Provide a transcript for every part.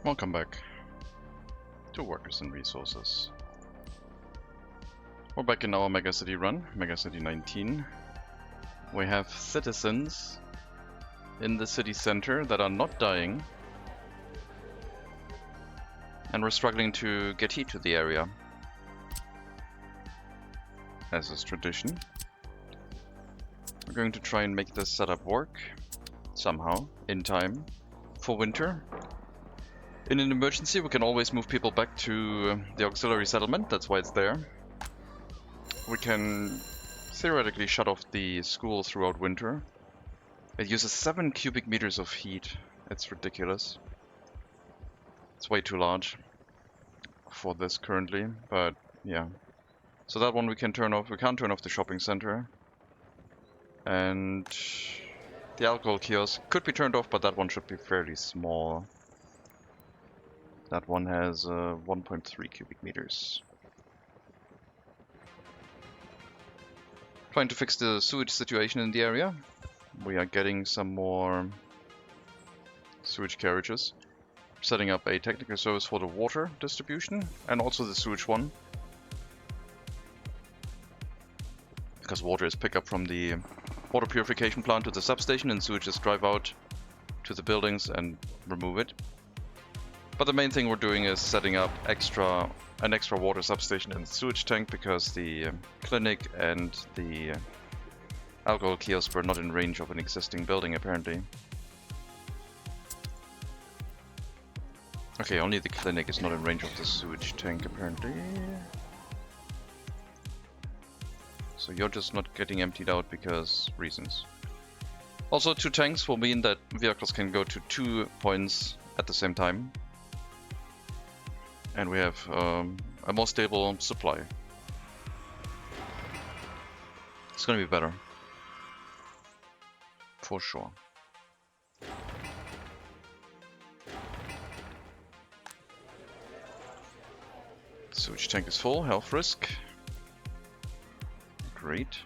Welcome back to Workers and Resources. We're back in our MegaCity run, MegaCity 19. We have citizens in the city center that are not dying, and we're struggling to get heat to the area, as is tradition. We're going to try and make this setup work somehow in time for winter. In an emergency, we can always move people back to the auxiliary settlement. That's why it's there. We can theoretically shut off the school throughout winter. It uses 7 cubic meters of heat. It's ridiculous. It's way too large for this currently, but yeah. So that one we can turn off. We can't turn off the shopping center. And the alcohol kiosk could be turned off, but that one should be fairly small. That one has 1.3 cubic meters. Trying to fix the sewage situation in the area. We are getting some more sewage carriages. Setting up a technical service for the water distribution and also the sewage one. Because water is picked up from the water purification plant to the substation and sewage is drive out to the buildings and remove it. But the main thing we're doing is setting up an extra water substation and sewage tank because the clinic and the alcohol kiosk were not in range of an existing building apparently. Okay, only the clinic is not in range of the sewage tank apparently. So you're just not getting emptied out because reasons. Also, 2 tanks will mean that vehicles can go to 2 points at the same time. And we have a more stable supply. It's gonna be better. For sure. Sewage tank is full, health risk. Great.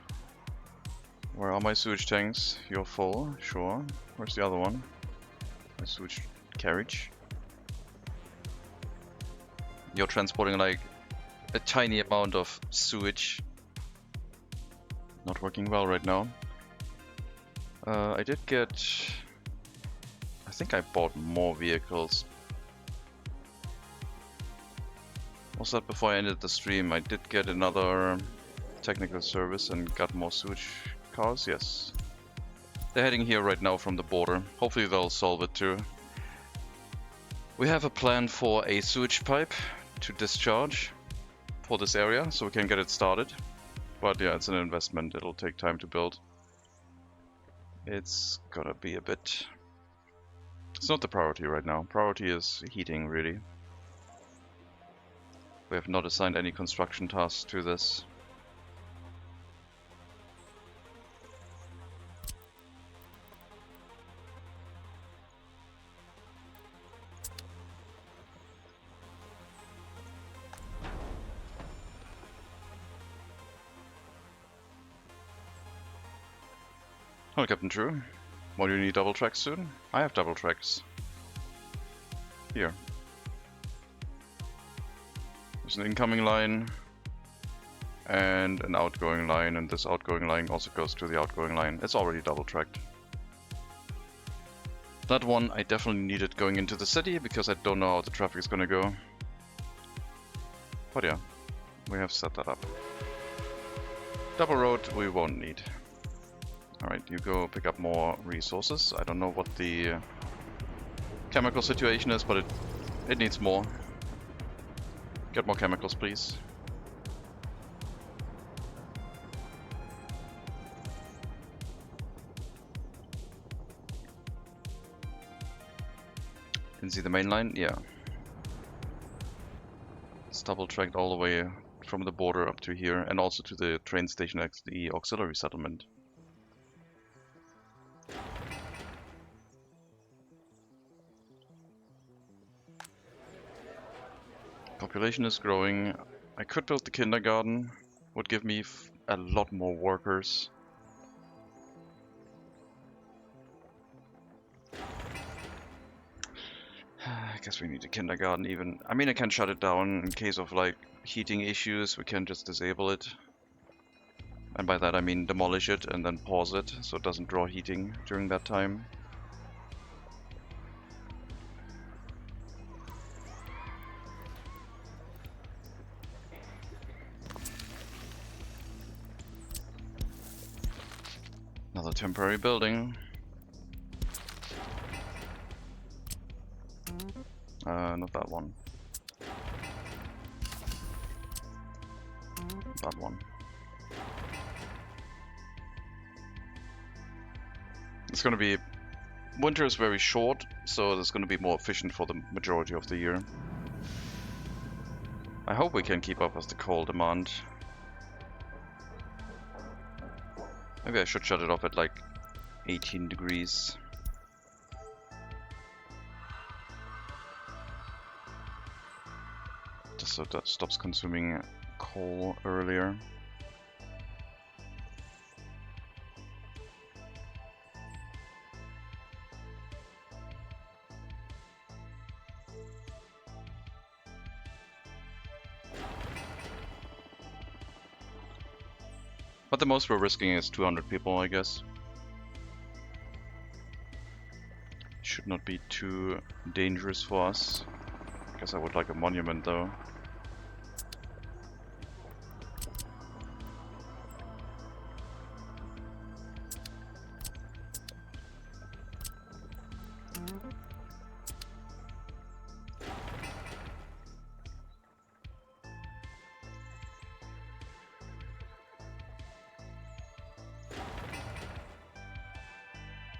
Where are my sewage tanks? You're full, sure. Where's the other one? My sewage carriage. You're transporting like a tiny amount of sewage. Not working well right now. I did get... I think I bought more vehicles. Was that before I ended the stream? I did get another technical service and got more sewage cars, yes. They're heading here right now from the border. Hopefully they'll solve it too. We have a plan for a sewage pipe to discharge for this area, so we can get it started. But yeah, it's an investment. It'll take time to build. It's gotta be a bit... It's not the priority right now. Priority is heating, really. We have not assigned any construction tasks to this. Hello, Captain True. What do you need double tracks soon? I have double tracks. Here. There's an incoming line and an outgoing line, and this outgoing line also goes to the outgoing line. It's already double tracked. That one I definitely needed going into the city because I don't know how the traffic is gonna go. But yeah, we have set that up. Double road we won't need. Alright, you go pick up more resources. I don't know what the chemical situation is, but it needs more. Get more chemicals, please. Can see the main line? Yeah. It's double tracked all the way from the border up to here, and also to the train station at the auxiliary settlement. Population is growing. I could build the kindergarten. Would give me a lot more workers. guess we need a kindergarten even. I mean, I can shut it down in case of like heating issues. We can just disable it. And by that I mean demolish it and then pause it so it doesn't draw heating during that time. Another temporary building. Not that one. That one. It's gonna be... Winter is very short, so it's gonna be more efficient for the majority of the year. I hope we can keep up with the coal demand. Maybe I should shut it off at like 18 degrees. Just so that stops consuming coal earlier. But the most we're risking is 200 people, I guess. Should not be too dangerous for us. I guess I would like a monument though.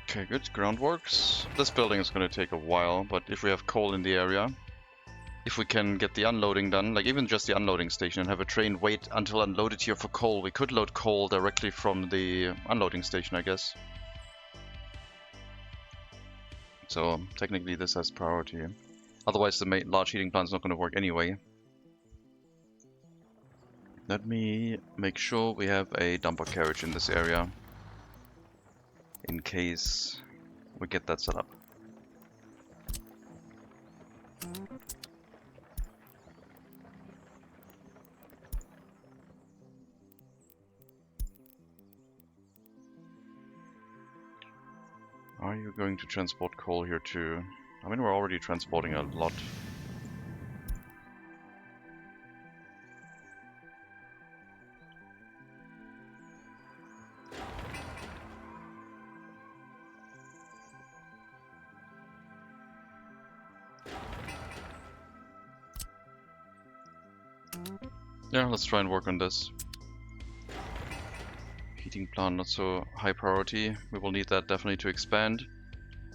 Okay, good. Groundworks. This building is going to take a while, but if we have coal in the area, if we can get the unloading done, like even just the unloading station, and have a train wait until unloaded here for coal, we could load coal directly from the unloading station, I guess. So technically this has priority. Otherwise the large heating plant is not going to work anyway. Let me make sure we have a dumper carriage in this area, in case we get that set up. Are you going to transport coal here too? I mean, we're already transporting a lot. Yeah, let's try and work on this. Heating plant, not so high priority. We will need that definitely to expand.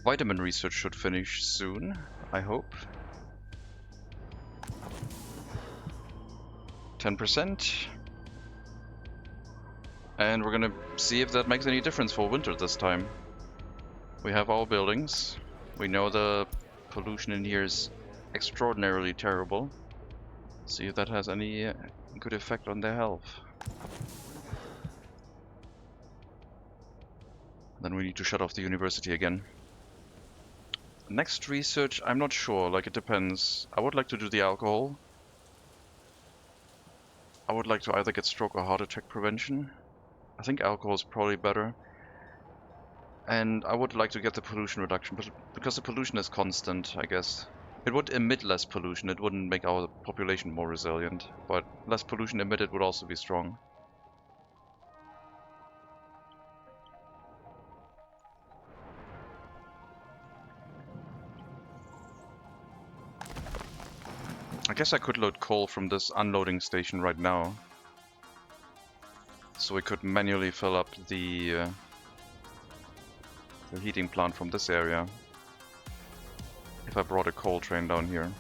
Vitamin research should finish soon, I hope. 10%. And we're gonna see if that makes any difference for winter this time. We have our buildings. We know the pollution in here is extraordinarily terrible. See if that has any good effect on their health. Then we need to shut off the university again. Next research, I'm not sure, like it depends. I would like to do the alcohol. I would like to either get stroke or heart attack prevention. I think alcohol is probably better. And I would like to get the pollution reduction, but because the pollution is constant, I guess. It would emit less pollution, it wouldn't make our population more resilient, but less pollution emitted would also be strong. I guess I could load coal from this unloading station right now. So we could manually fill up the heating plant from this area. If I brought a coal train down here.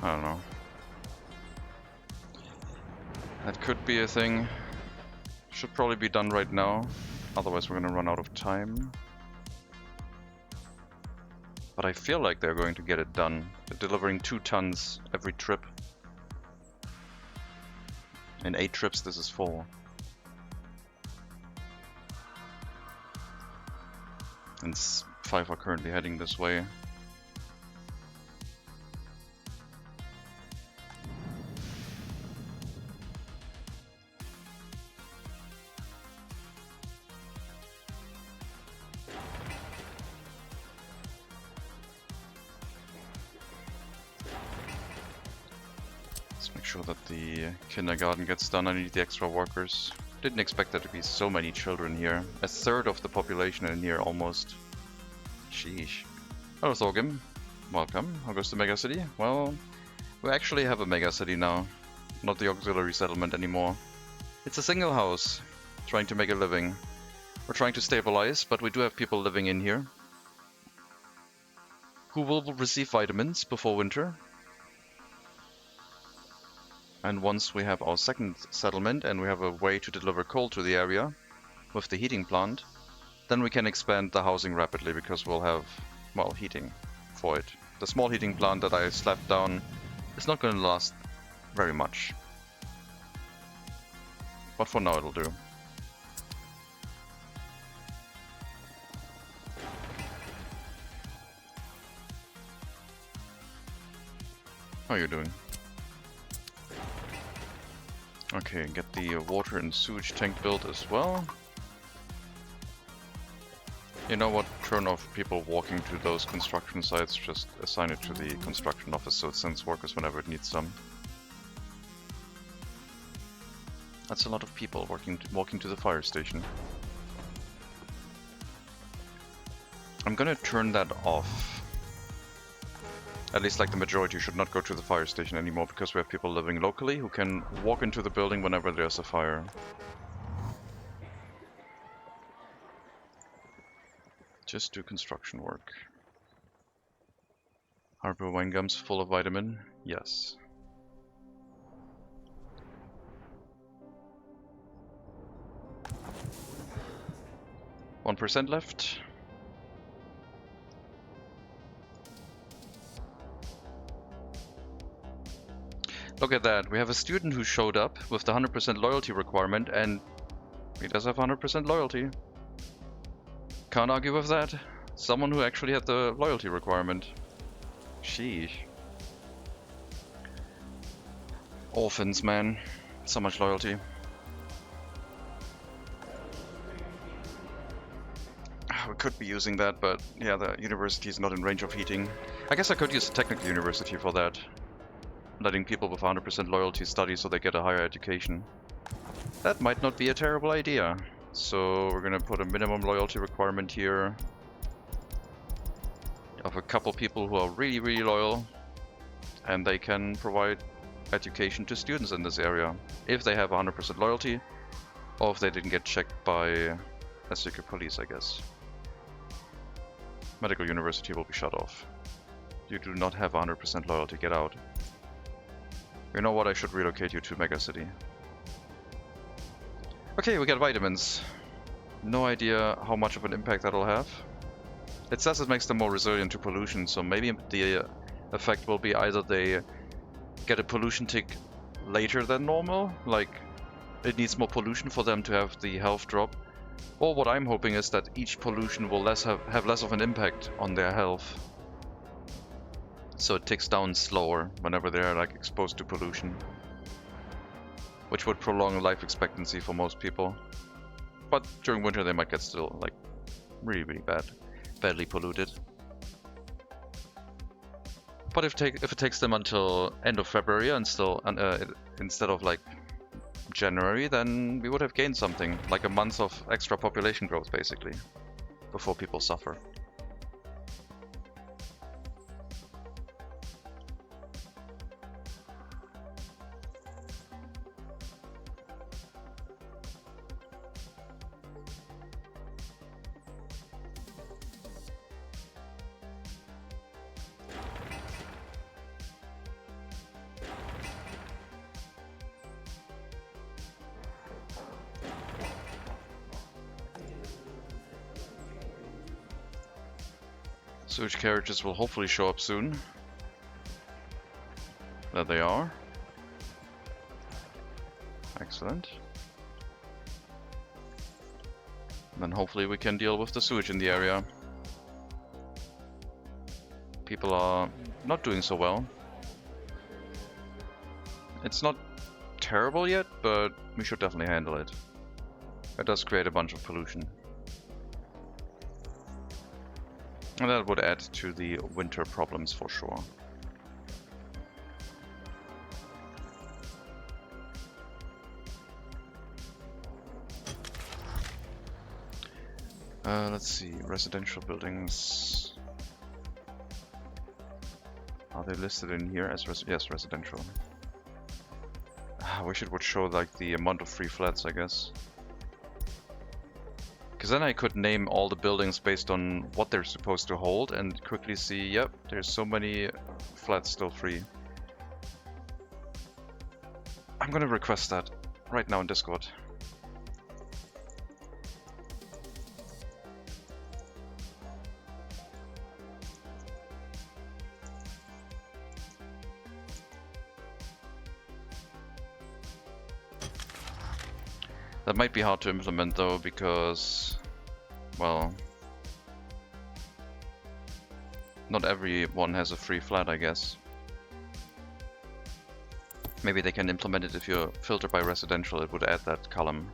I don't know. That could be a thing. Should probably be done right now. Otherwise we're gonna run out of time. But I feel like they're going to get it done. They're delivering 2 tons every trip. In 8 trips, this is full. And 5 are currently heading this way. Let's make sure that the kindergarten gets done. I need the extra workers. Didn't expect there to be so many children here. A third of the population in here, almost. Sheesh. Hello, Thorgrim. Welcome. How goes the MegaCity? Well, we actually have a MegaCity now. Not the auxiliary settlement anymore. It's a single house, trying to make a living. We're trying to stabilize, but we do have people living in here who will receive vitamins before winter. And once we have our second settlement and we have a way to deliver coal to the area with the heating plant, then we can expand the housing rapidly because we'll have, well, heating for it. The small heating plant that I slapped down is not going to last very much. But for now it'll do. How are you doing? Okay, get the water and sewage tank built as well. You know what? Turn off people walking to those construction sites. Just assign it to the construction office so it sends workers whenever it needs some. That's a lot of people walking to the fire station. I'm gonna turn that off. At least like the majority should not go to the fire station anymore because we have people living locally who can walk into the building whenever there's a fire. Just do construction work. Harbor wine gums full of vitamin? Yes. %1 left. Look at that, we have a student who showed up with the 100% loyalty requirement, and he does have 100% loyalty. Can't argue with that. Someone who actually had the loyalty requirement. Sheesh. Orphans, man. So much loyalty. We could be using that, but yeah, the university is not in range of heating. I guess I could use a technical university for that. Letting people with 100% loyalty study so they get a higher education. That might not be a terrible idea. So we're gonna put a minimum loyalty requirement here of a couple people who are really, really loyal, and they can provide education to students in this area if they have 100% loyalty, or if they didn't get checked by a secret police, I guess. Medical university will be shut off. You do not have 100% loyalty, get out. You know what, I should relocate you to MegaCity. Okay, we got vitamins. No idea how much of an impact that'll have. It says it makes them more resilient to pollution, so maybe the effect will be either they get a pollution tick later than normal, like it needs more pollution for them to have the health drop, or what I'm hoping is that each pollution will have less of an impact on their health. So it ticks down slower whenever they're like exposed to pollution, which would prolong life expectancy for most people. But during winter they might get still like really, really badly polluted. But if it takes them until end of February and still instead of like January, then we would have gained something, like a month of extra population growth basically, before people suffer. Sewage carriages will hopefully show up soon. There they are. Excellent. Then hopefully we can deal with the sewage in the area. People are not doing so well. It's not terrible yet, but we should definitely handle it. It does create a bunch of pollution. And that would add to the winter problems for sure. Let's see, residential buildings. Are they listed in here as yes, residential. I wish it would show like the amount of free flats, I guess. Because then I could name all the buildings based on what they're supposed to hold and quickly see, yep, there's so many flats still free. I'm gonna request that right now in Discord. That might be hard to implement though, because, well, not everyone has a free flat, I guess. Maybe they can implement it if you filter by residential, it would add that column.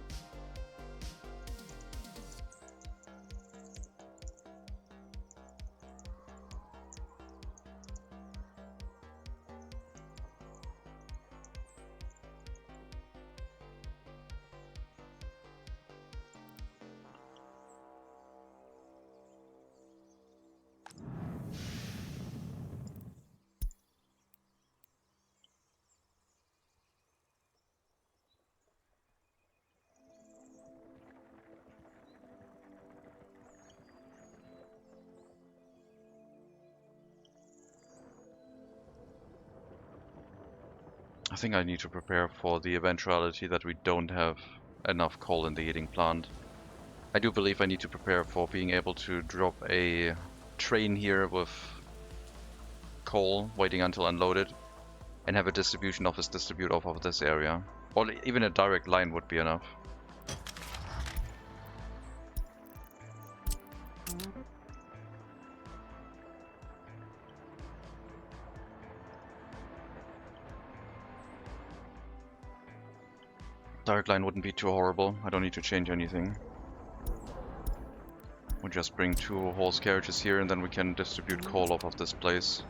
I think I need to prepare for the eventuality that we don't have enough coal in the heating plant. I do believe I need to prepare for being able to drop a train here with coal waiting until unloaded and have a distribution office distribute off of this area. Or even a direct line would be enough. Direct line wouldn't be too horrible. I don't need to change anything. We'll just bring 2 horse carriages here and then we can distribute coal off of this place.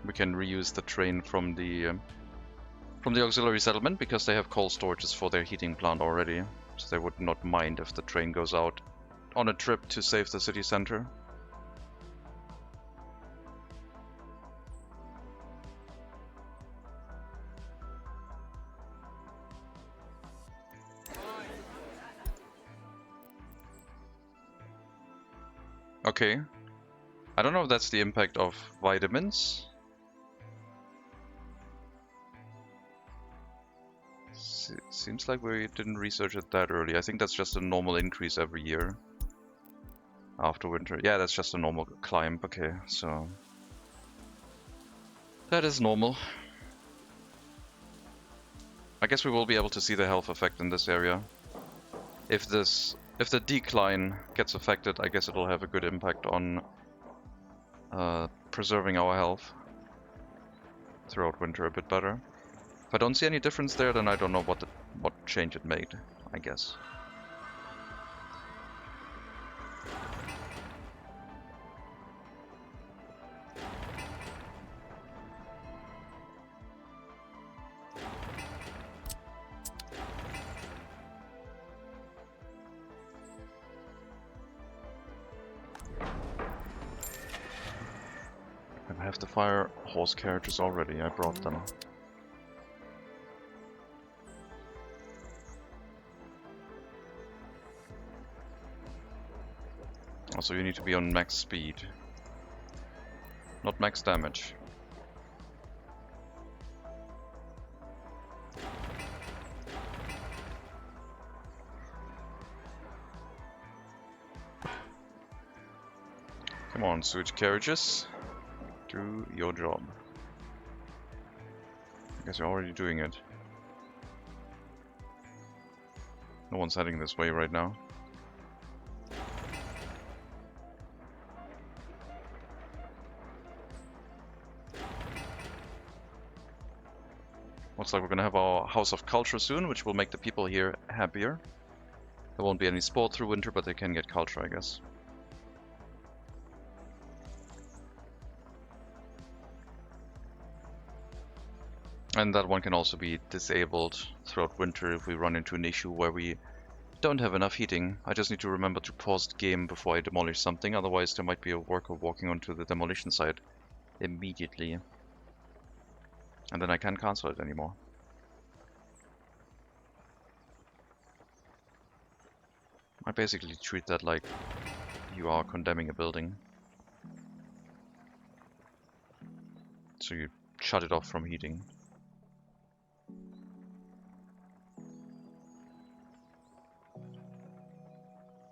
We can reuse the train from the auxiliary settlement because they have coal storages for their heating plant already. So they would not mind if the train goes out on a trip to save the city center. Okay. I don't know if that's the impact of vitamins. Seems like we didn't research it that early. I think that's just a normal increase every year after winter. Yeah, that's just a normal climb. Okay, so that is normal. I guess we will be able to see the health effect in this area. If the decline gets affected, I guess it'll have a good impact on preserving our health throughout winter a bit better. If I don't see any difference there, then I don't know what change it made, I guess. I have the fire horse carriages already, I brought them. Also, you need to be on max speed, not max damage. Come on, sewage carriages. Do your job. I guess you're already doing it. No one's heading this way right now. Looks like we're gonna have our House of Culture soon, which will make the people here happier. There won't be any sport through winter, but they can get culture, I guess. And that one can also be disabled throughout winter if we run into an issue where we don't have enough heating. I just need to remember to pause the game before I demolish something, otherwise there might be a worker walking onto the demolition site immediately. And then I can't cancel it anymore. I basically treat that like you are condemning a building. So you shut it off from heating.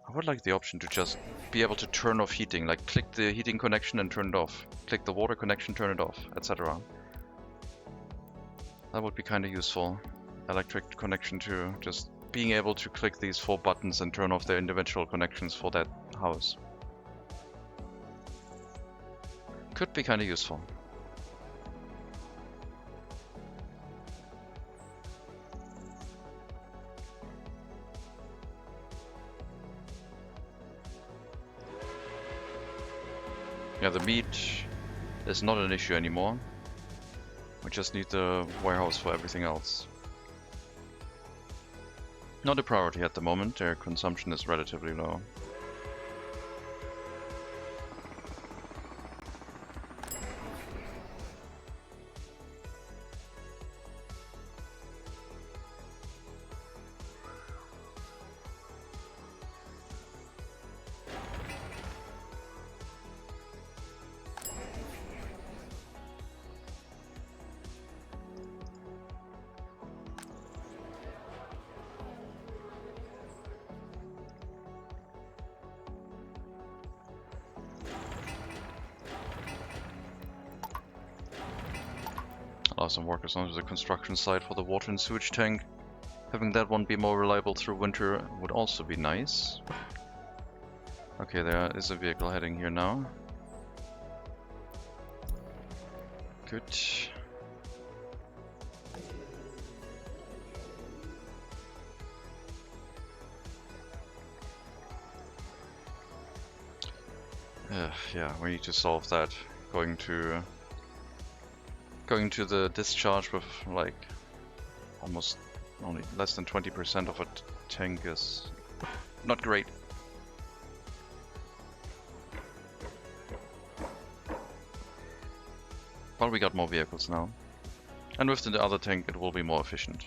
I would like the option to just be able to turn off heating, like click the heating connection and turn it off. Click the water connection, turn it off, etc. That would be kind of useful. Electric connection too, just being able to click these 4 buttons and turn off their individual connections for that house. Could be kind of useful. Yeah, the meat is not an issue anymore. We just need the warehouse for everything else. Not a priority at the moment, their consumption is relatively low. Allow some workers onto the construction site for the water and sewage tank. Having that one be more reliable through winter would also be nice. Okay, there is a vehicle heading here now. Good. Yeah, we need to solve that. Going to the discharge with like almost only less than 20% of a tank is not great. But we got more vehicles now. And with the other tank it will be more efficient.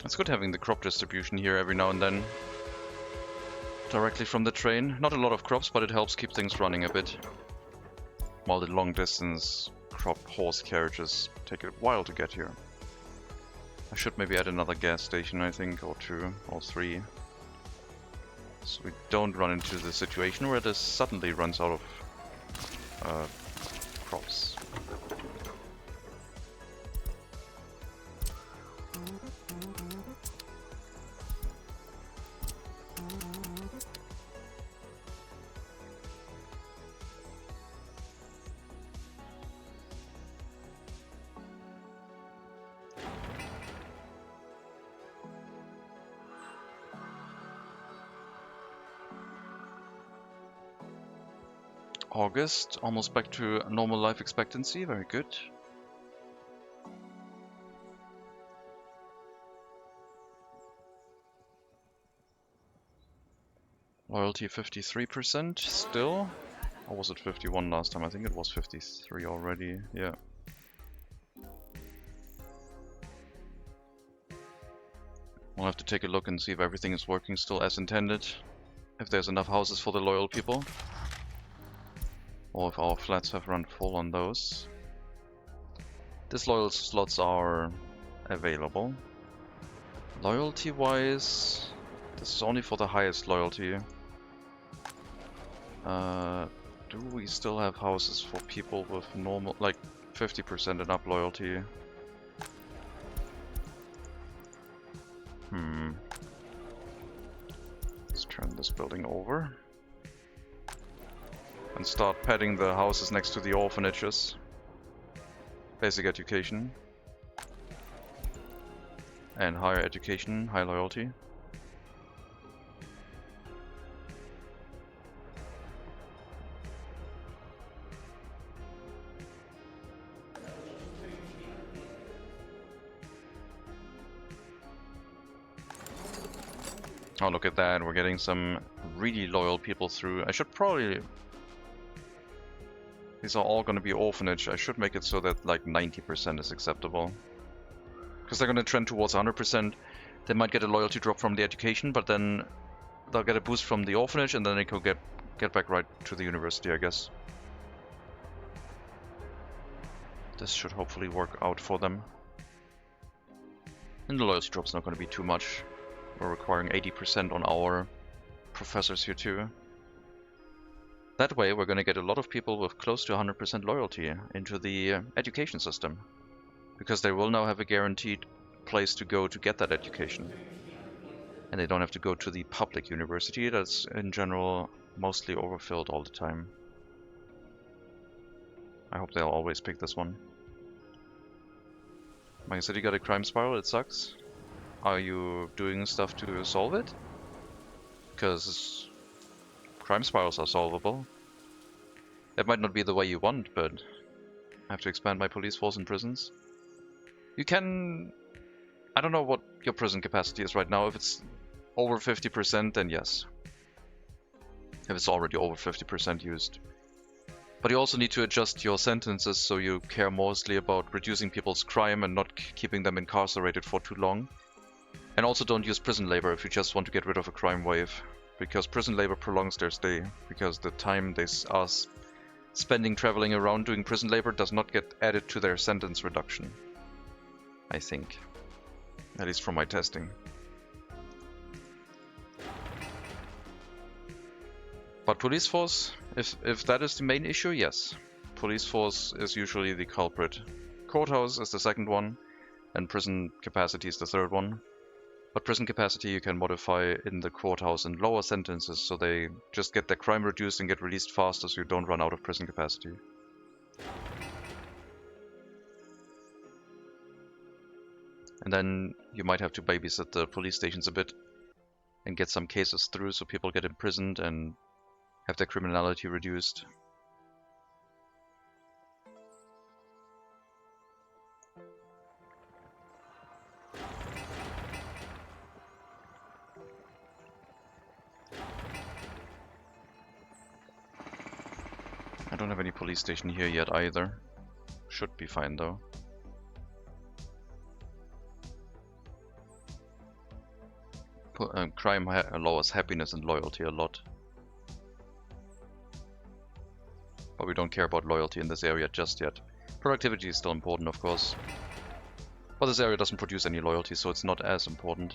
It's good having the crop distribution here every now and then. Directly from the train. Not a lot of crops, but it helps keep things running a bit. While the long distance crop horse carriages take a while to get here. I should maybe add another gas station, I think, or 2 or 3. So we don't run into the situation where this suddenly runs out of crops. August, almost back to normal life expectancy, very good. Loyalty 53% still. Or was it 51 last time? I think it was 53 already, yeah. We'll have to take a look and see if everything is working still as intended. If there's enough houses for the loyal people. Or if our flats have run full on those. Disloyal slots are available. Loyalty wise, this is only for the highest loyalty. Do we still have houses for people with normal, like 50% and up loyalty? Let's turn this building over. And start padding the houses next to the orphanages. Basic education. And higher education, high loyalty. Oh, look at that, we're getting some really loyal people through. I should probably... These are all going to be orphanage. I should make it so that like 90% is acceptable. Because they're going to trend towards 100%. They might get a loyalty drop from the education, but then they'll get a boost from the orphanage, and then they could get back right to the university, I guess. This should hopefully work out for them. And the loyalty drop's not going to be too much. We're requiring 80% on our professors here too. That way we're going to get a lot of people with close to 100% loyalty into the education system. Because they will now have a guaranteed place to go to get that education. And they don't have to go to the public university that's in general mostly overfilled all the time. I hope they'll always pick this one. MegaCity got a crime spiral, it sucks. Are you doing stuff to solve it? Because crime spirals are solvable. It might not be the way you want, but I have to expand my police force in prisons. You can... I don't know what your prison capacity is right now. If it's over 50%, then yes. If it's already over 50% used. But you also need to adjust your sentences so you care mostly about reducing people's crime and not keeping them incarcerated for too long. And also don't use prison labor if you just want to get rid of a crime wave. Because prison labor prolongs their stay. Because the time they are spending traveling around doing prison labor does not get added to their sentence reduction. I think. At least from my testing. But police force, if that is the main issue, yes. Police force is usually the culprit. Courthouse is the second one, and prison capacity is the third one. But prison capacity you can modify in the courthouse and lower sentences, so they just get their crime reduced and get released faster so you don't run out of prison capacity. And then you might have to babysit the police stations a bit and get some cases through so people get imprisoned and have their criminality reduced. I don't have any police station here yet either. Should be fine though. Crime lowers happiness and loyalty a lot. But we don't care about loyalty in this area just yet. Productivity is still important, of course. But this area doesn't produce any loyalty, so it's not as important.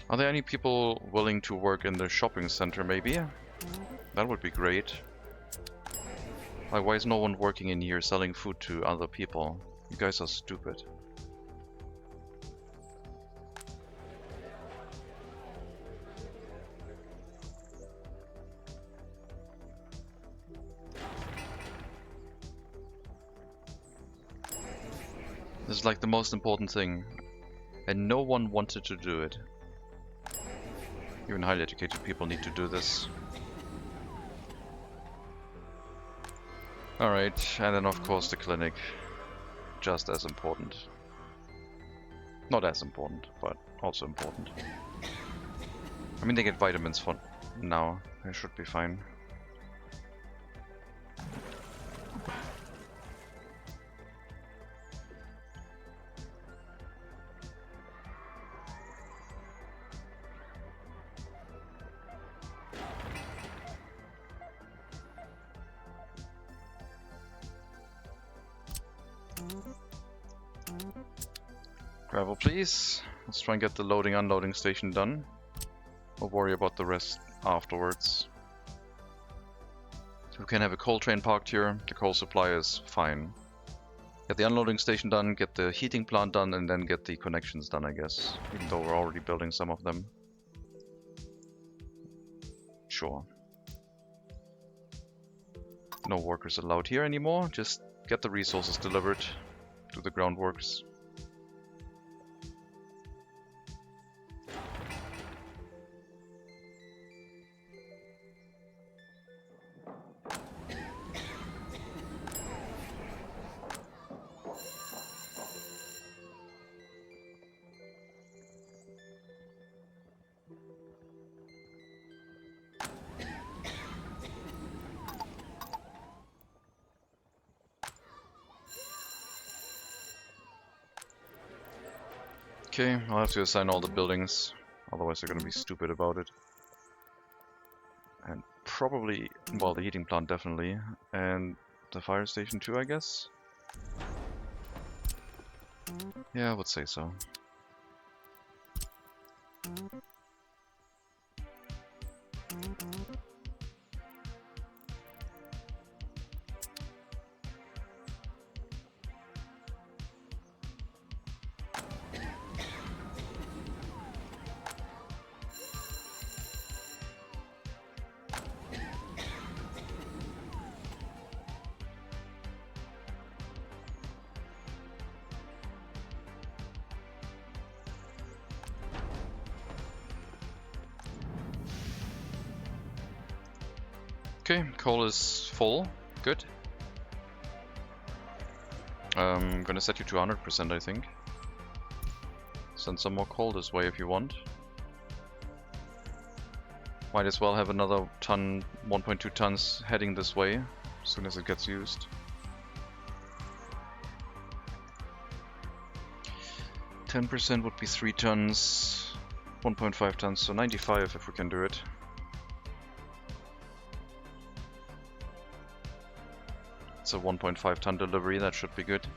Are there any people willing to work in the shopping center, maybe? That would be great. Like, why is no one working in here selling food to other people? You guys are stupid. This is like the most important thing. And no one wanted to do it. Even highly educated people need to do this. Alright, and then of course the clinic. Just as important. Not as important, but also important. I mean, they get vitamins for now. They should be fine. Gravel, please. Let's try and get the loading unloading station done. We'll worry about the rest afterwards. So we can have a coal train parked here. The coal supply is fine. Get the unloading station done, get the heating plant done, and then get the connections done, I guess. Even though we're already building some of them. Sure. No workers allowed here anymore. Just get the resources delivered to the groundworks. Okay, I'll have to assign all the buildings, otherwise they're gonna be stupid about it. And probably, well, the heating plant definitely, and the fire station too, I guess? Yeah, I would say so. Okay, coal is full. Good. I'm gonna set you to 100%, I think. Send some more coal this way if you want. Might as well have another ton, 1.2 tons heading this way as soon as it gets used. %10% would be 3 tons, 1.5 tons, so 95 if we can do it. It's a 1.5 ton delivery, that should be good.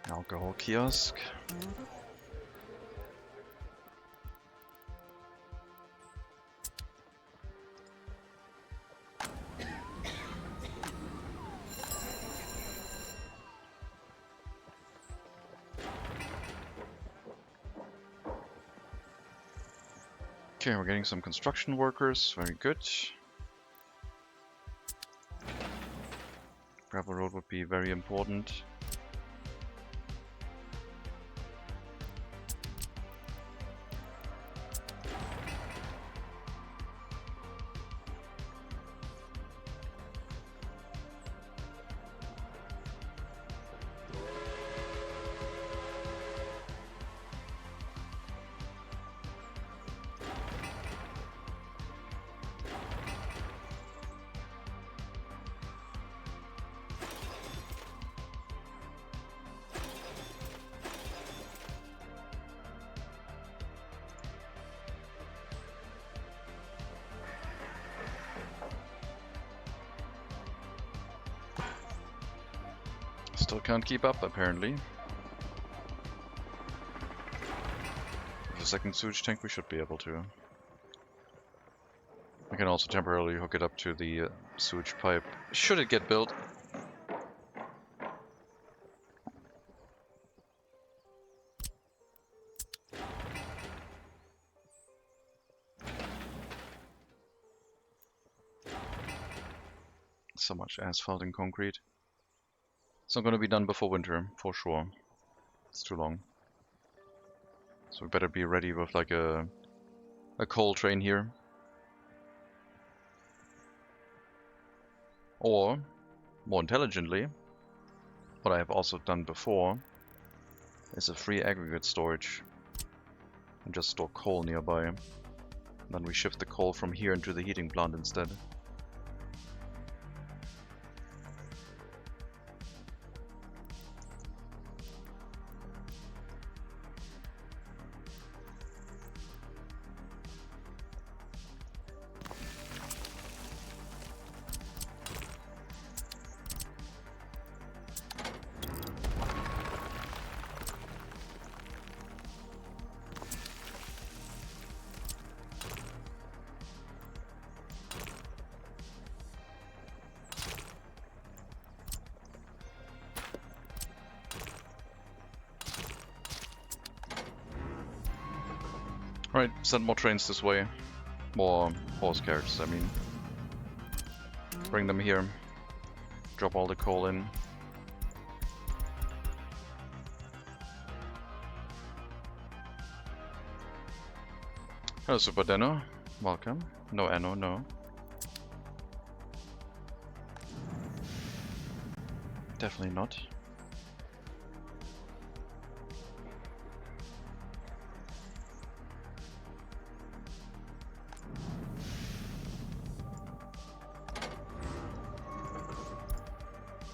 Alcohol kiosk. Okay, we're getting some construction workers, very good. Gravel road would be very important. Still can't keep up, apparently. With a second sewage tank, we should be able to. We can also temporarily hook it up to the sewage pipe. Should it get built? so much asphalt and concrete. It's not gonna be done before winter, for sure. It's too long. So we better be ready with like a coal train here. Or, more intelligently, what I have also done before is a free aggregate storage. And just store coal nearby. Then we shift the coal from here into the heating plant instead. Right, send more trains this way. More horse carriages, I mean. Bring them here. Drop all the coal in. Hello, Super Deno. Welcome. No Anno, no. Definitely not.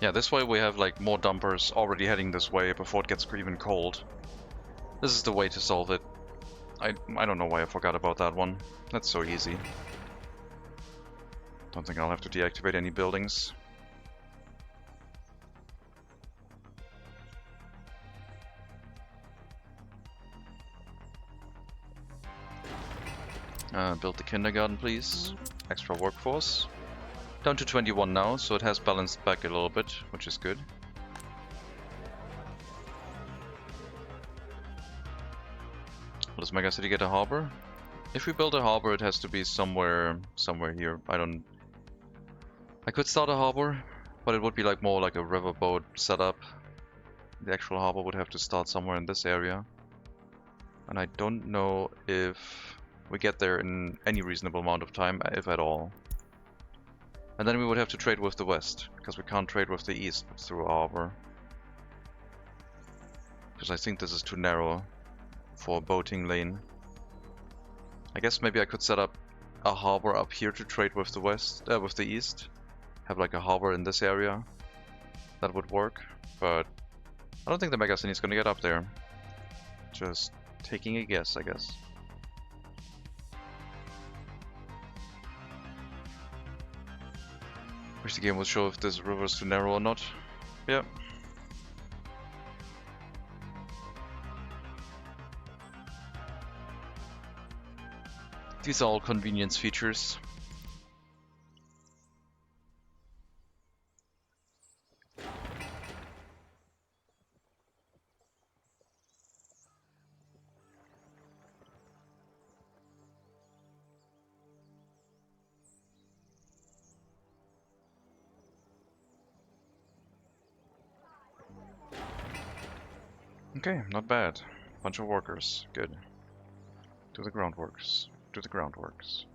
Yeah, this way we have like more dumpers already heading this way before it gets even cold. This is the way to solve it. I don't know why I forgot about that one. That's so easy. Don't think I'll have to deactivate any buildings. Build the kindergarten, please. Extra workforce. Down to 21 now, so it has balanced back a little bit, which is good. Does MegaCity get a harbor? If we build a harbor, it has to be somewhere here. I could start a harbor, but it would be like more like a riverboat setup. The actual harbor would have to start somewhere in this area. And I don't know if we get there in any reasonable amount of time, if at all. And then we would have to trade with the west, because we can't trade with the east through a harbor. Because I think this is too narrow for a boating lane. I guess maybe I could set up a harbor up here to trade with the west, with the east. Have like a harbor in this area. That would work, but I don't think the MegaCity is gonna get up there. Just taking a guess, I guess. Wish the game would show if this river is too narrow or not. Yeah. These are all convenience features. Okay, not bad. Bunch of workers, good. Do the groundworks. Do the groundworks.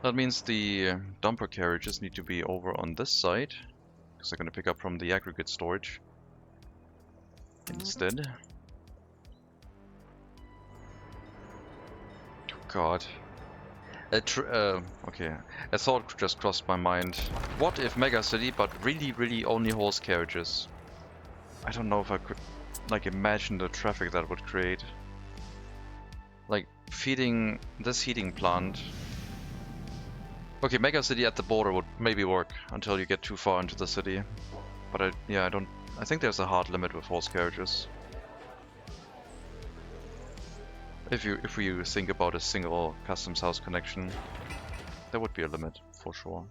That means the dumper carriages need to be over on this side, because they're going to pick up from the aggregate storage instead. Oh god. Okay, a thought just crossed my mind. What if MegaCity, but really only horse carriages? I don't know if I could, like, imagine the traffic that would create. Like, feeding this heating plant. Okay, MegaCity at the border would maybe work until you get too far into the city. But I think there's a hard limit with horse carriages. If we think about a single customs house connection, there would be a limit, for sure.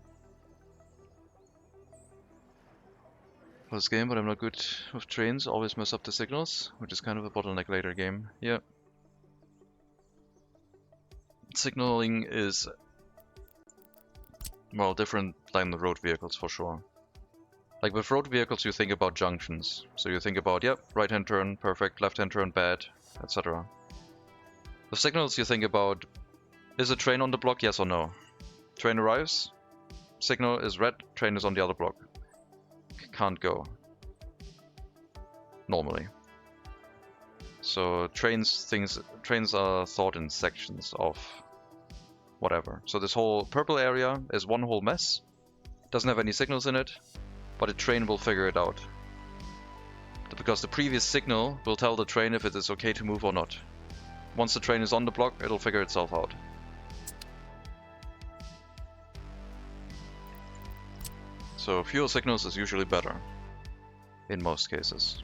For this game, but I'm not good with trains, always mess up the signals, which is kind of a bottleneck later game. Yeah. signaling is, well, different than the road vehicles for sure. Like with road vehicles, you think about junctions. So you think about, yep, right-hand turn, perfect, left-hand turn, bad, etc. With signals, you think about, is a train on the block, yes or no? Train arrives, signal is red, train is on the other block. Can't go. Normally. So trains are thought in sections of whatever. So this whole purple area is one whole mess. Doesn't have any signals in it, but a train will figure it out. Because the previous signal will tell the train if it is okay to move or not. Once the train is on the block, it'll figure itself out. So fewer signals is usually better, in most cases.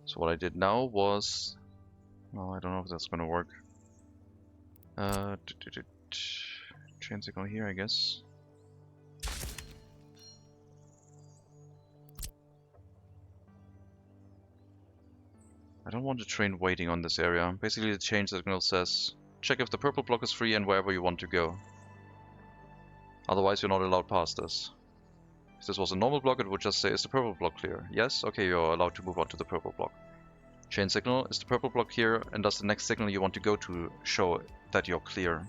So what I did now was, well, I don't know if that's gonna work. Chain signal here, I guess. I don't want a train waiting on this area. Basically, the chain signal says, check if the purple block is free and wherever you want to go. Otherwise, you're not allowed past this. If this was a normal block, it would just say, is the purple block clear? Yes? Okay, you're allowed to move on to the purple block. Chain signal, is the purple block here, and does the next signal you want to go to show that you're clear?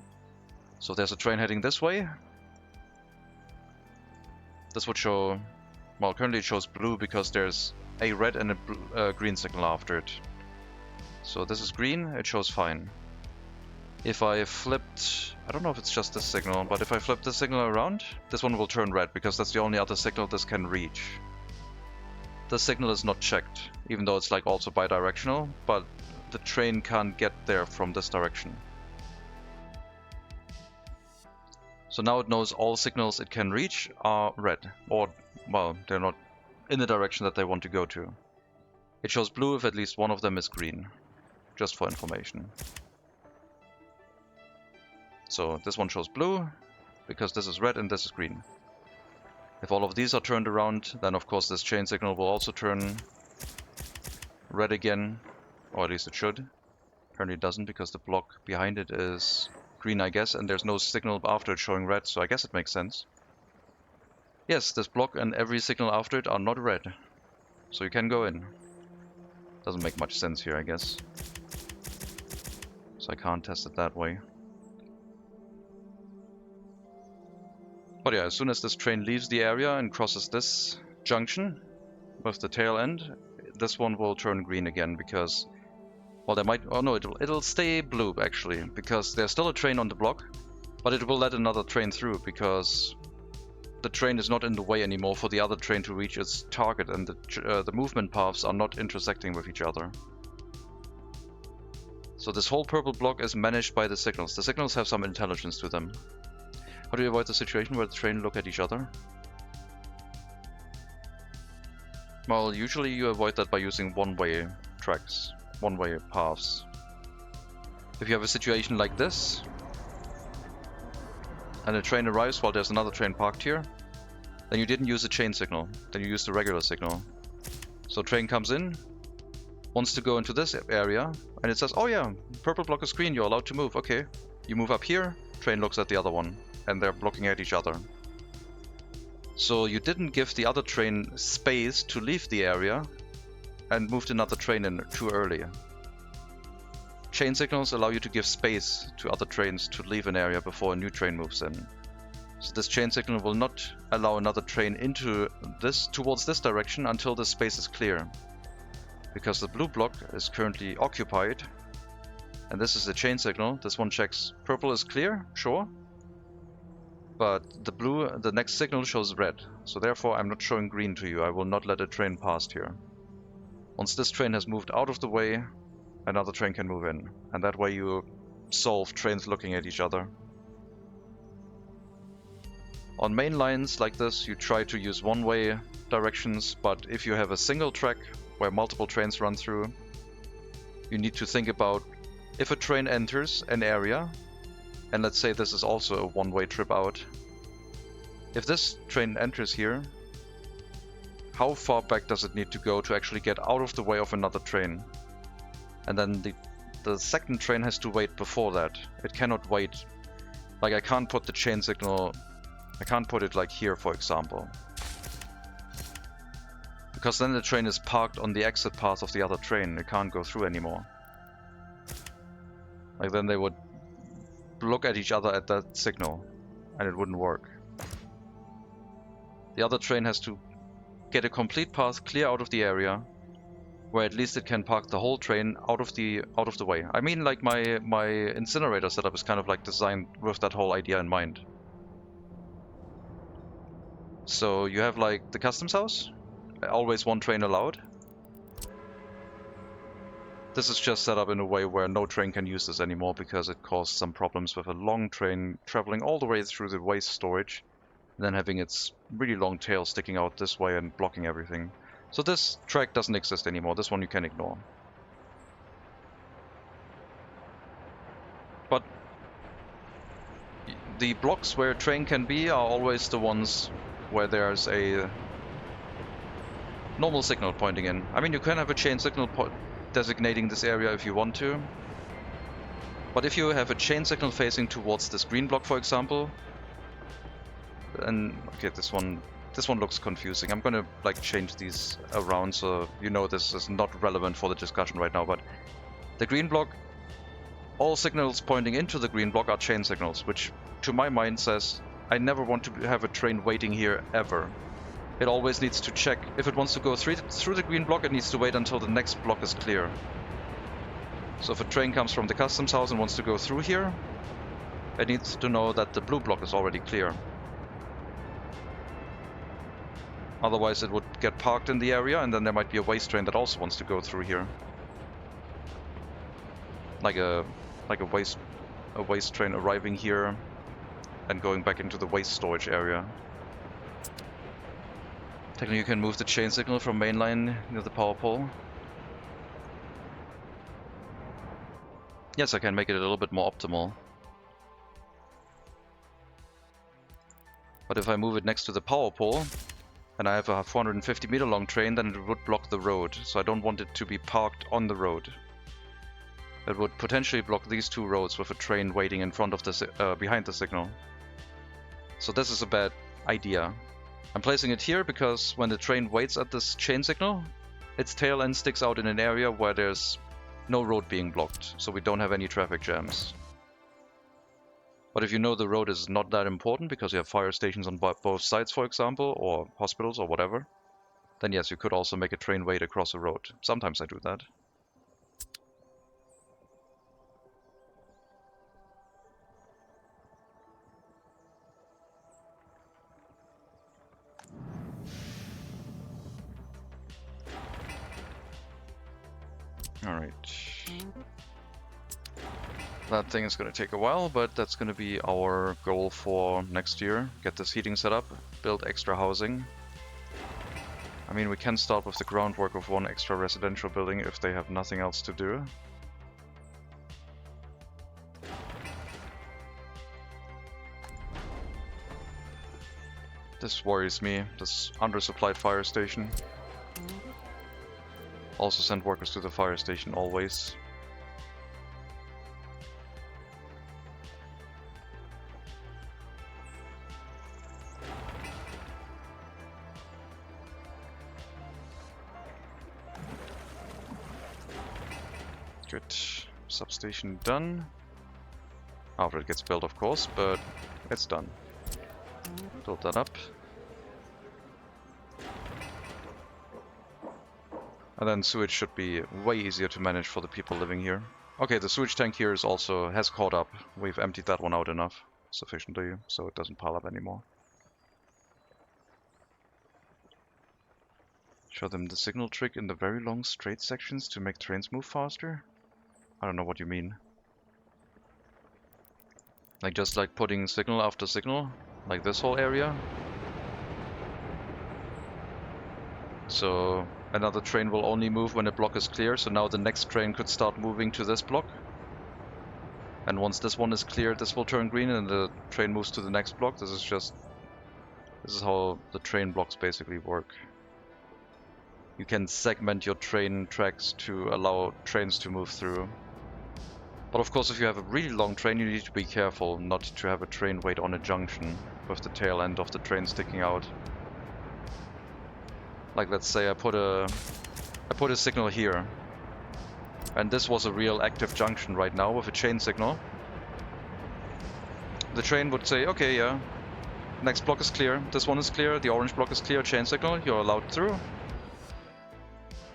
So there's a train heading this way. This would show, well, currently it shows blue because there's a red and a green signal after it. So this is green, it shows fine. If I flipped, I don't know if it's just this signal, but if I flip this signal around, this one will turn red because that's the only other signal this can reach. The signal is not checked, even though it's like also bidirectional, but the train can't get there from this direction. So now it knows all signals it can reach are red, or, well, they're not in the direction that they want to go to. It shows blue if at least one of them is green, just for information. So this one shows blue, because this is red and this is green. If all of these are turned around, then of course this chain signal will also turn red again, or at least it should. Apparently it doesn't, because the block behind it is green, I guess, and there's no signal after it showing red, so I guess it makes sense. Yes, this block and every signal after it are not red, so you can go in. Doesn't make much sense here, I guess. So I can't test it that way. But yeah, as soon as this train leaves the area and crosses this junction with the tail end, this one will turn green again because, well, there might, oh no, it'll stay blue actually, because there's still a train on the block, but it will let another train through because the train is not in the way anymore for the other train to reach its target, and the movement paths are not intersecting with each other. So this whole purple block is managed by the signals. The signals have some intelligence to them. How do you avoid the situation where the train look at each other? Well, usually you avoid that by using one-way tracks, one-way paths. If you have a situation like this, and a train arrives while there's another train parked here, then you didn't use a chain signal, then you used a regular signal. So train comes in, wants to go into this area, and it says, oh yeah, purple block is green, you're allowed to move, okay. You move up here, train looks at the other one, and they're blocking at each other. So you didn't give the other train space to leave the area, and moved another train in too early. Chain signals allow you to give space to other trains to leave an area before a new train moves in. So this chain signal will not allow another train towards this direction until the space is clear. Because the blue block is currently occupied, and this is the chain signal. This one checks purple is clear, sure. But the next signal shows red, so therefore I'm not showing green to you. I will not let a train past here. Once this train has moved out of the way, another train can move in, and that way you solve trains looking at each other. On main lines like this, you try to use one-way directions, but if you have a single track where multiple trains run through, you need to think about if a train enters an area, and let's say this is also a one-way trip out, if this train enters here, how far back does it need to go to actually get out of the way of another train? And then the second train has to wait before that. It cannot wait. Like, I can't put the chain signal, I can't put it like here, for example. Because then the train is parked on the exit path of the other train. It can't go through anymore. Like, then they would look at each other at that signal, and it wouldn't work. The other train has to get a complete path clear out of the area, where at least it can park the whole train out of the way. I mean, like, my incinerator setup is kind of like designed with that whole idea in mind. So you have like the customs house, always one train allowed. This is just set up in a way where no train can use this anymore because it caused some problems with a long train traveling all the way through the waste storage, and then having its really long tail sticking out this way and blocking everything. So this track doesn't exist anymore. This one you can ignore. But the blocks where a train can be are always the ones where there's a normal signal pointing in. I mean, you can have a chain signal designating this area if you want to. But if you have a chain signal facing towards this green block, for example, and okay, this one looks confusing. I'm gonna like change these around so you know this is not relevant for the discussion right now, but the green block, all signals pointing into the green block are chain signals, which to my mind says I never want to have a train waiting here ever. It always needs to check. If it wants to go through the green block, it needs to wait until the next block is clear. So if a train comes from the customs house and wants to go through here, it needs to know that the blue block is already clear. Otherwise it would get parked in the area, and then there might be a waste train that also wants to go through here. Like a waste train arriving here and going back into the waste storage area. Technically you can move the chain signal from mainline near the power pole. Yes, I can make it a little bit more optimal. But if I move it next to the power pole, and I have a 450 meter long train, then it would block the road. So I don't want it to be parked on the road. It would potentially block these two roads with a train waiting in front of the behind the signal. So this is a bad idea. I'm placing it here because when the train waits at this chain signal, its tail end sticks out in an area where there's no road being blocked, so we don't have any traffic jams. But if you know the road is not that important because you have fire stations on both sides, for example, or hospitals or whatever, then yes, you could also make a train wait across a road. Sometimes I do that. Alright. That thing is going to take a while, but that's going to be our goal for next year. Get this heating set up, build extra housing. I mean, we can start with the groundwork of one extra residential building if they have nothing else to do. This worries me, this undersupplied fire station. Also send workers to the fire station always. Good. Substation done. After it gets built, of course, but it's done. Build that up. And then sewage should be way easier to manage for the people living here. Okay, the sewage tank here is also has caught up. We've emptied that one out enough, sufficiently, so it doesn't pile up anymore. Show them the signal trick in the very long straight sections to make trains move faster? I don't know what you mean. Like just like putting signal after signal, like this whole area. So another train will only move when a block is clear, so now the next train could start moving to this block. And once this one is clear, this will turn green and the train moves to the next block. This is just This is how the train blocks basically work. You can segment your train tracks to allow trains to move through. But of course, if you have a really long train, you need to be careful not to have a train wait on a junction with the tail end of the train sticking out. Like, let's say I put a signal here, and this was a real active junction right now with a chain signal. The train would say, okay, yeah, next block is clear, this one is clear, the orange block is clear, chain signal, you're allowed through.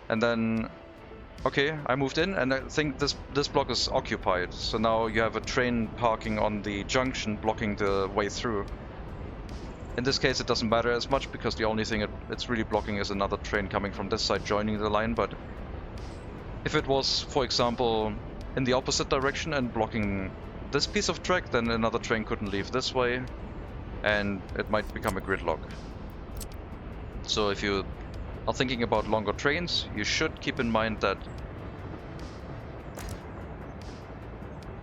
And then, okay, I moved in and I think this block is occupied. So now you have a train parking on the junction blocking the way through. In this case it doesn't matter as much because the only thing it's really blocking is another train coming from this side joining the line. But if it was, for example, in the opposite direction and blocking this piece of track, then another train couldn't leave this way and it might become a gridlock. So if you are thinking about longer trains, you should keep in mind that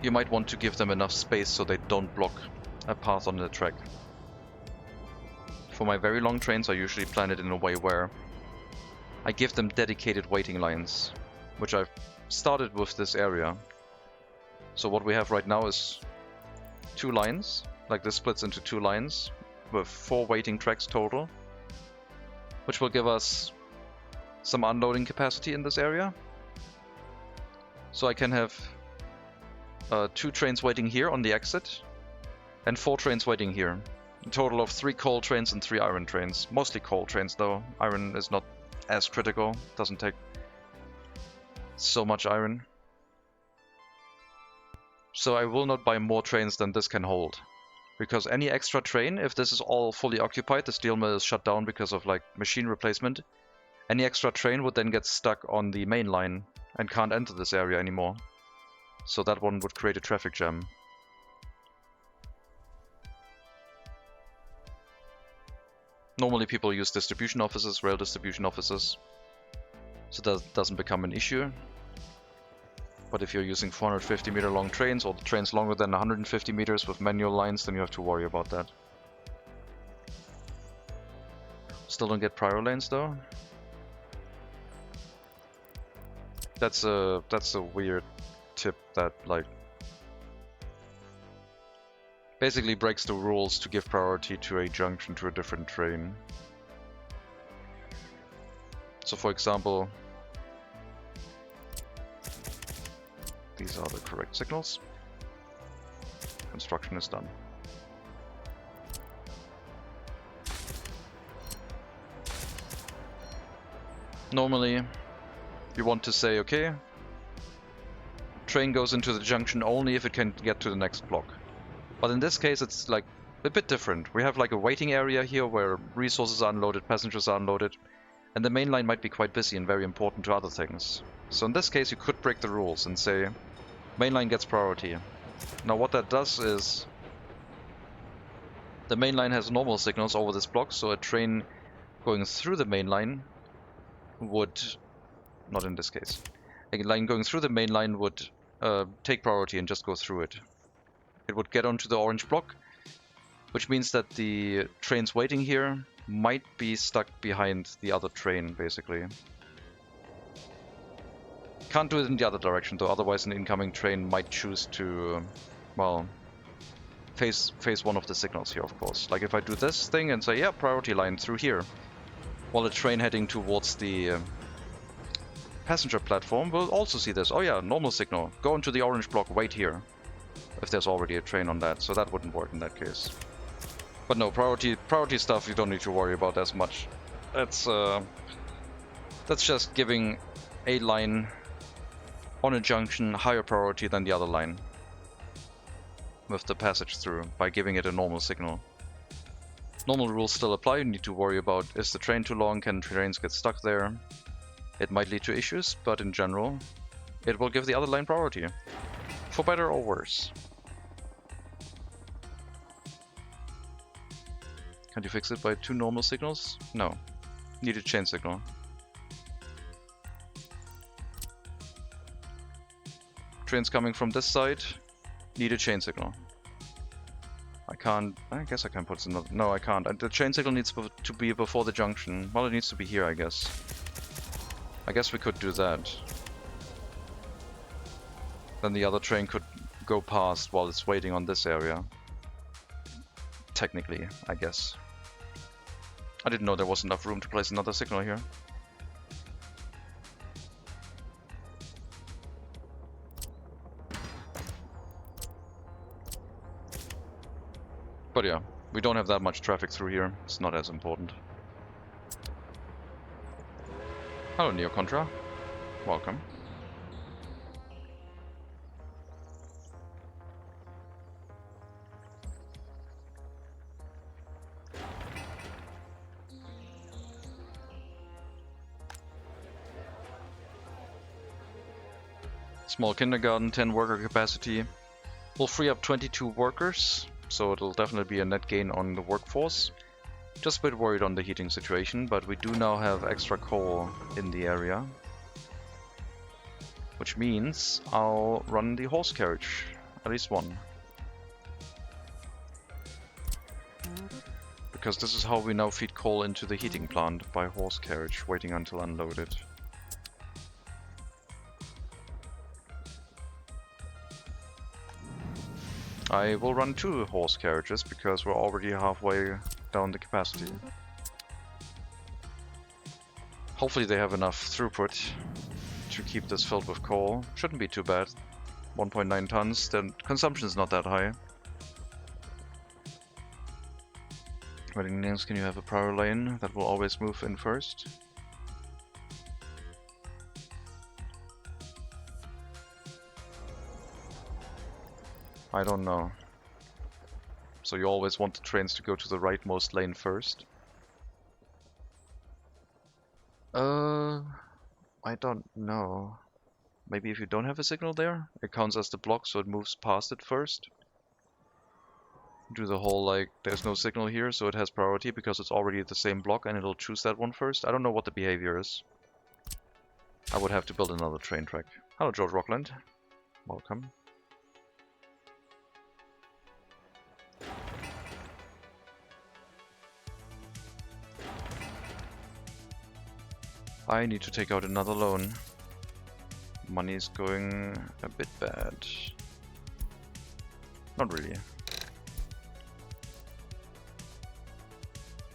you might want to give them enough space so they don't block a path on the track. For my very long trains, I usually plan it in a way where I give them dedicated waiting lines, which I've started with this area. So what we have right now is 2 lines, like this splits into 2 lines with 4 waiting tracks total, which will give us some unloading capacity in this area. So I can have 2 trains waiting here on the exit and 4 trains waiting here. A total of 3 coal trains and 3 iron trains. Mostly coal trains though. Iron is not as critical, doesn't take so much iron. So I will not buy more trains than this can hold. Because any extra train, if this is all fully occupied, the steel mill is shut down because of like machine replacement, any extra train would then get stuck on the main line and can't enter this area anymore. So that one would create a traffic jam. Normally people use distribution offices, rail distribution offices, so that doesn't become an issue. But if you're using 450 meter long trains, or the trains longer than 150 meters with manual lines, then you have to worry about that. Still don't get prior lanes though. That's a weird tip that like basically breaks the rules to give priority to a junction to a different train. So for example, these are the correct signals. Construction is done. Normally, you want to say, okay, train goes into the junction only if it can get to the next block. But in this case, it's like a bit different. We have like a waiting area here where resources are unloaded, passengers are unloaded, and the main line might be quite busy and very important to other things. So in this case, you could break the rules and say, mainline gets priority. Now what that does is, the main line has normal signals over this block, so a train going through the main line would, not in this case, a line going through the main line would take priority and just go through it. It would get onto the orange block, which means that the trains waiting here might be stuck behind the other train, basically. Can't do it in the other direction though, otherwise an incoming train might choose to, well, face one of the signals here, of course. Like if I do this thing and say, yeah, priority line through here, while a train heading towards the passenger platform will also see this. Oh yeah, normal signal, go into the orange block, wait here. If there's already a train on that, so that wouldn't work in that case. But no, priority stuff you don't need to worry about as much. That's just giving a line on a junction higher priority than the other line with the passage through by giving it a normal signal. Normal rules still apply. You need to worry about, is the train too long, can trains get stuck there? It might lead to issues, but in general it will give the other line priority, for better or worse. Can't you fix it by 2 normal signals? No. Need a chain signal. Trains coming from this side, need a chain signal. I can't. I guess I can put another. No, I can't. The train signal needs to be before the junction. Well, it needs to be here, I guess. I guess we could do that. Then the other train could go past while it's waiting on this area. Technically, I guess. I didn't know there was enough room to place another signal here. But yeah, we don't have that much traffic through here. It's not as important. Hello, Neo Contra. Welcome. Small kindergarten, 10 worker capacity. We'll free up 22 workers, so it'll definitely be a net gain on the workforce. Just a bit worried on the heating situation, but we do now have extra coal in the area. Which means I'll run the horse carriage, at least one. Because this is how we now feed coal into the heating plant, by horse carriage, waiting until unloaded. I will run 2 horse carriages because we're already halfway down the capacity. Hopefully they have enough throughput to keep this filled with coal. Shouldn't be too bad. 1.9 tons, the consumption is not that high. Wedding names, can you have a prior lane that will always move in first? I don't know. So you always want the trains to go to the rightmost lane first? I don't know. Maybe if you don't have a signal there, it counts as the block, so it moves past it first. Do the whole, like, there's no signal here, so it has priority because it's already the same block and it'll choose that one first. I don't know what the behavior is. I would have to build another train track. Hello, George Rockland. Welcome. I need to take out another loan. Money's going a bit bad. Not really.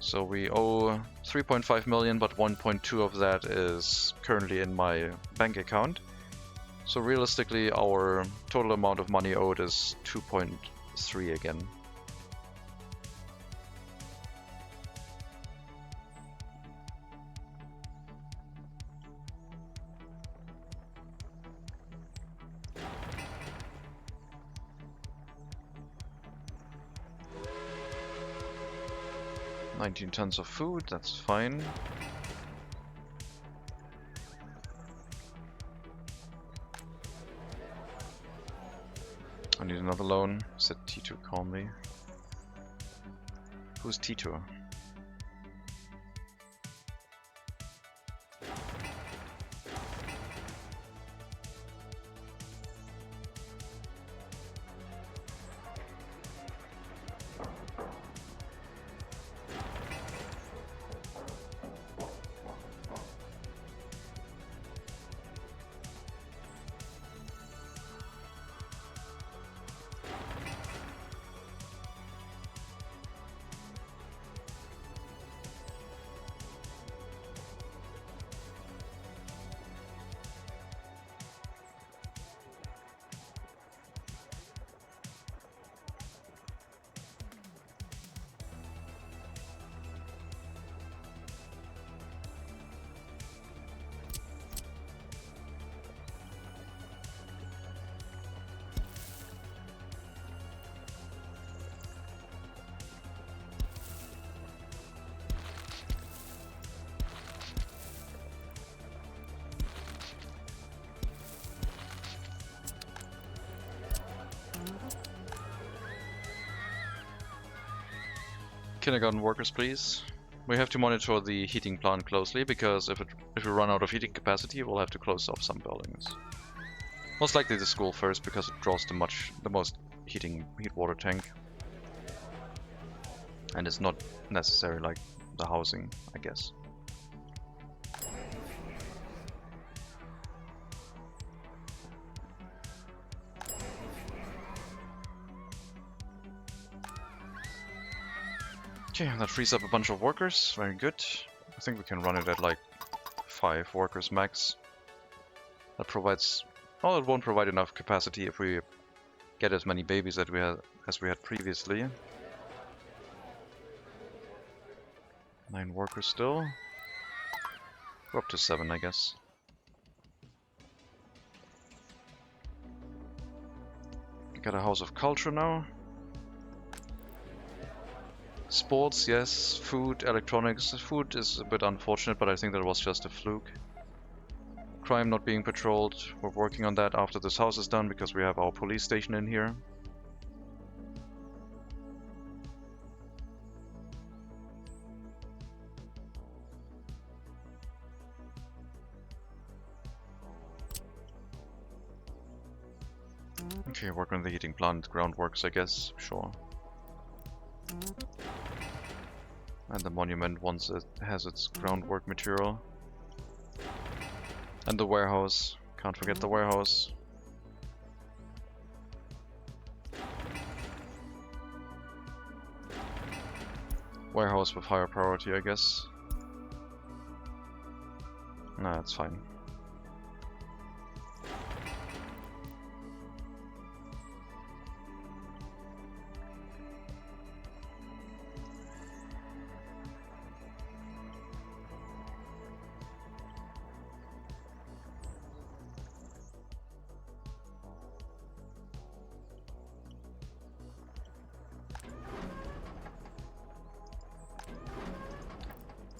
So we owe 3.5 million, but 1.2 of that is currently in my bank account. So realistically, our total amount of money owed is 2.3 again. $19 tons of food, that's fine. I need another loan, said Tito calmly. Who's Tito? Kindergarten workers, please. We have to monitor the heating plant closely because if we run out of heating capacity, we'll have to close off some buildings. Most likely the school first because it draws the most heat water tank. And it's not necessary like the housing, I guess. Okay, that frees up a bunch of workers. Very good. I think we can run it at like 5 workers max. That provides... Oh, it won't provide enough capacity if we get as many babies that as we had previously. 9 workers still. Go up to 7, I guess. We got a house of culture now. Sports, yes. Food, electronics. Food is a bit unfortunate, but I think that was just a fluke. Crime not being patrolled. We're working on that after this house is done because we have our police station in here. Okay, work on the heating plant, groundworks, I guess, sure. And the monument once it has its groundwork material. And the warehouse, can't forget the warehouse. Warehouse with higher priority, I guess. Nah, that's fine.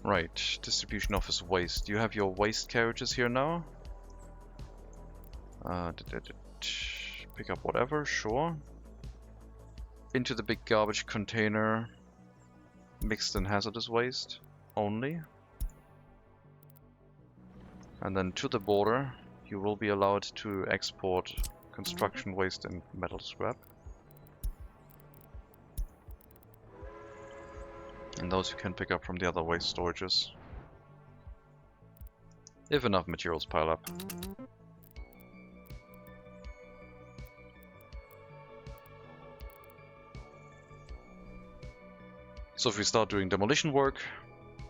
Right, distribution office waste. You have your waste carriages here now. Pick up whatever, sure. Into the big garbage container. Mixed and hazardous waste only. And then to the border, you will be allowed to export construction waste and metal scrap. And those you can pick up from the other waste storages. If enough materials pile up. So if we start doing demolition work,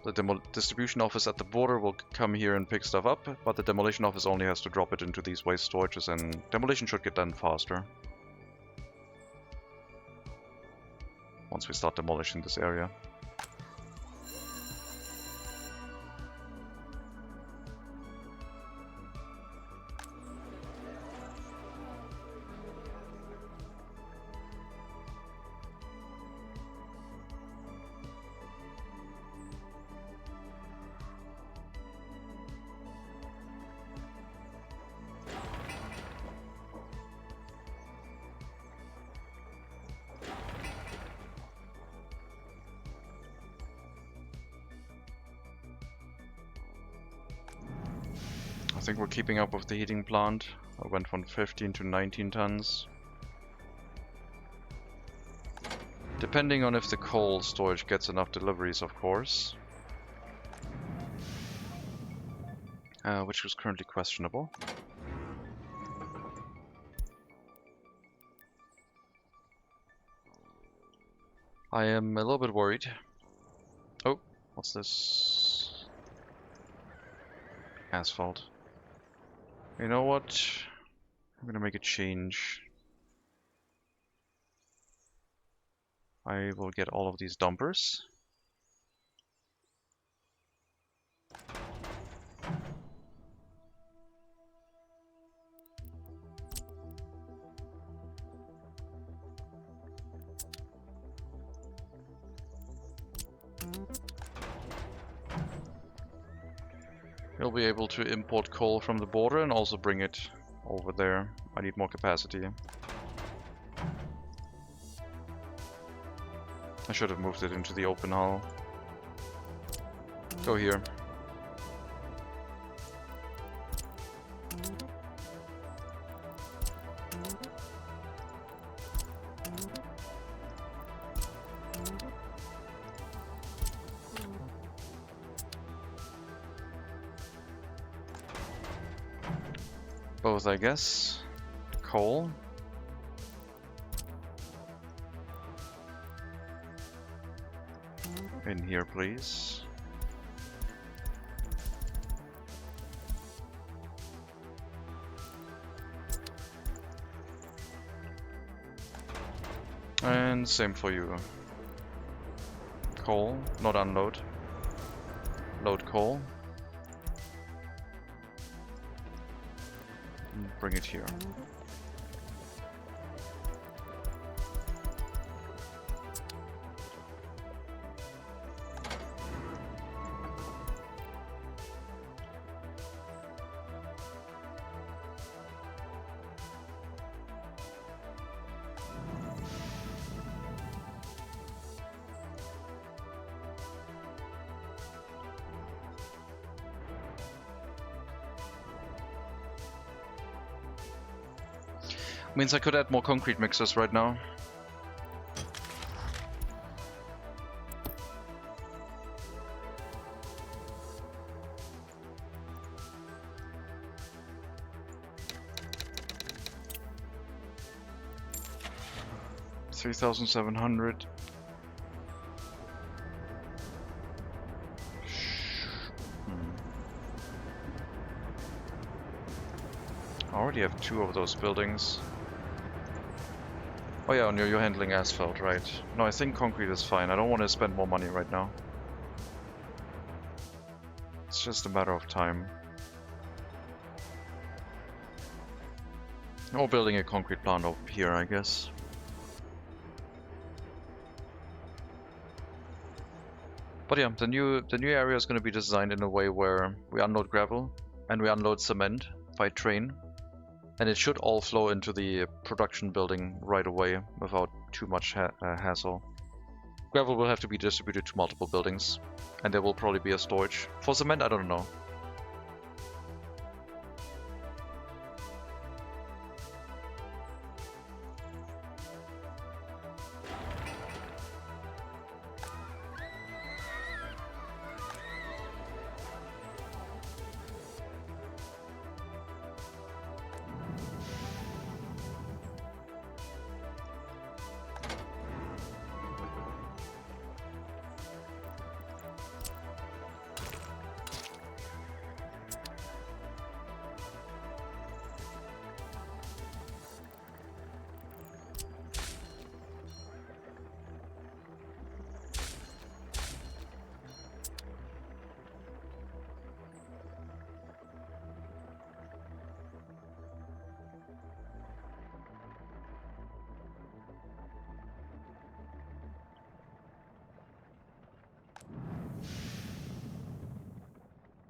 the distribution office at the border will come here and pick stuff up, but the demolition office only has to drop it into these waste storages, and demolition should get done faster. Once we start demolishing this area. I think we're keeping up with the heating plant. I went from 15 to 19 tons. Depending on if the coal storage gets enough deliveries, of course. Which is currently questionable. I am a little bit worried. Oh, what's this? Asphalt. You know what? I'm gonna make a change. I will get all of these dumpers. We'll be able to import coal from the border and also bring it over there. I need more capacity. I should have moved it into the open hull. Go here. Both, I guess. Coal. In here, please. And same for you. Coal, not unload. Load coal. And bring it here. Means I could add more concrete mixers right now. $3,700. I already have 2 of those buildings. Oh yeah, and you're handling asphalt, right? No, I think concrete is fine. I don't want to spend more money right now. It's just a matter of time. Or building a concrete plant over here, I guess. But yeah, the new area is going to be designed in a way where we unload gravel and we unload cement by train. And it should all flow into the production building right away without too much hassle. Gravel will have to be distributed to multiple buildings, and there will probably be a storage. For cement, I don't know.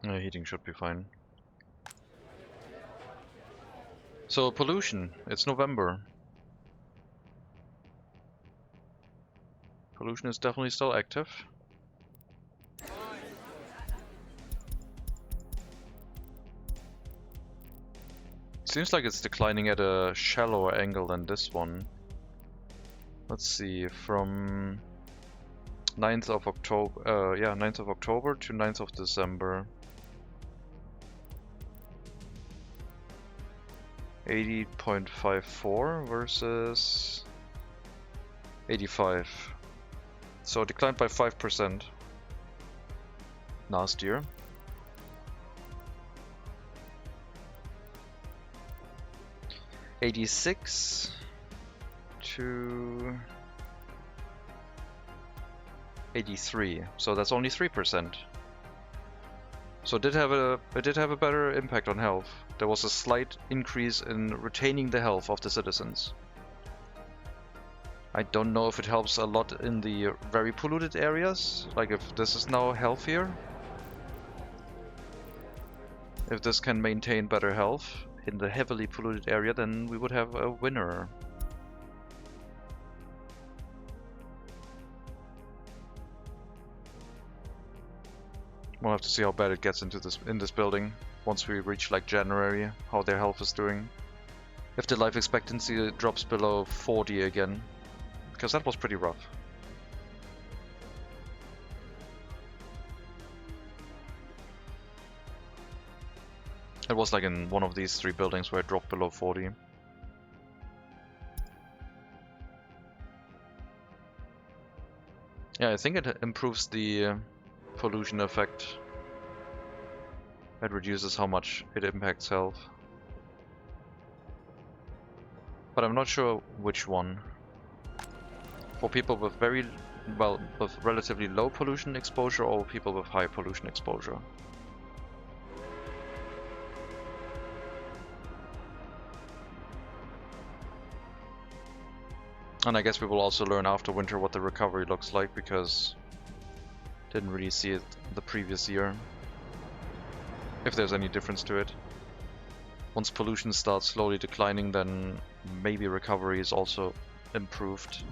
Heating should be fine. So pollution, it's November. Pollution is definitely still active. Seems like it's declining at a shallower angle than this one. Let's see, from 9th of October, 9th of October to 9th of December. 80.54 versus 85. So it declined by 5% last year. $86 to 83. So that's only 3%. So it did have a better impact on health. There was a slight increase in retaining the health of the citizens. I don't know if it helps a lot in the very polluted areas, like if this is now healthier. If this can maintain better health in the heavily polluted area, then we would have a winner. We'll have to see how bad it gets into this building once we reach like January, how their health is doing. If the life expectancy drops below 40 again, because that was pretty rough. It was like in one of these 3 buildings where it dropped below 40. Yeah, I think it improves the pollution effect. It reduces how much it impacts health. But I'm not sure which one. For people with with relatively low pollution exposure or people with high pollution exposure. And I guess we will also learn after winter what the recovery looks like, because didn't really see it the previous year. If there's any difference to it. Once pollution starts slowly declining, then maybe recovery is also improved.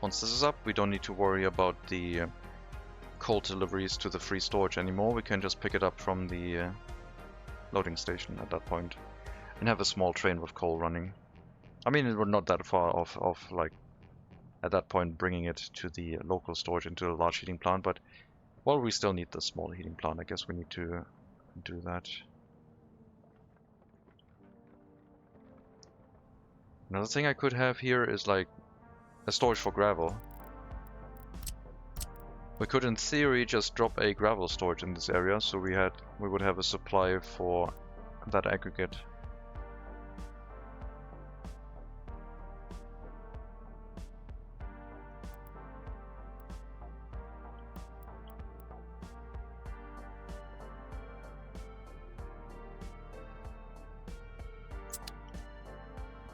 Once this is up, we don't need to worry about the coal deliveries to the free storage anymore. We can just pick it up from the loading station at that point and have a small train with coal running. I mean, we're not that far off like at that point bringing it to the local storage into a large heating plant, but well, we still need the small heating plant. I guess we need to do that. Another thing I could have here is like a storage for gravel. We could in theory just drop a gravel storage in this area, so we would have a supply for that aggregate.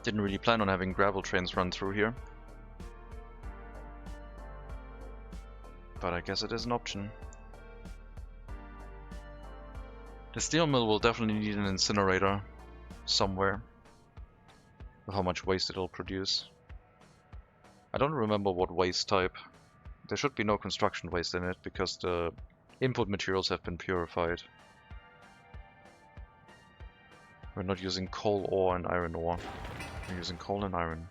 Didn't really plan on having gravel trains run through here, but I guess it is an option. The steel mill will definitely need an incinerator somewhere, with how much waste it'll produce. I don't remember what waste type. There should be no construction waste in it, because the input materials have been purified. We're not using coal ore and iron ore. We're using coal and iron.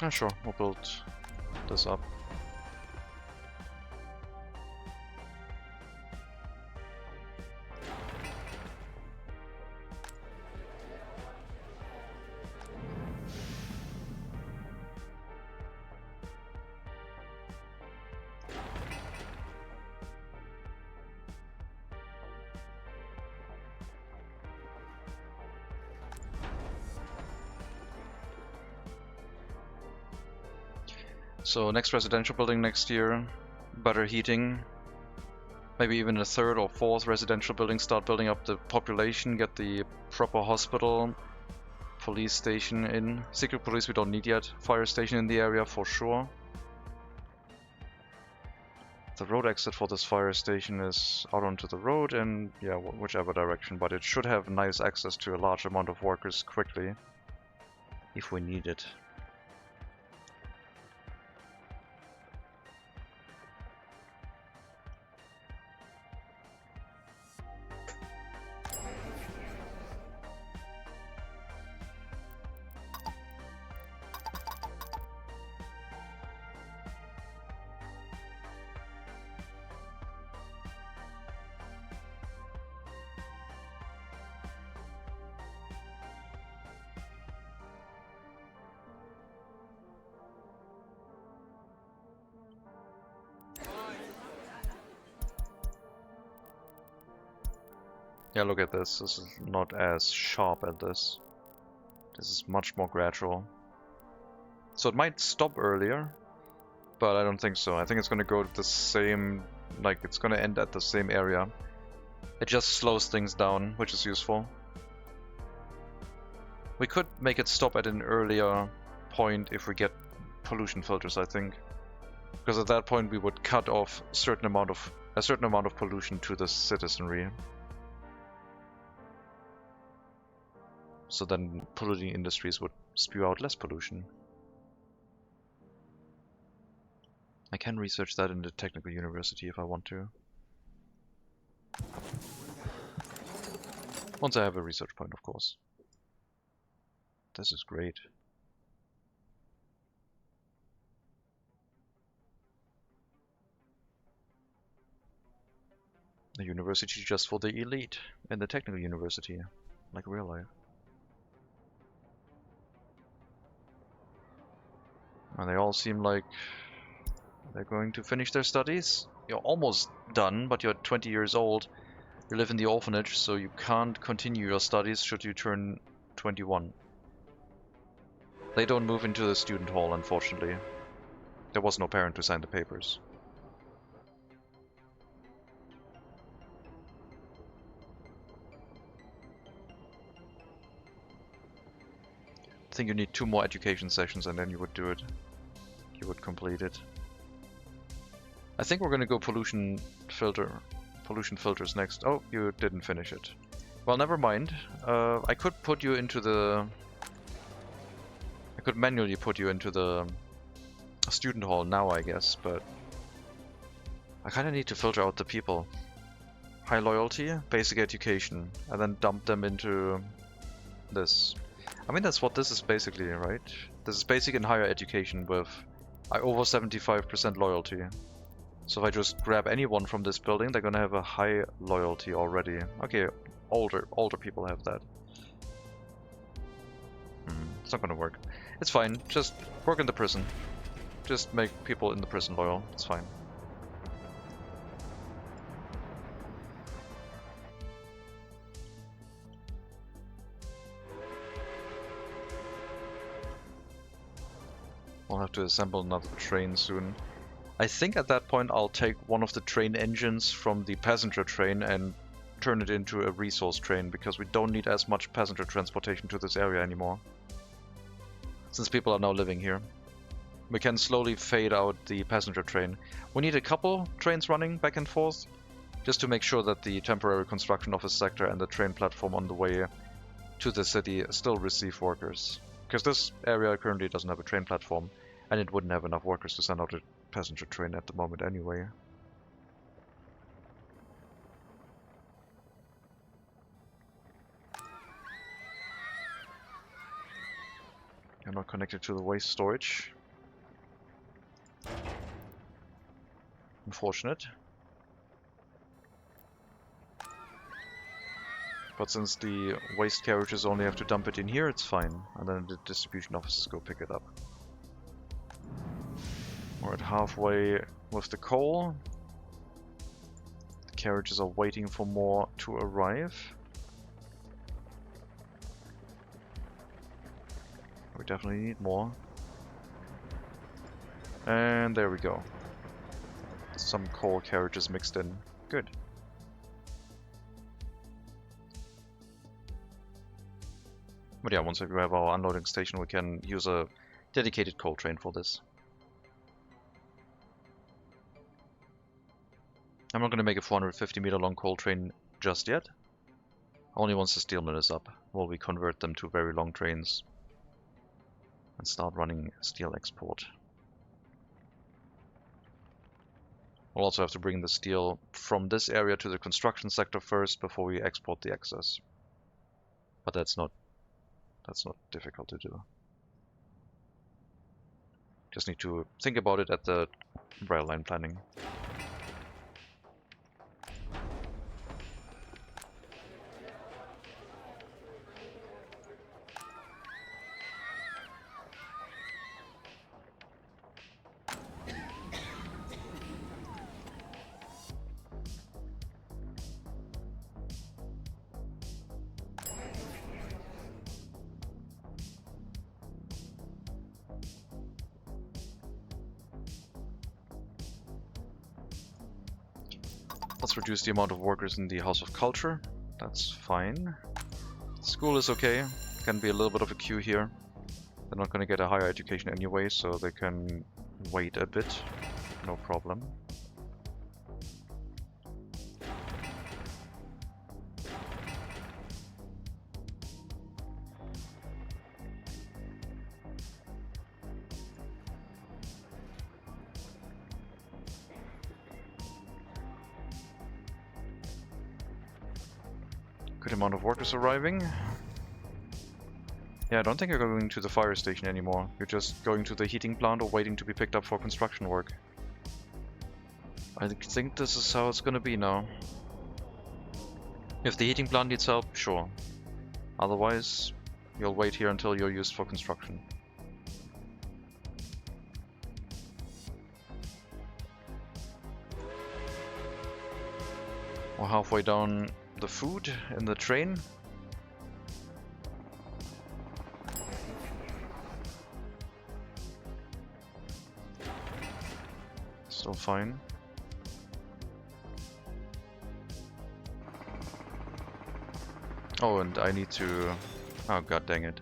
Ah, sure, we'll build this up. So next residential building next year, better heating, maybe even a 3rd or 4th residential building, start building up the population, get the proper hospital, police station in. Secret police we don't need yet, fire station in the area for sure. The road exit for this fire station is out onto the road and yeah, whichever direction, but it should have nice access to a large amount of workers quickly, if we need it. Yeah, look at this. This is not as sharp as this. This is much more gradual. So it might stop earlier, but I don't think so. I think it's gonna go to the same, like it's gonna end at the same area. It just slows things down, which is useful. We could make it stop at an earlier point if we get pollution filters, I think. Because at that point we would cut off a certain amount of pollution to the citizenry. So then polluting industries would spew out less pollution. I can research that in the technical university if I want to. Once I have a research point, of course. This is great. A university just for the elite in the technical university, like real life. And they all seem like they're going to finish their studies. You're almost done, but you're 20 years old. You live in the orphanage, so you can't continue your studies should you turn 21. They don't move into the student hall, unfortunately. There was no parent to sign the papers. I think you need 2 more education sessions and then you would do it. You would complete it. I think we're gonna go pollution filters next. Oh, you didn't finish it. Well, never mind. I could put you into the... I could manually put you into the student hall now, I guess, but I kinda need to filter out the people. High loyalty, basic education, and then dump them into this. I mean, that's what this is basically, right? This is basic and higher education with over 75% loyalty. So if I just grab anyone from this building, they're gonna have a high loyalty already. Okay, older people have that. It's not gonna work. It's fine, just work in the prison. Just make people in the prison loyal, it's fine. We'll have to assemble another train soon. I think at that point I'll take one of the train engines from the passenger train and turn it into a resource train, because we don't need as much passenger transportation to this area anymore. Since people are now living here. We can slowly fade out the passenger train. We need a couple trains running back and forth, just to make sure that the temporary construction office sector and the train platform on the way to the city still receive workers. Because this area currently doesn't have a train platform, and it wouldn't have enough workers to send out a passenger train at the moment anyway. You're not connected to the waste storage. Unfortunate. But since the waste carriages only have to dump it in here, it's fine. And then the distribution offices go pick it up. We're at halfway with the coal. The carriages are waiting for more to arrive. We definitely need more. And there we go. Some coal carriages mixed in. Good. But yeah, once we have our unloading station, we can use a dedicated coal train for this. I'm not going to make a 450 meter long coal train just yet. Only once the steel mill is up will we convert them to very long trains and start running steel export. We'll also have to bring the steel from this area to the construction sector first before we export the excess. But that's not difficult to do. Just need to think about it at the rail line planning. Let's reduce the amount of workers in the House of Culture. That's fine. School is okay. Can be a little bit of a queue here. They're not going to get a higher education anyway, so they can wait a bit. No problem. Good amount of workers arriving. Yeah, I don't think you're going to the fire station anymore. You're just going to the heating plant or waiting to be picked up for construction work. I think this is how it's gonna be now. If the heating plant needs help, sure. Otherwise, you'll wait here until you're used for construction. We're halfway down the food in the train. Still fine. Oh, and I need to... Oh, god dang it.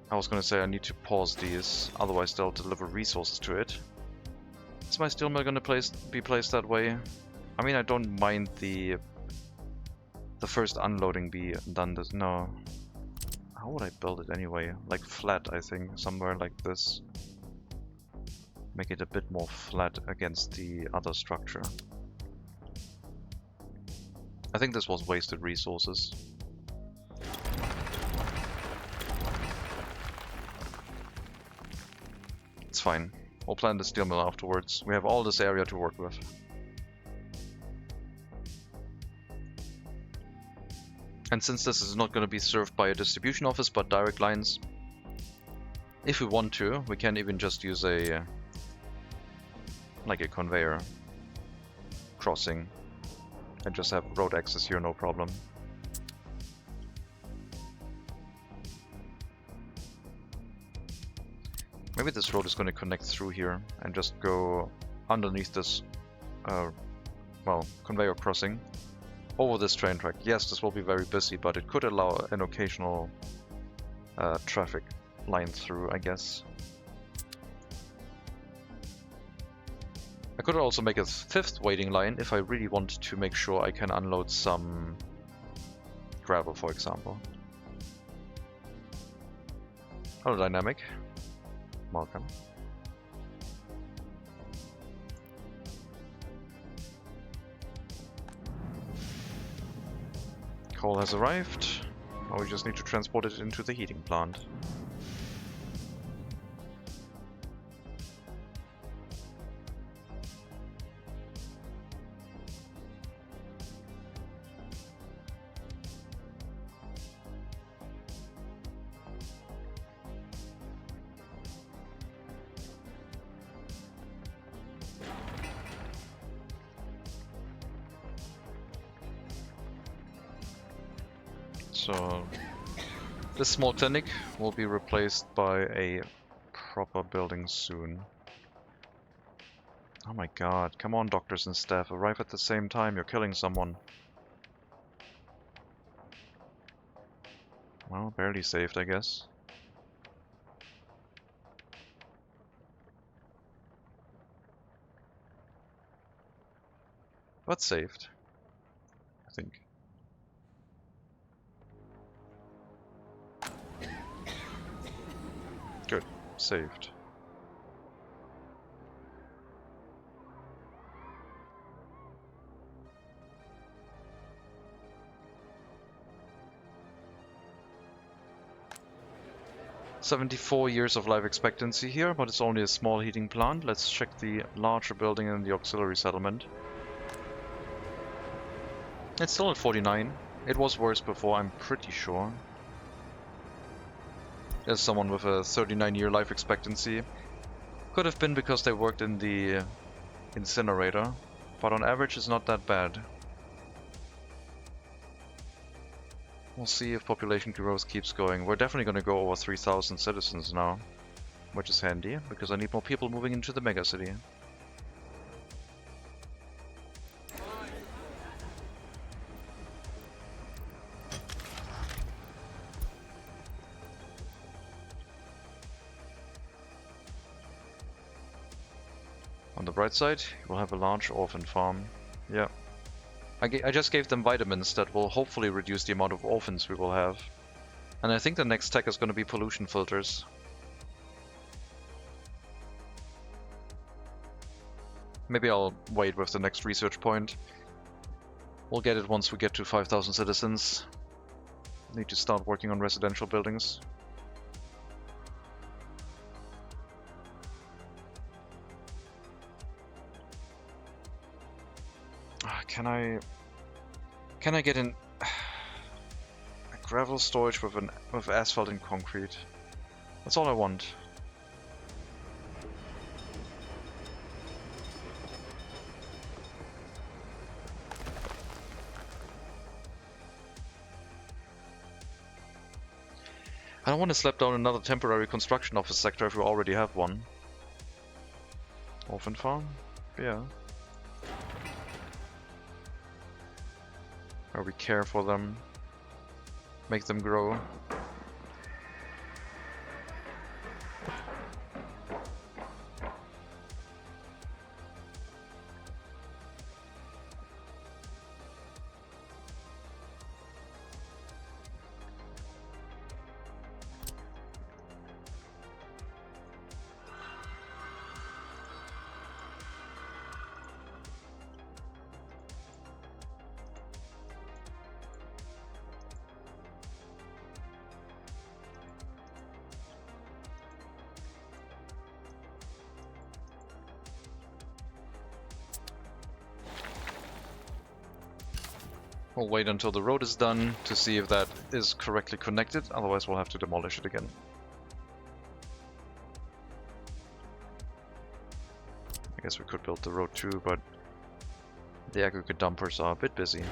I was gonna say I need to pause these, otherwise they'll deliver resources to it. Is my steel mill gonna be placed that way? I mean, I don't mind the first unloading be done this. No. How would I build it anyway? Like flat, I think, somewhere like this. Make it a bit more flat against the other structure. I think this was wasted resources. It's fine. We'll plan the steel mill afterwards. We have all this area to work with. And since this is not going to be served by a distribution office but direct lines, if we want to, we can even just use a like a conveyor crossing and just have road access here, no problem. Maybe this road is going to connect through here and just go underneath this well, conveyor crossing over this train track. Yes, this will be very busy, but it could allow an occasional traffic line through, I guess. I could also make a fifth waiting line if I really want to make sure I can unload some gravel, for example. Hello, Dynamic. Welcome. Coal has arrived. Now we just need to transport it into the heating plant. So this small clinic will be replaced by a proper building soon. Oh my god, come on doctors and staff, arrive at the same time, you're killing someone. Well, barely saved, I guess. But saved, I think. Good, saved. "74 years of life expectancy here, but it's only a small heating plant. Let's check the larger building in the auxiliary settlement. It's still at 49. It was worse before, I'm pretty sure. There's someone with a 39-year life expectancy. Could have been because they worked in the incinerator, but on average it's not that bad. We'll see if population growth keeps going. We're definitely going to go over 3,000 citizens now, which is handy, because I need more people moving into the megacity. On the right side, we'll have a large orphan farm. Yeah. I just gave them vitamins that will hopefully reduce the amount of orphans we will have. And I think the next tech is going to be pollution filters. Maybe I'll wait with the next research point. We'll get it once we get to 5,000 citizens. Need to start working on residential buildings. Can I get a gravel storage with asphalt and concrete? That's all I want. I don't want to slap down another temporary construction office sector if we already have one. Orphan farm? Yeah. Where we care for them, make them grow. We'll wait until the road is done to see if that is correctly connected, otherwise we'll have to demolish it again. I guess we could build the road too, but the aggregate dumpers are a bit busy.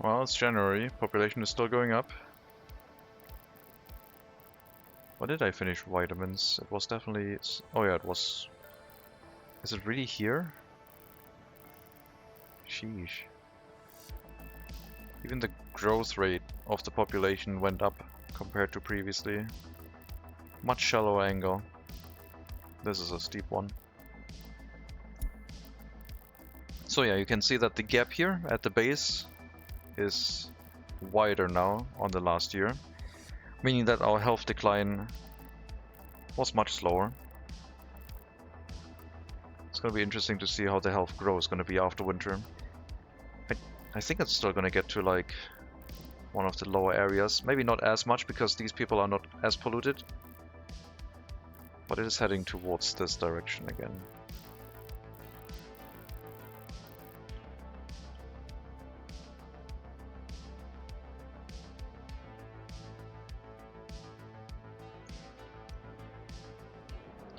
Well, it's January, population is still going up. What did I finish vitamins? It was definitely... oh yeah, it was... Is it really here? Sheesh. Even the growth rate of the population went up compared to previously. Much shallower angle. This is a steep one. So yeah, you can see that the gap here at the base is wider now on the last year, meaning that our health decline was much slower. It's going to be interesting to see how the health growth is going to be after winter. I think it's still going to get to like one of the lower areas, maybe not as much because these people are not as polluted, but it is heading towards this direction again.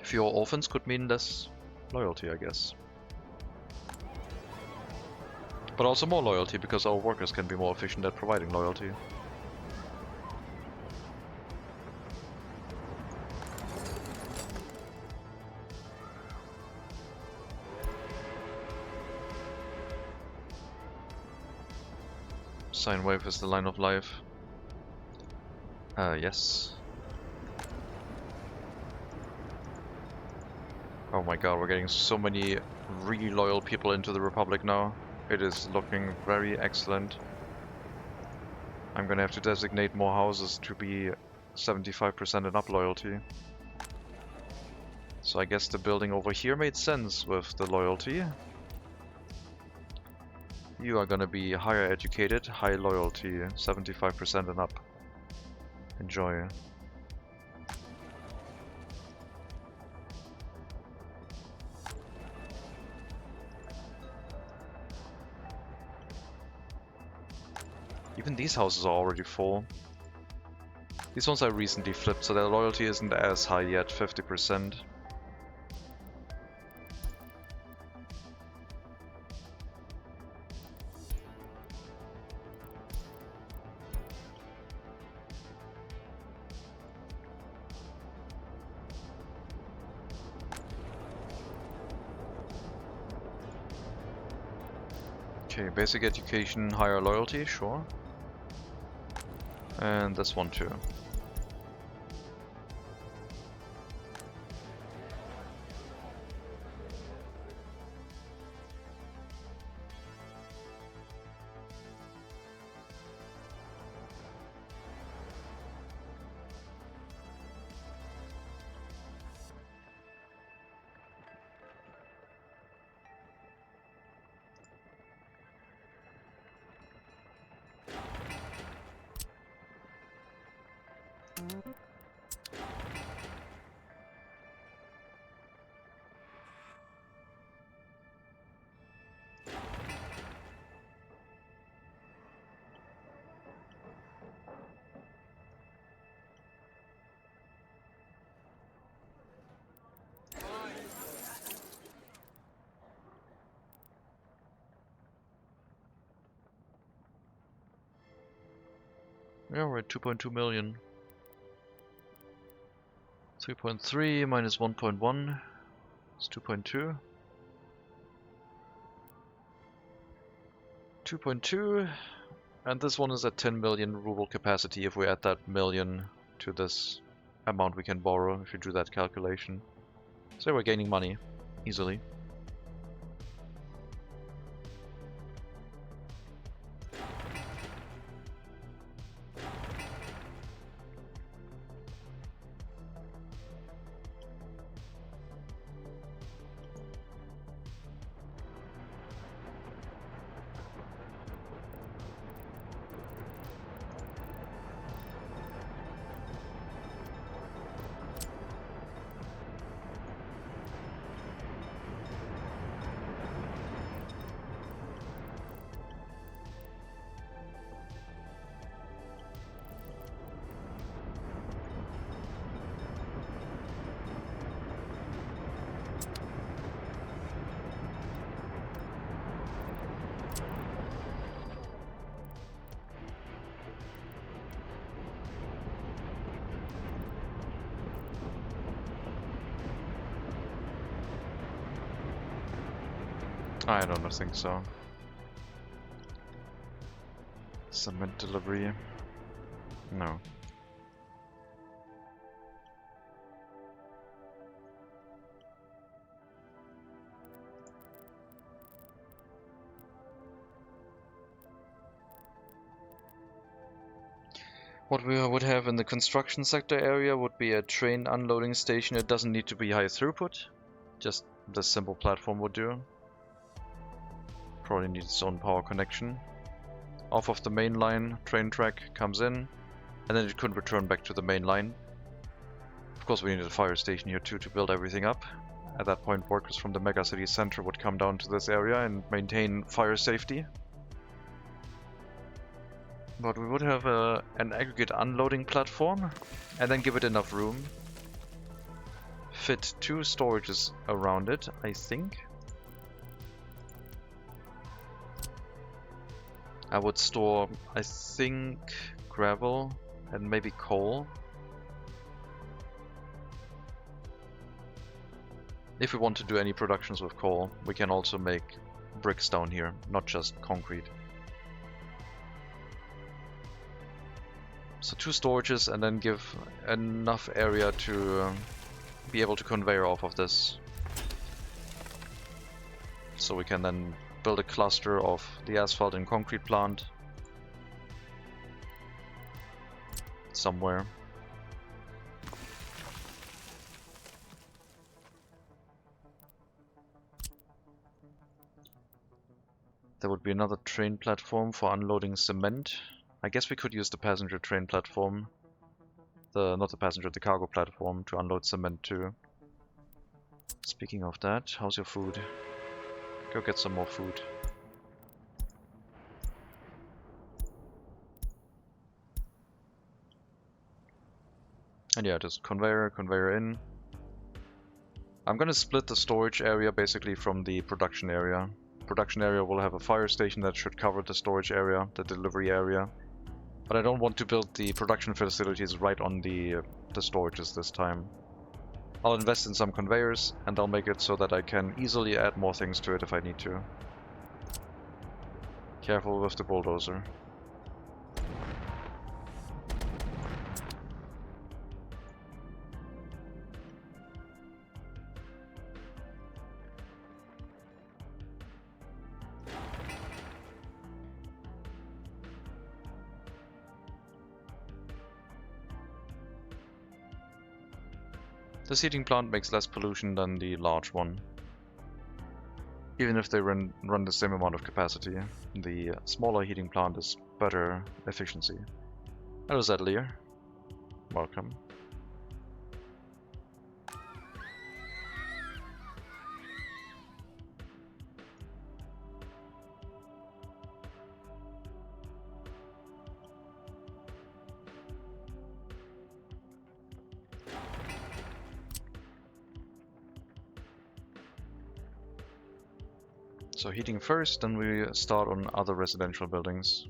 Fewer orphans could mean less loyalty, I guess. But also more loyalty, because our workers can be more efficient at providing loyalty. Sine wave is the line of life. Yes. Oh my god, we're getting so many really loyal people into the Republic now. It is looking very excellent. I'm gonna have to designate more houses to be 75% and up loyalty. So I guess the building over here made sense with the loyalty. You are gonna be higher educated, high loyalty, 75% and up. Enjoy. Even these houses are already full. These ones I recently flipped, so their loyalty isn't as high yet, 50%. Okay, basic education, higher loyalty, sure. And this one too. Yeah, we're at 2.2 million. 3.3 minus 1.1 is 2.2. 2.2, and this one is at 10 million ruble capacity if we add that million to this amount we can borrow, if you do that calculation. So we're gaining money, easily. I don't think so. Cement delivery? No. What we would have in the construction sector area would be a train unloading station. It doesn't need to be high throughput, just this simple platform would do. Probably needs its own power connection. Off of the main line, train track comes in, and then it could return back to the main line. Of course, we need a fire station here too to build everything up. At that point, workers from the MegaCity center would come down to this area and maintain fire safety. But we would have an aggregate unloading platform, and then give it enough room. Fit 2 storages around it, I think. I would store, I think, gravel and maybe coal. If we want to do any productions with coal, we can also make bricks down here, not just concrete. So 2 storages and then give enough area to be able to conveyor off of this. So we can then build a cluster of the asphalt and concrete plant somewhere. There would be another train platform for unloading cement. I guess we could use the passenger train platform. Not the passenger, the cargo platform to unload cement too. Speaking of that, how's your food? Go get some more food. And yeah, just conveyor in. I'm gonna split the storage area basically from the production area. Production area will have a fire station that should cover the storage area, the delivery area. But I don't want to build the production facilities right on the storages this time. I'll invest in some conveyors and I'll make it so that I can easily add more things to it if I need to. Careful with the bulldozer. This heating plant makes less pollution than the large one. Even if they run the same amount of capacity, the smaller heating plant is better efficiency. Hello Zedlier. Welcome. So heating first, then we start on other residential buildings.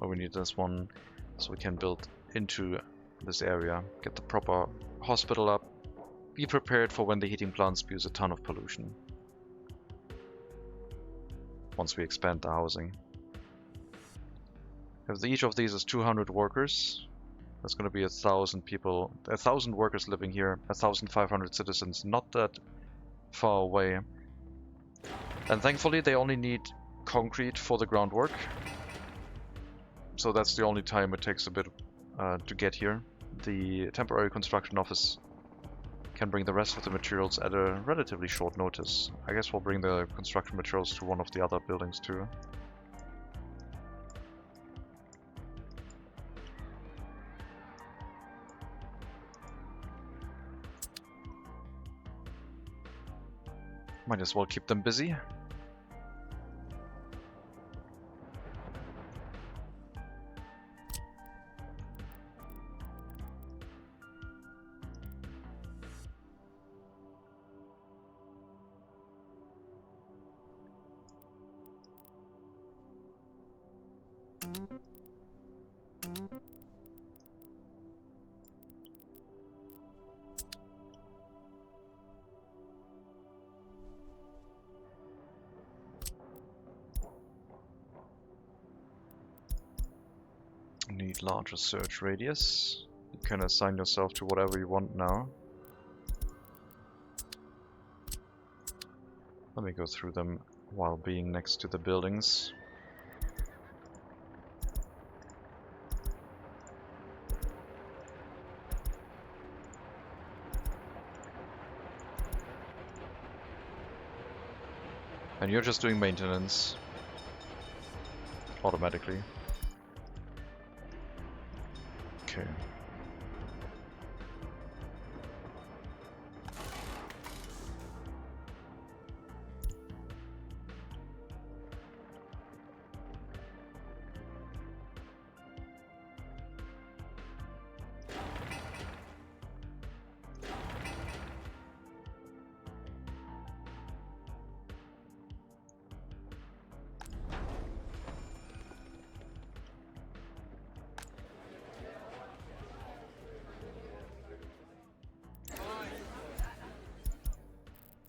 But we need this one so we can build into this area, get the proper hospital up, be prepared for when the heating plant spews a ton of pollution. Once we expand the housing. If each of these is 200 workers, that's going to be 1,000 people, 1,000 workers living here, 1,500 citizens, not that far away. And thankfully they only need concrete for the groundwork. So that's the only time it takes a bit to get here. The temporary construction office can bring the rest of the materials at a relatively short notice. I guess we'll bring the construction materials to one of the other buildings too. Might as well keep them busy. Need larger search radius. You can assign yourself to whatever you want now. Let me go through them while being next to the buildings. And you're just doing maintenance automatically. Okay.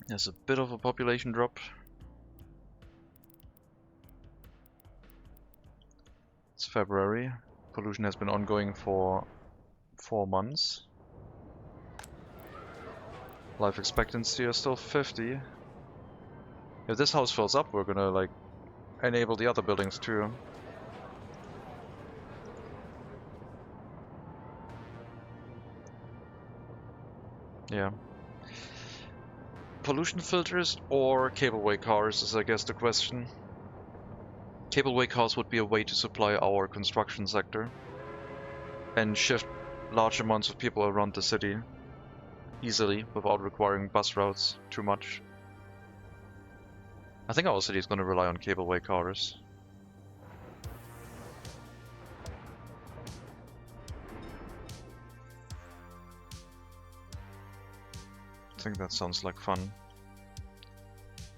There's a bit of a population drop. It's February. Pollution has been ongoing for 4 months. Life expectancy is still 50. If this house fills up, we're gonna like enable the other buildings too. Yeah. Pollution filters or cableway cars is I guess the question. Cableway cars would be a way to supply our construction sector and shift large amounts of people around the city easily without requiring bus routes too much. I think our city is going to rely on cableway cars. I think that sounds like fun.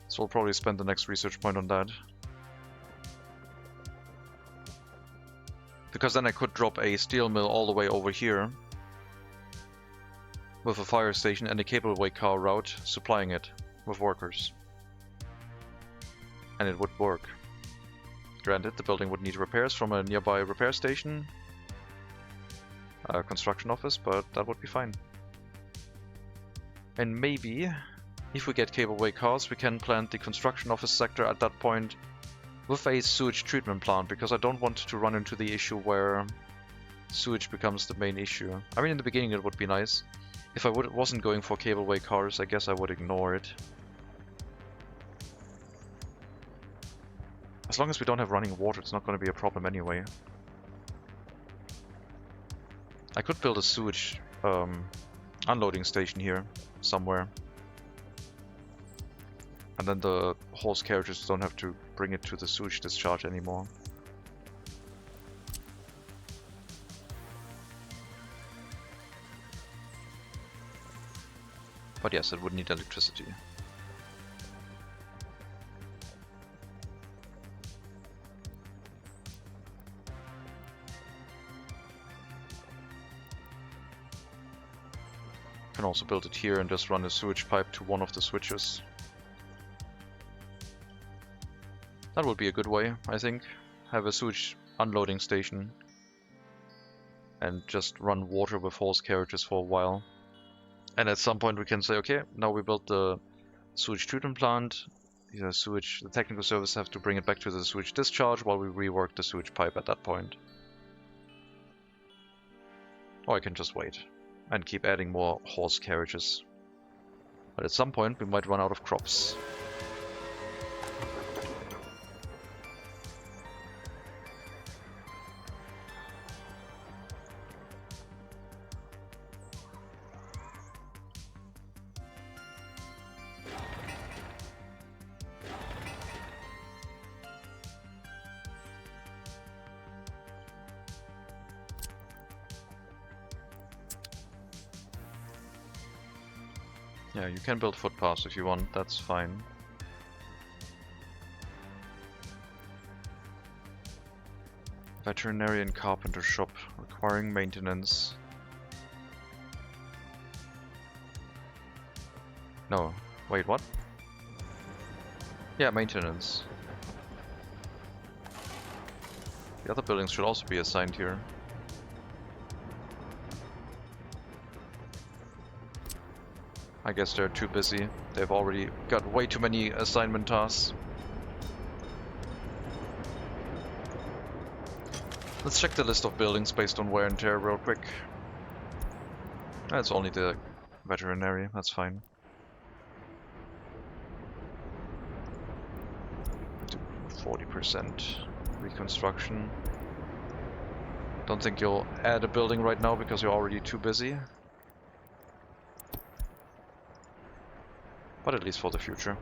So we'll probably spend the next research point on that. Because then I could drop a steel mill all the way over here with a fire station and a cableway car route supplying it with workers. And it would work. Granted, the building would need repairs from a nearby repair station, construction office, but that would be fine. And maybe, if we get cableway cars, we can plant the construction office sector at that point with a sewage treatment plant, because I don't want to run into the issue where sewage becomes the main issue. I mean, in the beginning it would be nice. If I wasn't going for cableway cars, I guess I would ignore it. As long as we don't have running water, it's not going to be a problem anyway. I could build a sewage unloading station here somewhere. And then the horse carriages don't have to bring it to the sewage discharge anymore. But yes, it would need electricity. Can also build it here and just run a sewage pipe to one of the switches. That would be a good way, I think. Have a sewage unloading station and just run water with horse carriages for a while. And at some point we can say, okay, now we built the sewage treatment plant. The technical service have to bring it back to the sewage discharge while we rework the sewage pipe at that point. Or I can just wait and keep adding more horse carriages. But at some point we might run out of crops. Yeah, you can build footpaths if you want, that's fine. Veterinarian carpenter shop requiring maintenance. No, wait, what? Yeah, maintenance. The other buildings should also be assigned here. I guess they're too busy. They've already got way too many assignment tasks. Let's check the list of buildings based on wear and tear real quick. That's only the veterinary, that's fine. 40% reconstruction. Don't think you'll add a building right now because you're already too busy. But at least for the future.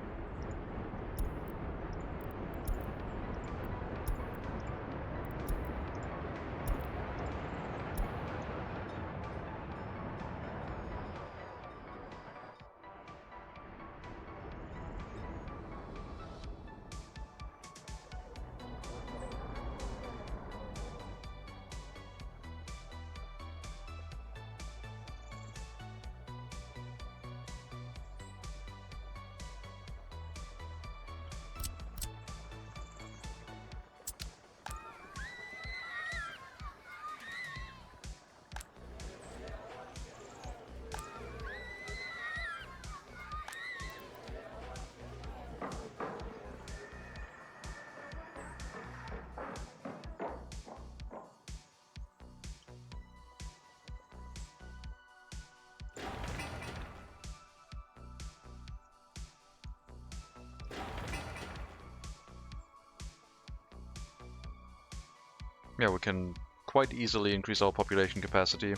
Yeah, we can quite easily increase our population capacity.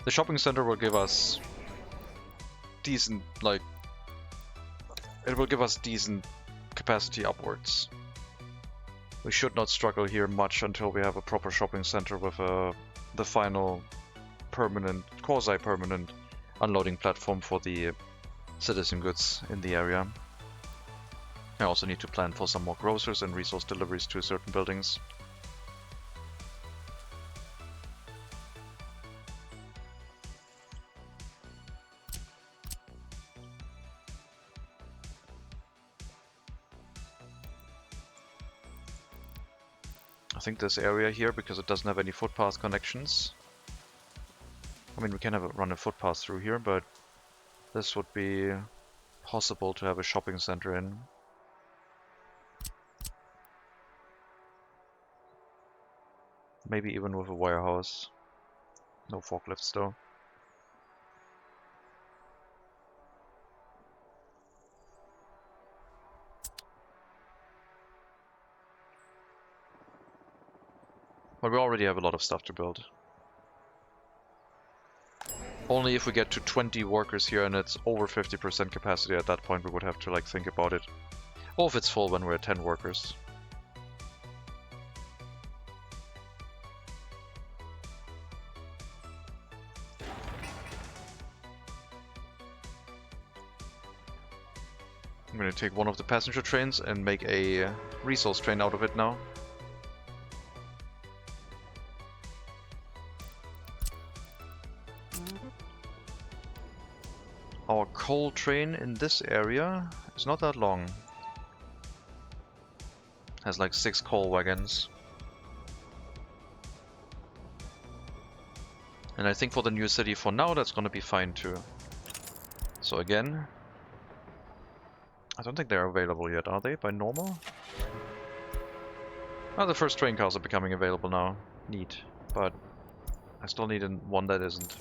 The shopping center will give us decent, it will give us decent capacity upwards. We should not struggle here much until we have a proper shopping center with the final permanent, quasi-permanent unloading platform for the citizen goods in the area. I also need to plan for some more grocers and resource deliveries to certain buildings. I think this area here, because it doesn't have any footpath connections. I mean, we can run a footpath through here, but this would be possible to have a shopping center in. Maybe even with a warehouse. No forklifts though. But we already have a lot of stuff to build. Only if we get to 20 workers here and it's over 50% capacity, at that point we would have to like think about it. Or if it's full when we're at 10 workers. I'm gonna take one of the passenger trains and make a resource train out of it now. Our coal train in this area is not that long. Has like 6 coal wagons. And I think for the new city for now that's gonna be fine too. So again, I don't think they're available yet, are they, by normal? Oh, the first train cars are becoming available now. Neat. But I still need one that isn't.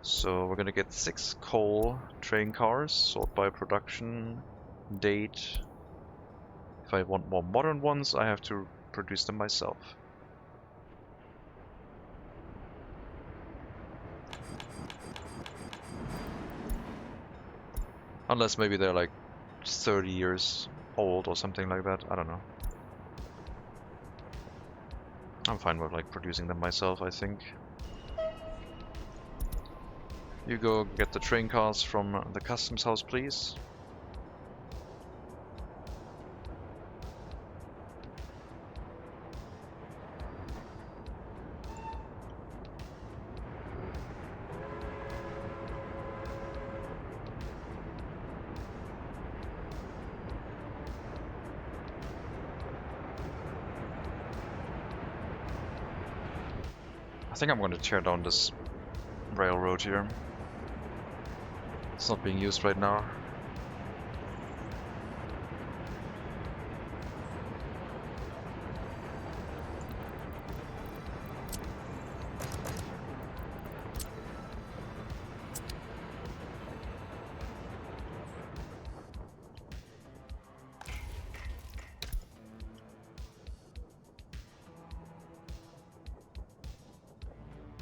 So we're gonna get 6 coal train cars, sort by production, date. If I want more modern ones, I have to produce them myself. Unless maybe they're like 30 years old or something like that, I don't know. I'm fine with like producing them myself, I think. You go get the train cars from the customs house, please. I think I'm going to tear down this railroad here. It's not being used right now.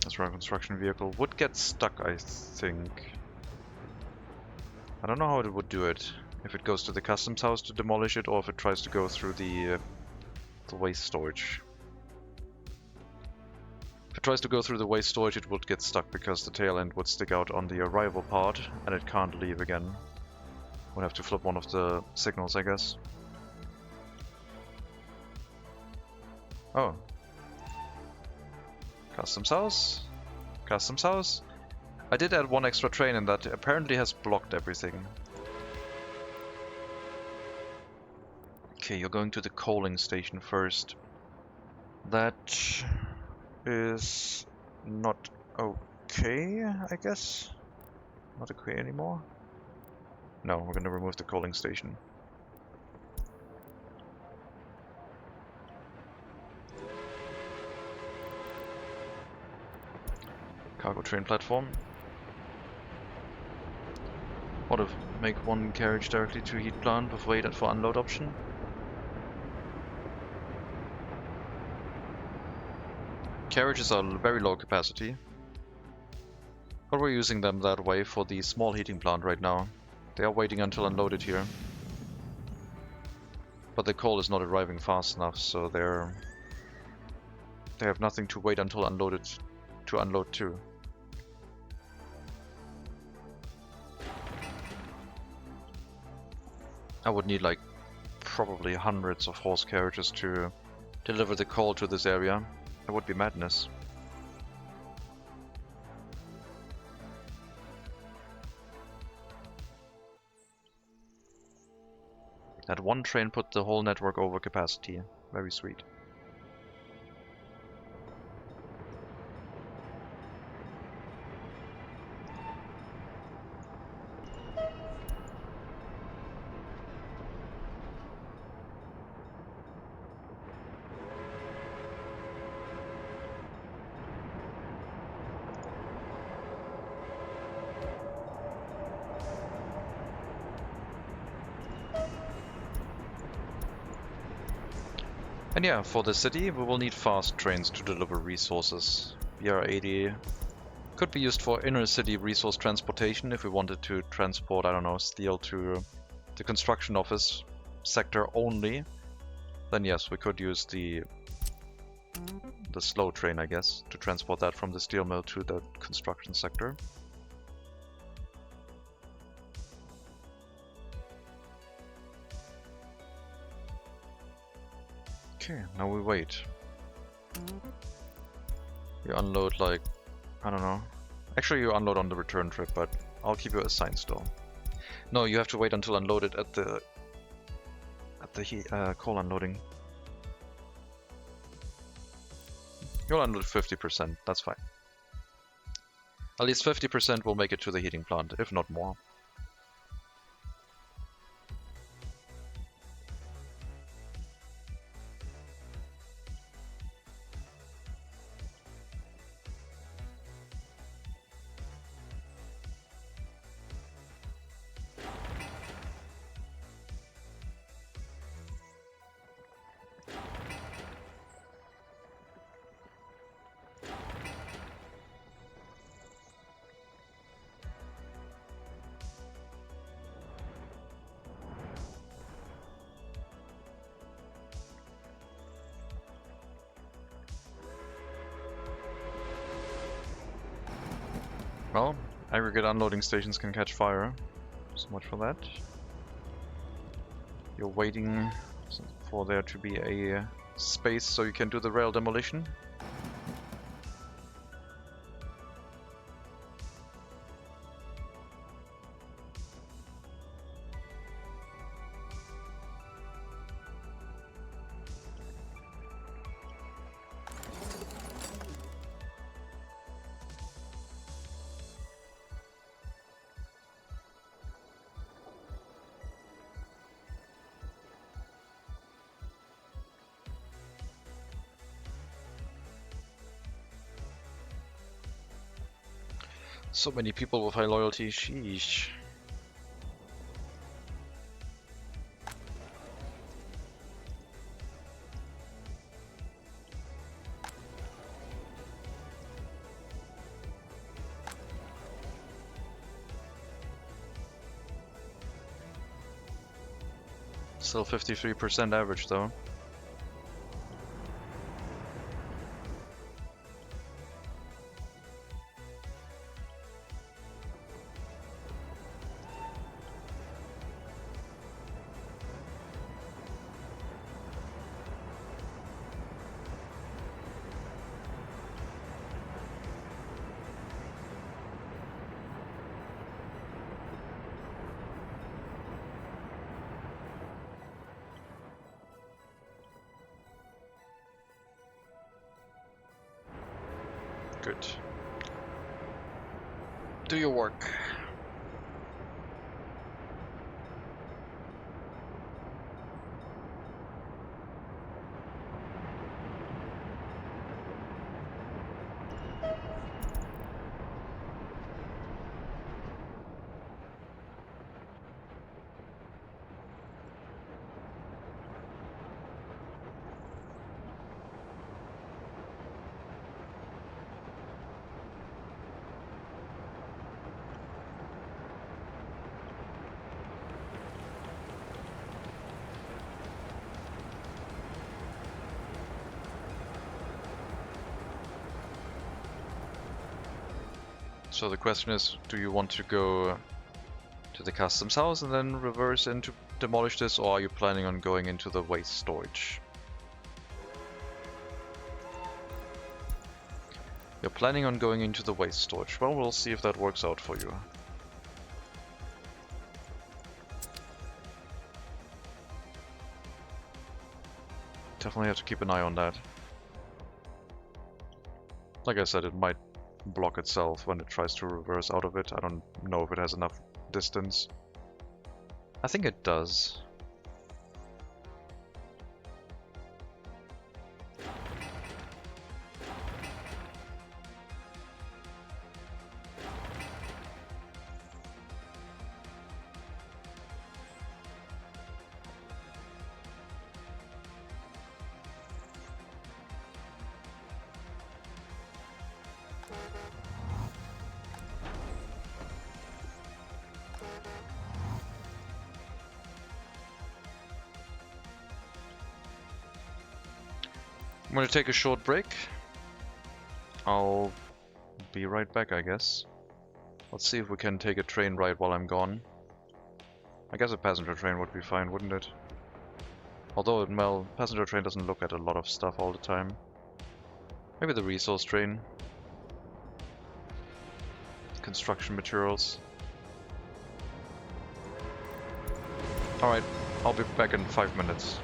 This rail construction vehicle would get stuck, I think. I don't know how it would do it. If it goes to the customs house to demolish it, or if it tries to go through the waste storage. If it tries to go through the waste storage, it would get stuck because the tail end would stick out on the arrival part, and it can't leave again. We'll have to flip one of the signals, I guess. Oh. Customs house? Customs house? I did add one extra train and that apparently has blocked everything. Okay, you're going to the coaling station first. That is not okay, I guess? Not okay anymore? No, we're gonna remove the coaling station. Cargo train platform. What if make one carriage directly to heat plant with wait for unload option? Carriages are very low capacity, but we're using them that way for the small heating plant right now. They are waiting until unloaded here. But the coal is not arriving fast enough, so they have nothing to wait until unloaded to unload to. I would need like probably hundreds of horse carriages to deliver the coal to this area. That would be madness. That one train put the whole network over capacity. Very sweet. And yeah, for the city we will need fast trains to deliver resources. BR80 could be used for inner city resource transportation if we wanted to transport, I don't know, steel to the construction office sector only. Then yes, we could use the slow train, I guess, to transport that from the steel mill to the construction sector. Okay, now we wait. You unload like, I don't know. Actually you unload on the return trip, but I'll keep you assigned still. No, you have to wait until unloaded at the coal unloading. You'll unload 50%, that's fine. At least 50% will make it to the heating plant, if not more. Well, aggregate unloading stations can catch fire. So much for that. You're waiting for there to be a space so you can do the rail demolition. So many people with high loyalty, sheesh. Still 53% average though. Good. Do your work. So the question is, do you want to go to the customs house and then reverse into demolish this, or are you planning on going into the waste storage? You're planning on going into the waste storage. Well, we'll see if that works out for you. Definitely have to keep an eye on that. Like I said, it might block itself when it tries to reverse out of it. I don't know if it has enough distance. I think it does. I'm gonna take a short break. I'll be right back, I guess. Let's see if we can take a train ride while I'm gone. I guess a passenger train would be fine, wouldn't it? Although, well, passenger train doesn't look at a lot of stuff all the time. Maybe the resource train. Construction materials. Alright, I'll be back in 5 minutes.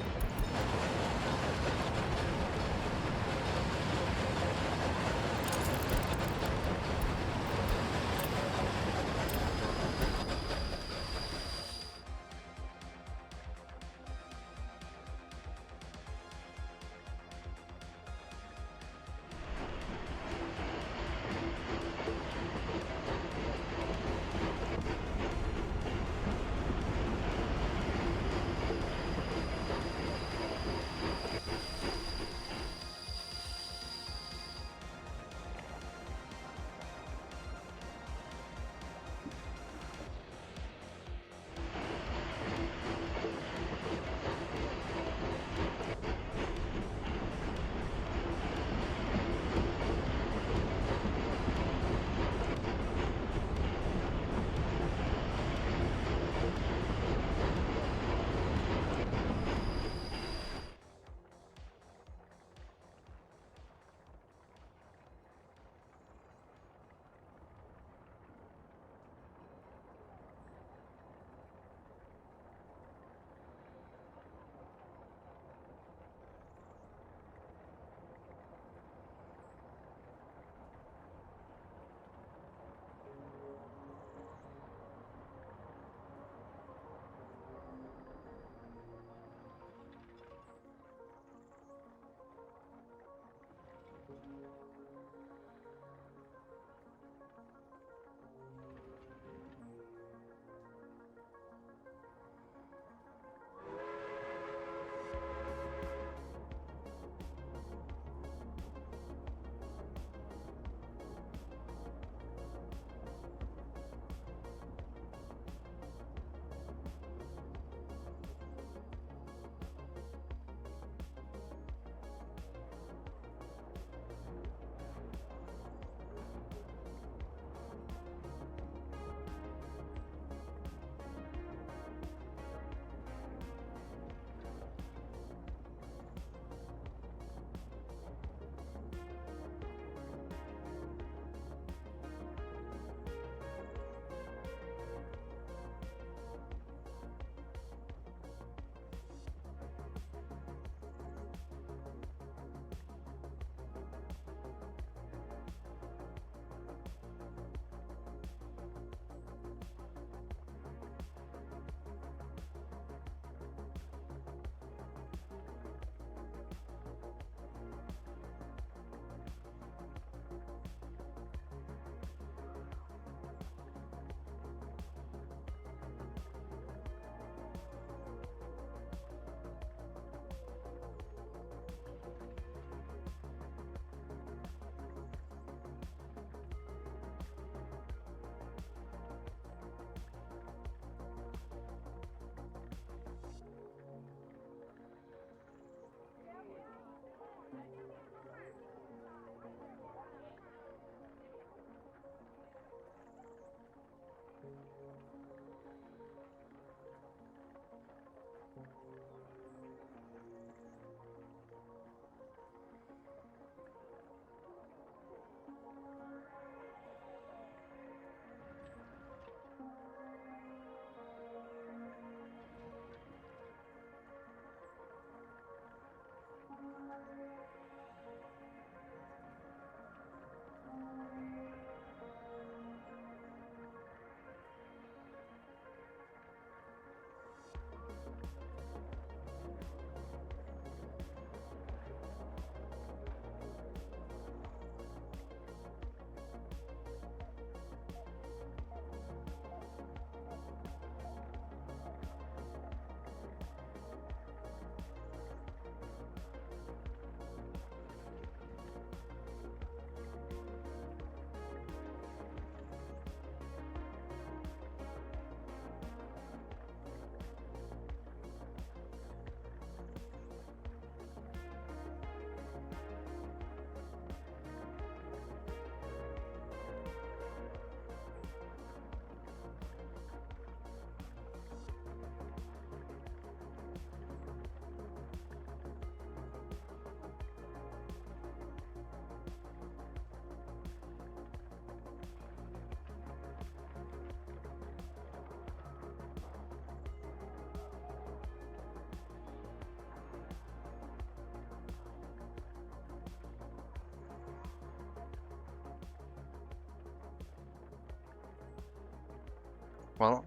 Well,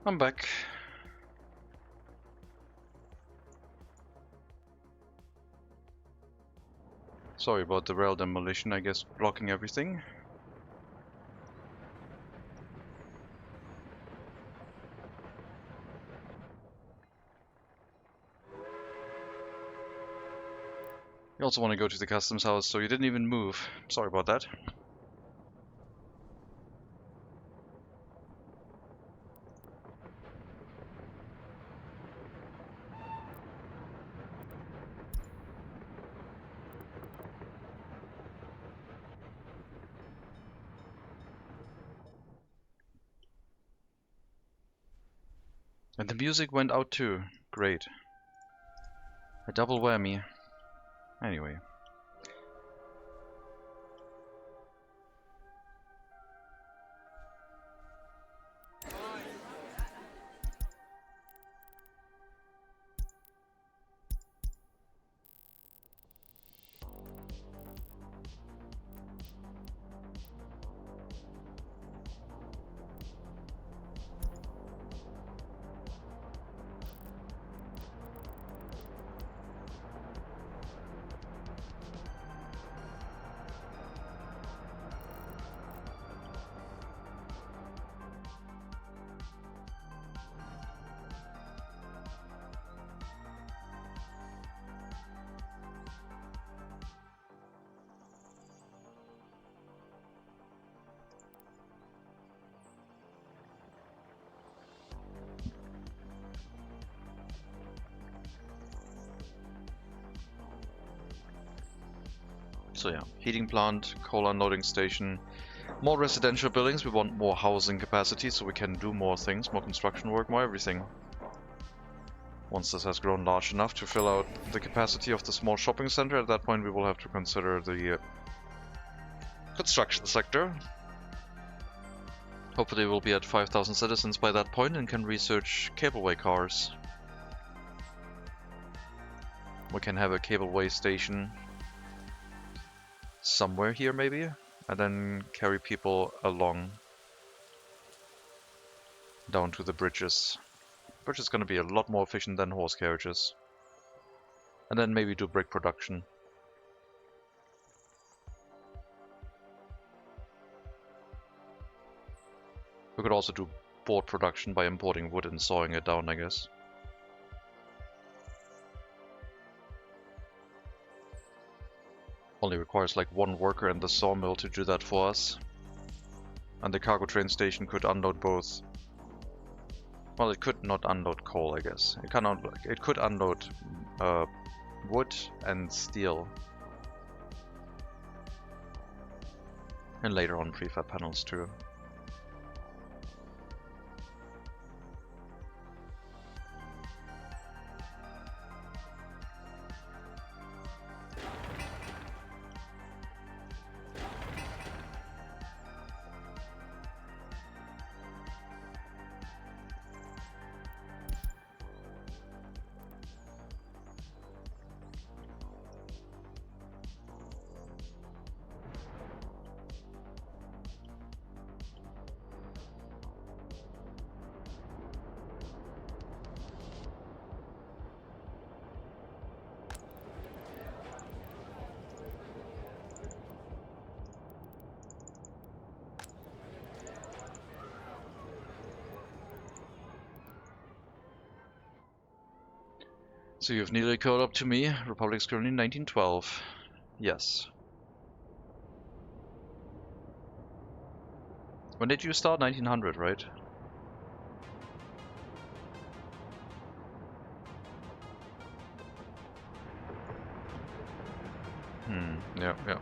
I'm back. Sorry about the rail demolition, I guess blocking everything. You also want to go to the customs house, so you didn't even move. Sorry about that. And the music went out too. Great. A double whammy. Anyway. So yeah, heating plant, coal unloading station, more residential buildings. We want more housing capacity so we can do more things, more construction work, more everything. Once this has grown large enough to fill out the capacity of the small shopping center, at that point we will have to consider the construction sector. Hopefully we'll be at 5,000 citizens by that point and can research cableway cars. We can have a cableway station somewhere here maybe, and then carry people along down to the bridges. Bridge is going to be a lot more efficient than horse carriages. And then maybe do brick production. We could also do board production by importing wood and sawing it down, I guess. Only requires like one worker in the sawmill to do that for us. And the cargo train station could unload both. Well, it could not unload coal, I guess. It could unload wood and steel. And later on prefab panels too. So you've nearly caught up to me. Republic's currently 1912. Yes. When did you start? 1900, right? Yeah, yeah.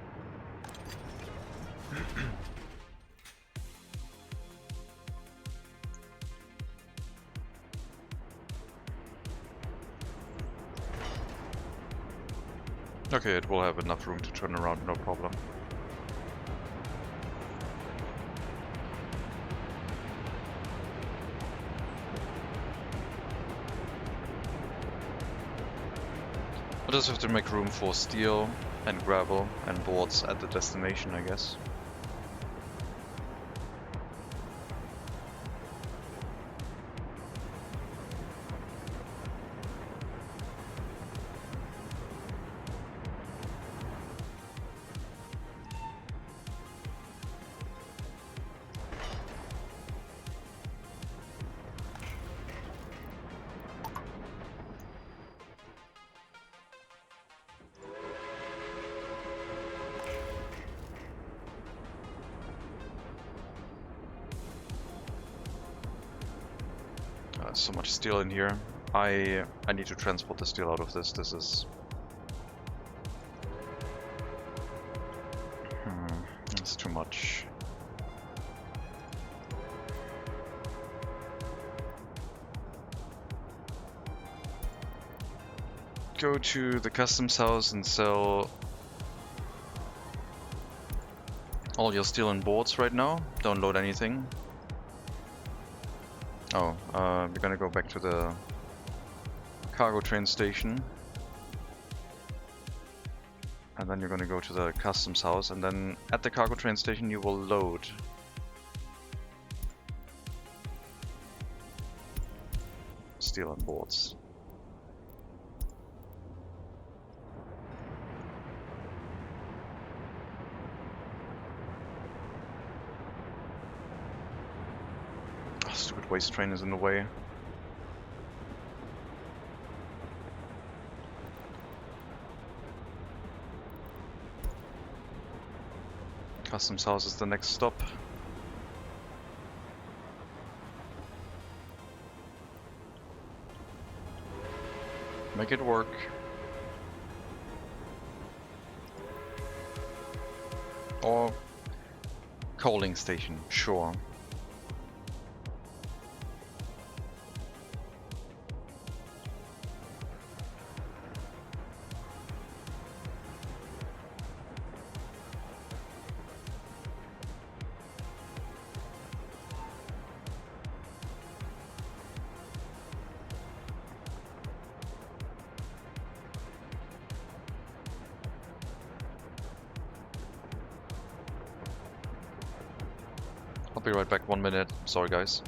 Okay, it will have enough room to turn around, no problem. I just have to make room for steel and gravel and boards at the destination, I guess. So much steel in here. I need to transport the steel out of this. This is... That's too much. Go to the customs house and sell all your steel and boards right now. Don't load anything. Oh, we're gonna go back to the cargo train station. And then you're gonna go to the customs house, and then at the cargo train station you will load steel and boards. Oh, stupid waste train is in the way. Customs house is the next stop. Make it work. Or coaling station, sure. I'll be right back, 1 minute. Sorry guys.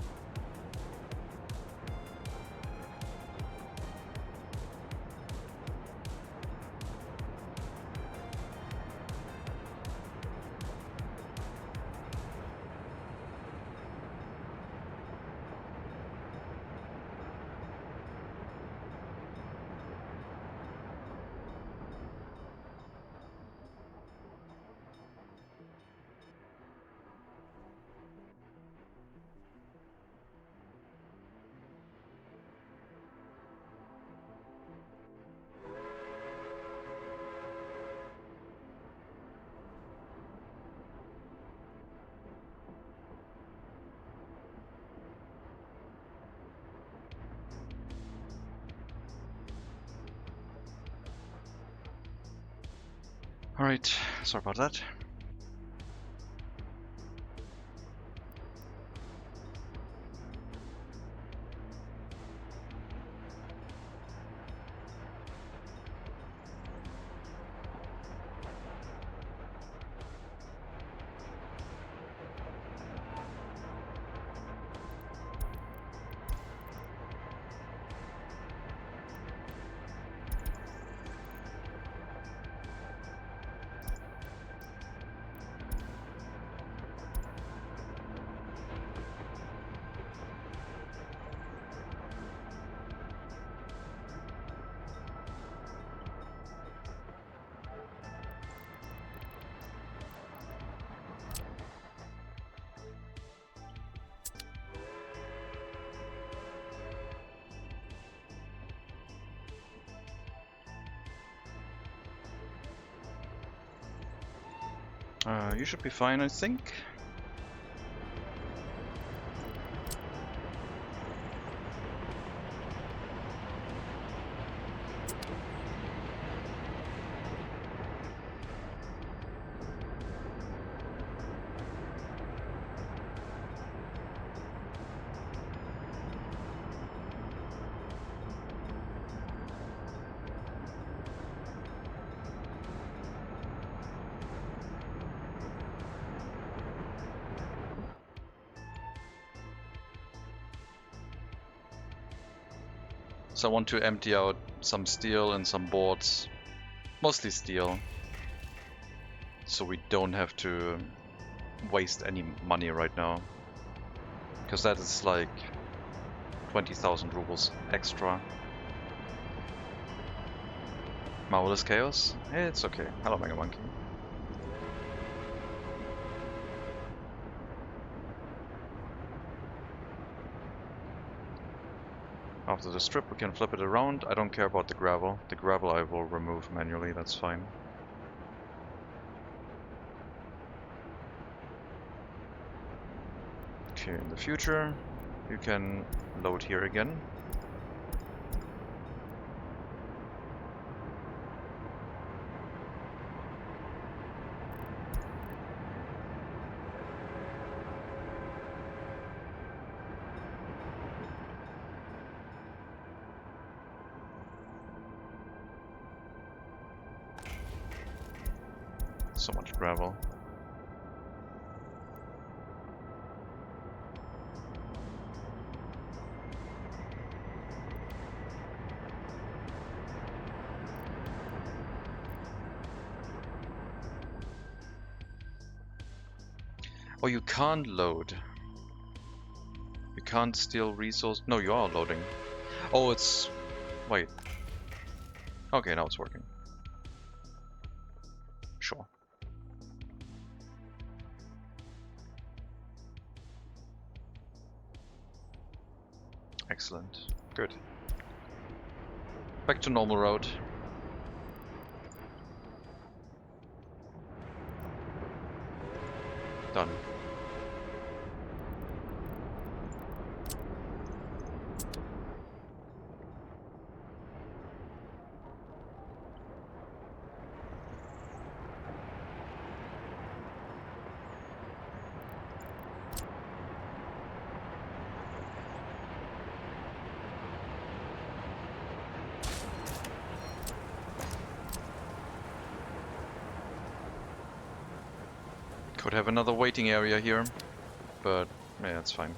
Alright, sorry about that. You should be fine, I think. So I want to empty out some steel and some boards, mostly steel, so we don't have to waste any money right now, because that is like 20,000 rubles extra. Marvelous Chaos? It's okay. Hello, Mega Monkey. After the strip, we can flip it around. I don't care about the gravel. The gravel I will remove manually, that's fine. Okay, in the future, you can load here again. So much gravel. Oh, you can't load. You can't steal resource. No, you are loading. Oh, it's... Wait. Okay, now it's working. Sure. Excellent. Good. Back to normal road. Done. Could have another waiting area here, but yeah, it's fine.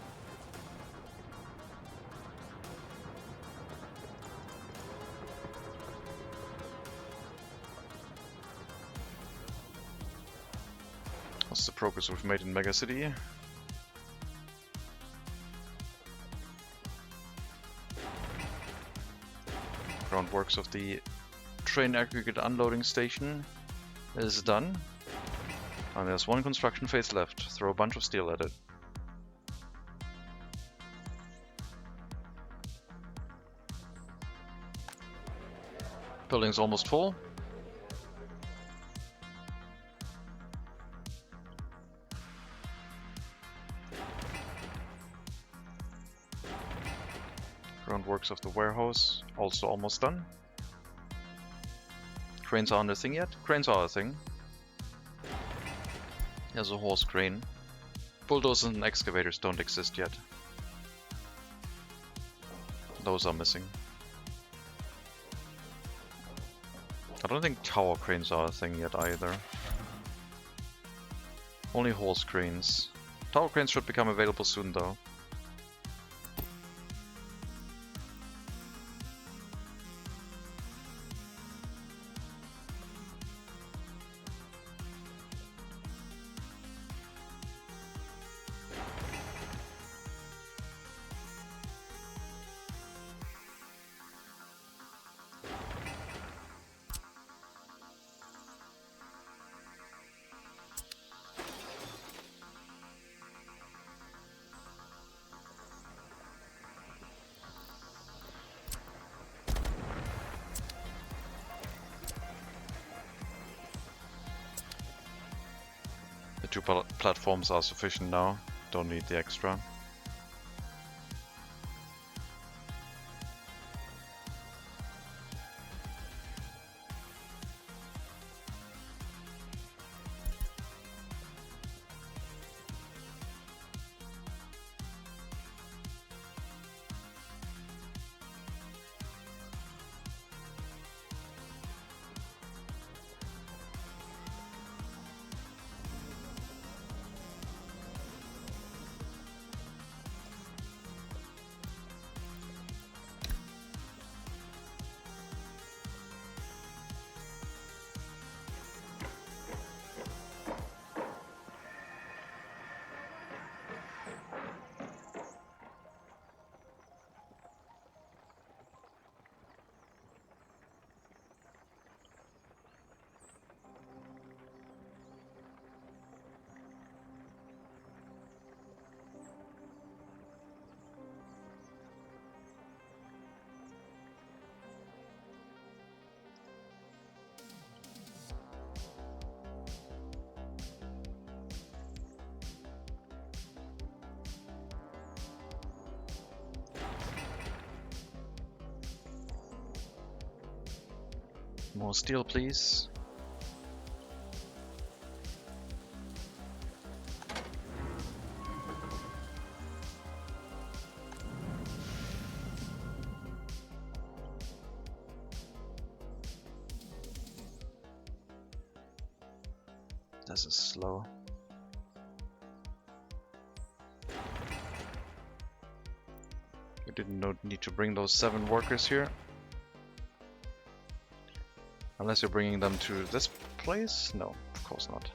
What's the progress we've made in MegaCity? Groundworks of the train aggregate unloading station is done. And there's one construction phase left. Throw a bunch of steel at it. Building's almost full. Groundworks of the warehouse also almost done. Cranes aren't a thing yet? Cranes are a thing. There's a horse crane. Bulldozers and excavators don't exist yet. Those are missing. I don't think tower cranes are a thing yet either. Only horse cranes. Tower cranes should become available soon though. The 2 platforms are sufficient now, don't need the extra. More steel, please. This is slow. We didn't need to bring those 7 workers here. Unless you're bringing them to this place? No, of course not.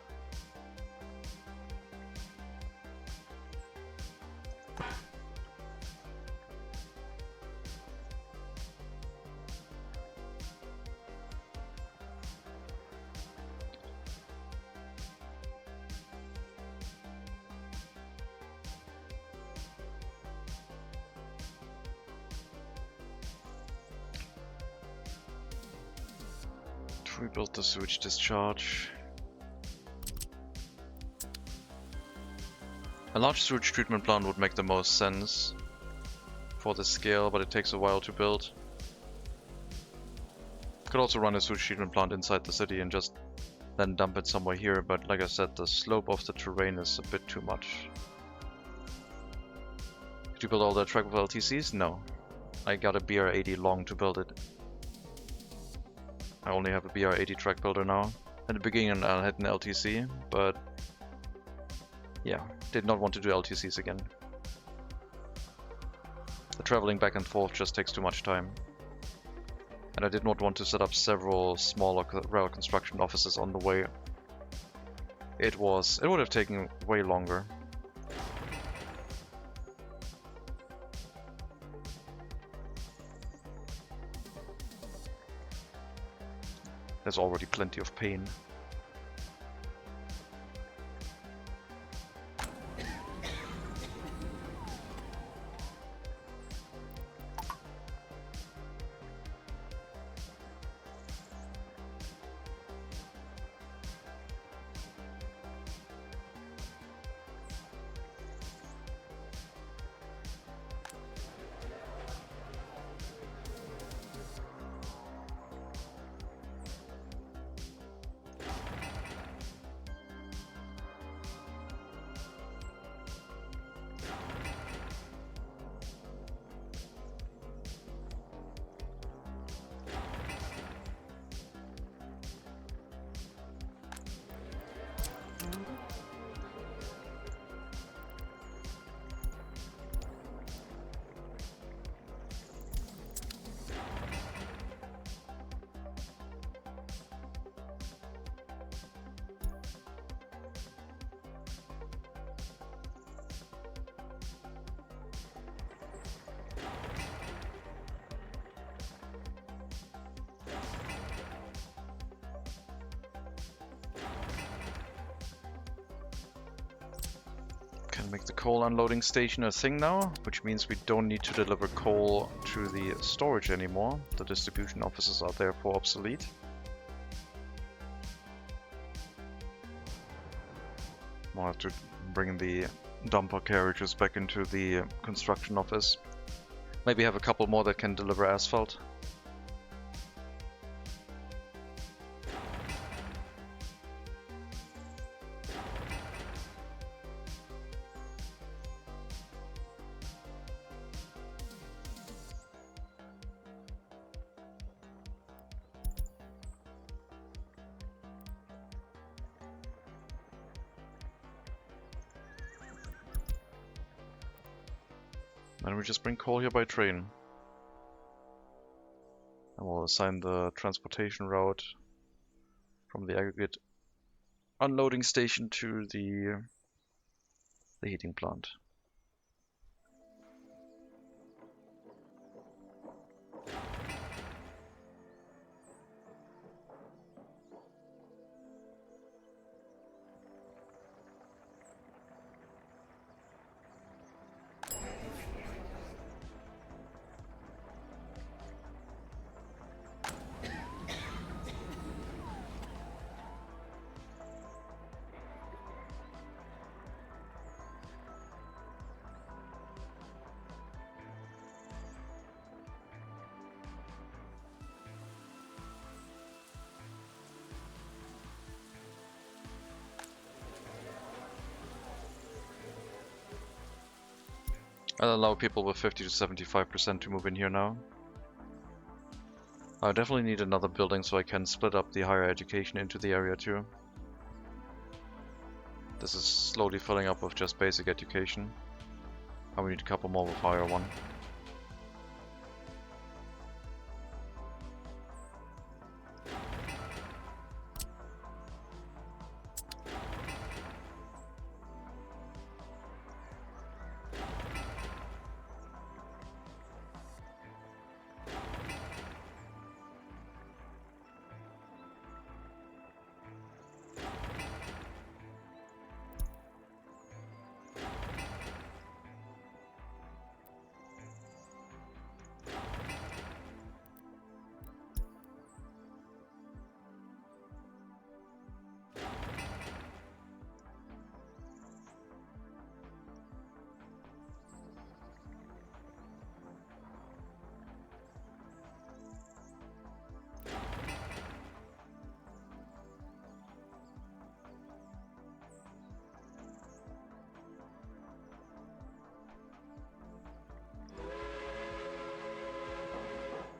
Rebuild the sewage discharge. A large sewage treatment plant would make the most sense for the scale, but it takes a while to build. Could also run a sewage treatment plant inside the city and just then dump it somewhere here, but like I said, the slope of the terrain is a bit too much. Did you build all that track with LTCs? No. I got a BR80 long to build it. I only have a BR80 track builder now. At the beginning I had an LTC, but yeah, did not want to do LTCs again. The traveling back and forth just takes too much time. And I did not want to set up several smaller rail construction offices on the way. It would have taken way longer. There's already plenty of pain. Can make the coal unloading station a thing now, which means we don't need to deliver coal to the storage anymore. The distribution offices are therefore obsolete. We'll have to bring the dumper carriages back into the construction office. Maybe have a couple more that can deliver asphalt. And we just bring coal here by train. And we'll assign the transportation route from the aggregate unloading station to the heating plant. I'll allow people with 50 to 75% to move in here now. I definitely need another building so I can split up the higher education into the area too. This is slowly filling up with just basic education. And we need a couple more with higher one.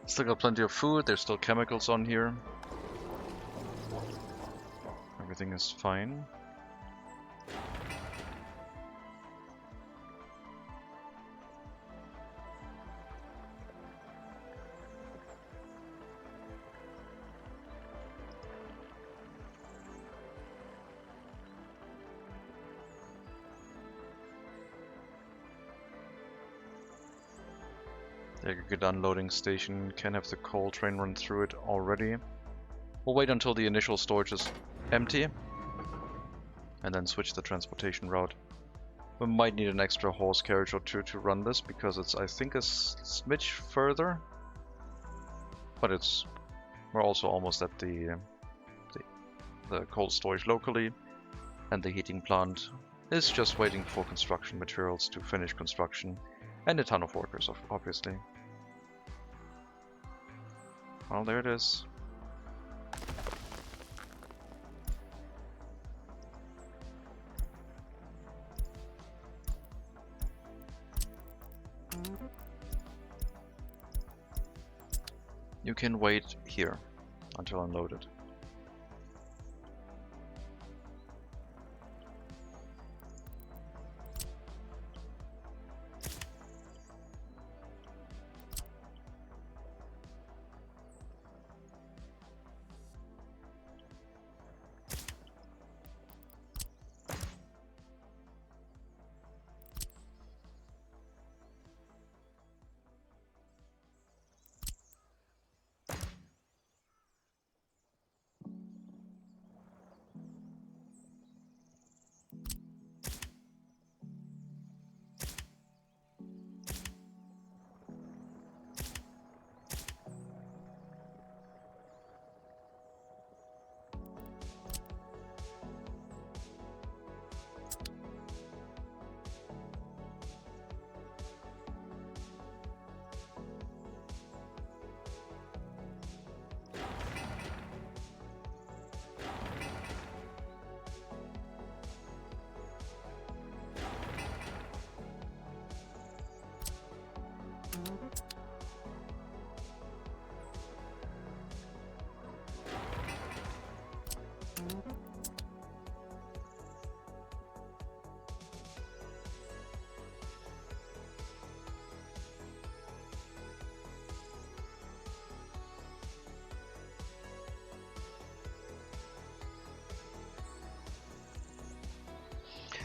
Still got plenty of food, there's still chemicals on here. Everything is fine. There, a good unloading station, can have the coal train run through it already. We'll wait until the initial storage is empty and then switch the transportation route. We might need an extra horse carriage or two to run this because it's, I think, a smidge further, but we're also almost at the cold storage locally, and the heating plant is just waiting for construction materials to finish construction, and a ton of workers, obviously. Well, there it is. You can wait here until unloaded.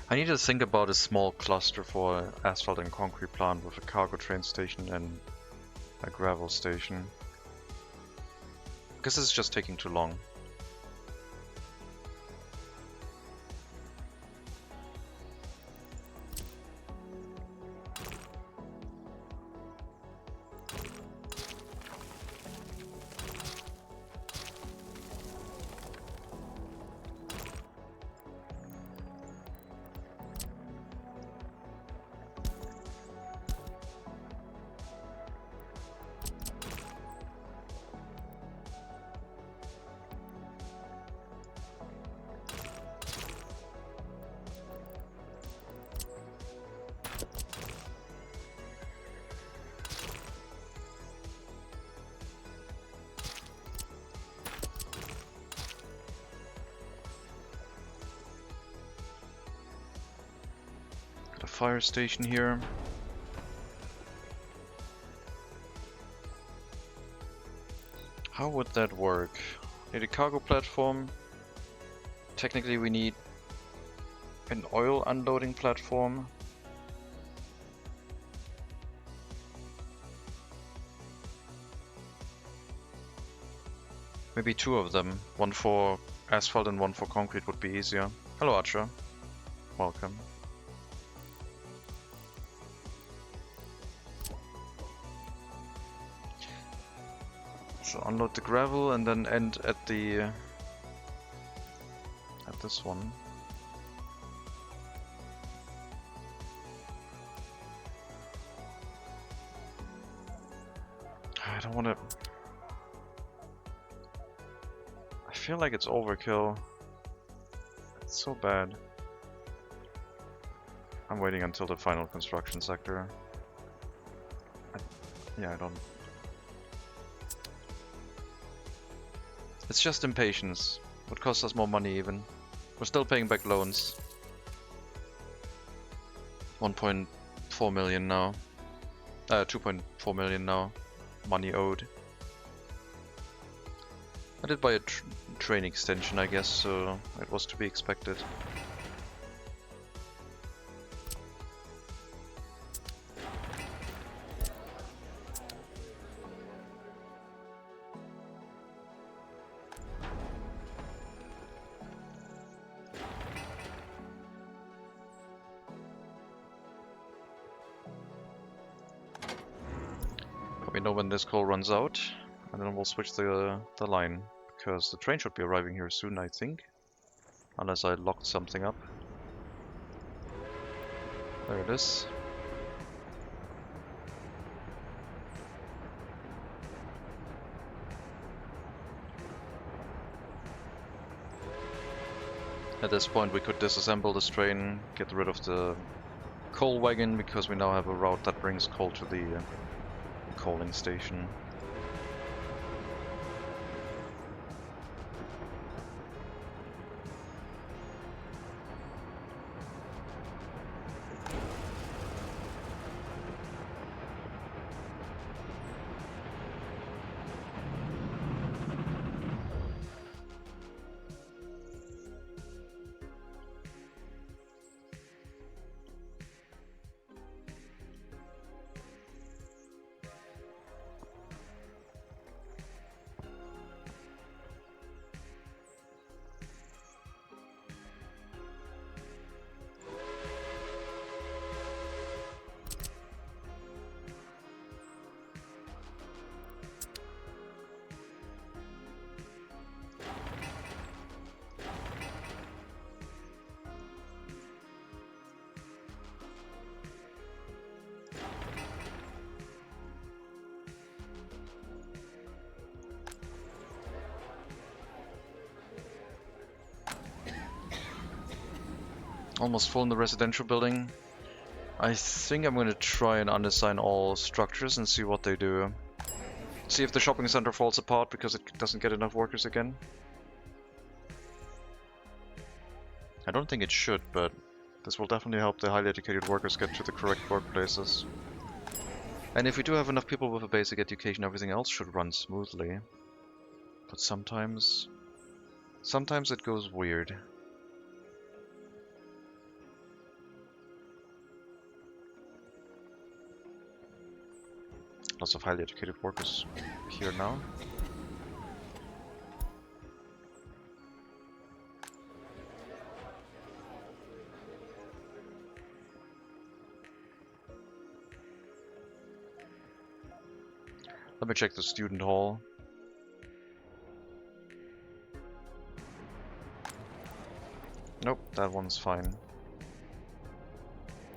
I need to think about a small cluster for an asphalt and concrete plant with a cargo train station and a gravel station. Because this is just taking too long. fire station here. How would that work? Need a cargo platform. Technically we need an oil unloading platform. Maybe two of them. One for asphalt and one for concrete would be easier. Hello Archer. Welcome. So unload the gravel and then end at the at this one. I don't want to. I feel like it's overkill. It's so bad. I'm waiting until the final construction sector. Yeah, I don't. It's just impatience. Would cost us more money even. We're still paying back loans. 1.4 million now. 2.4 million now. Money owed. I did buy a train extension, I guess, so it was to be expected. Let me know when this coal runs out, and then we'll switch the line, because the train should be arriving here soon, I think. Unless I locked something up. There it is. At this point we could disassemble this train, get rid of the coal wagon, because we now have a route that brings coal to the coaling station. Almost full in the residential building. I think I'm gonna try and unassign all structures and see what they do. See if the shopping center falls apart because it doesn't get enough workers again. I don't think it should, but this will definitely help the highly educated workers get to the correct workplaces. And if we do have enough people with a basic education, everything else should run smoothly. But sometimes it goes weird. Lots of highly educated workers here now. Let me check the student hall. Nope, that one's fine.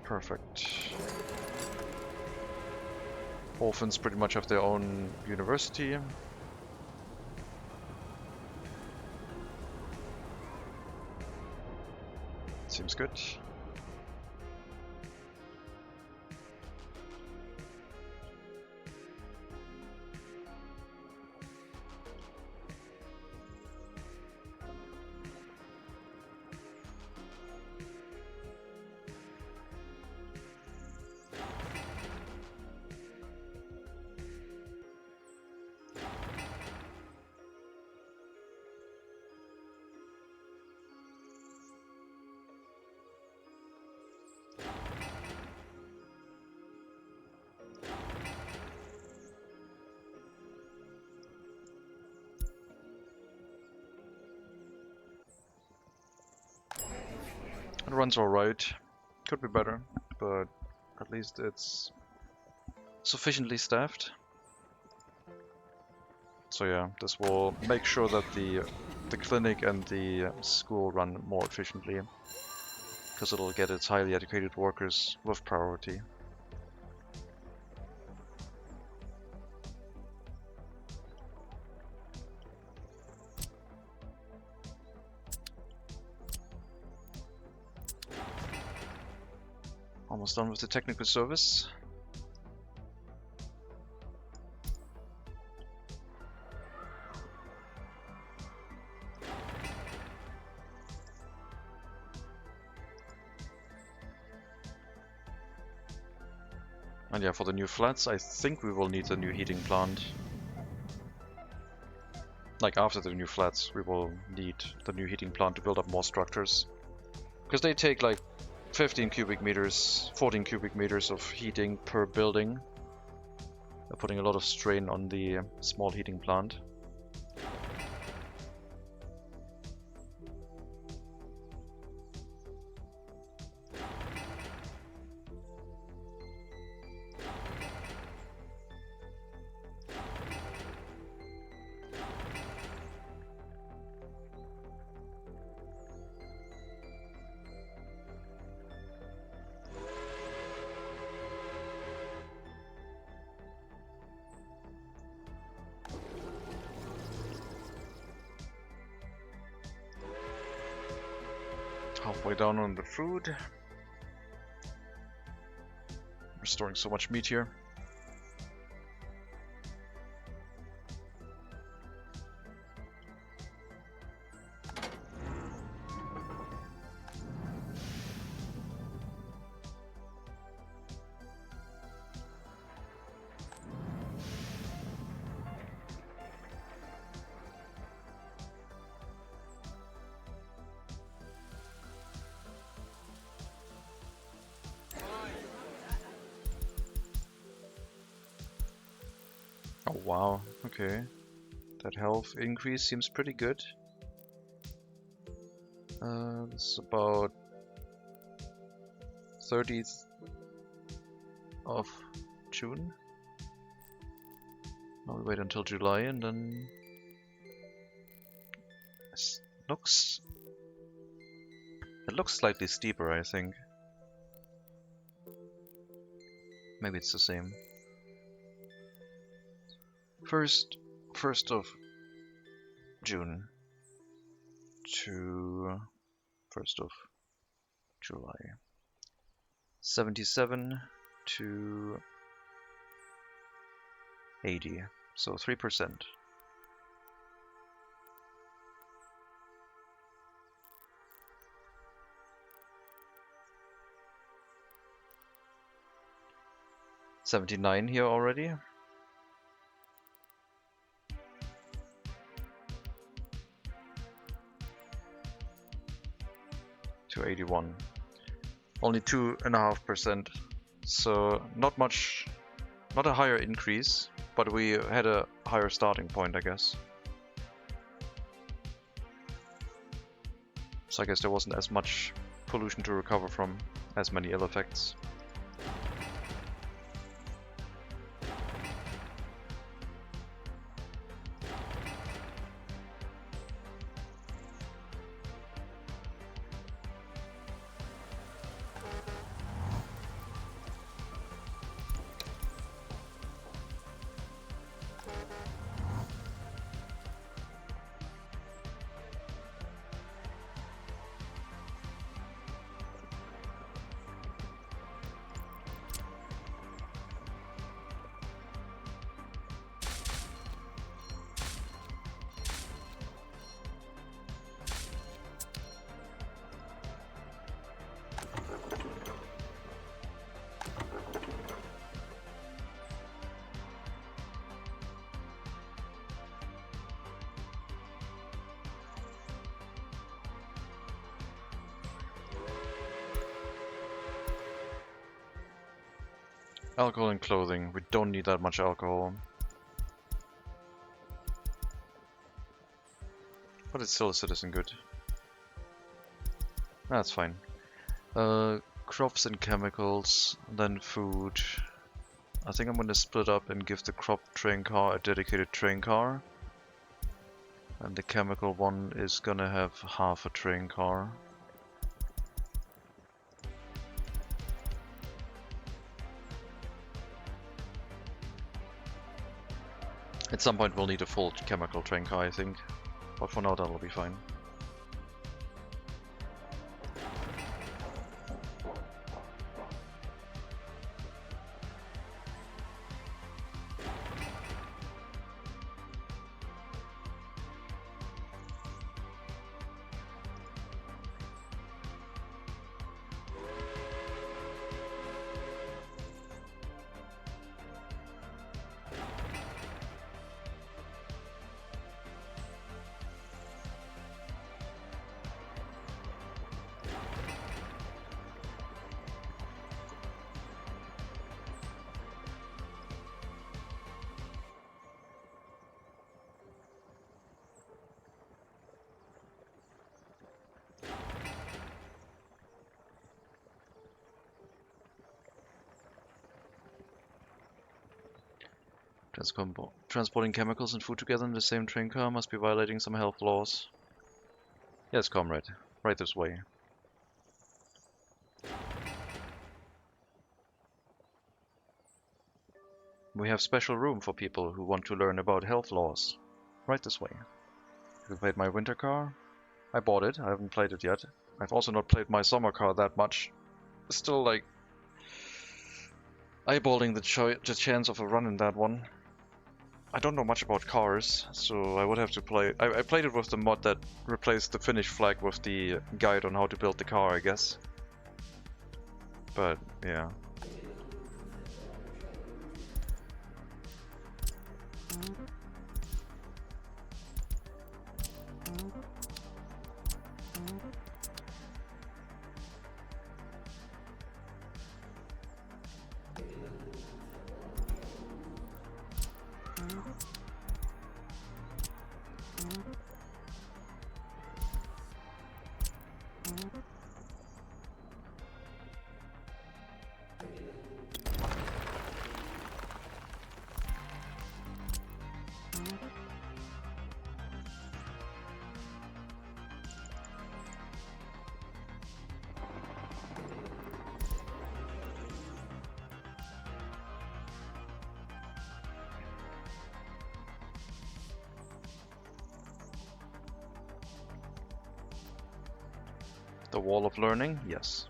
Perfect. Orphans pretty much have their own university. Seems good. runs alright. Could be better, but at least it's sufficiently staffed. So yeah, this will make sure that the clinic and the school run more efficiently, because it'll get its highly educated workers with priority. Almost done with the technical service. And yeah, for the new flats, I think we will need a new heating plant. Like after the new flats, we will need the new heating plant to build up more structures. Because they take like 15 cubic meters, 14 cubic meters of heating per building. They're putting a lot of strain on the small heating plant. Halfway down on the food. We're storing so much meat here. Oh wow, okay. That health increase seems pretty good. It's about 30th of June. Now we wait until July and then it looks slightly steeper, I think. Maybe it's the same. First of June to 1st of July. 77 to 80, so 3%. $79 here already. To 81. Only 2.5%. So not much, not a higher increase, but we had a higher starting point, I guess. So I guess there wasn't as much pollution to recover from, as many ill effects. Alcohol and clothing. We don't need that much alcohol. But it's still a citizen good. That's fine. Crops and chemicals, then food. I think I'm gonna split up and give the crop train car a dedicated train car. And the chemical one is gonna have half a train car. At some point we'll need a full chemical train car, I think. But for now that'll be fine. Transporting chemicals and food together in the same train car must be violating some health laws. Yes, comrade. Right this way. We have special room for people who want to learn about health laws. Right this way. Have you played my winter car? I bought it. I haven't played it yet. I've also not played my summer car that much. Still, like, eyeballing the chance of a run in that one. I don't know much about cars, so I would have to play. I played it with the mod that replaced the Finnish flag with the guide on how to build the car, I guess. But yeah. The wall of learning, yes.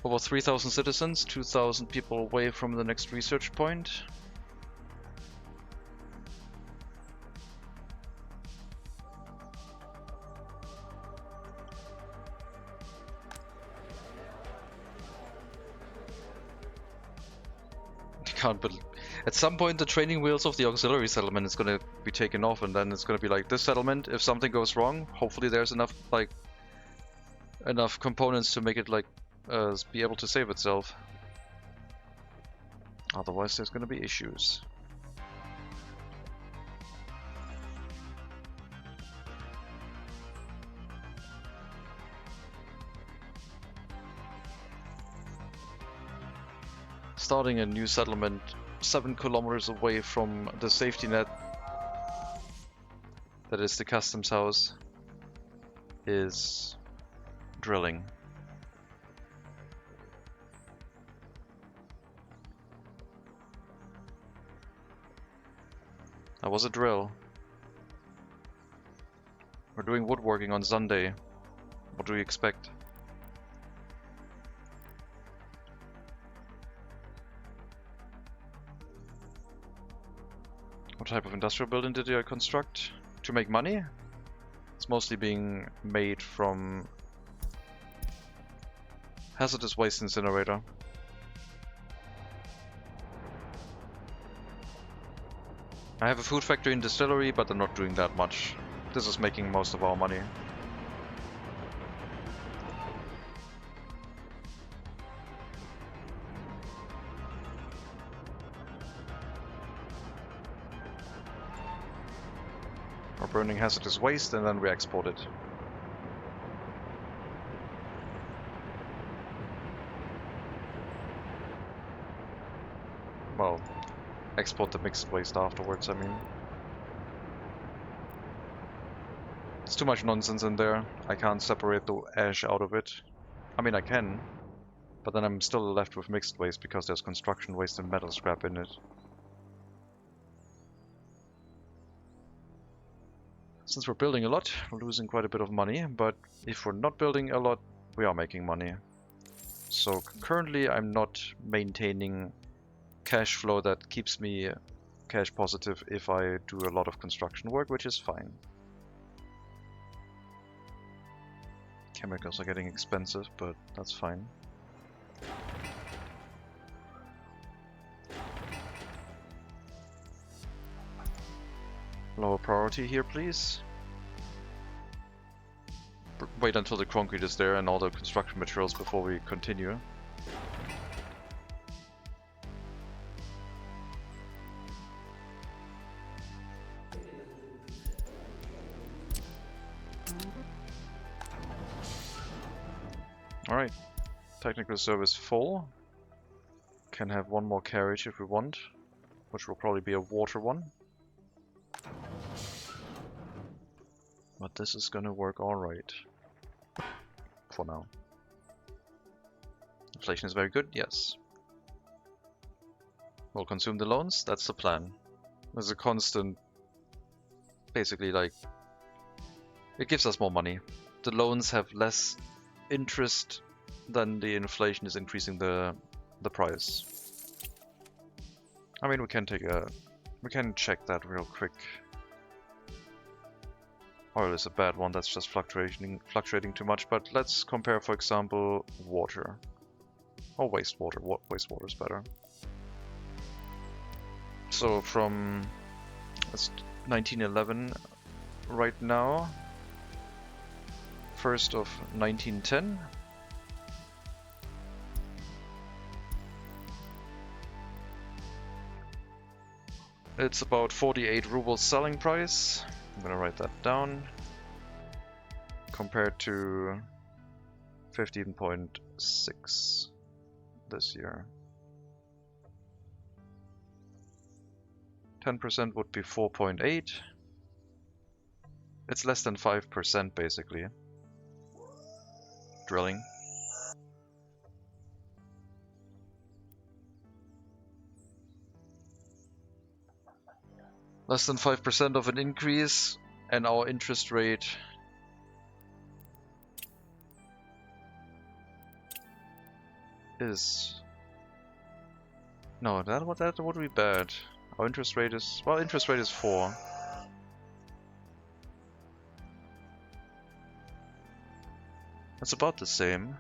Over 3,000 citizens, 2,000 people away from the next research point. Can't believe. At some point the training wheels of the auxiliary settlement is gonna be taken off, and then it's gonna be like, this settlement, if something goes wrong, hopefully there's enough components to make it be able to save itself. Otherwise there's gonna be issues. Starting a new settlement 7 kilometers away from the safety net that is the customs house is drilling. That was a drill. We're doing woodworking on Sunday. What do you expect? What type of industrial building did you construct? To make money? It's mostly being made from hazardous waste incinerator. I have a food factory and distillery, but I'm not doing that much. This is making most of our money. We're burning hazardous waste and then we export it. Well, export the mixed waste afterwards, I mean. It's too much nonsense in there. I can't separate the ash out of it. I mean, I can, but then I'm still left with mixed waste because there's construction waste and metal scrap in it. Since we're building a lot, we're losing quite a bit of money, but if we're not building a lot, we are making money. So currently I'm not maintaining cash flow that keeps me cash positive if I do a lot of construction work, which is fine. Chemicals are getting expensive, but that's fine. Lower priority here, please. Wait until the concrete is there and all the construction materials before we continue. Alright, technical service full. Can have one more carriage if we want, which will probably be a water one. But this is gonna work alright. For now. Inflation is very good, yes. We'll consume the loans, that's the plan. There's a constant, basically like, it gives us more money. The loans have less interest than the inflation is increasing the price. I mean, we can check that real quick. Oil is a bad one, that's just fluctuating too much, but let's compare, for example, water. Or wastewater. Wastewater is better. So from 1911 right now, 1st of 1910. It's about 48 rubles selling price. I'm gonna write that down. Compared to 15.6 this year. 10% would be 4.8. It's less than 5% basically. Drilling. Less than 5% of an increase, and our interest rate is... No, that would be bad. Our interest rate is... Well, interest rate is 4. That's about the same.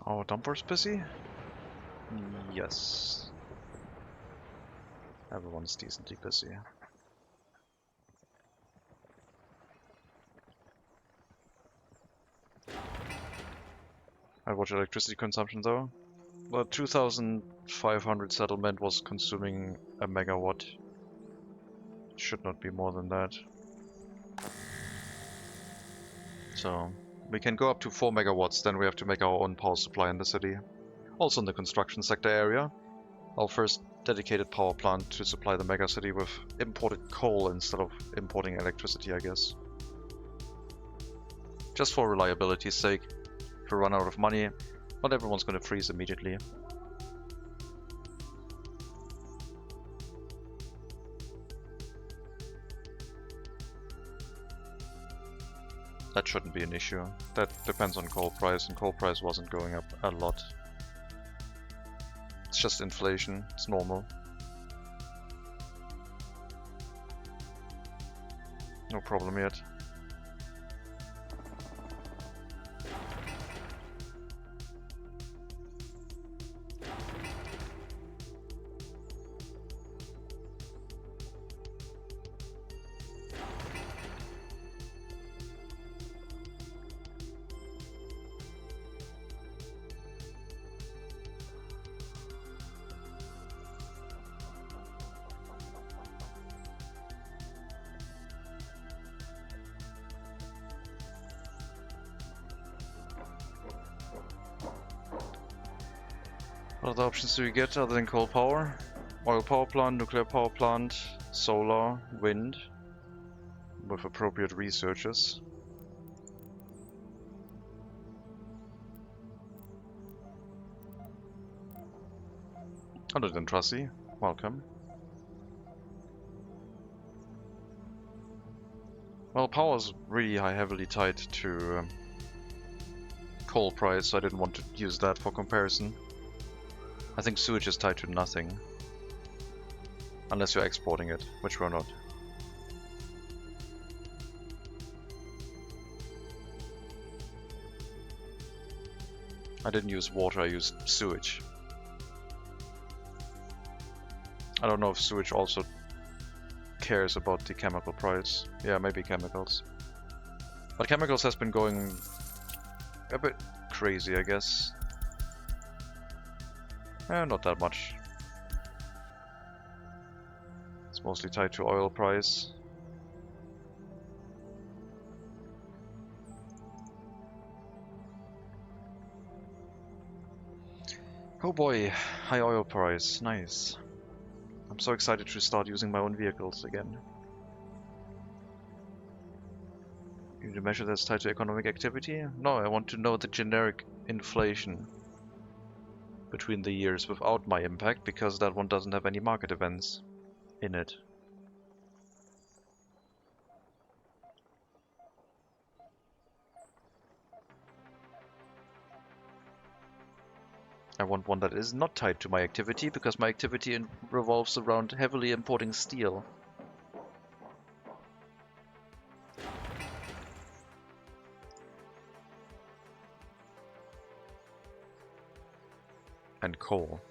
Our dumper's busy? Yes. Everyone's decently busy. I watch electricity consumption though. The 2500 settlement was consuming a megawatt. Should not be more than that. So we can go up to 4 megawatts, then we have to make our own power supply in the city. Also in the construction sector area. Our first dedicated power plant to supply the megacity with imported coal instead of importing electricity, I guess. Just for reliability's sake. If we run out of money, not everyone's gonna freeze immediately. That shouldn't be an issue. That depends on coal price, and coal price wasn't going up a lot. It's just inflation, it's normal. No problem yet. What other options do we get other than coal power? Oil power plant, nuclear power plant, solar, wind, with appropriate researchers. Other than Trusty, welcome. Well, power is really heavily tied to coal price, so I didn't want to use that for comparison. I think sewage is tied to nothing. Unless you're exporting it, which we're not. I didn't use water, I used sewage. I don't know if sewage also cares about the chemical price. Yeah, maybe chemicals. But chemicals has been going a bit crazy, I guess. Not that much. It's mostly tied to oil price. Oh boy, high oil price, nice. I'm so excited to start using my own vehicles again. You need to measure that's tied to economic activity? No, I want to know the generic inflation between the years without my impact, because that one doesn't have any market events in it. I want one that is not tied to my activity, because my activity revolves around heavily importing steel. And coal.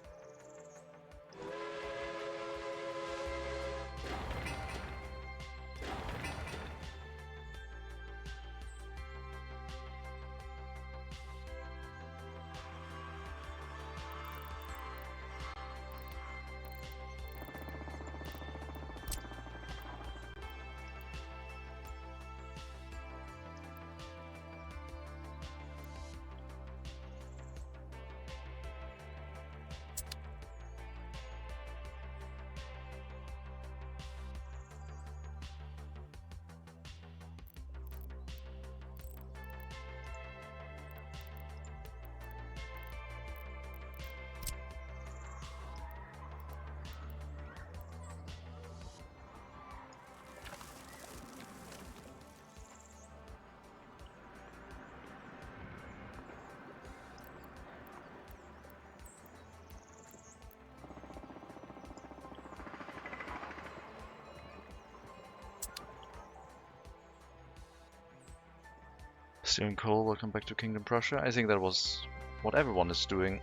Steel and coal, welcome back to Kingdom Prussia. I think that was what everyone is doing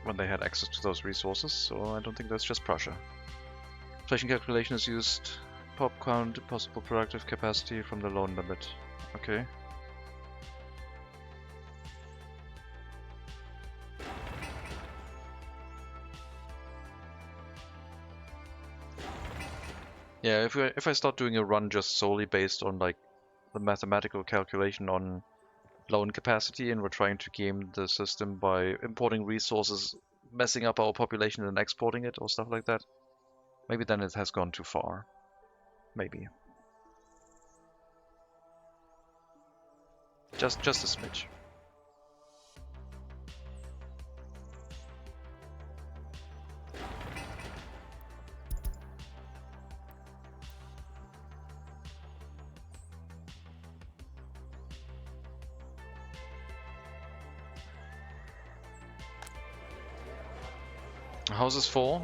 when they had access to those resources, so I don't think that's just Prussia. Inflation calculation is used. Pop count, possible productive capacity from the loan limit. Okay. Yeah, if I start doing a run just solely based on like the mathematical calculation on loan capacity, and we're trying to game the system by importing resources, messing up our population and exporting it or stuff like that, maybe then it has gone too far. Maybe. Just a smidge. House is full.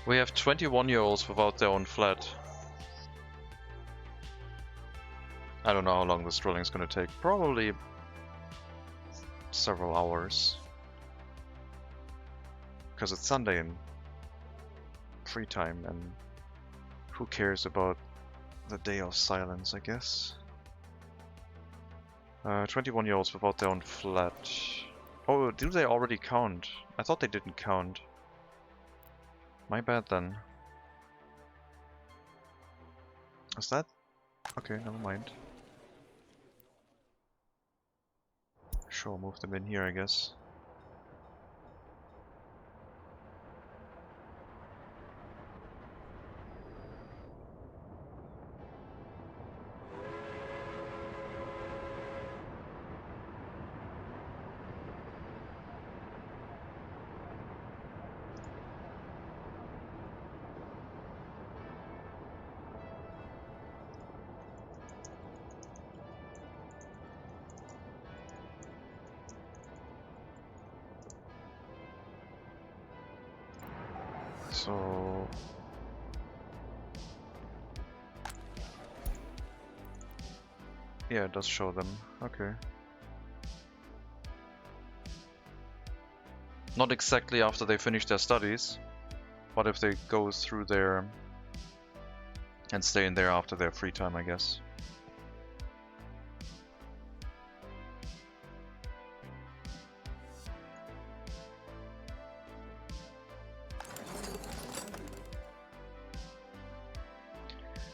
We have 21-year-olds without their own flat. I don't know how long this drilling is going to take. Probably several hours. Because it's Sunday and free time, and who cares about the day of silence, I guess. 21-year-olds without their own flat. Oh, do they already count? I thought they didn't count. My bad then. Is that? Okay, never mind. Sure, move them in here, I guess. So yeah, it does show them. Okay. Not exactly after they finish their studies, but if they go through there and stay in there after their free time, I guess.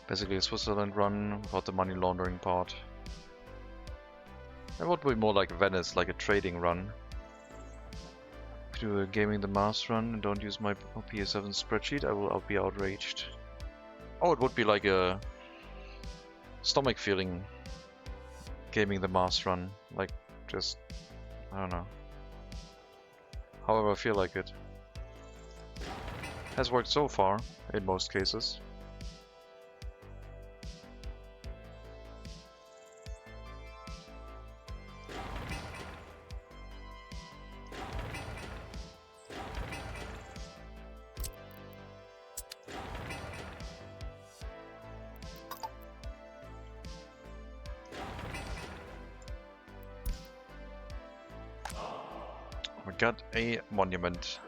Basically a Switzerland run without the money laundering part. It would be more like Venice, like a trading run. If you do a gaming the mass run and don't use my PS7 spreadsheet, I'll be outraged. Oh, it would be like a stomach feeling gaming the mass run. Like just, I don't know. However I feel like it. Has worked so far, in most cases. We got a monument.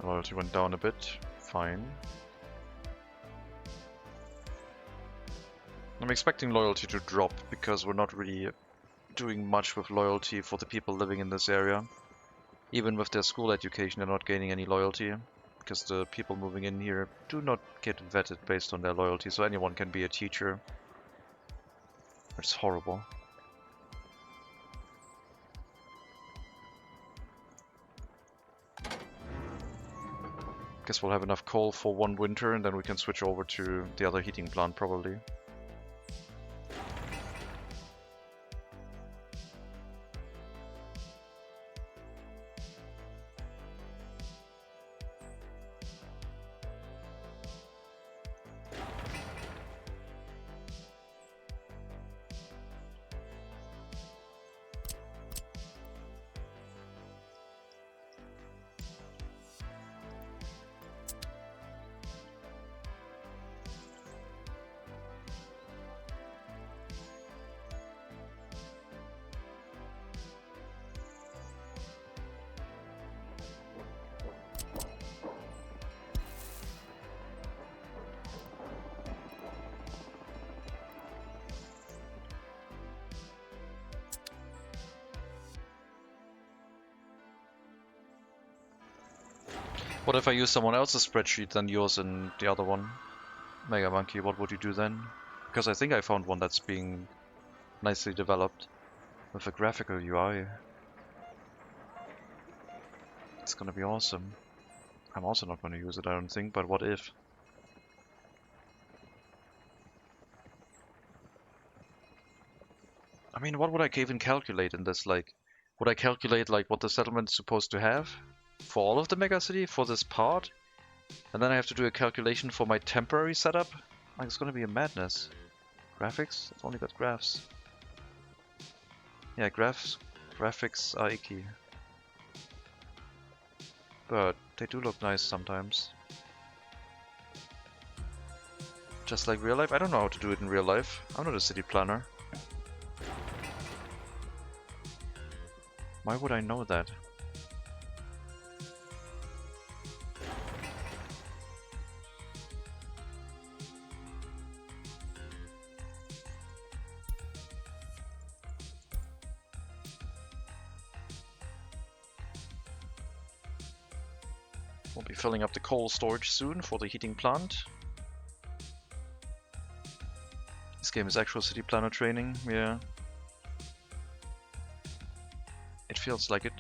Loyalty went down a bit. Fine. I'm expecting loyalty to drop because we're not really doing much with loyalty for the people living in this area. Even with their school education, they're not gaining any loyalty. Because the people moving in here do not get vetted based on their loyalty, so anyone can be a teacher. It's horrible. Guess we'll have enough coal for one winter and then we can switch over to the other heating plant probably. What if I use someone else's spreadsheet than yours and the other one? Mega Monkey, what would you do then? Because I think I found one that's being nicely developed with a graphical UI. It's gonna be awesome. I'm also not gonna use it, I don't think, but what if? I mean, what would I even calculate in this? Like, would I calculate like what the settlement is supposed to have? For all of the MegaCity, for this part, and then I have to do a calculation for my temporary setup. Like, it's gonna be a madness. Graphics? It's only got graphs. Yeah, graphics are icky. But they do look nice sometimes. Just like real life. I don't know how to do it in real life. I'm not a city planner. Why would I know that? We'll be filling up the coal storage soon for the heating plant. This game is actual city planner training, yeah. It feels like it.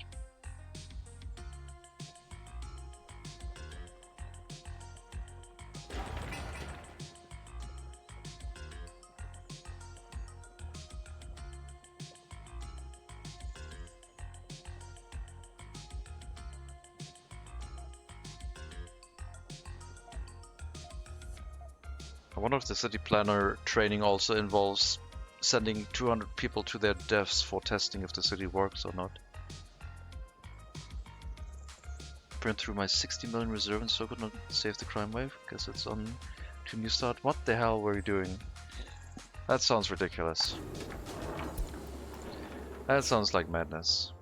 I wonder if the city planner training also involves sending 200 people to their deaths for testing if the city works or not. Burned through my 60 million reserve and so could not save the crime wave. Guess it's on to new start. What the hell were you doing? That sounds ridiculous. That sounds like madness.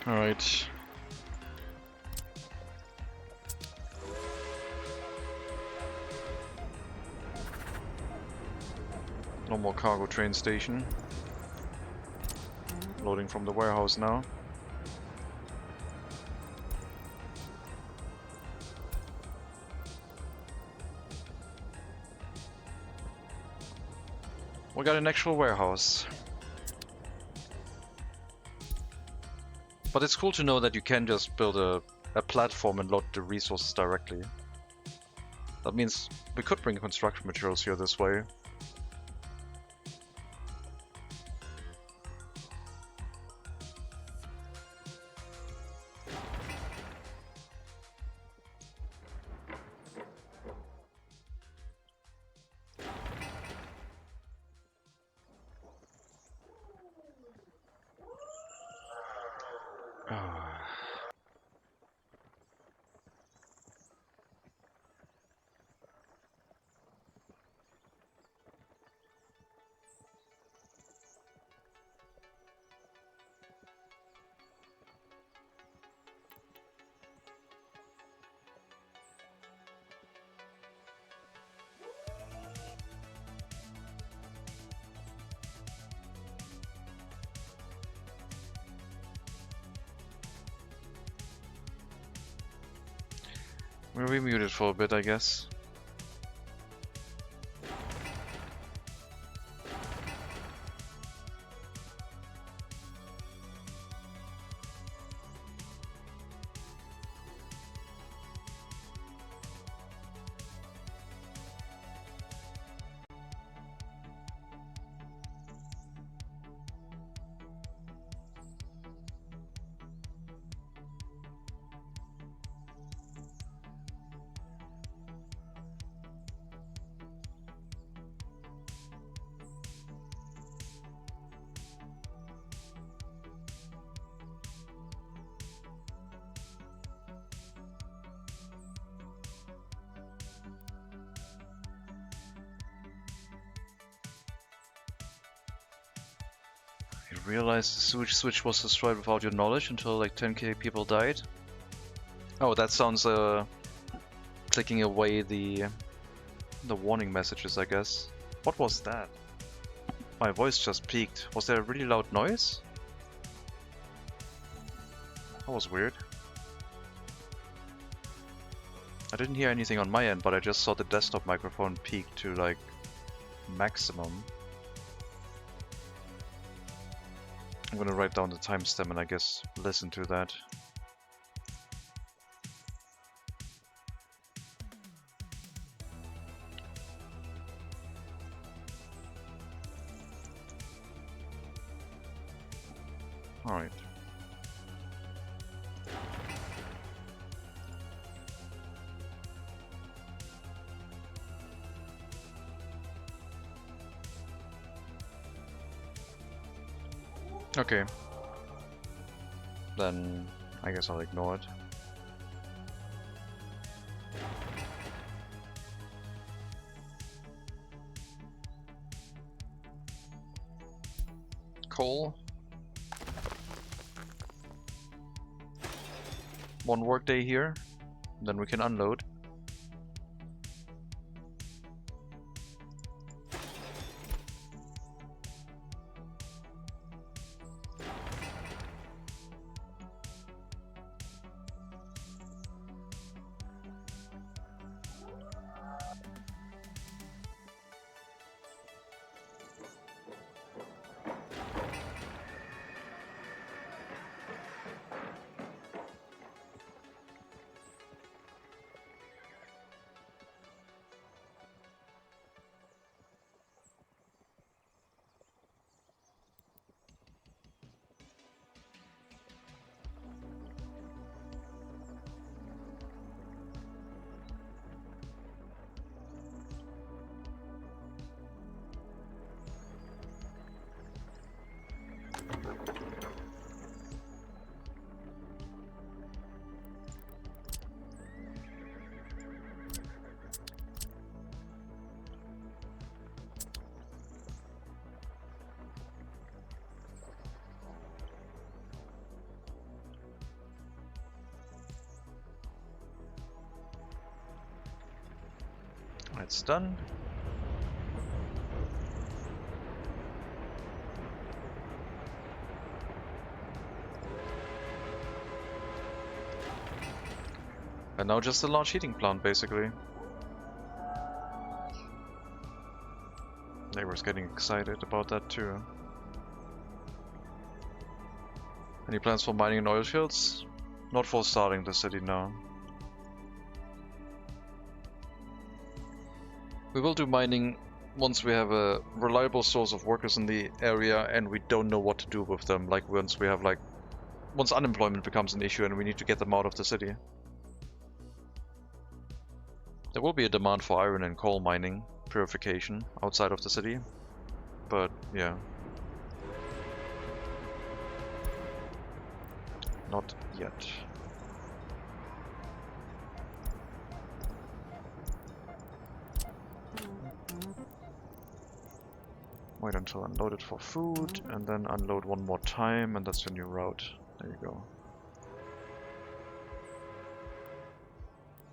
Alright. No more cargo train station. Loading from the warehouse now. We got an actual warehouse. But it's cool to know that you can just build a platform and load the resources directly. That means we could bring construction materials here this way. We're remuted for a bit, I guess. I realized the sewage switch was destroyed without your knowledge until like 10k people died. Oh, that sounds clicking away the warning messages, I guess. What was that? My voice just peaked. Was there a really loud noise? That was weird. I didn't hear anything on my end, but I just saw the desktop microphone peak to like maximum. I'm gonna write down the timestamp and I guess listen to that. Alright. Okay. Then I guess I'll ignore it. Coal. One work day here, then we can unload. It's done. And now just a large heating plant, basically. Neighbors getting excited about that too. Any plans for mining in oil fields? Not for starting the city now. We will do mining once we have a reliable source of workers in the area and we don't know what to do with them. Like once we have once unemployment becomes an issue and we need to get them out of the city. There will be a demand for iron and coal mining, purification outside of the city. But yeah. Not yet. Wait until unloaded for food, and then unload one more time, and that's your new route. There you go.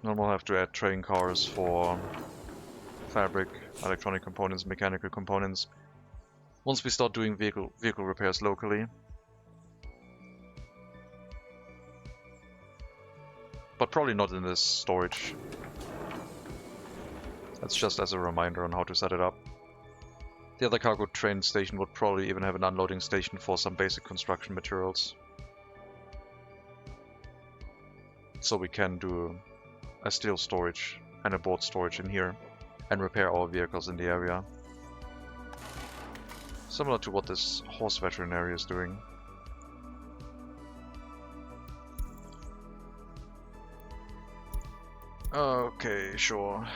Then we'll have to add train cars for fabric, electronic components, mechanical components. Once we start doing vehicle repairs locally. But probably not in this storage. That's just as a reminder on how to set it up. The other cargo train station would probably even have an unloading station for some basic construction materials. So we can do a steel storage and a board storage in here and repair our vehicles in the area. Similar to what this horse veterinary is doing. Okay, sure.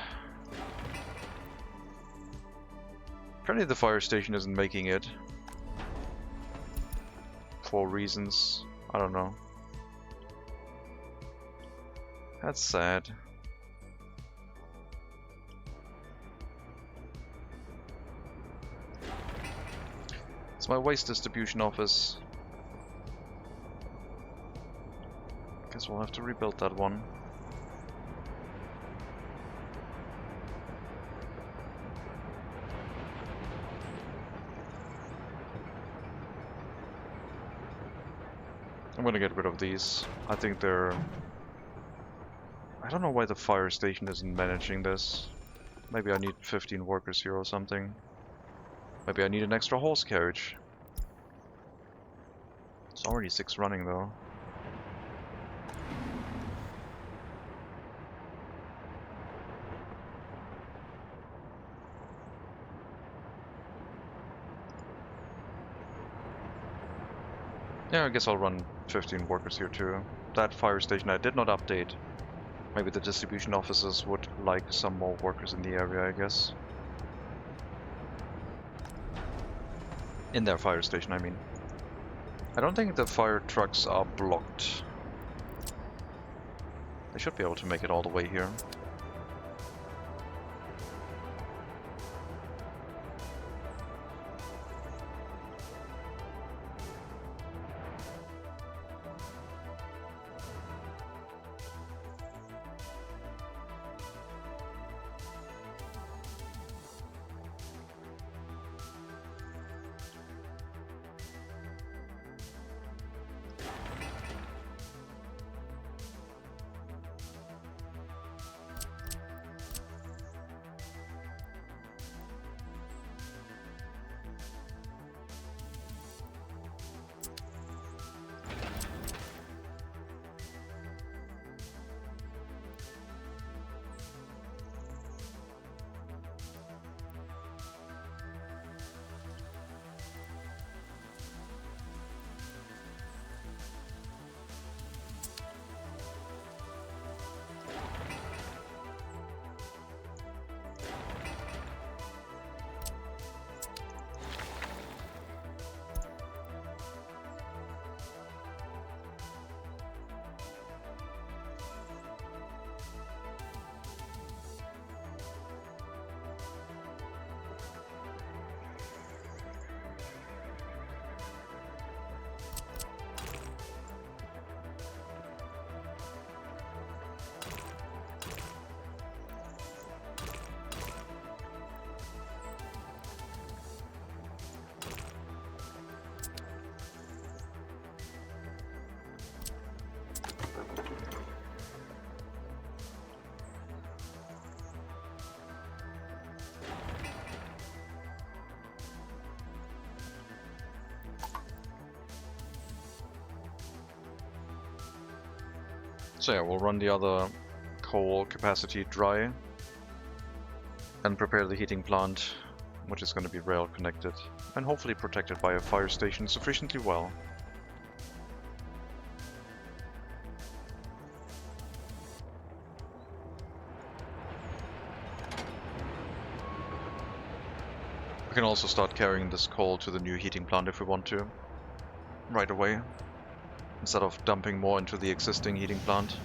Apparently the fire station isn't making it. For reasons, I don't know. That's sad. It's my waste distribution office. Guess we'll have to rebuild that one. I'm gonna get rid of these. I think they're... I don't know why the fire station isn't managing this. Maybe I need 15 workers here or something. Maybe I need an extra horse carriage. It's already 6 running though. Yeah, I guess I'll run 15 workers here too. That fire station I did not update. Maybe the distribution offices would like some more workers in the area, I guess. In their fire station, I mean. I don't think the fire trucks are blocked. They should be able to make it all the way here. So yeah, we'll run the other coal capacity dry and prepare the heating plant, which is going to be rail connected and hopefully protected by a fire station sufficiently well. We can also start carrying this coal to the new heating plant if we want to, right away, instead of dumping more into the existing heating plant.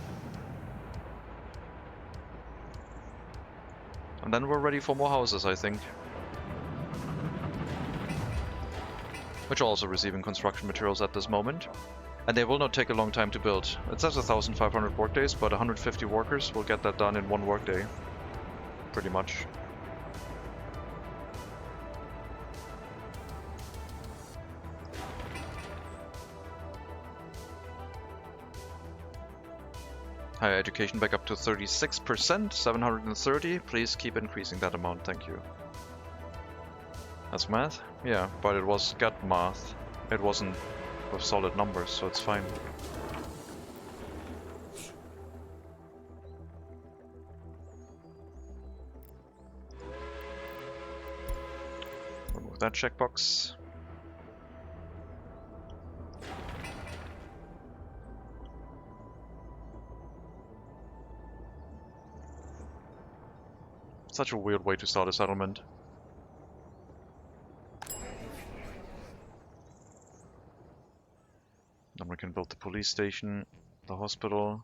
And then we're ready for more houses, I think. Which are also receiving construction materials at this moment. And they will not take a long time to build. It says 1,500 workdays, but 150 workers will get that done in one workday. Pretty much. Higher education back up to 36%, 730. Please keep increasing that amount, thank you. That's math? Yeah, but it was gut math. It wasn't with solid numbers, so it's fine. Remove that checkbox. Such a weird way to start a settlement. Then we can build the police station, the hospital.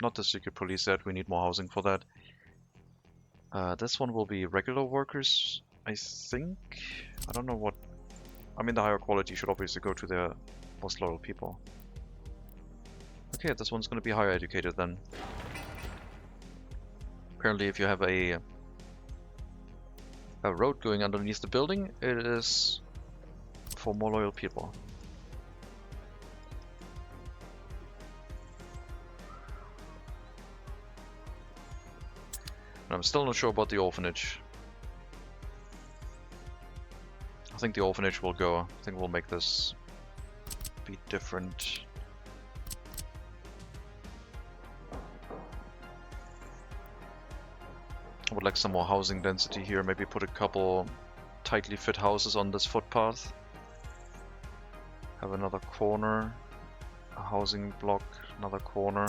Not the secret police yet, we need more housing for that. This one will be regular workers, I think. I don't know what... I mean, the higher quality should obviously go to the most loyal people. Okay, this one's gonna be higher educated then. Apparently if you have a road going underneath the building, it is for more loyal people. I'm still not sure about the orphanage. I think the orphanage will go. I think we'll make this be different. I would like some more housing density here. Maybe put a couple tightly fit houses on this footpath. Have another corner, a housing block, another corner.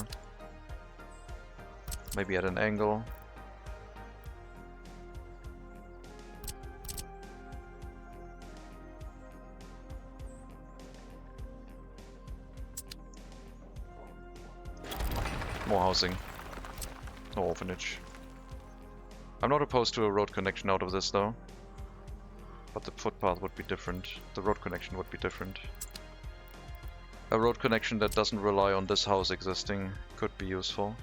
Maybe at an angle. More housing. No orphanage. I'm not opposed to a road connection out of this though. But the footpath would be different. The road connection would be different. A road connection that doesn't rely on this house existing could be useful.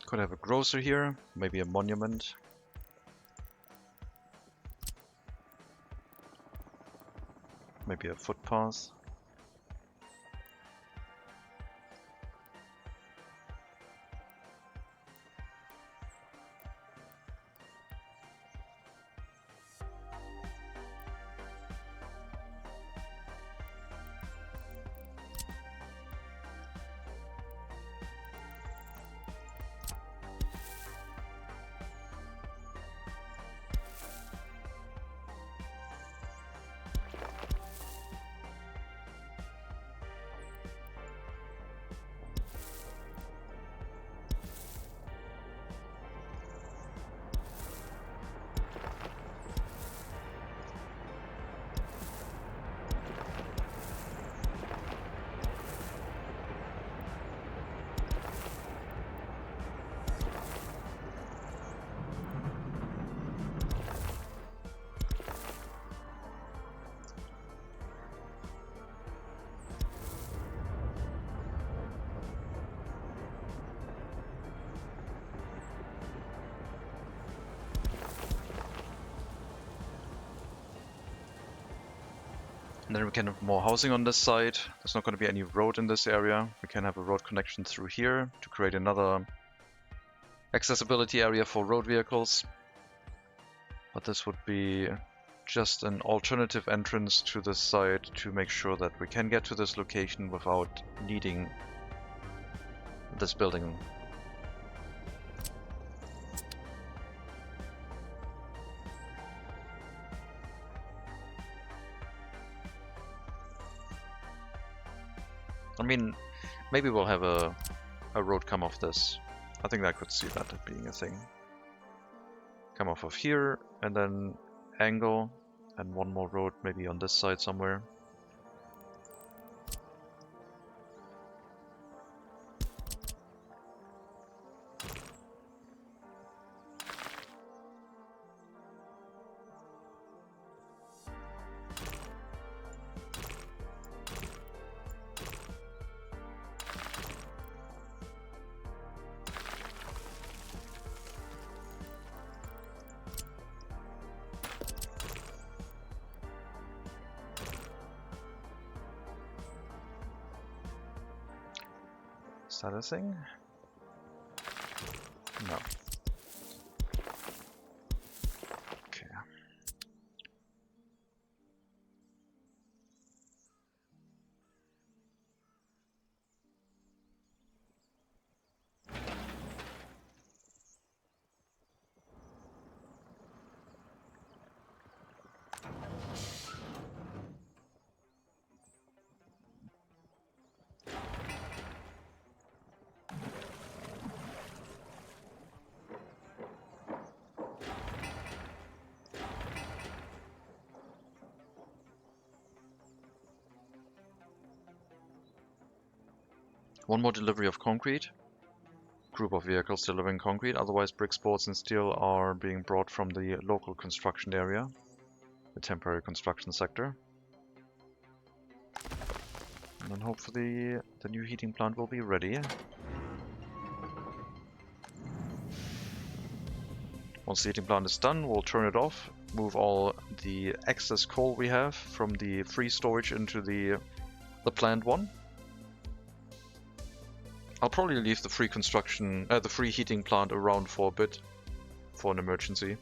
Could have a grocer here, maybe a monument. Maybe a footpath. And then we can have more housing on this side. There's not going to be any road in this area. We can have a road connection through here to create another accessibility area for road vehicles. But this would be just an alternative entrance to this side to make sure that we can get to this location without needing this building. I mean, maybe we'll have a road come off this. I think I could see that being a thing. Come off of here, and then angle, and one more road maybe on this side somewhere. Is that a thing? No. Okay. One more delivery of concrete. Group of vehicles delivering concrete, otherwise bricks, boards and steel are being brought from the local construction area, the temporary construction sector. And then hopefully the new heating plant will be ready. Once the heating plant is done, we'll turn it off, move all the excess coal we have from the free storage into the planned one. I'll probably leave the free construction, the free heating plant around for a bit, for an emergency.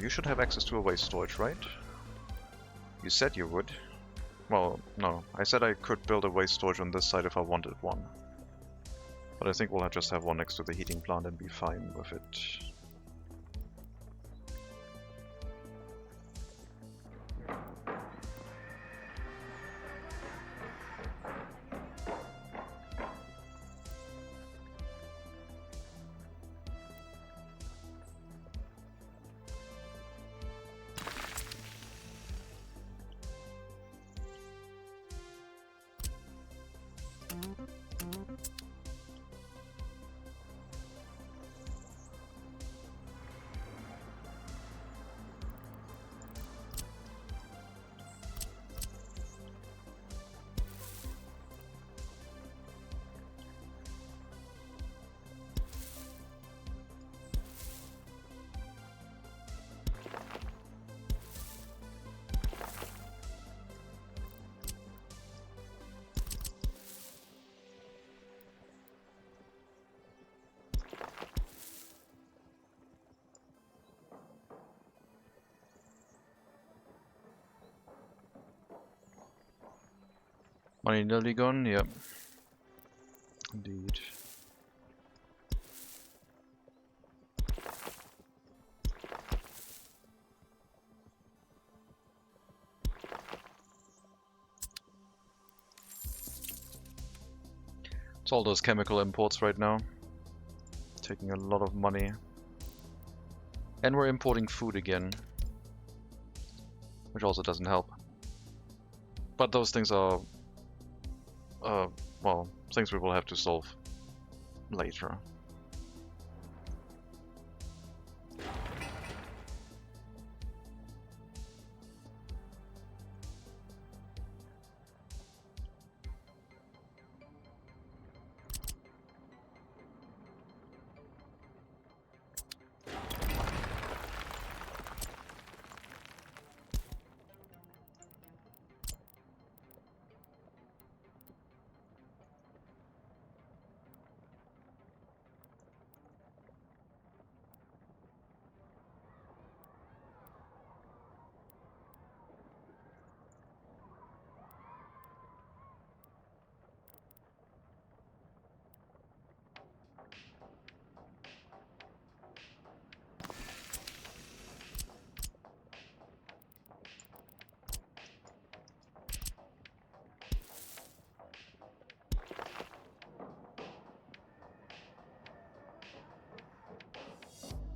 You should have access to a waste storage, right? You said you would. Well, no, I said I could build a waste storage on this side if I wanted one. But I think we'll just have one next to the heating plant and be fine with it. Money nearly gone? Yep. Indeed. It's all those chemical imports right now. Taking a lot of money. And we're importing food again. Which also doesn't help. But those things are well, things we will have to solve later.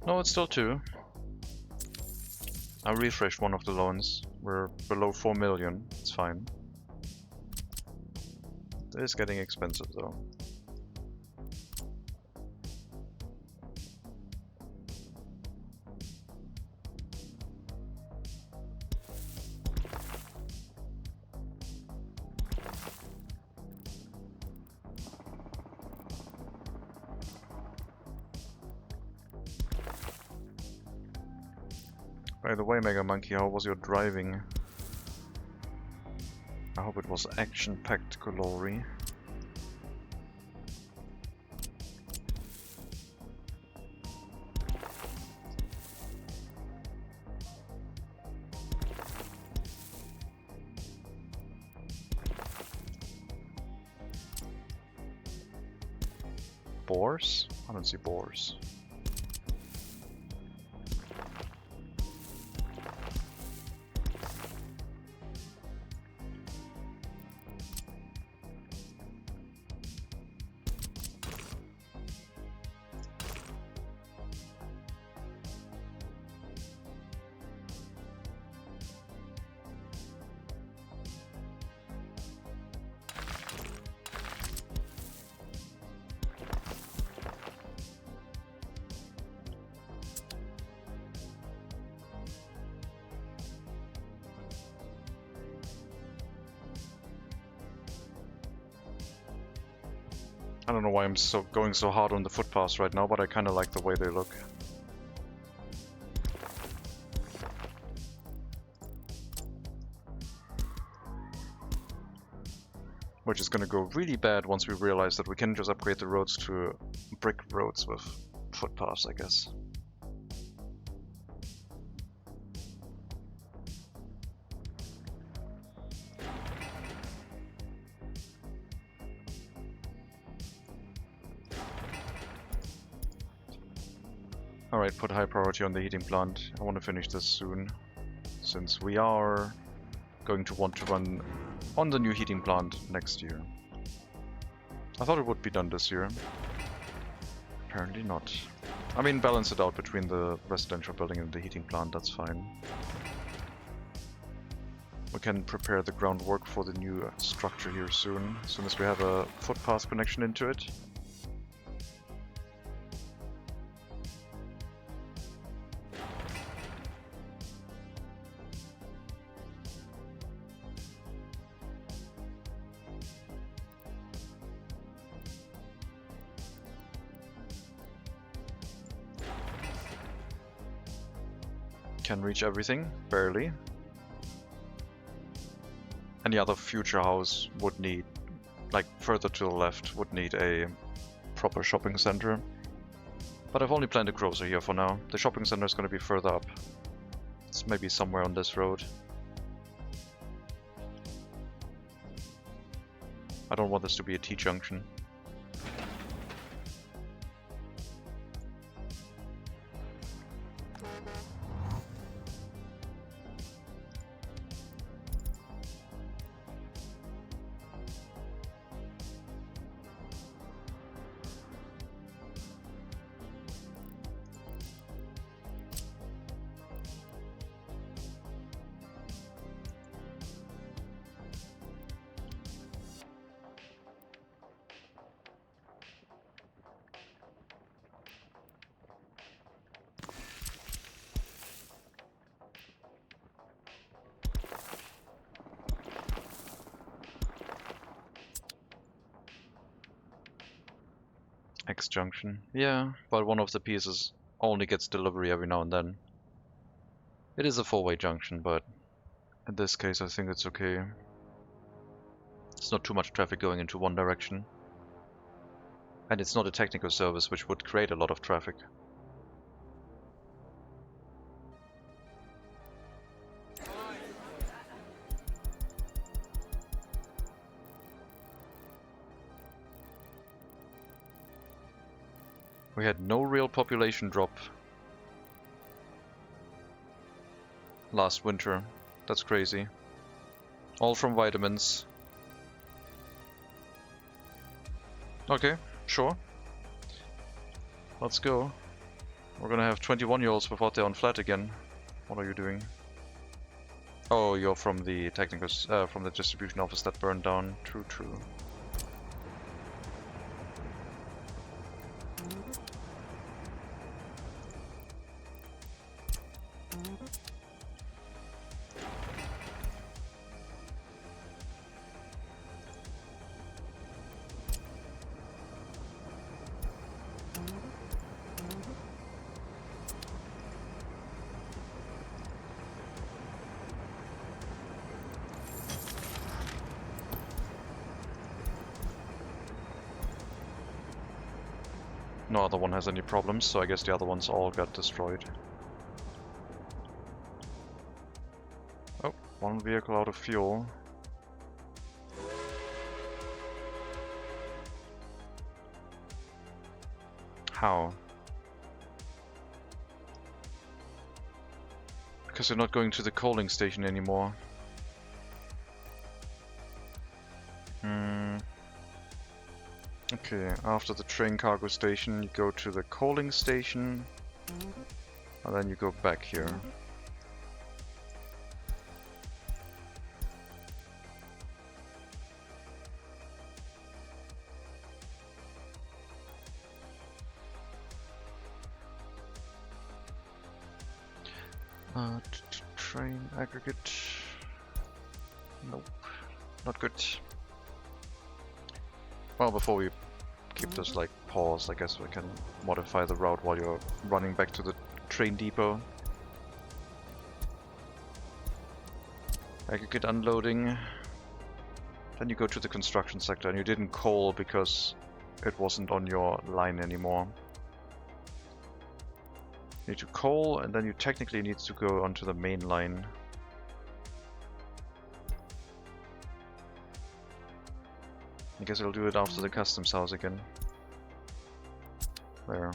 No, it's still 2. I refreshed one of the loans. We're below 4 million. It's fine. It is getting expensive though. By the way, Mega Monkey, how was your driving? I hope it was action-packed glory. Boars? I don't see boars. I don't know why I'm going so hard on the footpaths right now, but I kind of like the way they look. Which is gonna go really bad once we realize that we can just upgrade the roads to brick roads with footpaths, I guess. Alright, put high priority on the heating plant. I want to finish this soon, since we are going to want to run on the new heating plant next year. I thought it would be done this year. Apparently not. I mean, balance it out between the residential building and the heating plant, that's fine. We can prepare the groundwork for the new structure here soon, as soon as we have a footpath connection into it. Can reach everything, barely. Any other future house would need, like further to the left, would need a proper shopping center. But I've only planned a grocer here for now. The shopping center is going to be further up. It's maybe somewhere on this road. I don't want this to be a T-junction. X junction. Yeah, but one of the pieces only gets delivery every now and then. It is a four-way junction, but in this case I think it's okay. It's not too much traffic going into one direction. And it's not a technical service, which would create a lot of traffic. We had no real population drop last winter. That's crazy. All from vitamins. Okay, sure. Let's go. We're gonna have 21-year-olds without their own flat again. What are you doing? Oh, you're from the from the distribution office that burned down. True, true. No other one has any problems, so I guess the other ones all got destroyed. Oh, one vehicle out of fuel. How? Because you're not going to the coaling station anymore. Okay, after the train cargo station, you go to the coaling station, and then you go back here. Train aggregate. Nope, not good. Well, before we keep this like paused, I guess we can modify the route while you're running back to the train depot. Aggregate unloading. Then you go to the construction sector, and you didn't coal because it wasn't on your line anymore. You need to coal, and then you technically need to go onto the main line. I guess I'll do it after the customs house again. There.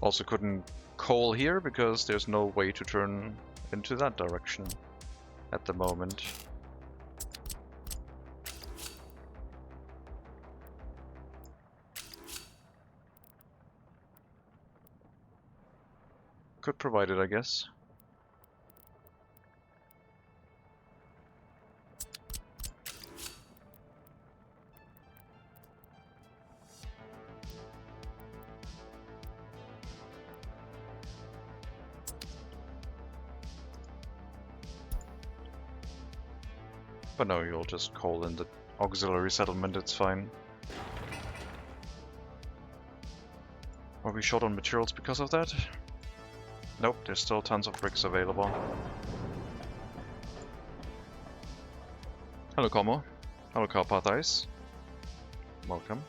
Also couldn't coal here because there's no way to turn into that direction at the moment. Could provide it, I guess. But no, you'll just call in the auxiliary settlement, it's fine. Are we short on materials because of that? Nope, there's still tons of bricks available. Hello, Como. Hello, Carpath Ice. Welcome.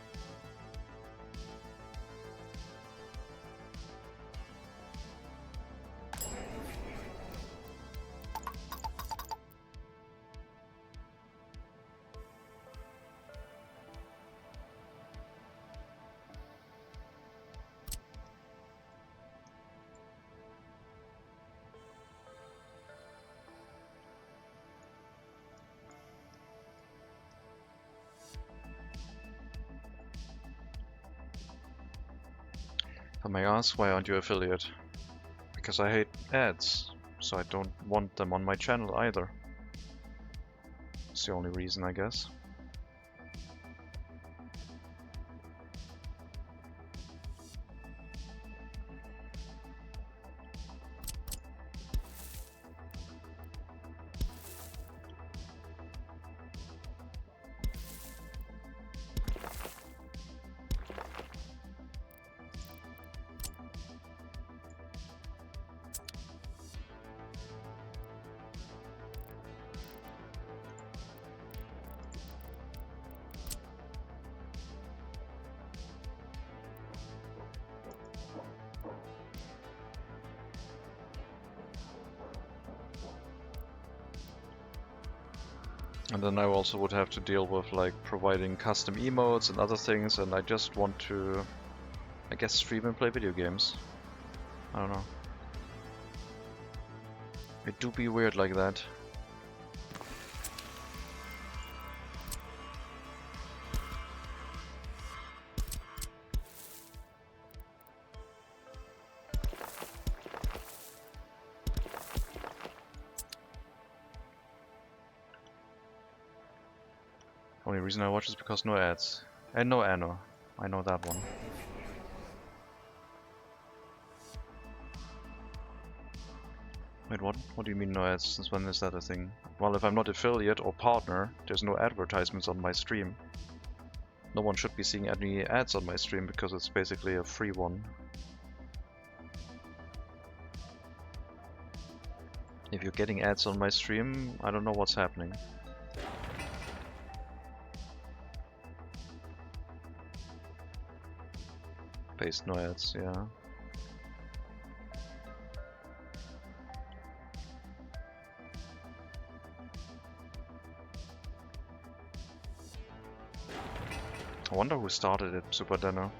I may ask, why aren't you affiliate? Because I hate ads, so I don't want them on my channel either. It's the only reason, I guess. And then I also would have to deal with like providing custom emotes and other things, and I just want to I guess stream and play video games. I don't know. It do be weird like that. Only reason I watch is because no ads. And no Anno. I know that one. Wait, what? What do you mean no ads? Since when is that a thing? Well, if I'm not affiliate or partner, there's no advertisements on my stream. No one should be seeing any ads on my stream because it's basically a free one. If you're getting ads on my stream, I don't know what's happening. Paste no ads, yeah. I wonder who started it, Super Denner.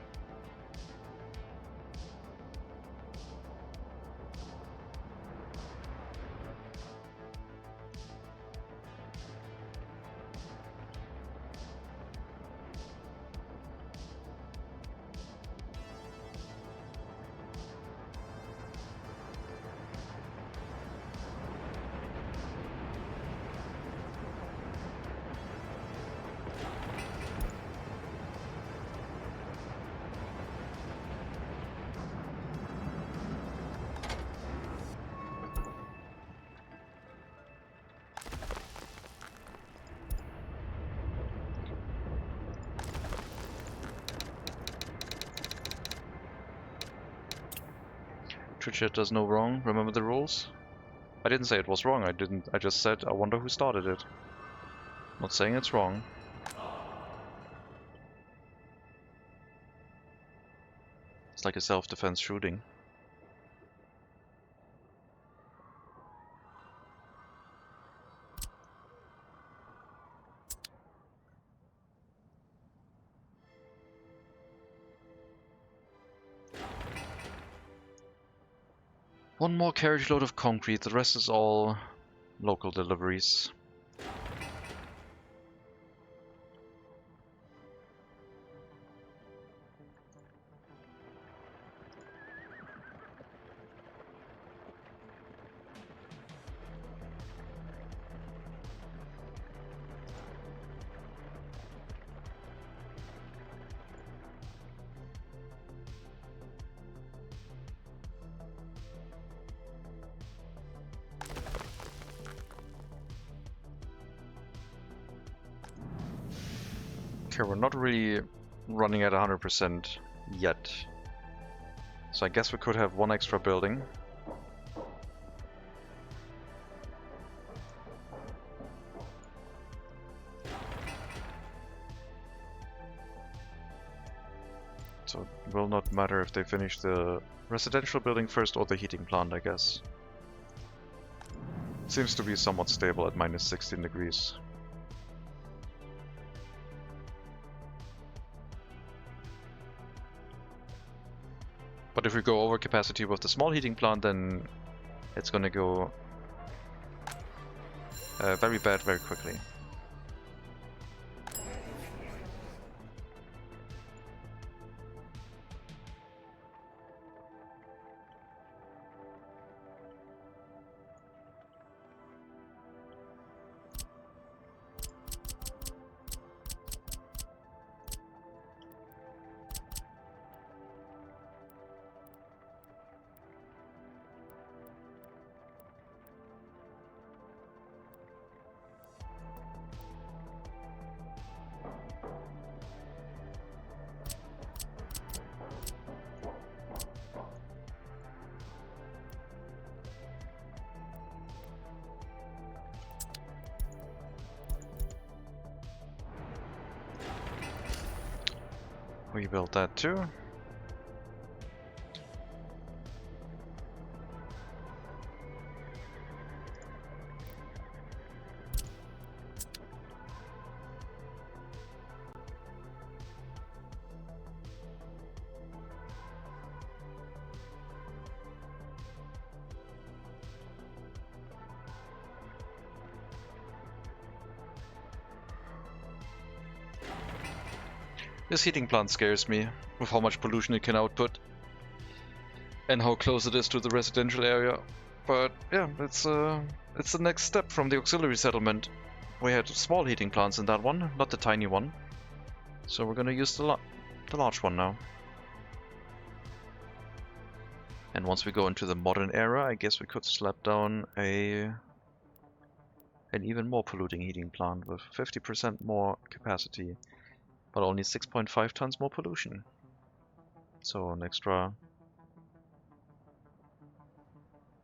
Twitch does no wrong. Remember the rules? I didn't say it was wrong. I just said I wonder who started it. Not saying it's wrong. It's like a self-defense shooting. One more carriage load of concrete, the rest is all local deliveries. Okay, we're not really running at 100% yet. So I guess we could have one extra building. So it will not matter if they finish the residential building first or the heating plant, I guess. Seems to be somewhat stable at minus 16 degrees. But if we go over capacity with the small heating plant, then it's gonna go very bad very quickly. We built that too. This heating plant scares me, with how much pollution it can output. And how close it is to the residential area. But yeah, it's the next step from the auxiliary settlement. We had small heating plants in that one, not the tiny one. So we're gonna use the large one now. And once we go into the modern era, I guess we could slap down an even more polluting heating plant with 50% more capacity, but only 6.5 tons more pollution. So an extra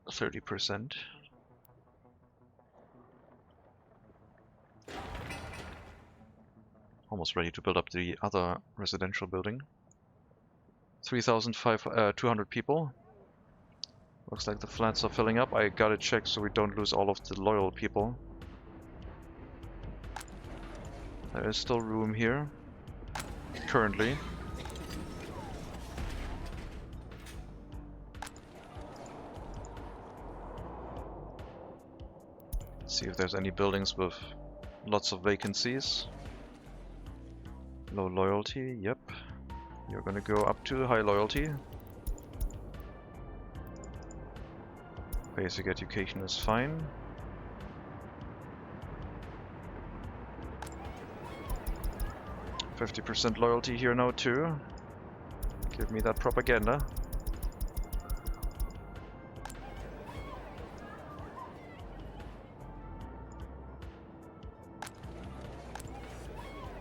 30%. Almost ready to build up the other residential building. 3,200 people. Looks like the flats are filling up. I got it checked so we don't lose all of the loyal people. There is still room here, currently. See if there's any buildings with lots of vacancies. Low loyalty, yep. You're gonna go up to high loyalty. Basic education is fine. %50 loyalty here now too. Give me that propaganda.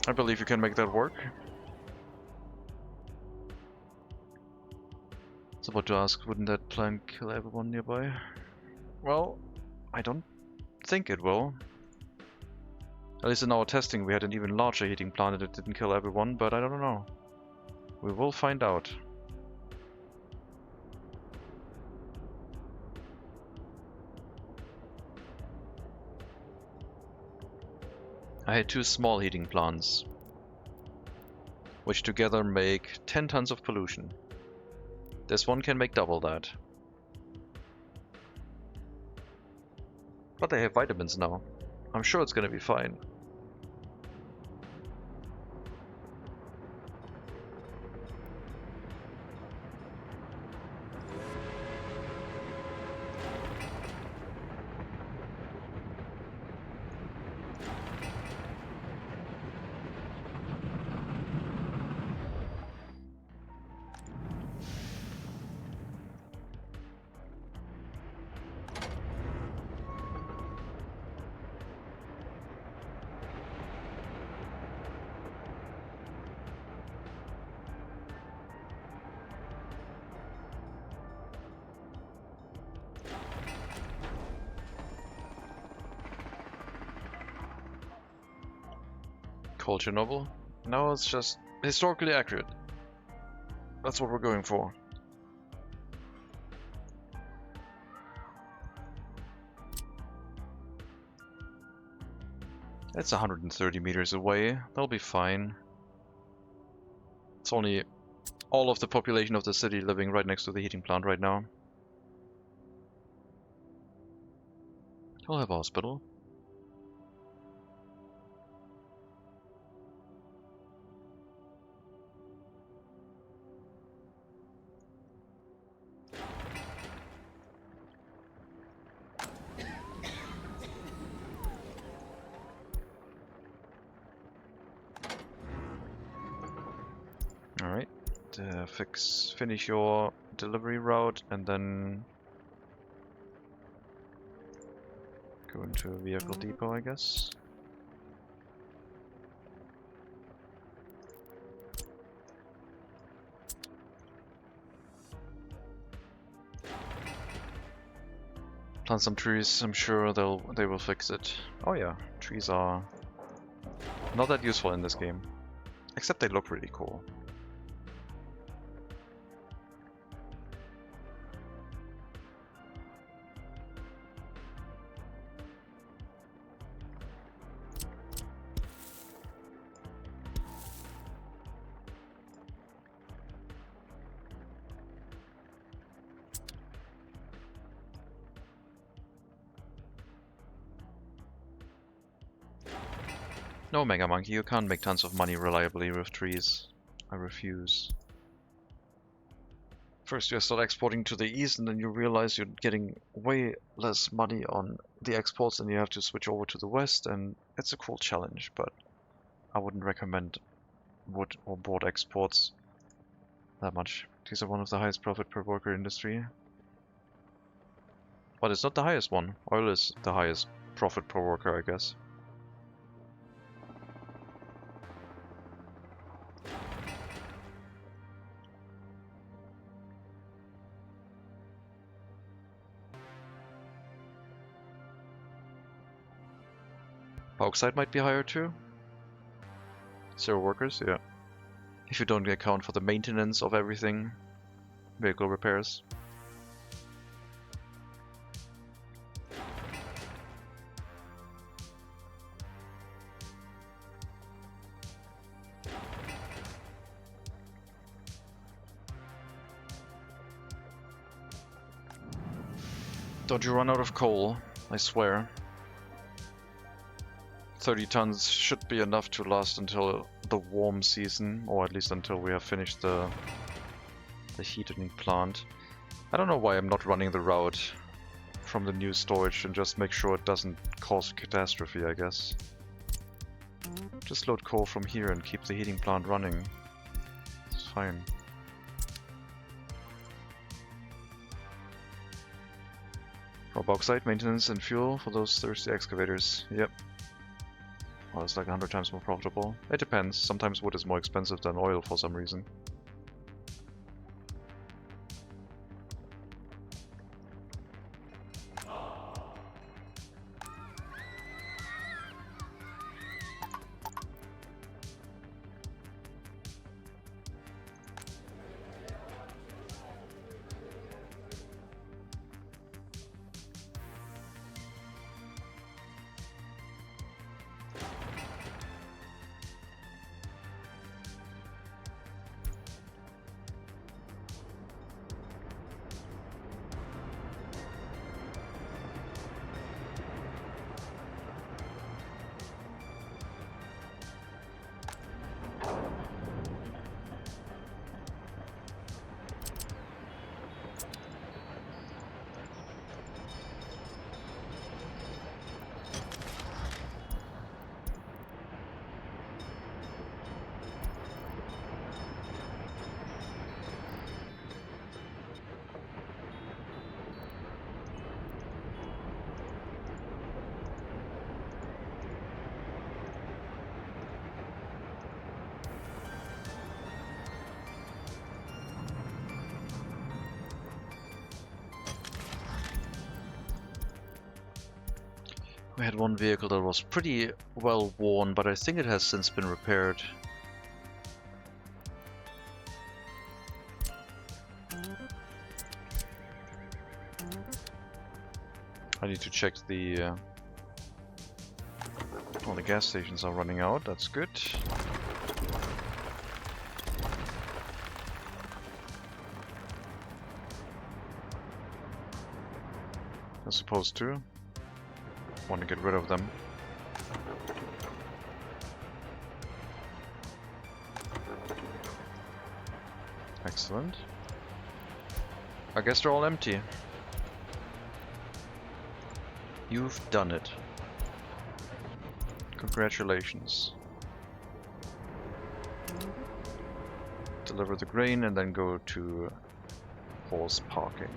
I believe you can make that work. I was about to ask, wouldn't that plan kill everyone nearby? Well, I don't think it will. At least in our testing we had an even larger heating plant and it didn't kill everyone, but I don't know. We will find out. I had 2 small heating plants, which together make 10 tons of pollution. This one can make double that. But they have vitamins now. I'm sure it's gonna be fine. Culture novel? No, it's just historically accurate. That's what we're going for. It's 130 meters away. They'll be fine. It's only all of the population of the city living right next to the heating plant right now. We'll have a hospital. Alright, finish your delivery route and then go into a vehicle depot, I guess. Plant some trees, I'm sure they will fix it. Oh yeah, trees are not that useful in this game. Except they look really cool. No, Mega Monkey, you can't make tons of money reliably with trees. I refuse. First you start exporting to the east and then you realize you're getting way less money on the exports and you have to switch over to the west, and it's a cool challenge, but I wouldn't recommend wood or board exports that much. These are one of the highest profit per worker industry. But it's not the highest one. Oil is the highest profit per worker, I guess. Bauxite might be higher too. 0 workers, yeah. If you don't account for the maintenance of everything, vehicle repairs. Don't you run out of coal, I swear. 30 tons should be enough to last until the warm season, or at least until we have finished the heating plant. I don't know why I'm not running the route from the new storage and just make sure it doesn't cause a catastrophe, I guess. Just load coal from here and keep the heating plant running. It's fine. For bauxite, maintenance and fuel for those thirsty excavators. Yep. Well, it's like 100 times more profitable. It depends. Sometimes wood is more expensive than oil for some reason. We had one vehicle that was pretty well worn, but I think it has since been repaired. I need to check the... all the gas stations are running out, that's good. They're supposed to. Want to get rid of them. Excellent. I guess they're all empty. You've done it. Congratulations. Deliver the grain and then go to horse parking.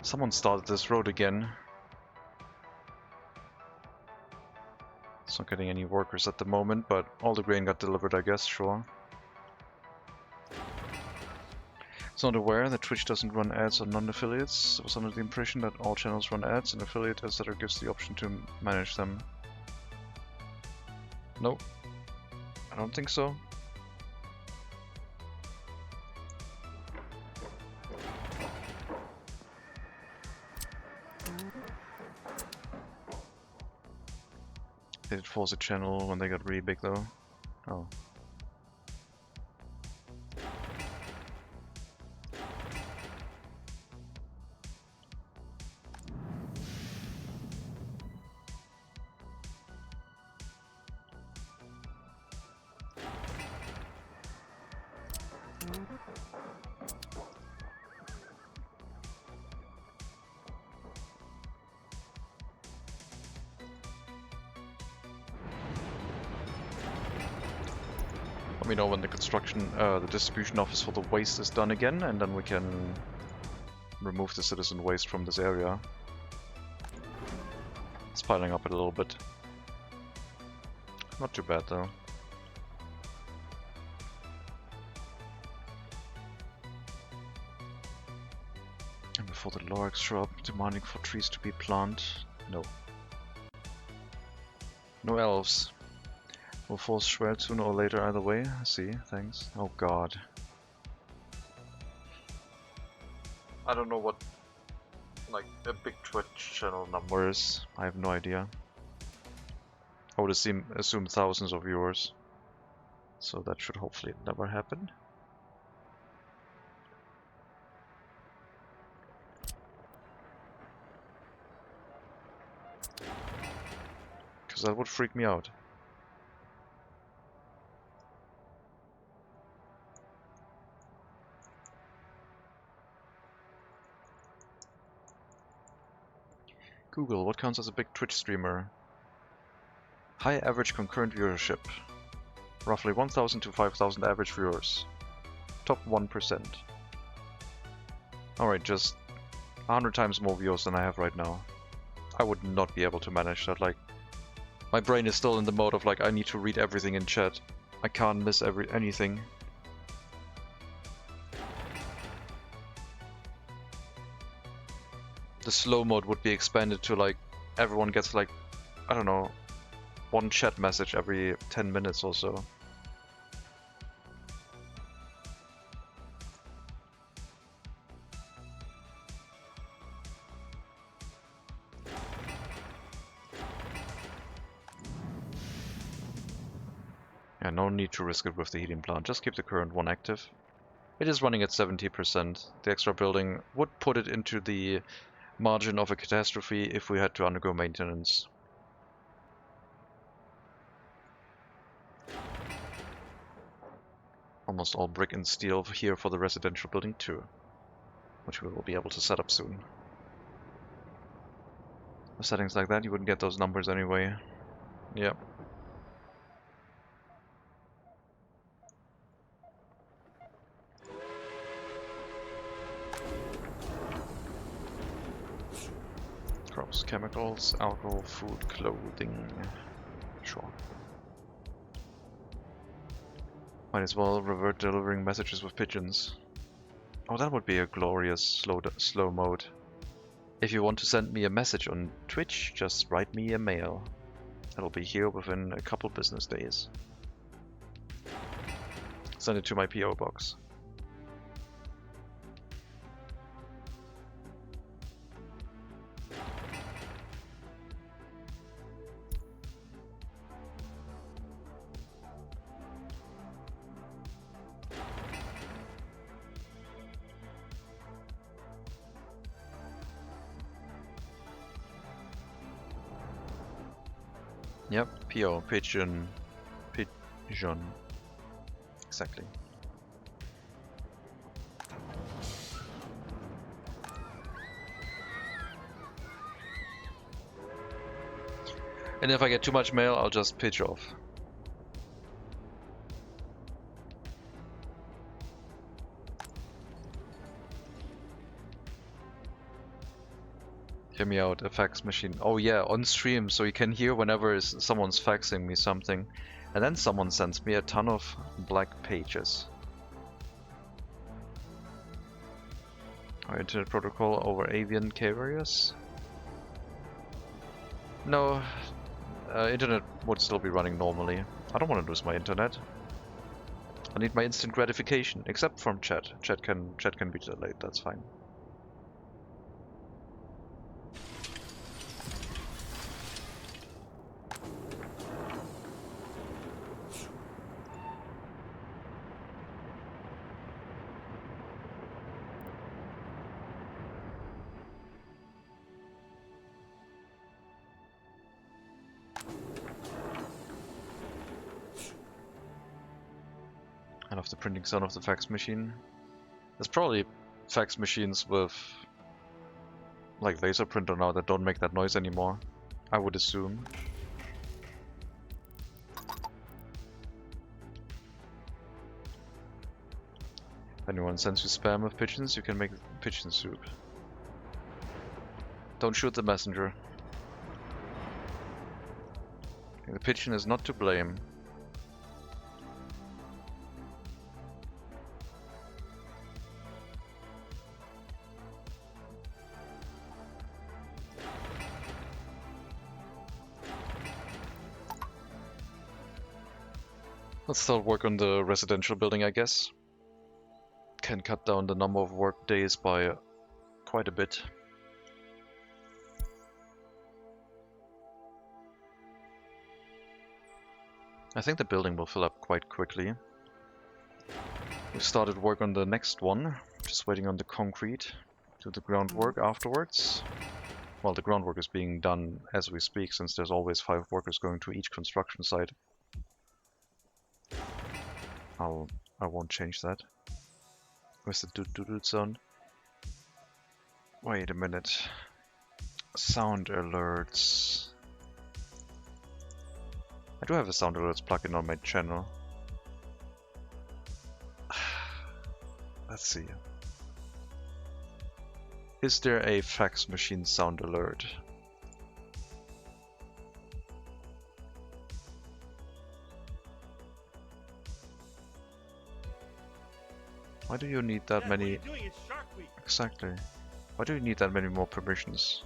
Someone started this road again. It's not getting any workers at the moment, but all the grain got delivered, I guess, sure. It's not aware that Twitch doesn't run ads on non-affiliates. I was under the impression that all channels run ads, and affiliate etc. gives the option to manage them. Nope. I don't think so. They did force a channel when they got really big though. Oh. Let me know when the the distribution office for the waste is done again, and then we can remove the citizen waste from this area. It's piling up a little bit. Not too bad though. And before the Lorax show up, demanding for trees to be planted. No. No elves. We'll force Schwert sooner or later either way. I see, thanks. Oh god. I don't know what like a big Twitch channel number is. I have no idea. I would assume thousands of viewers. So that should hopefully never happen. Because that would freak me out. Google, what counts as a big Twitch streamer? High average concurrent viewership. Roughly 1,000 to 5,000 average viewers. Top 1%. Alright, just 100 times more viewers than I have right now. I would not be able to manage that. Like, my brain is still in the mode of like, I need to read everything in chat. I can't miss anything. The slow mode would be expanded to like, everyone gets like, I don't know, one chat message every 10 minutes or so. Yeah, no need to risk it with the heating plant, just keep the current one active. It is running at 70%. The extra building would put it into the margin of a catastrophe if we had to undergo maintenance. Almost all brick and steel here for the residential building too, which we will be able to set up soon. With settings like that, you wouldn't get those numbers anyway. Yep. Crops, chemicals, alcohol, food, clothing. Sure. Might as well revert delivering messages with pigeons. Oh, that would be a glorious slow mode. If you want to send me a message on Twitch, just write me a mail. It'll be here within a couple business days. Send it to my PO box. Yep, PO, pigeon. Pigeon. Exactly. And if I get too much mail, I'll just pitch off. Hear me out, a fax machine. Oh yeah, on stream, so you can hear whenever someone's faxing me something. And then someone sends me a ton of black pages. Our internet protocol over avian carriers? No, internet would still be running normally. I don't want to lose my internet. I need my instant gratification, except from chat. Chat can be delayed, that's fine. kind of the printing sound of the fax machine. There's probably fax machines with like laser printer now that don't make that noise anymore, I would assume. If anyone sends you spam with pigeons, you can make pigeon soup. Don't shoot the messenger. The pigeon is not to blame. Let's start work on the residential building, I guess. Can cut down the number of work days by quite a bit. I think the building will fill up quite quickly. We started work on the next one, just waiting on the concrete, do the groundwork afterwards. Well, the groundwork is being done as we speak, since there's always 5 workers going to each construction site. I won't change that. Where's the doot sound? Wait a minute. Sound alerts. I do have a sound alerts plugin on my channel. Let's see. Is there a fax machine sound alert? Why do you need that many? Exactly. Why do you need that many more permissions?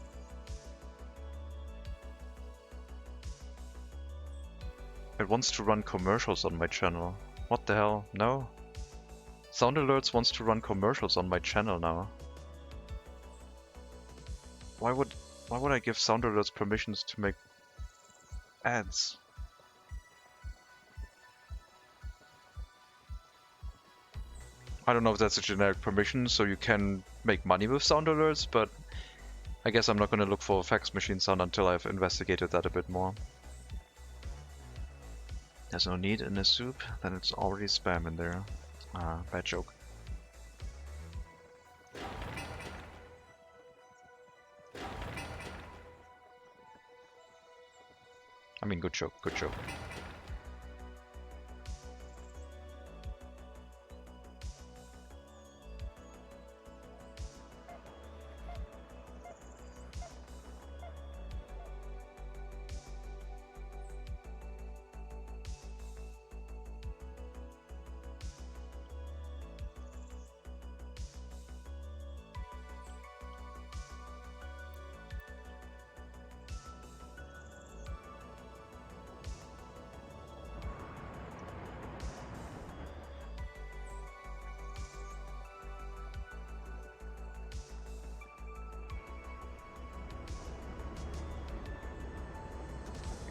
It wants to run commercials on my channel. What the hell? No. Sound Alerts wants to run commercials on my channel now. Why would I give Sound Alerts permissions to make ads? I don't know if that's a generic permission, so you can make money with Sound Alerts, but I guess I'm not going to look for fax machine sound until I've investigated that a bit more. There's no need in a soup, then it's already spam in there. Ah, bad joke. I mean, good joke, good joke.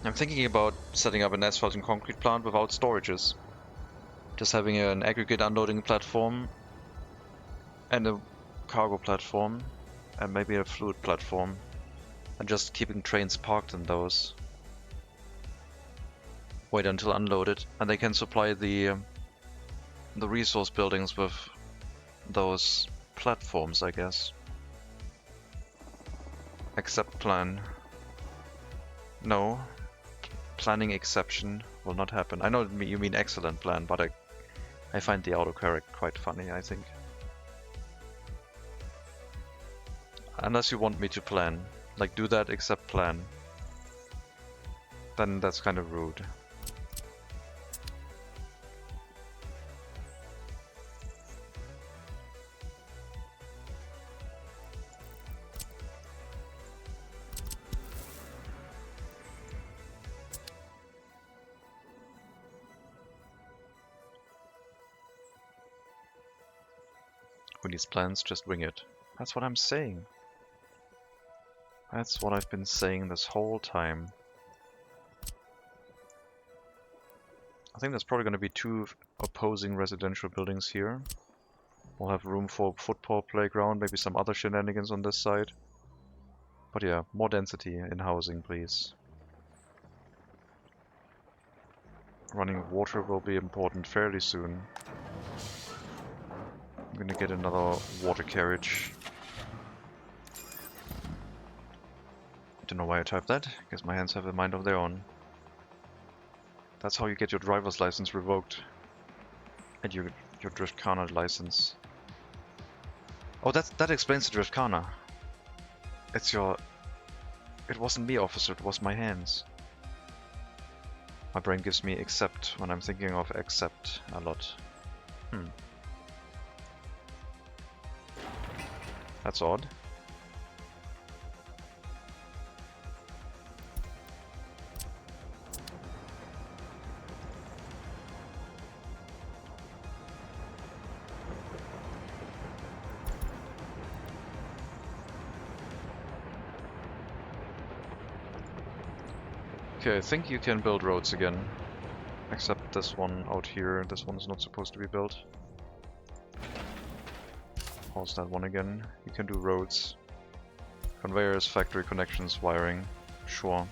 I'm thinking about setting up an asphalt and concrete plant without storages. Just having an aggregate unloading platform and a cargo platform and maybe a fluid platform, and just keeping trains parked in those. Wait until unloaded, and they can supply the resource buildings with those platforms, I guess. Accept plan. No. Planning exception will not happen. I know you mean excellent plan, but I find the autocorrect quite funny, I think. Unless you want me to plan. Like, do that except plan. Then that's kind of rude. Who needs plans? Just wing it. That's what I'm saying. That's what I've been saying this whole time. I think there's probably going to be 2 opposing residential buildings here. We'll have room for football playground, maybe some other shenanigans on this side. But yeah, more density in housing, please. Running water will be important fairly soon. gonna get another water carriage. Don't know why I typed that. Guess my hands have a mind of their own. That's how you get your driver's license revoked. And your Driftkana license. Oh, that explains the Driftkana. It's your... It wasn't me, officer, it was my hands. My brain gives me accept when I'm thinking of accept a lot. That's odd. Okay, I think you can build roads again. Except this one out here. This one is not supposed to be built. Pause that one again. You can do roads. Conveyors, factory connections, wiring. Sure.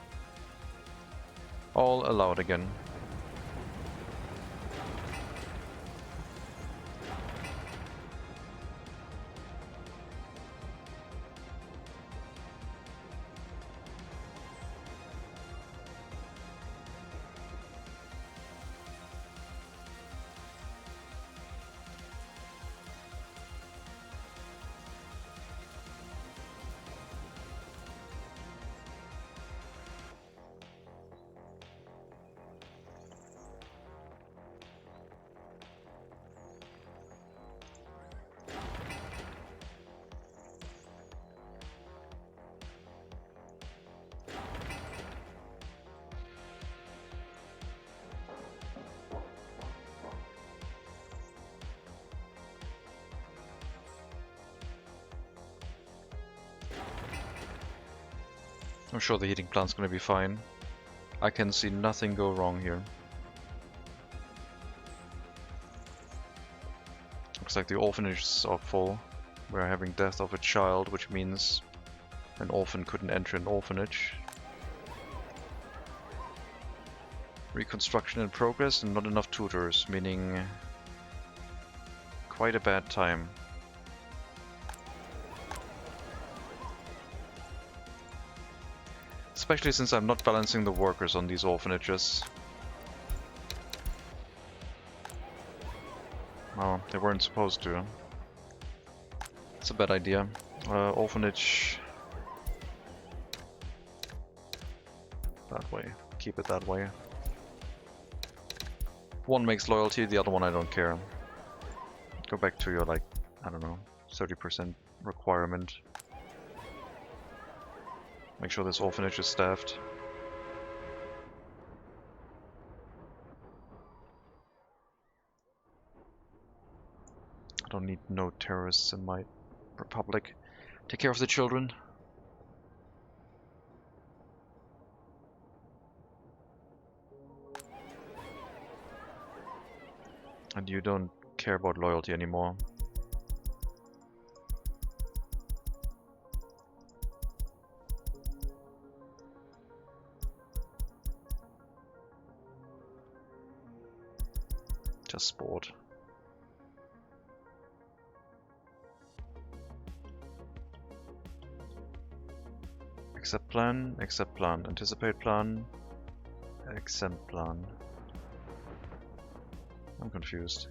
All allowed again. I'm sure the heating plant's gonna be fine. I can see nothing go wrong here. Looks like the orphanages are full. We're having death of a child, which means an orphan couldn't enter an orphanage. Reconstruction in progress and not enough tutors, meaning quite a bad time. Especially since I'm not balancing the workers on these orphanages. Well, they weren't supposed to. It's a bad idea. Orphanage... that way. Keep it that way. One makes loyalty, the other one I don't care. Go back to your, like, I don't know, 30% requirement. Make sure this orphanage is staffed. I don't need no terrorists in my republic. Take care of the children. And you don't care about loyalty anymore. Just sport. Accept plan, anticipate plan, accept plan. I'm confused.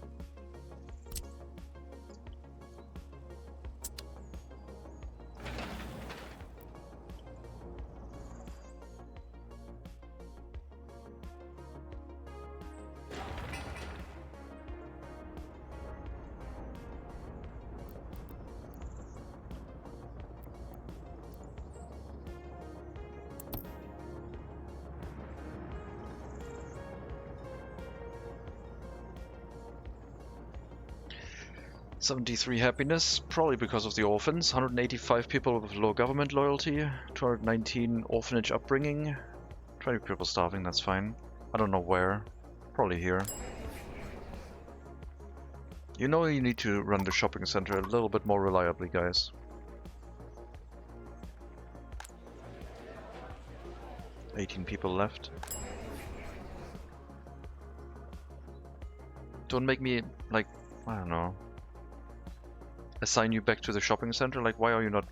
$73 happiness, probably because of the orphans. 185 people with low government loyalty. 219 orphanage upbringing. 20 people starving, that's fine. I don't know where. Probably here. You know you need to run the shopping center a little bit more reliably, guys. $18 people left. Don't make me, like, I don't know. assign you back to the shopping center? Like, why are you not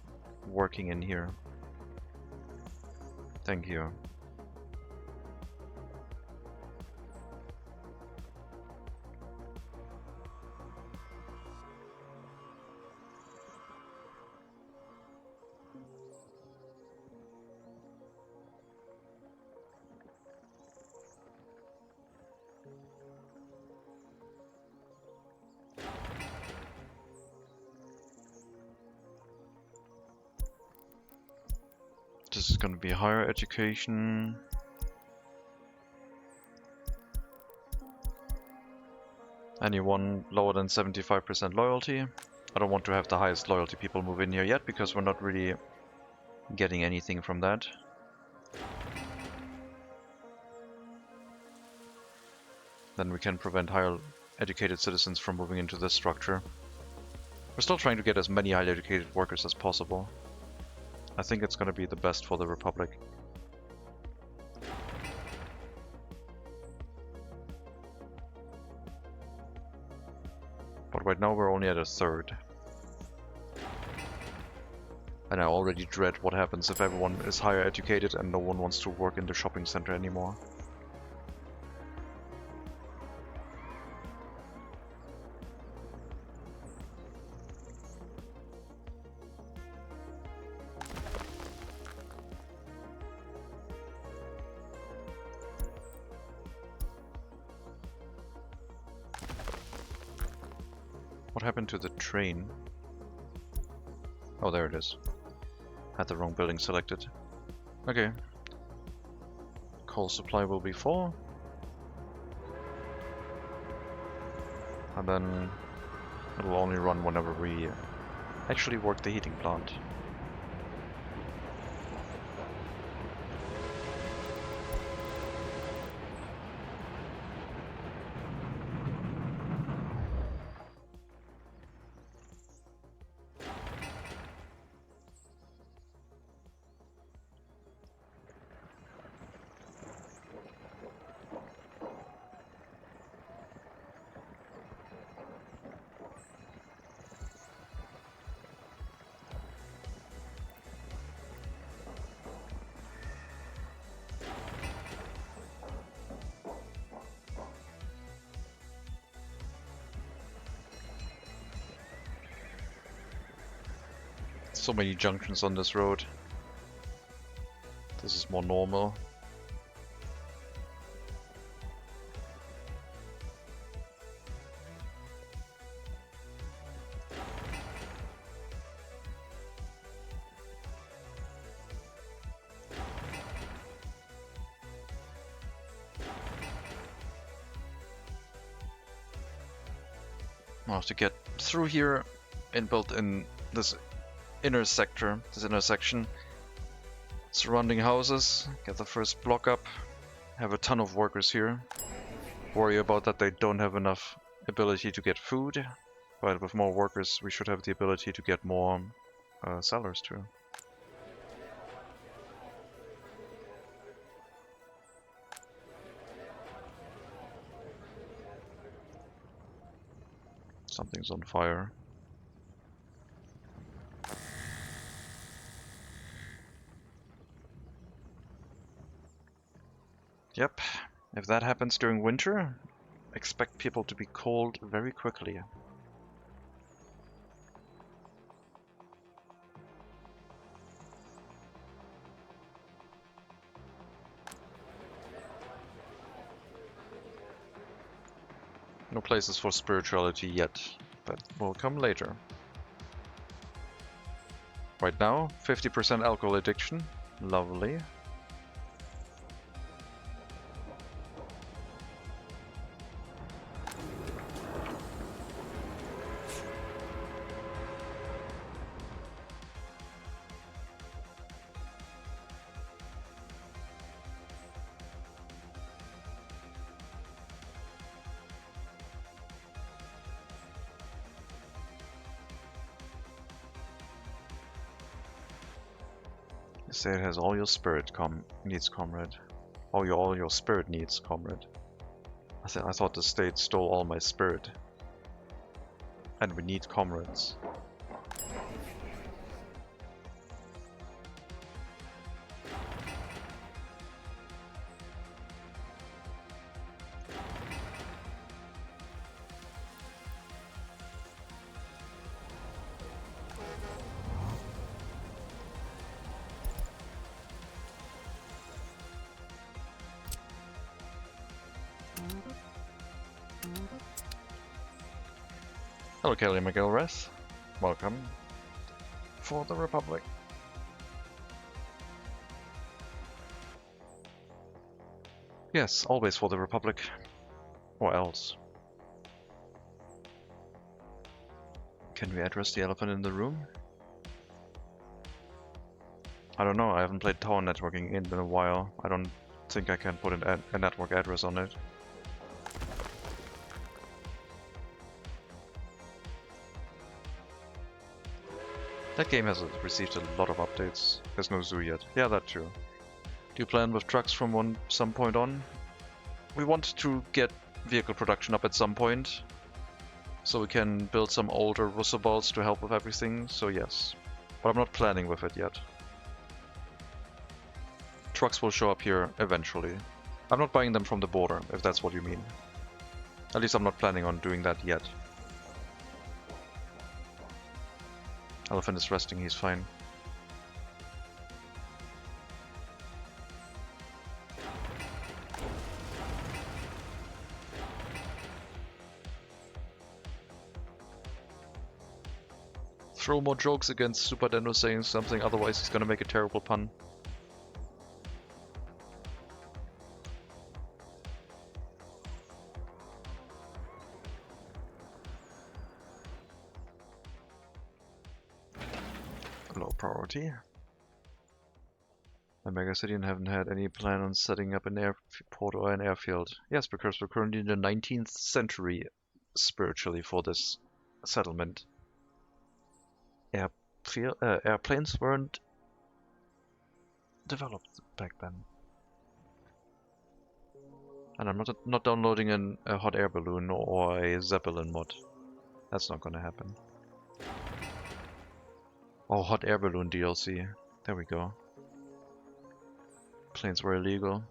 working in here? Thank you. This is gonna be higher education. Anyone lower than 75% loyalty. I don't want to have the highest loyalty people move in here yet because we're not really getting anything from that. Then we can prevent higher educated citizens from moving into this structure. We're still trying to get as many highly educated workers as possible. I think it's going to be the best for the Republic. But right now we're only at a third. And I already dread what happens if everyone is higher educated and no one wants to work in the shopping center anymore. What happened to the train? Oh, there it is. Had the wrong building selected. Okay. Coal supply will be full. And then it will only run whenever we actually work the heating plant. So many junctions on this road. This is more normal. I'll have to get through here and build in this intersection, surrounding houses, get the first block up, have a ton of workers here, worry about that they don't have enough ability to get food, but with more workers we should have the ability to get more sellers too. Something's on fire. Yep, if that happens during winter, expect people to be cold very quickly. No places for spirituality yet, but will come later. Right now, 50% alcohol addiction. Lovely. Say it has all your spirit needs, comrade. All your spirit needs, comrade. I thought the state stole all my spirit. And we need comrades. Hello, Kelly McGilrath. Welcome. For the Republic. Yes, always for the Republic. Or else. Can we address the elephant in the room? I don't know, I haven't played tower networking in a while. I don't think I can put a network address on it. That game has received a lot of updates. There's no zoo yet. Yeah, that too. Do you plan with trucks from some point on? We want to get vehicle production up at some point, so we can build some older Russoballs to help with everything, so yes. But I'm not planning with it yet. Trucks will show up here eventually. I'm not buying them from the border, if that's what you mean. At least I'm not planning on doing that yet. Elephant is resting, he's fine. Throw more jokes against Super Dendo saying something, otherwise he's gonna make a terrible pun. Low priority. The MegaCity haven't had any plan on setting up an airport or an airfield. Yes, because we're currently in the 19th century spiritually for this settlement. Airplanes weren't developed back then. And I'm not downloading a hot air balloon or a Zeppelin mod. That's not gonna happen. Oh, hot air balloon DLC. There we go. Planes were illegal.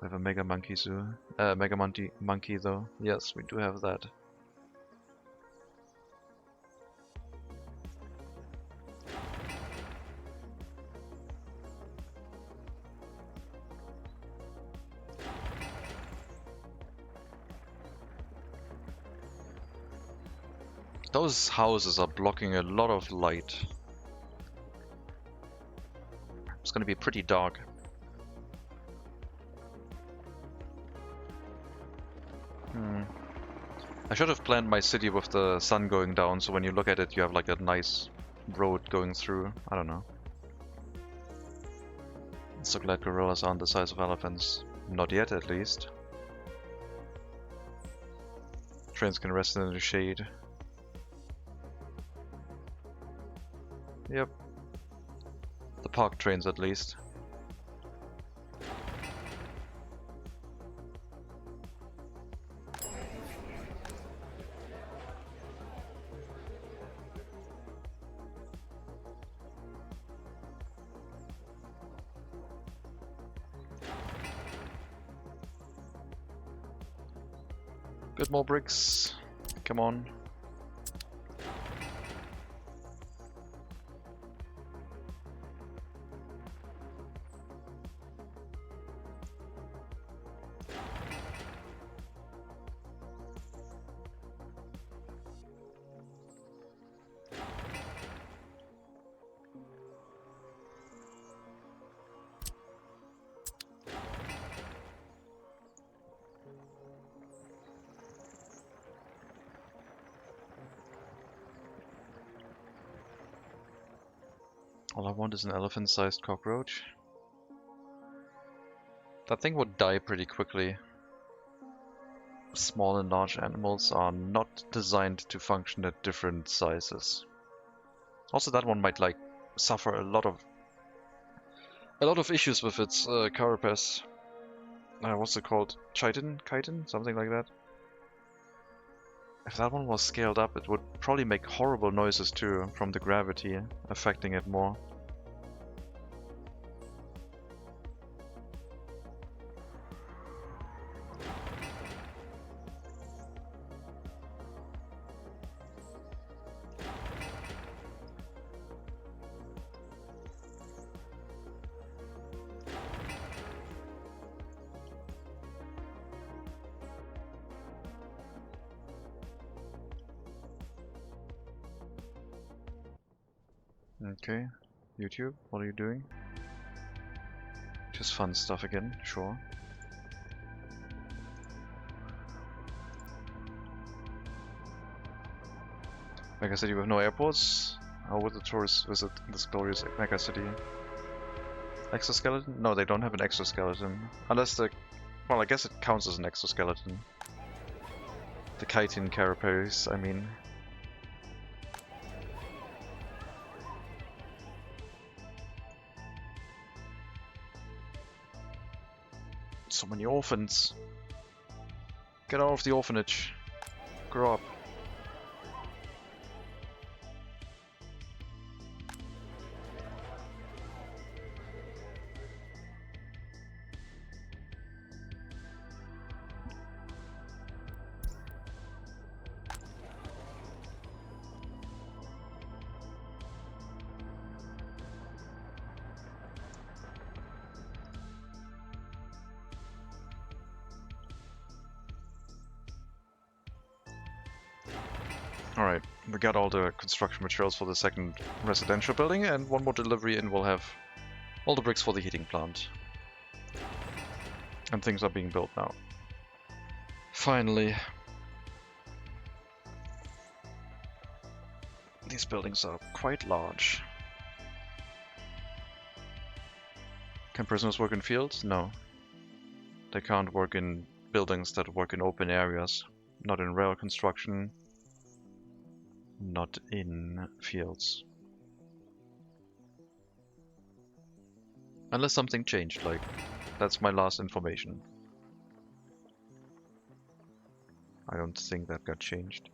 We have a Mega Monkey Zoo. Mega Monkey though. Yes, we do have that. Those houses are blocking a lot of light. It's gonna be pretty dark. I should have planned my city with the sun going down, so when you look at it you have like a nice road going through. I don't know. I'm so glad gorillas aren't the size of elephants. Not yet, at least. Trains can rest in the shade. Yep. The park trains, at least. Get more bricks. Come on. All I want is an elephant-sized cockroach. That thing would die pretty quickly. Small and large animals are not designed to function at different sizes. Also, that one might like suffer a lot of issues with its carapace. What's it called? Chitin? Something like that. If that one was scaled up, it would probably make horrible noises too, from the gravity affecting it more. Okay, YouTube, what are you doing? Just fun stuff again, sure. MegaCity with no airports? How would the tourists visit this glorious MegaCity? Exoskeleton? No, they don't have an exoskeleton. Unless the... Well, I guess it counts as an exoskeleton. The chitin carapace, I mean. So many orphans. Get out of the orphanage. Grow up. Alright, we got all the construction materials for the second residential building, and one more delivery and we'll have all the bricks for the heating plant. And things are being built now. Finally. These buildings are quite large. Can prisoners work in fields? No. They can't work in buildings that work in open areas. Not in rail construction. Not in fields. Unless something changed, like, that's my last information. I don't think that got changed.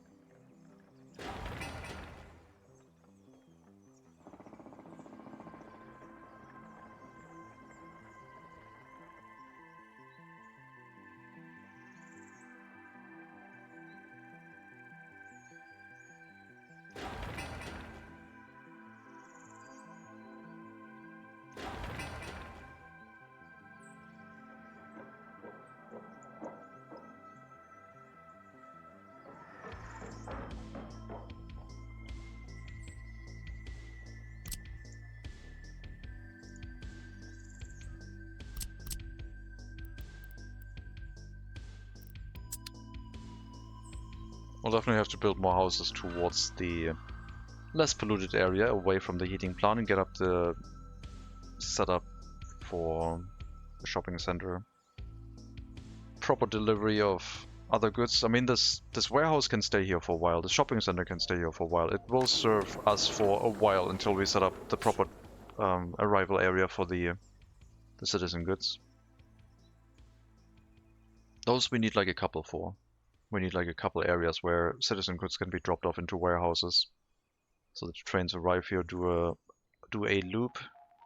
We'll definitely have to build more houses towards the less polluted area, away from the heating plant, and get up the setup for the shopping center. Proper delivery of other goods. I mean, this warehouse can stay here for a while. The shopping center can stay here for a while. It will serve us for a while until we set up the proper arrival area for the citizen goods. Those we need like a couple for. We need like a couple areas where citizen goods can be dropped off into warehouses. So the trains arrive here, do a loop,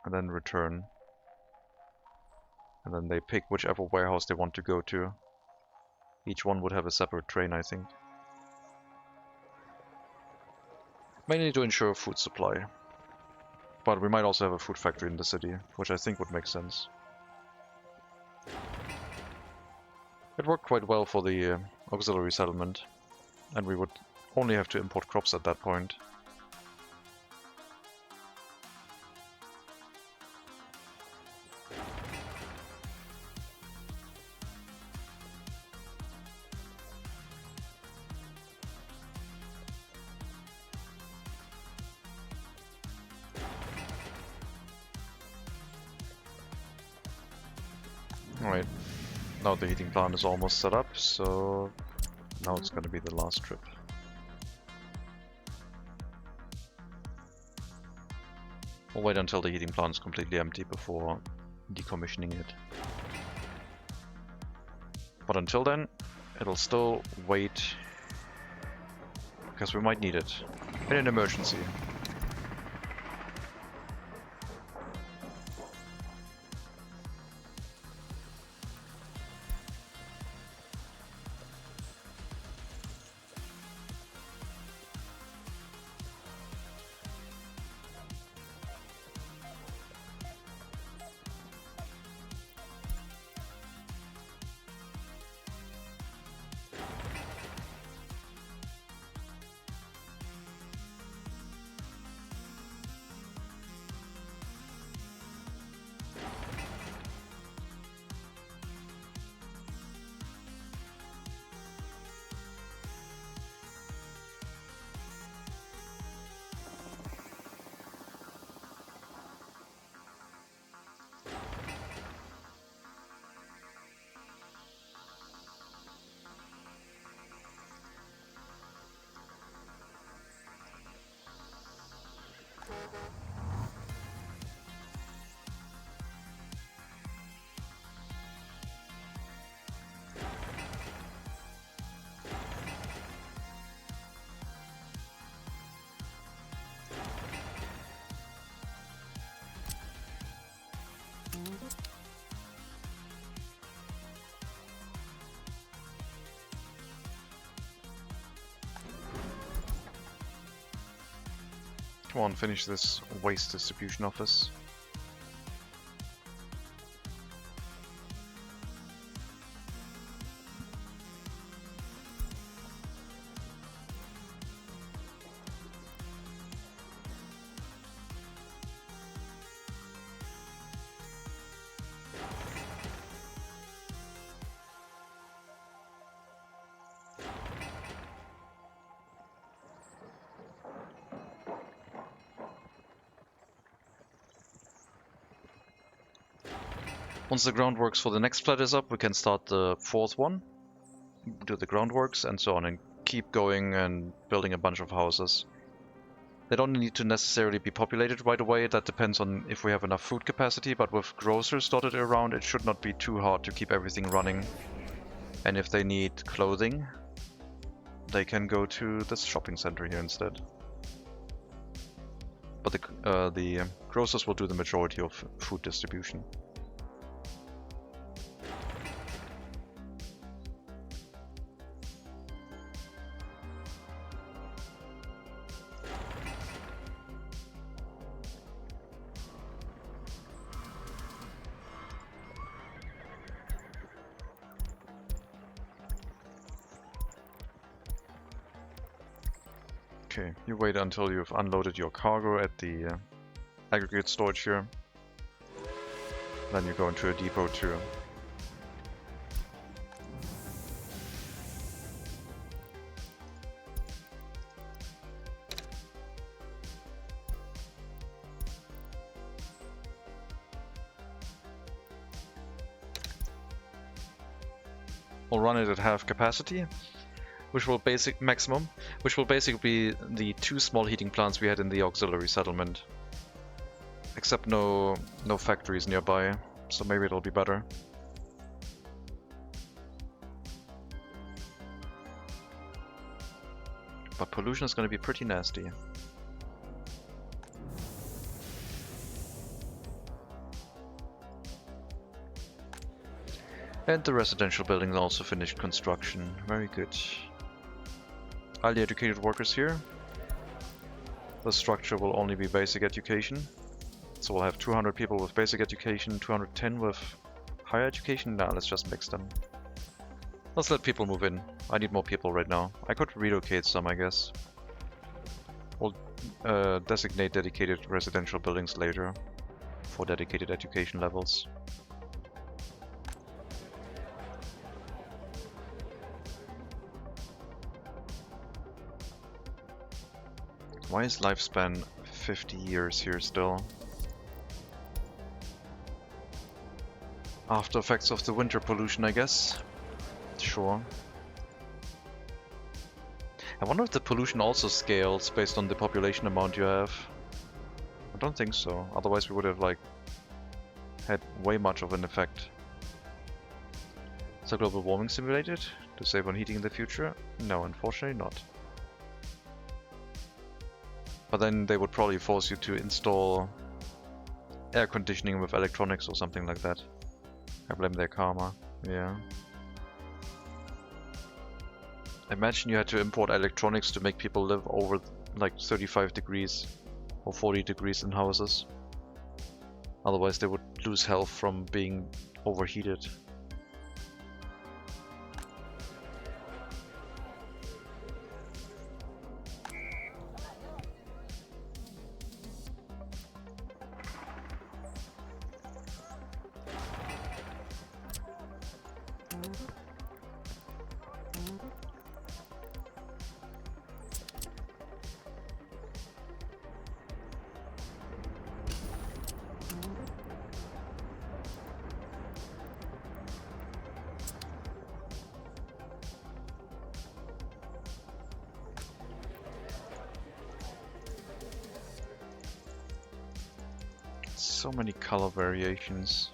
and then return. And then they pick whichever warehouse they want to go to. Each one would have a separate train, I think. Mainly to ensure food supply. But we might also have a food factory in the city, which I think would make sense. It worked quite well for the auxiliary settlement, and we would only have to import crops at that point. Alright, now the heating plant is almost set up, so now it's gonna be the last trip. We'll wait until the heating plant is completely empty before decommissioning it. But until then, it'll still wait, because we might need it in an emergency. Come on, finish this waste distribution office. Once the groundworks for the next flat is up, we can start the fourth one, do the groundworks and so on, and keep going and building a bunch of houses. They don't need to necessarily be populated right away, that depends on if we have enough food capacity, but with grocers dotted around it should not be too hard to keep everything running. And if they need clothing, they can go to this shopping center here instead. But the grocers will do the majority of food distribution. Okay, you wait until you've unloaded your cargo at the aggregate storage here. Then you go into a depot too. We'll run it at half capacity, which will maximum, which will basically be the 2 small heating plants we had in the auxiliary settlement. Except no factories nearby, so maybe it'll be better. But pollution is going to be pretty nasty. And the residential buildings also finished construction. Very good. Highly educated workers here. The structure will only be basic education. So we'll have 200 people with basic education, 210 with higher education. Nah, let's just mix them. Let's let people move in. I need more people right now. I could relocate some, I guess. We'll designate dedicated residential buildings later for dedicated education levels. Why is lifespan 50 years here still? After effects of the winter pollution, I guess. Sure. I wonder if the pollution also scales based on the population amount you have. I don't think so. Otherwise we would have had way much of an effect. Is a global warming simulated to save on heating in the future? No, unfortunately not. But then they would probably force you to install air conditioning with electronics or something like that. I blame their karma. Yeah. Imagine you had to import electronics to make people live over like 35 degrees or 40 degrees in houses. Otherwise they would lose health from being overheated. So many color variations.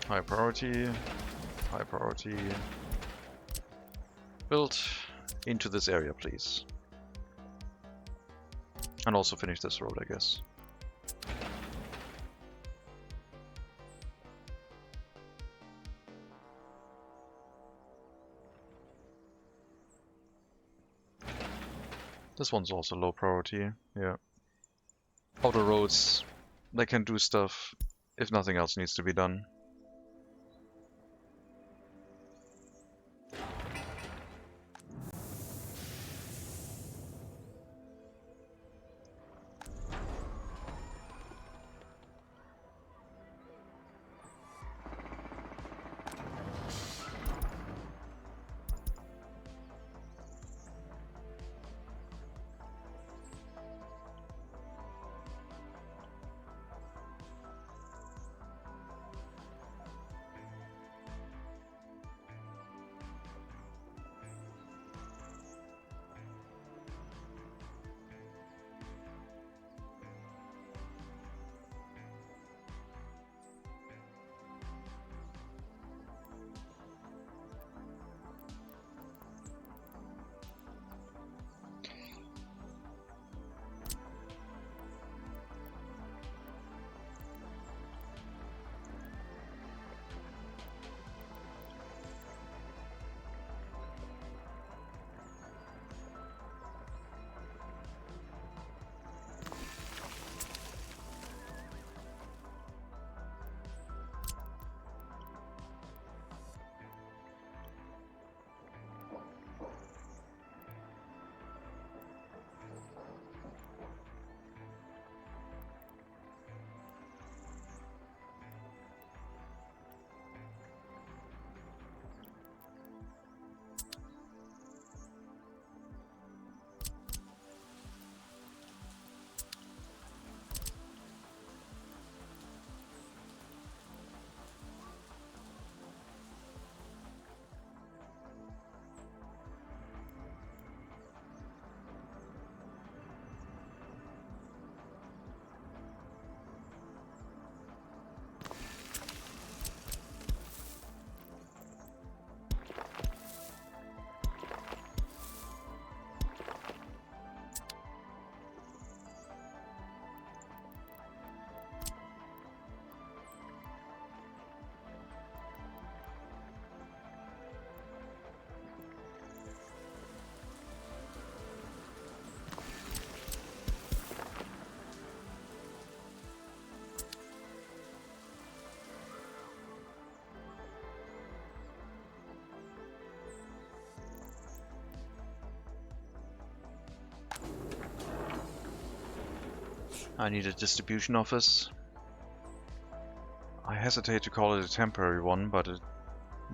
High priority, High priority. Build into this area, please. And also finish this road, I guess. This one's also low priority, yeah. Outer roads, they can do stuff if nothing else needs to be done. I need a distribution office. I hesitate to call it a temporary one, but it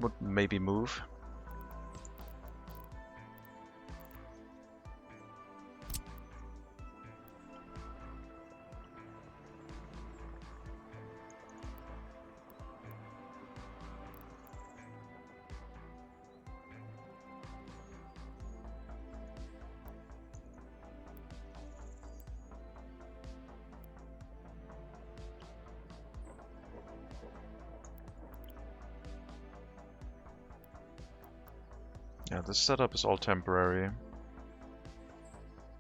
would maybe move. Yeah, this setup is all temporary.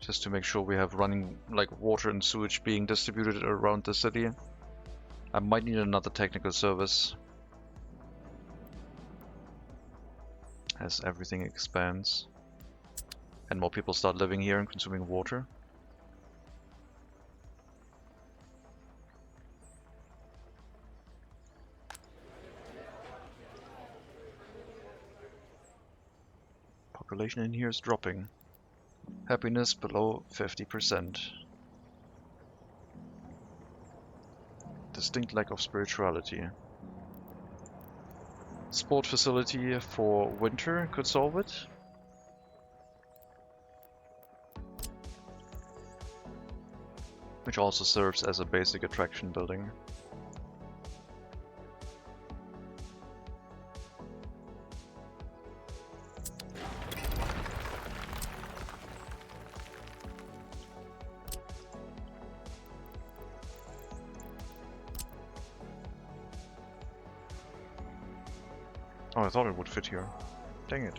Just to make sure we have running, like, water and sewage being distributed around the city. I might need another technical service as everything expands and more people start living here and consuming water. Population in here is dropping. Happiness below 50%. Distinct lack of spirituality. Sport facility for winter could solve it. Which also serves as a basic attraction building. Oh, I thought it would fit here. Dang it.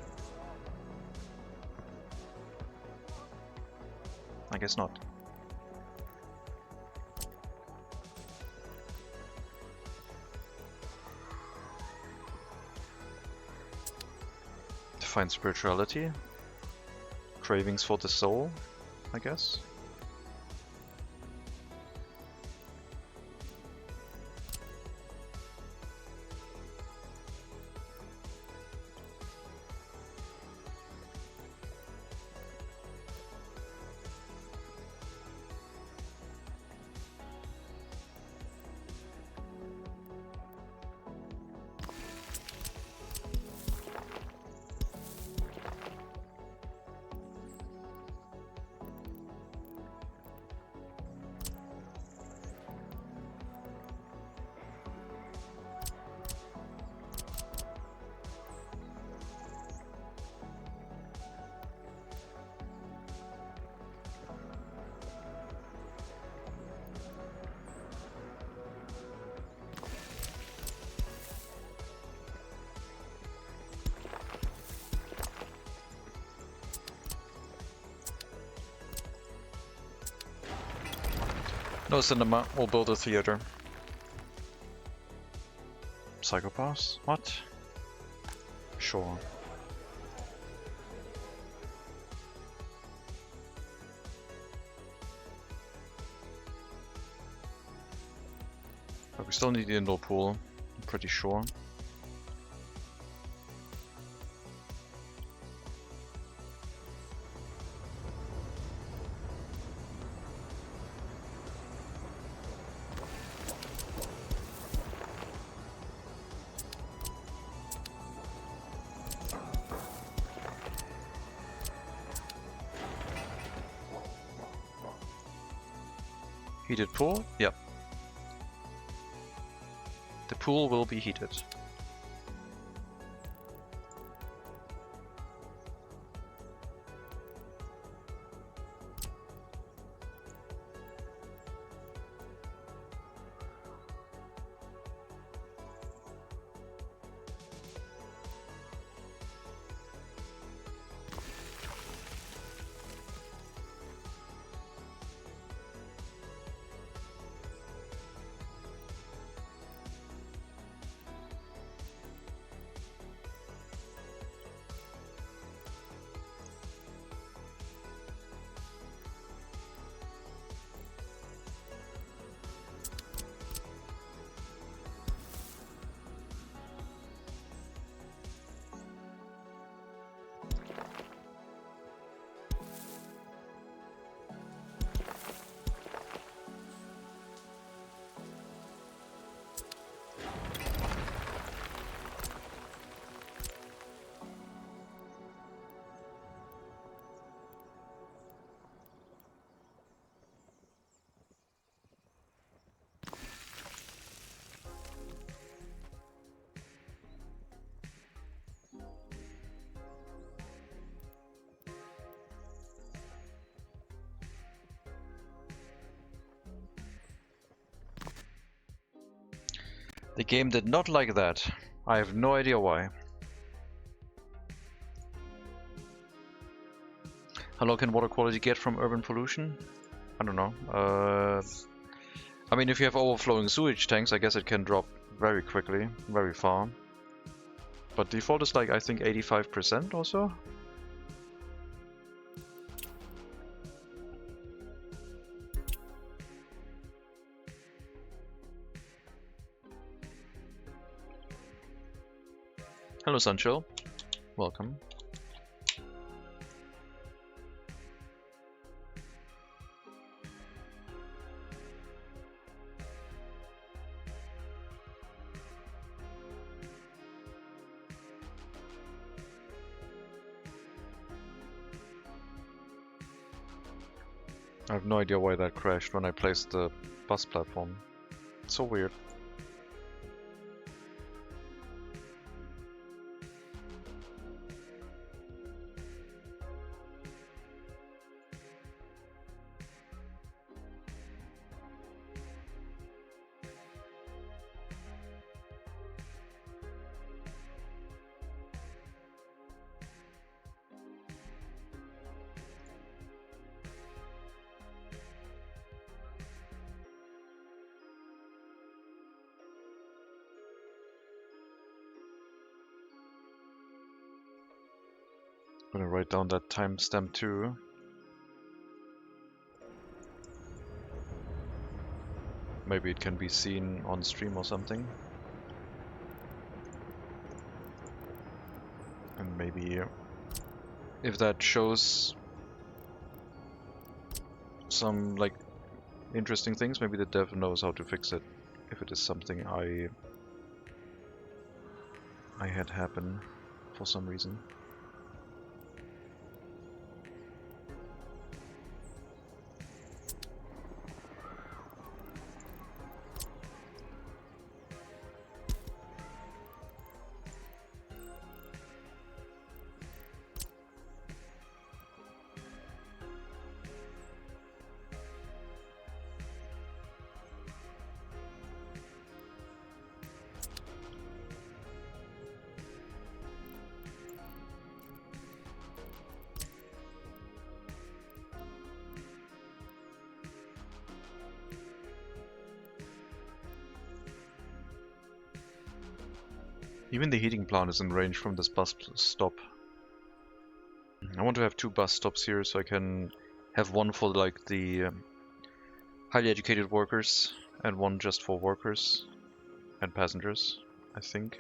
I guess not. Define spirituality. Cravings for the soul, I guess. No cinema, we'll build a theater. Psychopaths? What? Sure. But we still need the indoor pool, I'm pretty sure. Heated pool? Yep. The pool will be heated. The game did not like that. I have no idea why. How low can water quality get from urban pollution? I don't know. I mean, if you have overflowing sewage tanks, I guess it can drop very quickly, very far. But default is like, I think 85% or so? Hello Sunchill, welcome. I have no idea why that crashed when I placed the bus platform. It's so weird. gonna write down that timestamp too. Maybe it can be seen on stream or something. And maybe if that shows some like interesting things, maybe the dev knows how to fix it. If it is something I had happen for some reason. Even the heating plant is in range from this bus stop. I want to have 2 bus stops here so I can have one for like the highly educated workers and one just for workers and passengers, I think.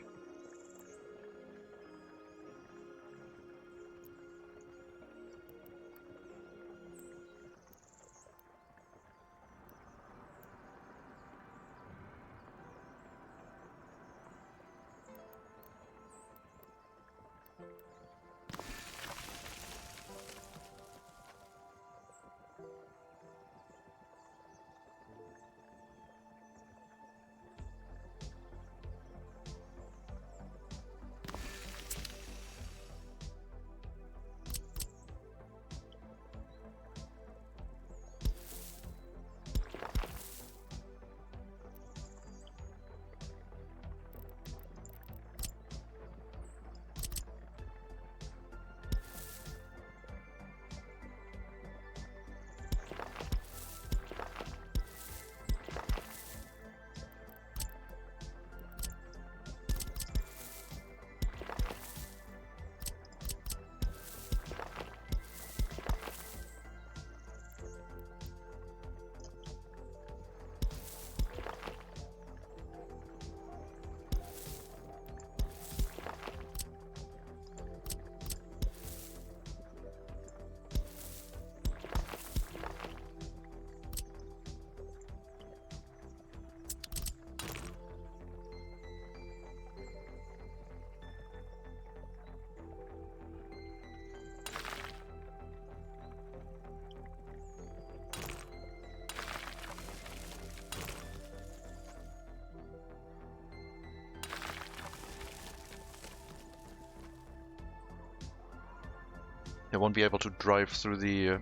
I won't be able to drive through the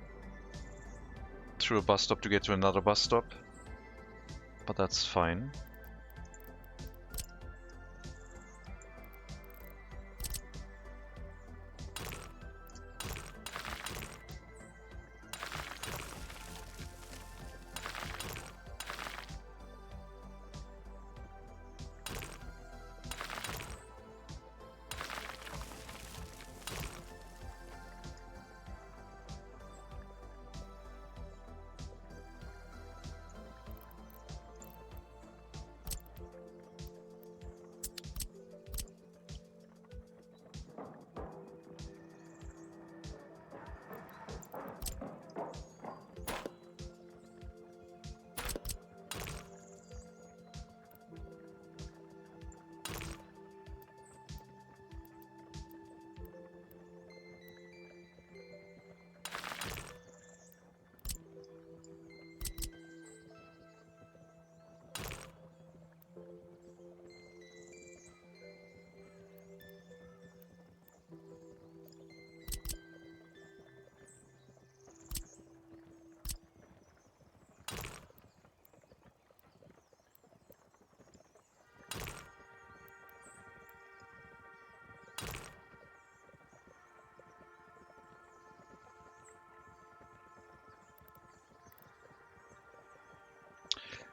through a bus stop to get to another bus stop, but that's fine.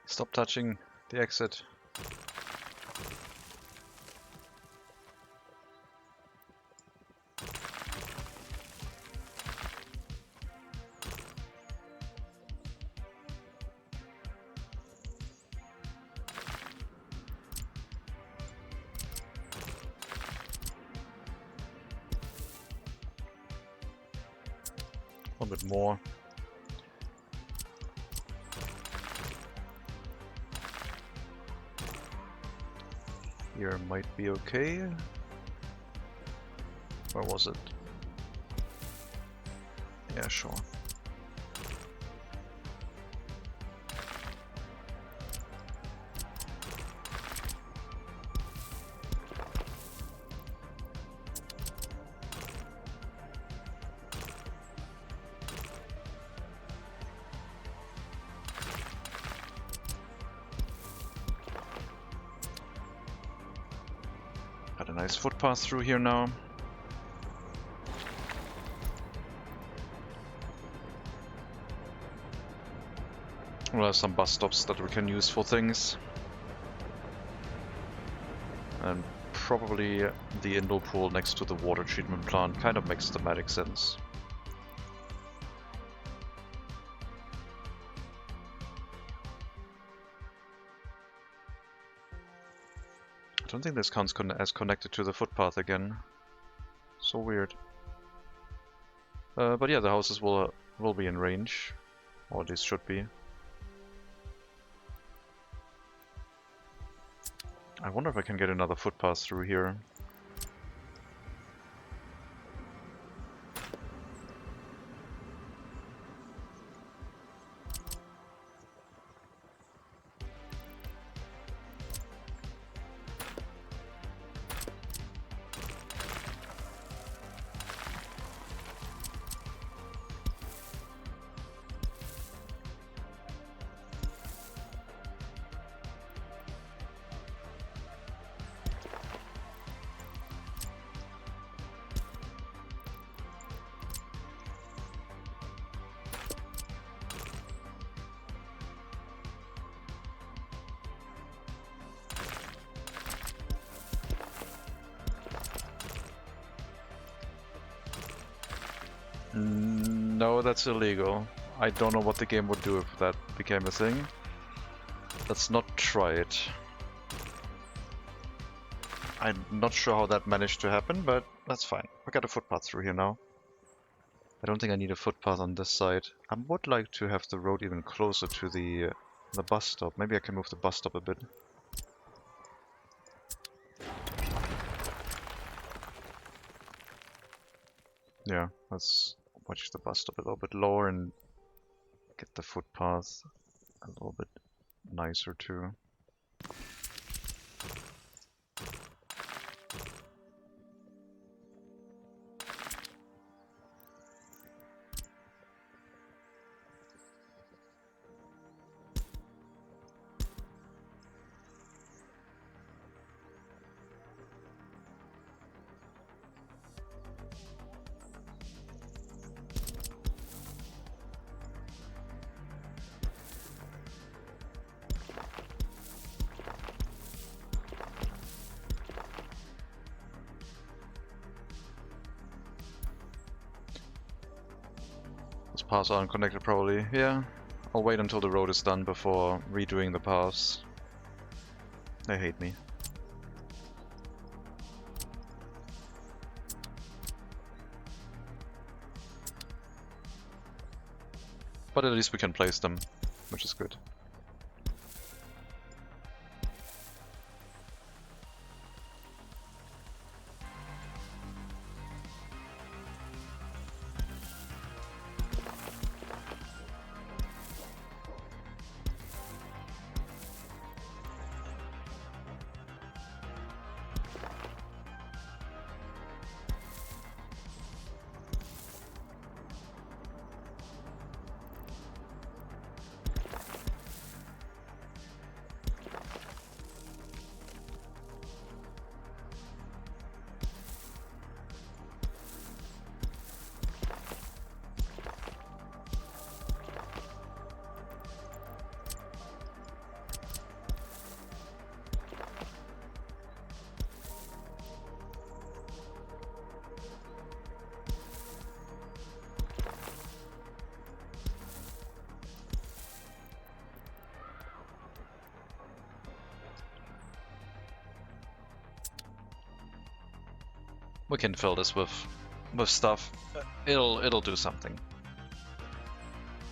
Stop touching the exit. A little bit more. Here might be okay. Where was it? Yeah, sure. Got a nice footpath through here now. We'll have some bus stops that we can use for things. And probably the indoor pool next to the water treatment plant kind of makes thematic sense. I don't think this counts as connected to the footpath again. So weird. But yeah, the houses will be in range, or at least should be. I wonder if I can get another footpath through here. No, that's illegal. I don't know what the game would do if that became a thing. Let's not try it. I'm not sure how that managed to happen, but that's fine. We got a footpath through here now. I don't think I need a footpath on this side. I would like to have the road even closer to the bus stop. Maybe I can move the bus stop a bit. Yeah, let's watch the bus stop a little bit lower and get the footpath a little bit nicer too. Paths are unconnected probably, yeah. I'll wait until the road is done before redoing the paths. They hate me. But at least we can place them, which is good. We can fill this with stuff. It'll do something.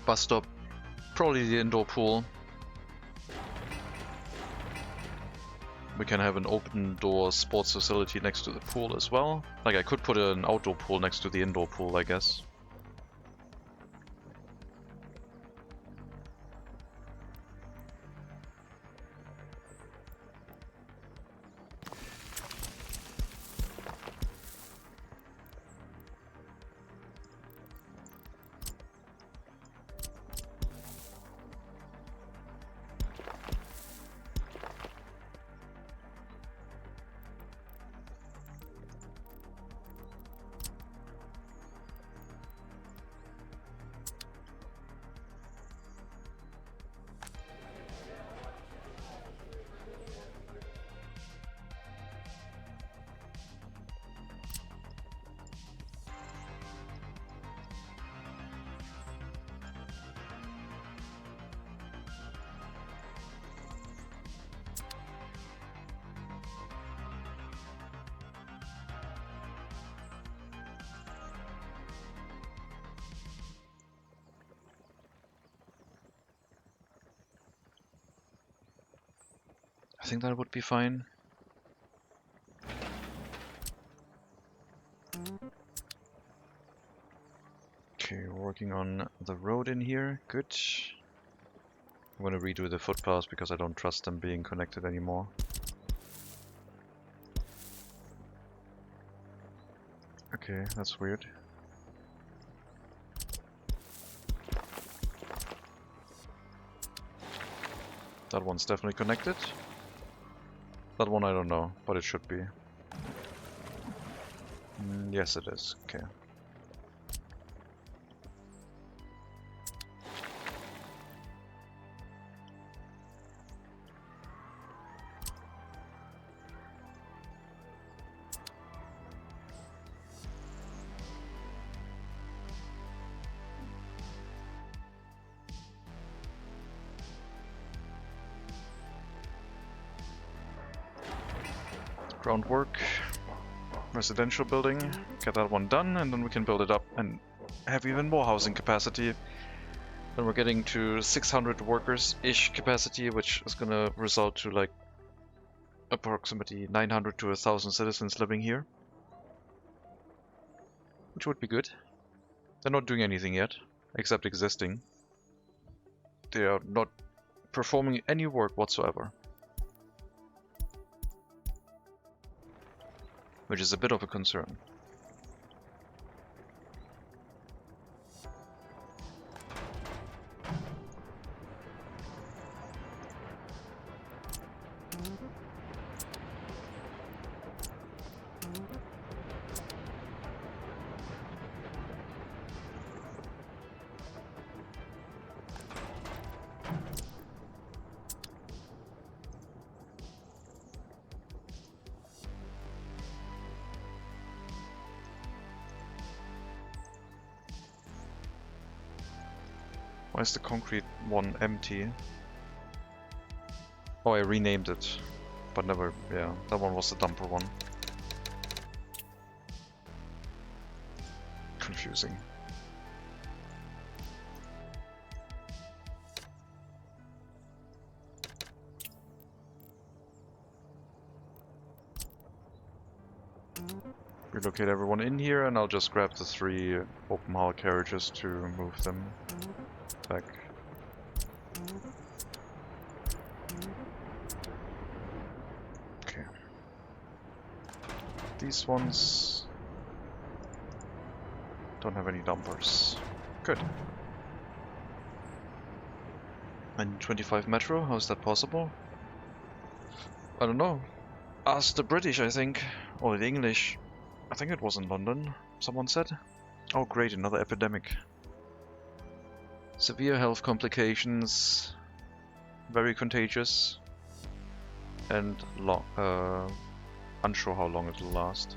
Bus stop, probably the indoor pool. We can have an open door sports facility next to the pool as well. Like, I could put an outdoor pool next to the indoor pool, I guess. I think that would be fine. Okay, working on the road in here. Good. I'm gonna redo the footpaths because I don't trust them being connected anymore. Okay, that's weird. That one's definitely connected. That one I don't know, but it should be. Yes, it is. Okay. Groundwork, residential building, get that one done, and then we can build it up and have even more housing capacity. Then we're getting to 600 workers-ish capacity, which is gonna result to like approximately 900 to 1,000 citizens living here. Which would be good. They're not doing anything yet, except existing. They are not performing any work whatsoever. Which is a bit of a concern. Why is the concrete one empty? Oh, I renamed it, but never, yeah, that one was the dumper one. Confusing. Relocate everyone in here, and I'll just grab the 3 open haul carriages to move them back. Okay. These ones don't have any dumpers. Good. And 25 metro, how is that possible? I don't know. Ask the British, I think. Or the English. I think it was in London, someone said. Oh great, another epidemic. Severe health complications, very contagious, and unsure how long it'll last.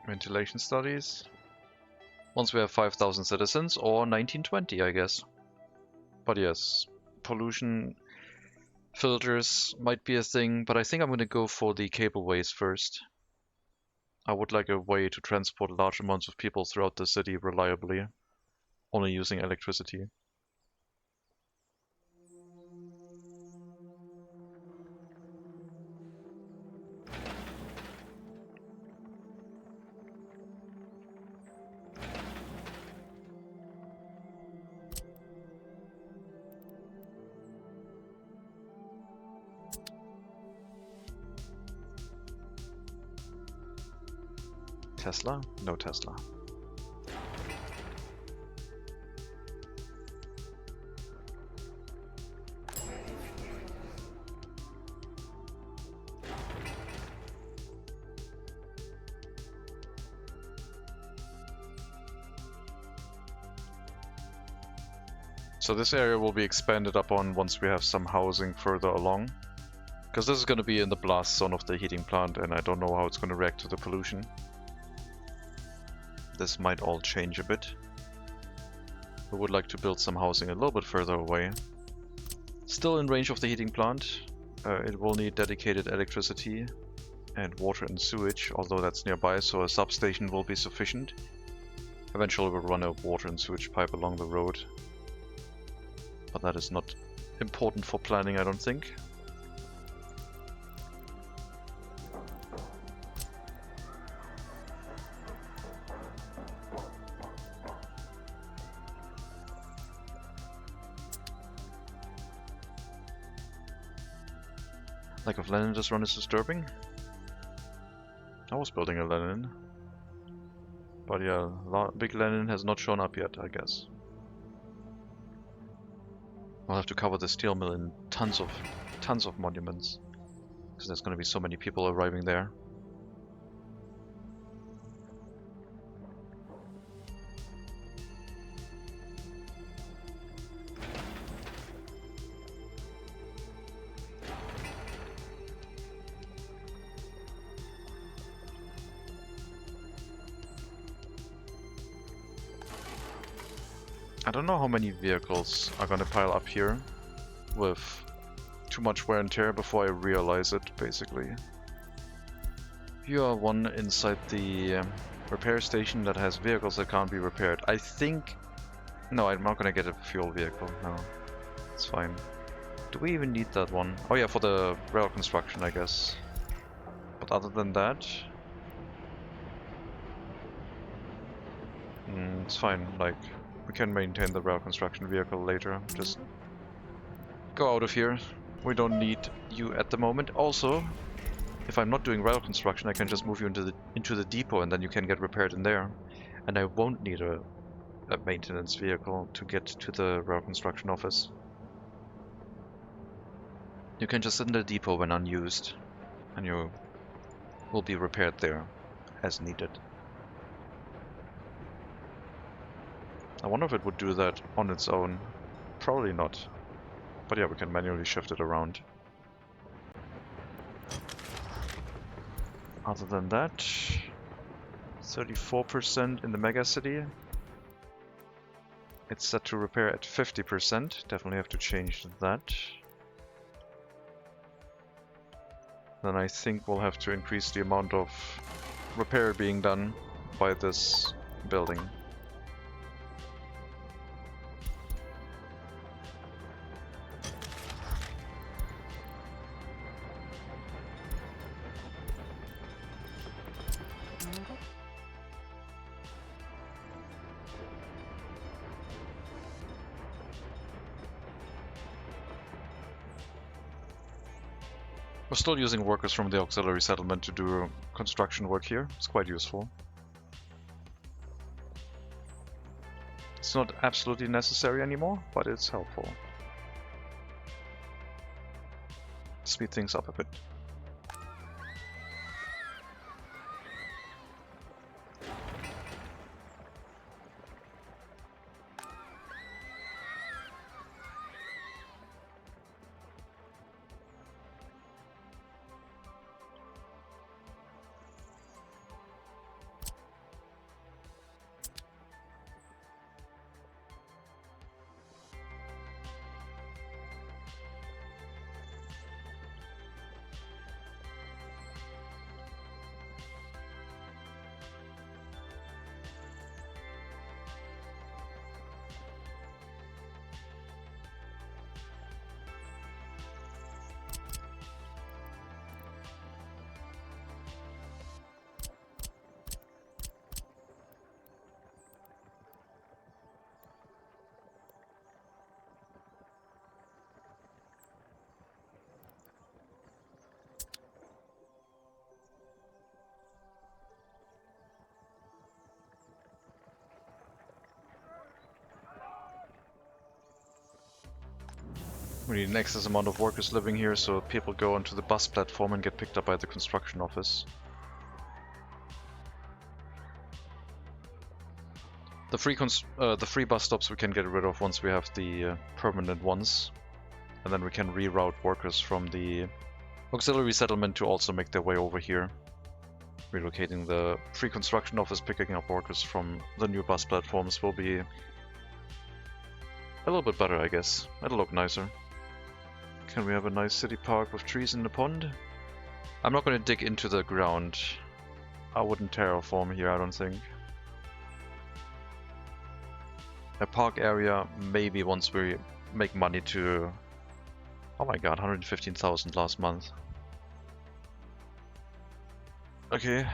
Ventilation studies. Once we have 5,000 citizens, or 1920, I guess. But yes, pollution filters might be a thing, but I think I'm going to go for the cableways first. I would like a way to transport large amounts of people throughout the city reliably, only using electricity. Tesla? No Tesla. So this area will be expanded upon once we have some housing further along. Because this is going to be in the blast zone of the heating plant, and I don't know how it's going to react to the pollution. This might all change a bit. We would like to build some housing a little bit further away. Still in range of the heating plant. It will need dedicated electricity and water and sewage, although that's nearby, so a substation will be sufficient. Eventually we'll run a water and sewage pipe along the road. But that is not important for planning, I don't think. Lack of linen this run is disturbing. I was building a linen. But yeah, big linen has not shown up yet, I guess. We'll have to cover the steel mill in tons of monuments. Because there's going to be so many people arriving there. I don't know how many vehicles are gonna pile up here with too much wear and tear before I realize it, basically. You are one inside the repair station that has vehicles that can't be repaired. I think... No, I'm not gonna get a fuel vehicle, no. It's fine. Do we even need that one? Oh yeah, for the rail construction, I guess. But other than that... it's fine, like... We can maintain the rail construction vehicle later. Just go out of here. We don't need you at the moment. Also, if I'm not doing rail construction, I can just move you into the depot, and then you can get repaired in there. And I won't need a maintenance vehicle to get to the rail construction office. You can just sit in the depot when unused, and you will be repaired there as needed. I wonder if it would do that on its own. Probably not. But yeah, we can manually shift it around. Other than that, 34% in the MegaCity. It's set to repair at 50%. Definitely have to change that. Then I think we'll have to increase the amount of repair being done by this building. We're still using workers from the auxiliary settlement to do construction work here. It's quite useful. It's not absolutely necessary anymore, but it's helpful. Speed things up a bit. We need an excess amount of workers living here, so people go onto the bus platform and get picked up by the construction office. The free bus stops we can get rid of once we have the permanent ones, and then we can reroute workers from the auxiliary settlement to also make their way over here. Relocating the free construction office, picking up workers from the new bus platforms will be a little bit better, I guess. It'll look nicer. Can we have a nice city park with trees in the pond? I'm not going to dig into the ground. I wouldn't terraform here, I don't think. A park area, maybe once we make money to... Oh my god, 115,000 last month. Okay.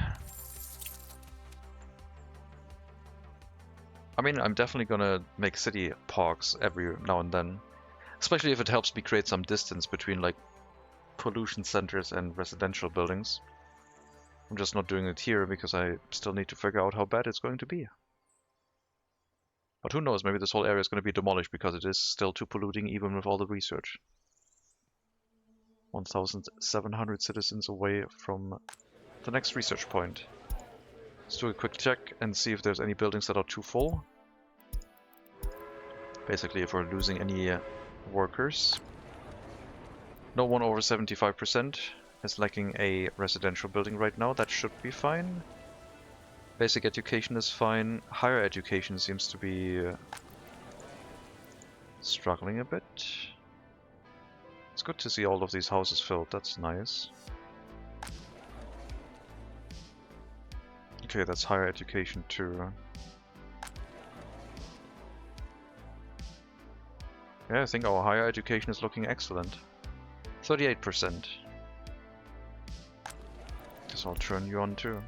I mean, I'm definitely gonna make city parks every now and then. Especially if it helps me create some distance between, like, pollution centers and residential buildings. I'm just not doing it here because I still need to figure out how bad it's going to be. But who knows, maybe this whole area is going to be demolished because it is still too polluting even with all the research. 1,700 citizens away from the next research point. Let's do a quick check and see if there's any buildings that are too full. Basically, if we're losing any workers. No one over 75% is lacking a residential building right now. That should be fine. Basic education is fine. Higher education seems to be struggling a bit. It's good to see all of these houses filled. That's nice. Okay, that's higher education too. Yeah, I think our higher education is looking excellent. 38%. Guess I'll turn you on too.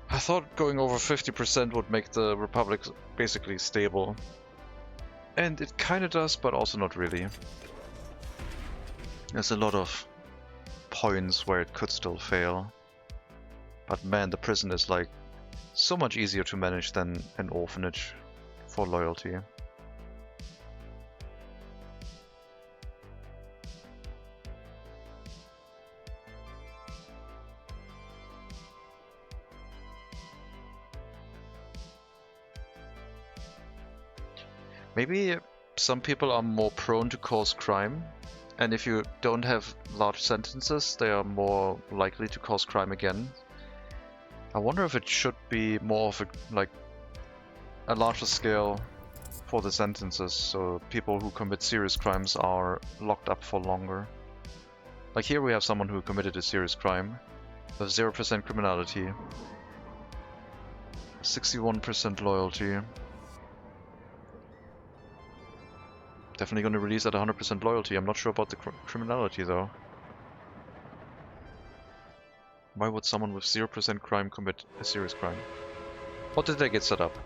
I thought going over 50% would make the Republic basically stable. And it kinda does, but also not really. There's a lot of points where it could still fail. But man, the prison is like so much easier to manage than an orphanage for loyalty. Maybe some people are more prone to cause crime, and if you don't have large sentences, they are more likely to cause crime again. I wonder if it should be more of a larger scale for the sentences, so people who commit serious crimes are locked up for longer. Like here we have someone who committed a serious crime with 0% criminality, 61% loyalty. Definitely going to release at 100% loyalty. I'm not sure about the criminality though. Why would someone with 0% crime commit a serious crime? Or did they get set up?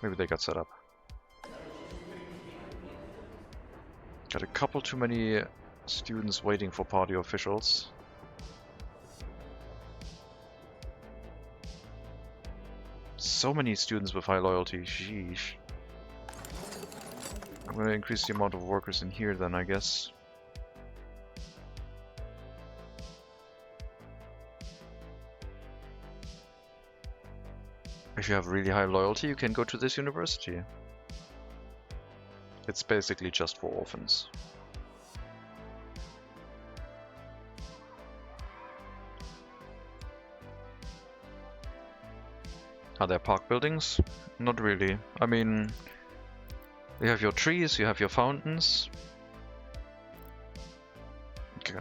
Maybe they got set up. Got a couple too many students waiting for party officials. So many students with high loyalty, sheesh. I'm gonna increase the amount of workers in here then, I guess. If you have really high loyalty, you can go to this university. It's basically just for orphans. Are there park buildings? Not really. I mean, you have your trees, you have your fountains. Okay.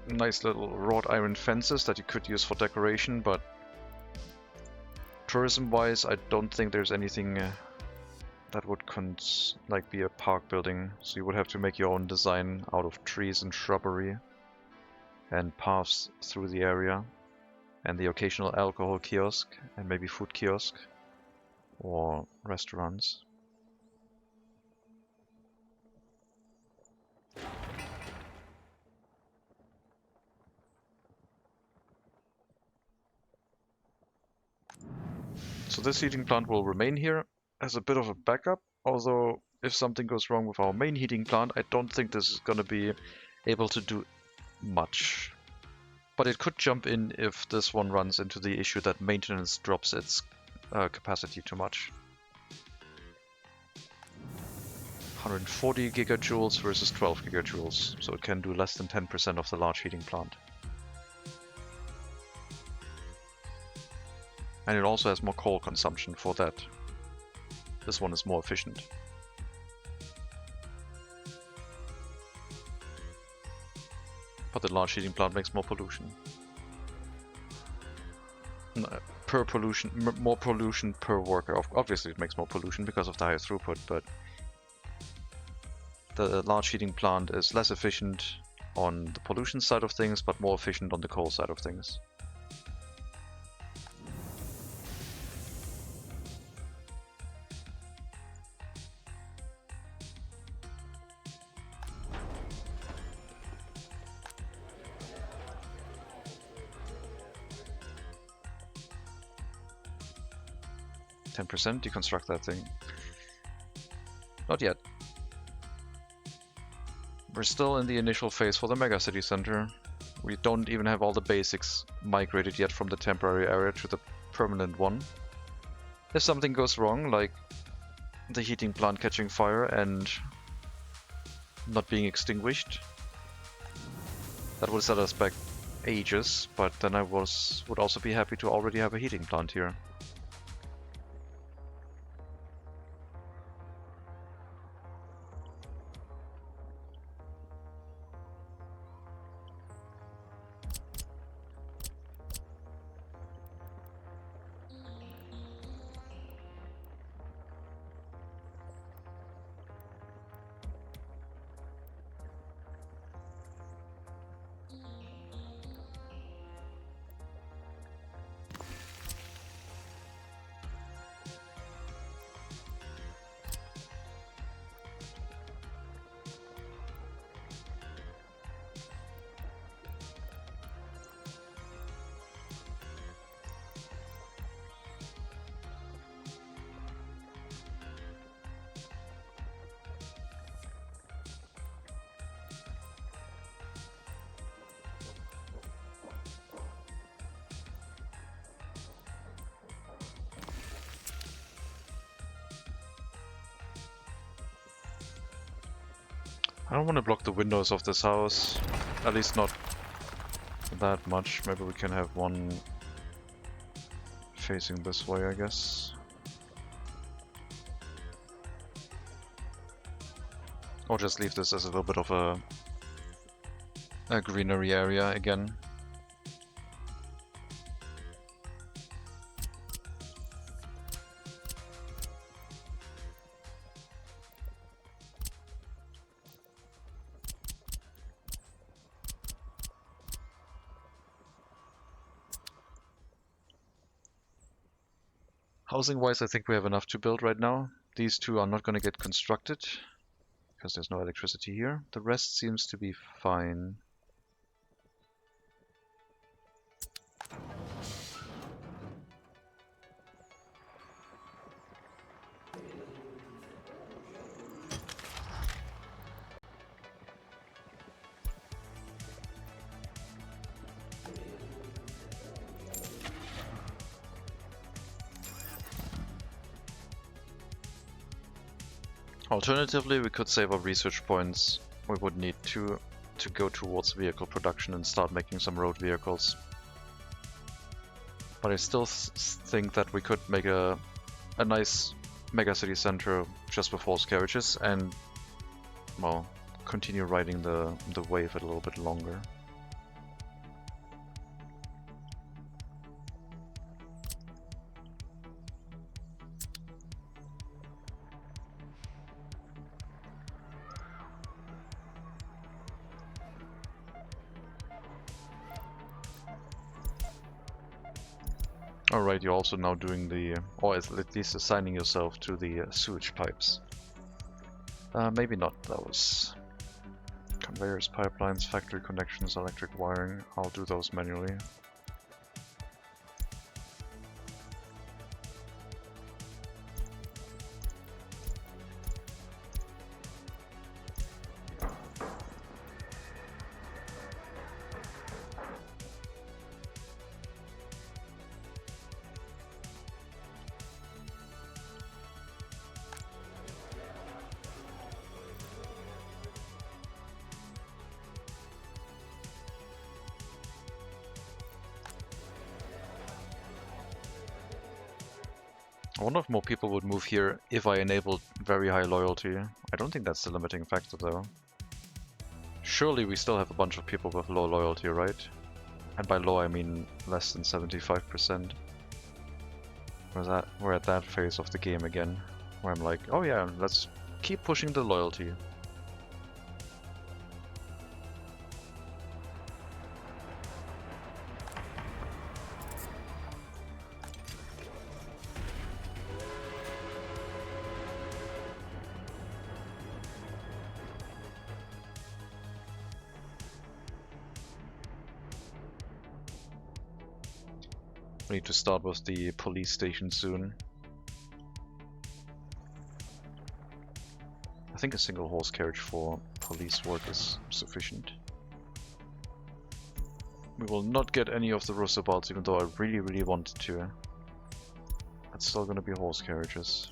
Nice little wrought iron fences that you could use for decoration, but tourism-wise, I don't think there's anything that would be a park building. So you would have to make your own design out of trees and shrubbery and paths through the area. and the occasional alcohol kiosk and maybe food kiosk or restaurants. So this heating plant will remain here as a bit of a backup, although if something goes wrong with our main heating plant, I don't think this is going to be able to do much. But it could jump in if this one runs into the issue that maintenance drops its capacity too much. 140 gigajoules versus 12 gigajoules, so it can do less than 10% of the large heating plant. And it also has more coal consumption for that. This one is more efficient. But the large heating plant makes more pollution. More pollution per worker. Obviously it makes more pollution because of the higher throughput, but the large heating plant is less efficient on the pollution side of things, but more efficient on the coal side of things. %, deconstruct that thing. Not yet. We're still in the initial phase for the MegaCity Center. We don't even have all the basics migrated yet from the temporary area to the permanent one. If something goes wrong, like the heating plant catching fire and not being extinguished, that would set us back ages, but then I would also be happy to already have a heating plant here. I don't want to block the windows of this house, at least not that much. Maybe we can have one facing this way, I guess. Or just leave this as a little bit of a greenery area again. Housing-wise, I think we have enough to build right now. These two are not going to get constructed, because there's no electricity here. The rest seems to be fine. Alternatively, we could save our research points. We would need to go towards vehicle production and start making some road vehicles. But I still think that we could make a nice megacity center just with horse carriages and, well, continue riding the wave a little bit longer. Alright, you're also now doing the, or at least assigning yourself to the sewage pipes. Maybe not those. Conveyors, pipelines, factory connections, electric wiring. I'll do those manually. I wonder if more people would move here if I enabled very high loyalty. I don't think that's the limiting factor though. Surely we still have a bunch of people with low loyalty, right? And by low I mean less than 75%. We're at that phase of the game again, where I'm like, oh yeah, let's keep pushing the loyalty. We need to start with the police station soon. I think a single horse carriage for police work is sufficient. We will not get any of the roustabouts, even though I really wanted to. It's still gonna be horse carriages.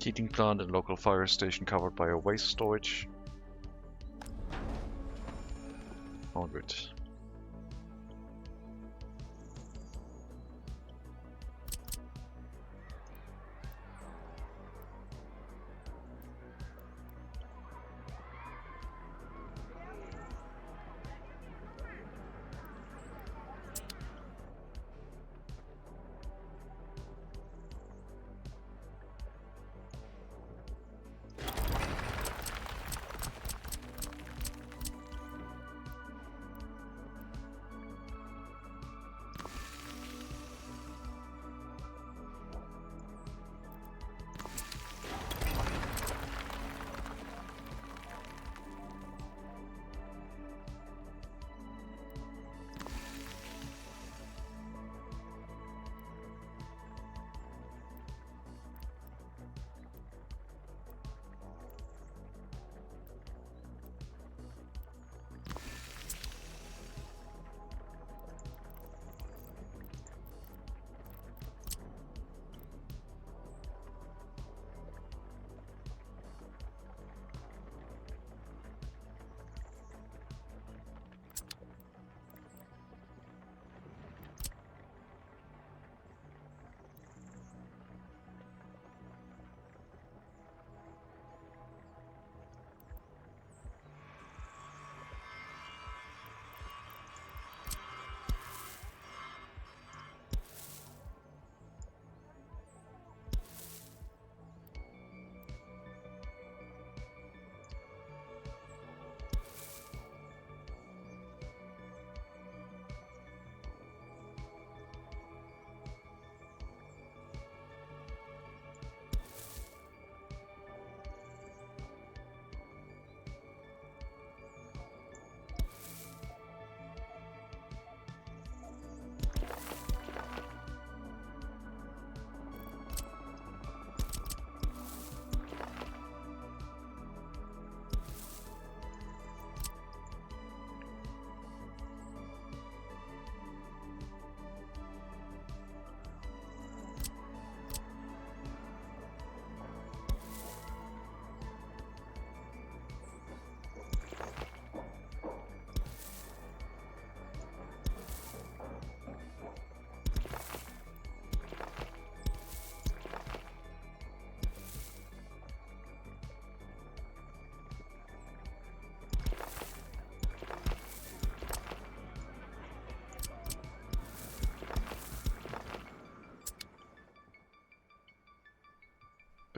Heating plant and local fire station covered by a waste storage. All good.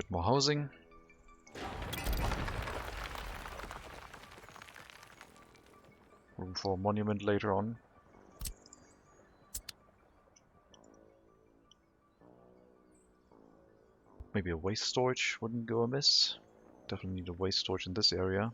bit more housing. Room for a monument later on. Maybe a waste storage wouldn't go amiss. Definitely need a waste storage in this area.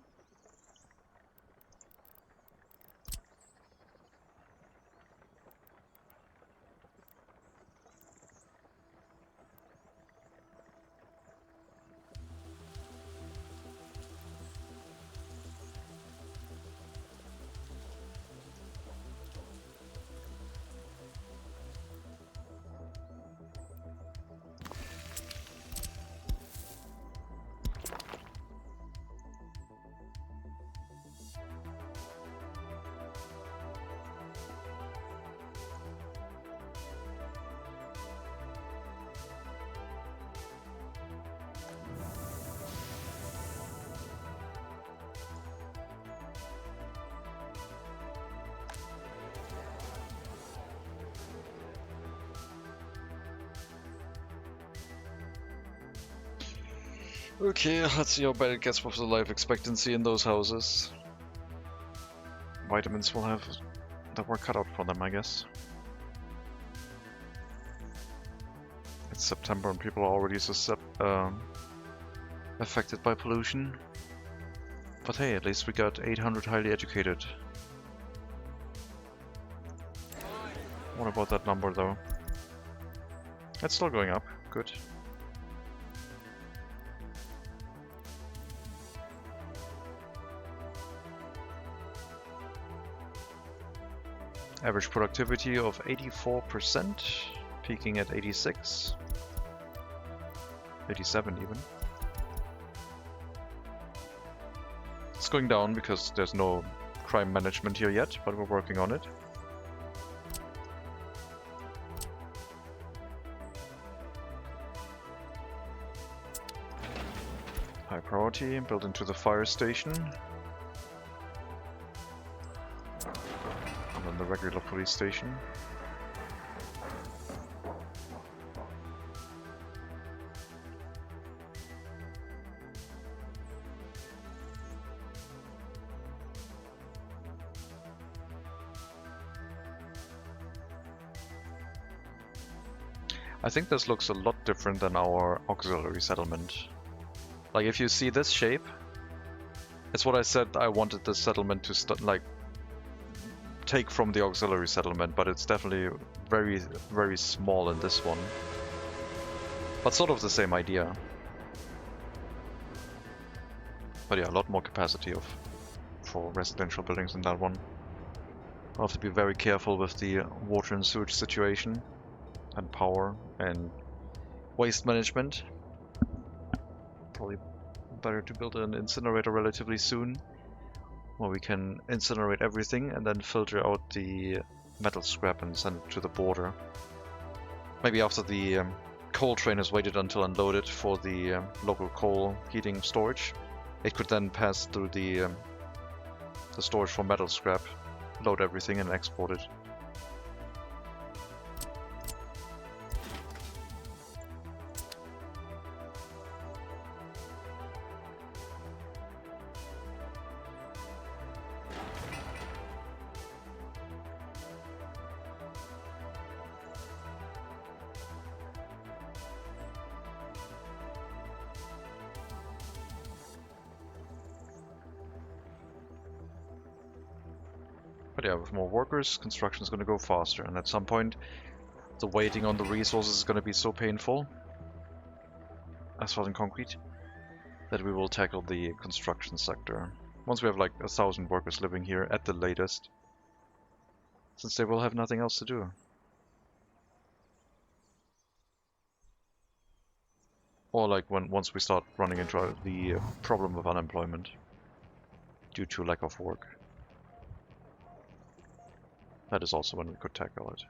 Okay, let's see how bad it gets with the life expectancy in those houses. Vitamins will have the work cut out for them, I guess. It's September and people are already affected by pollution. But hey, at least we got 800 highly educated. What about that number though? It's still going up, good. Average productivity of 84%, peaking at 86, 87 even. It's going down because there's no crime management here yet, but we're working on it. High priority, built into the fire station. And then the regular police station. I think this looks a lot different than our auxiliary settlement. Like if you see this shape, it's what I said I wanted this settlement to take from the auxiliary settlement, but it's definitely very, very small in this one. But sort of the same idea. But yeah, a lot more capacity for residential buildings in that one. I'll have to be very careful with the water and sewage situation, and power, and waste management. Probably better to build an incinerator relatively soon, where we can incinerate everything and then filter out the metal scrap and send it to the border. Maybe after the coal train has waited until unloaded for the local coal heating storage, it could then pass through the storage for metal scrap, load everything and export it. But yeah, with more workers, construction is going to go faster, and at some point the waiting on the resources is going to be so painful, asphalt and concrete, that we will tackle the construction sector once we have like 1,000 workers living here at the latest, since they will have nothing else to do. Or like once we start running into the problem of unemployment due to lack of work. That is also when we could tackle it.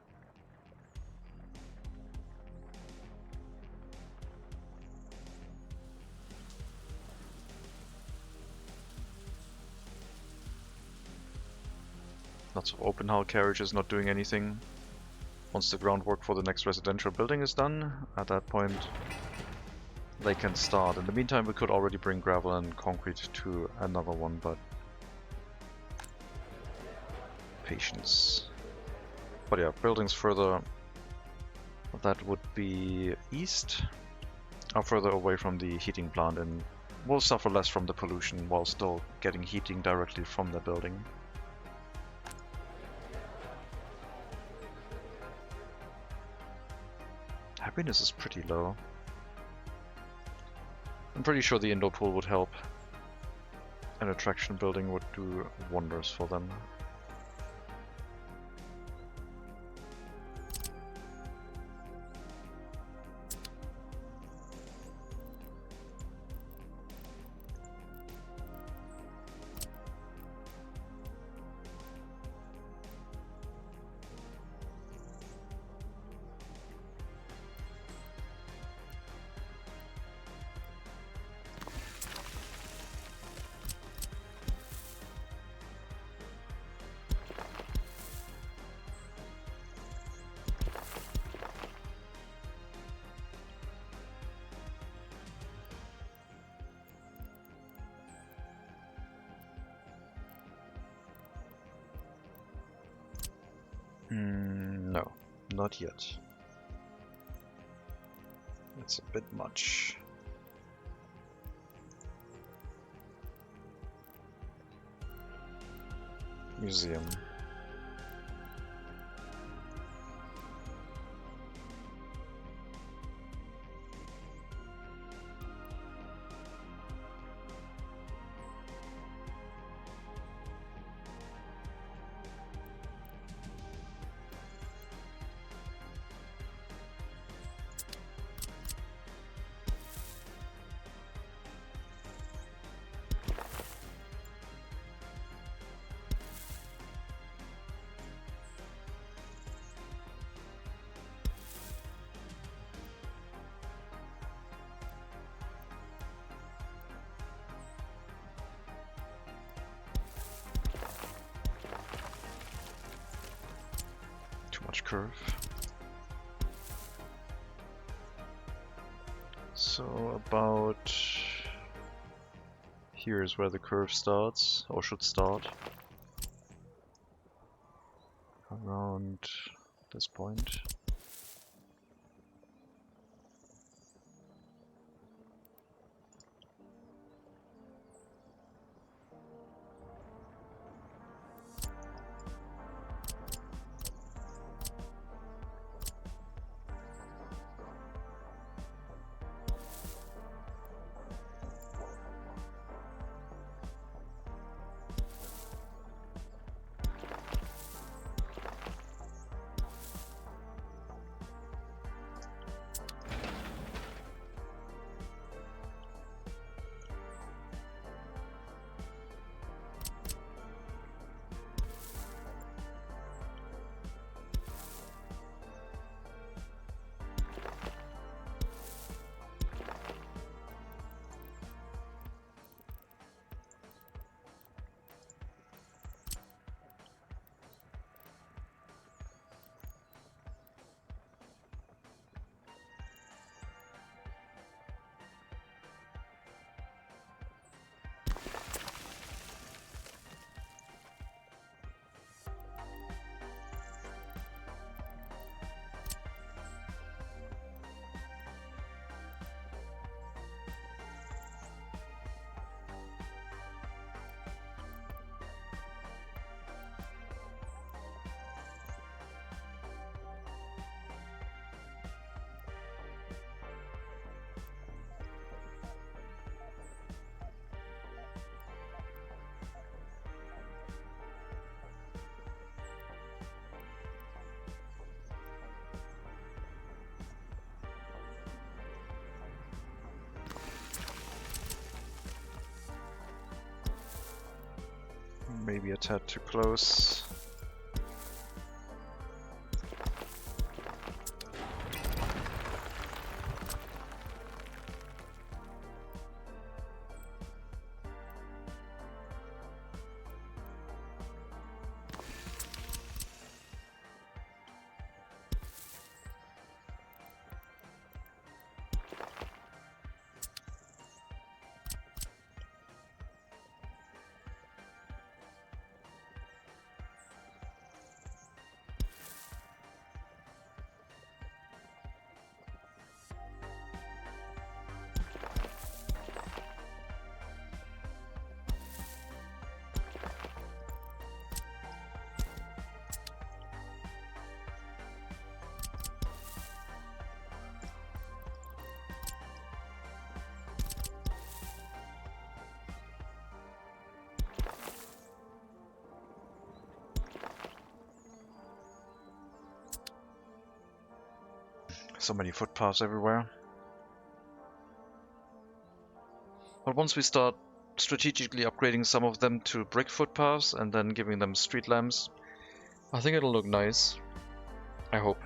Lots of open hull carriages not doing anything. Once the groundwork for the next residential building is done, at that point they can start. In the meantime, we could already bring gravel and concrete to another one, but patience. But yeah, buildings further, that would be east, or further away from the heating plant, and will suffer less from the pollution while still getting heating directly from the building. Happiness is pretty low. I'm pretty sure the indoor pool would help. An attraction building would do wonders for them. No, not yet. That's a bit much. Museum. Too much curve. So about here is where the curve starts, or should start. Around this point. Maybe a tad too close. So many footpaths everywhere. But once we start strategically upgrading some of them to brick footpaths and then giving them street lamps, I think it'll look nice. I hope.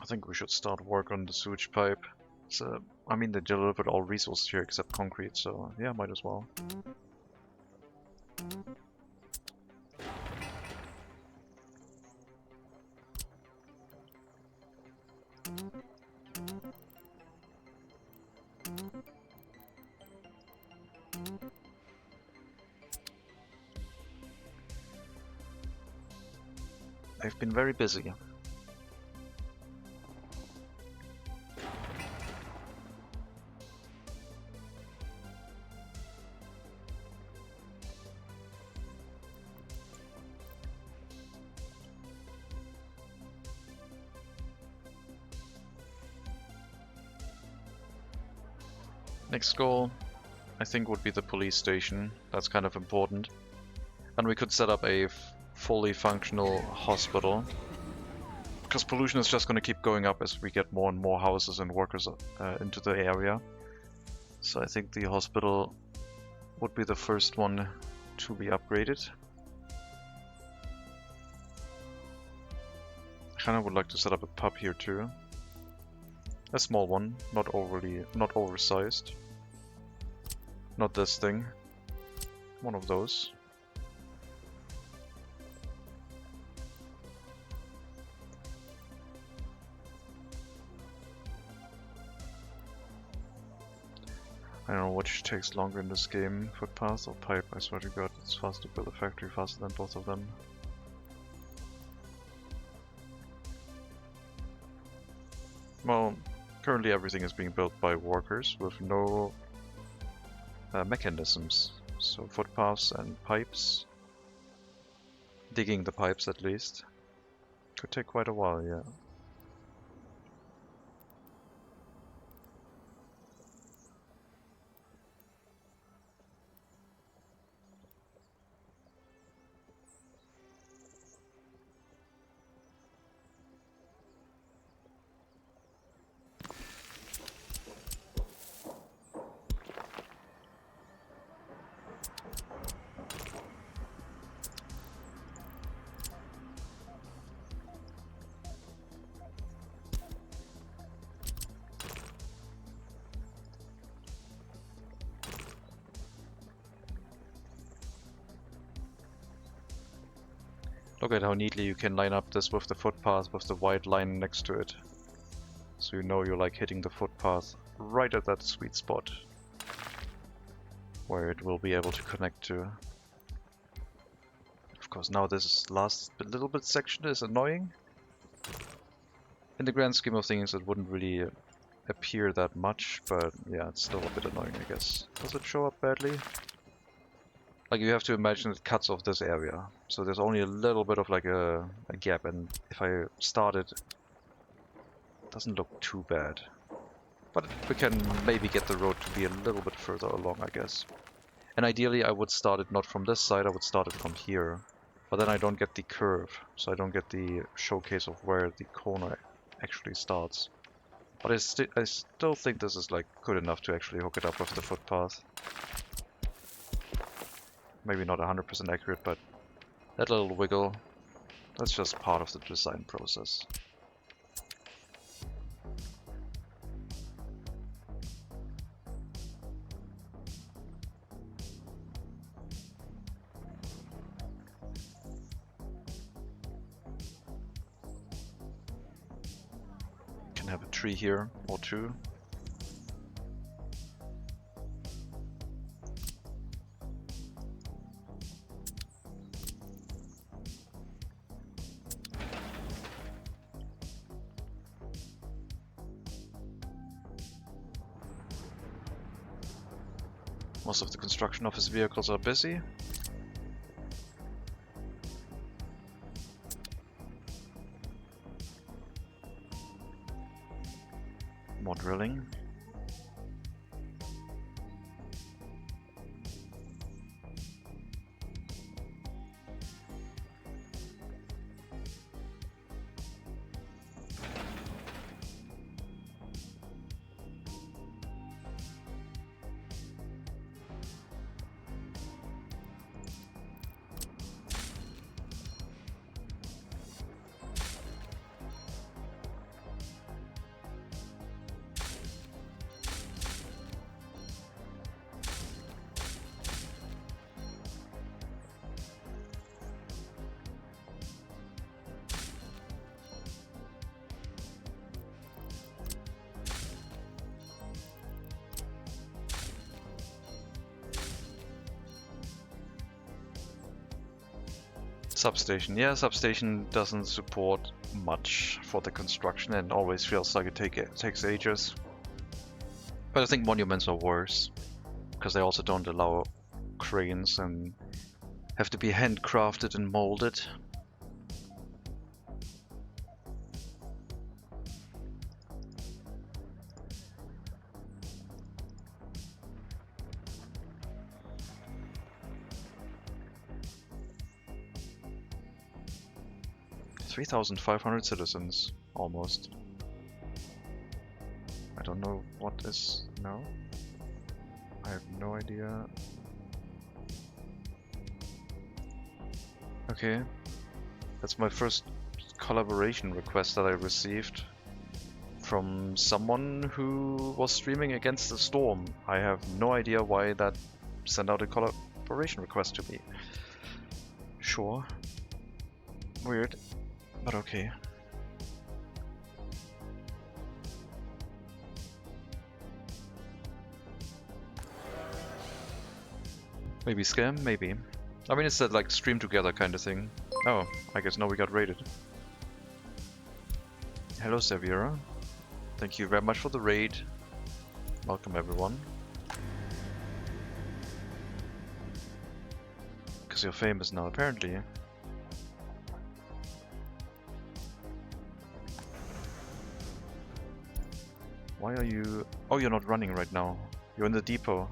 I think we should start work on the sewage pipe. So, I mean, they delivered all resources here except concrete, so yeah, might as well. They've been very busy. Next goal, I think, would be the police station. That's kind of important. And we could set up a fully functional hospital. Because pollution is just going to keep going up as we get more and more houses and workers into the area. So I think the hospital would be the first one to be upgraded. I kind of would like to set up a pub here too. A small one, not oversized. Not this thing. One of those. I don't know which takes longer in this game, footpath or pipe. I swear to God, it's faster to build a factory faster than both of them. Well, currently everything is being built by workers with no mechanisms. So footpaths and pipes. Digging the pipes at least. Could take quite a while, yeah. Look at how neatly you can line up this with the footpath with the white line next to it. So you know you're like hitting the footpath right at that sweet spot where it will be able to connect to. Of course, now this last little bit section is annoying. In the grand scheme of things, it wouldn't really appear that much, but yeah, it's still a bit annoying, I guess. Does it show up badly? Like, you have to imagine it cuts off this area, so there's only a little bit of like a gap, and if I start it, it doesn't look too bad. But we can maybe get the road to be a little bit further along, I guess. And ideally I would start it not from this side, I would start it from here. But then I don't get the curve, so I don't get the showcase of where the corner actually starts. But I still think this is like good enough to actually hook it up with the footpath. Maybe not 100% accurate, but that little wiggle, that's just part of the design process. can have a tree here or two. Most of the construction office vehicles are busy. More drilling. Substation. Yeah, substation doesn't support much for the construction and always feels like it takes ages. But I think monuments are worse, because they also don't allow cranes and have to be handcrafted and molded. $3,500 citizens, almost. I don't know what is now. I have no idea. Okay, that's my first collaboration request that I received from someone who was streaming against the storm. I have no idea why that sent out a collaboration request to me. Sure. Weird. But okay. Maybe scam? Maybe. I mean, it's that like stream together kind of thing. Oh, I guess now we got raided. Hello, Severa. Thank you very much for the raid. Welcome, everyone. Because you're famous now, apparently. Why are you... Oh, you're not running right now. You're in the depot.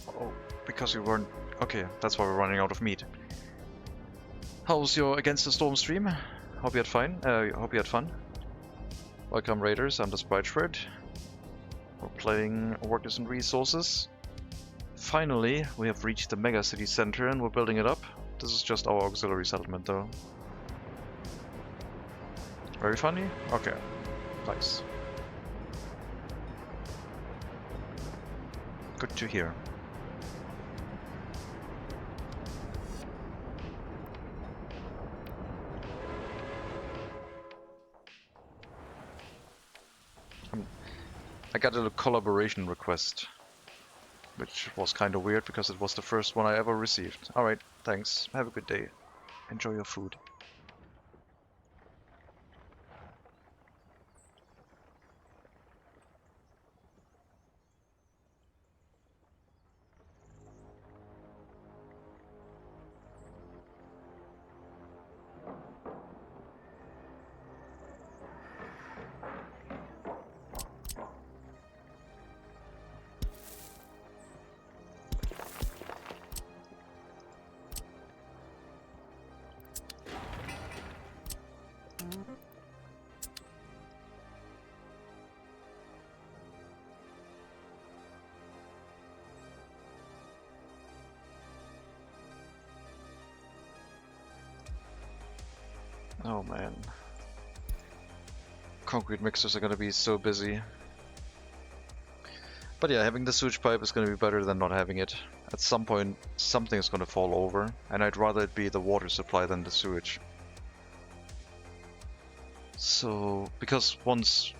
Oh, because you weren't... Okay, that's why we're running out of meat. How's your Against the Storm stream? Hope you had fun. Hope you had fun. Welcome, Raiders. I'm the Sprite. We're playing Workers and Resources. Finally, we have reached the MegaCity center and we're building it up. This is just our auxiliary settlement, though. Very funny? Okay. Nice. Good to hear. I got a collaboration request, which was kind of weird because it was the first one I ever received. Alright, thanks. Have a good day. Enjoy your food. Oh man. Concrete mixers are gonna be so busy. But yeah, having the sewage pipe is gonna be better than not having it. At some point, something is gonna fall over, and I'd rather it be the water supply than the sewage. So, because once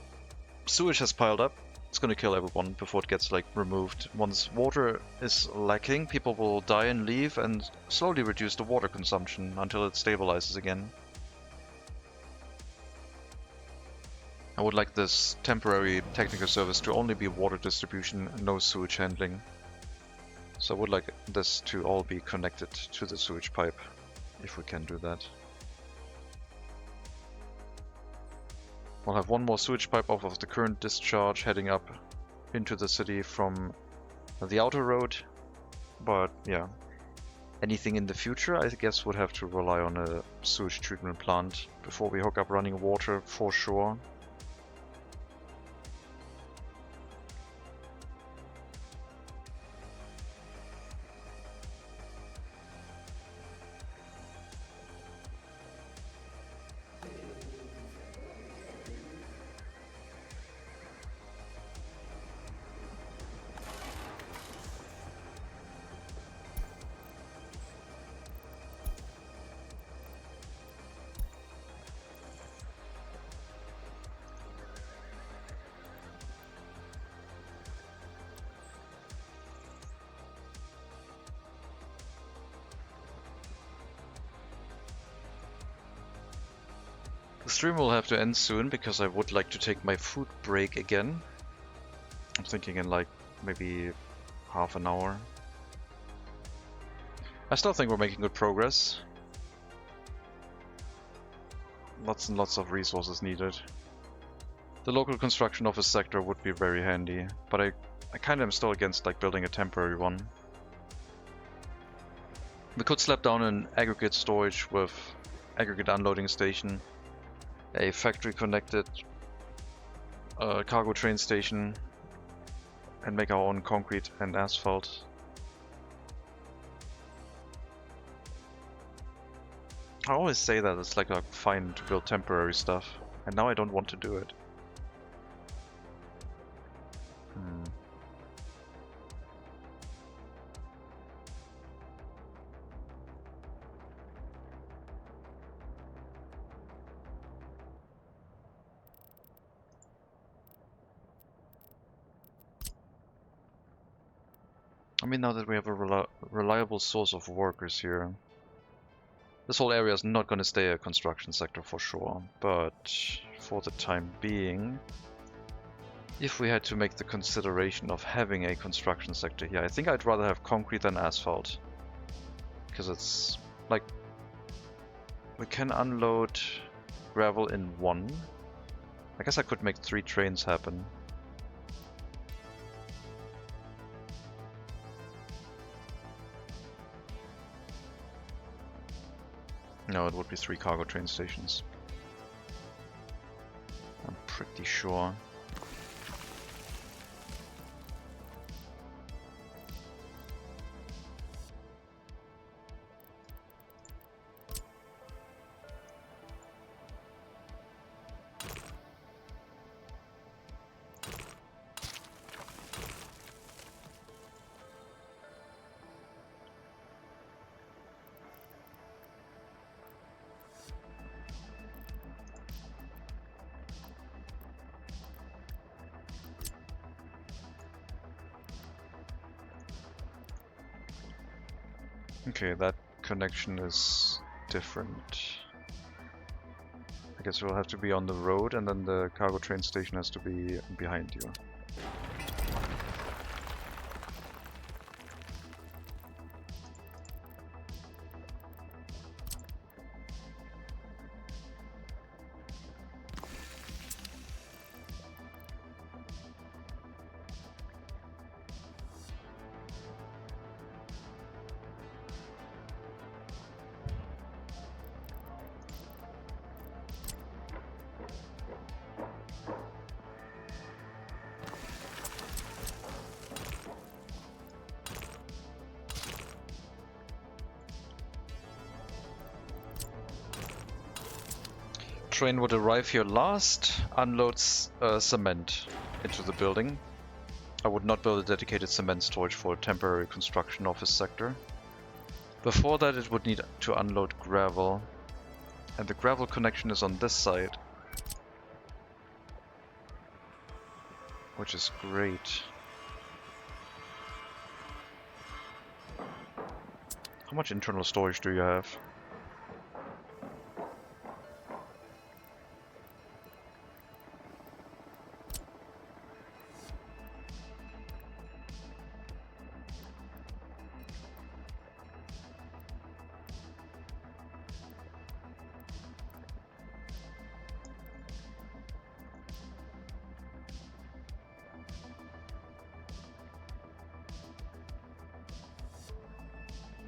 sewage has piled up. It's gonna kill everyone before it gets like removed. Once water is lacking, people will die and leave and slowly reduce the water consumption until it stabilizes again. I would like this temporary technical service to only be water distribution, no sewage handling. So I would like this to all be connected to the sewage pipe, if we can do that. We'll have one more sewage pipe off of the current discharge heading up into the city from the outer road. But yeah, anything in the future I guess would have to rely on a sewage treatment plant before we hook up running water for sure. The stream will have to end soon because I would like to take my food break again. I'm thinking in like maybe half an hour. I still think we're making good progress. Lots and lots of resources needed. The local construction office sector would be very handy, but I kind of am still against like building a temporary one. We could slap down an aggregate storage with aggregate unloading station, a factory connected cargo train station, and make our own concrete and asphalt. I always say that it's like fine to build temporary stuff, and now I don't want to do it. I mean, now that we have a reliable source of workers here, this whole area is not going to stay a construction sector for sure, but for the time being, if we had to make the consideration of having a construction sector here, I think I'd rather have concrete than asphalt. Because it's like, we can unload gravel in one. I guess I could make 3 trains happen. No, it would be 3 cargo train stations. I'm pretty sure. Okay, that connection is different. I guess we'll have to be on the road, and then the cargo train station has to be behind you. Train would arrive here last, unloads cement into the building. I would not build a dedicated cement storage for a temporary construction office sector. Before that it would need to unload gravel, and the gravel connection is on this side. which is great. How much internal storage do you have?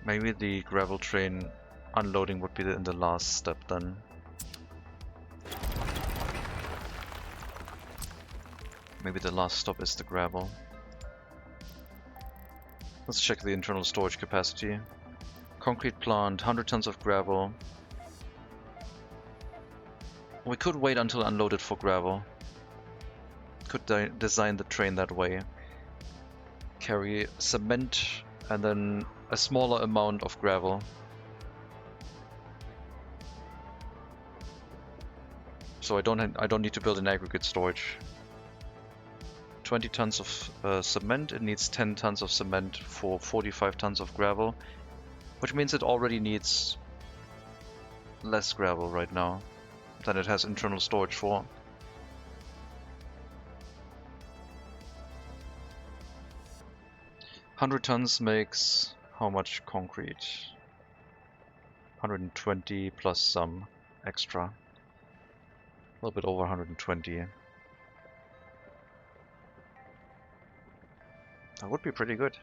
Maybe the gravel train unloading would be in the last step then. Maybe the last stop is the gravel. Let's check the internal storage capacity. Concrete plant, 100 tons of gravel. We could wait until unloaded for gravel. Could design the train that way. Carry cement and then a smaller amount of gravel. So I don't need to build an aggregate storage. 20 tons of cement, it needs 10 tons of cement for 45 tons of gravel, which means it already needs less gravel right now than it has internal storage for. $100 tons makes how much concrete? 120 plus some extra. A little bit over 120. That would be pretty good.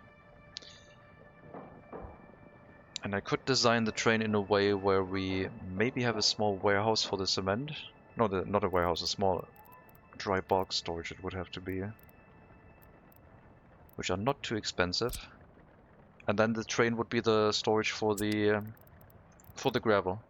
And I could design the train in a way where we maybe have a small warehouse for the cement. No, not a warehouse, a small dry bulk storage it would have to be. Which are not too expensive. And then the train would be the storage for the gravel.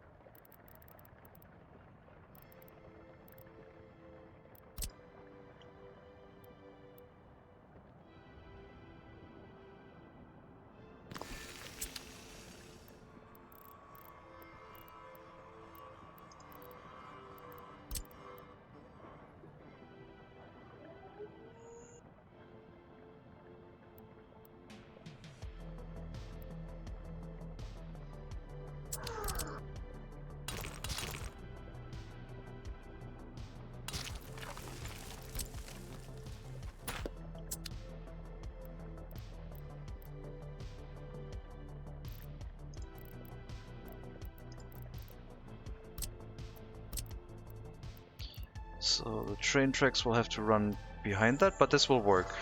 So the train tracks will have to run behind that, but this will work.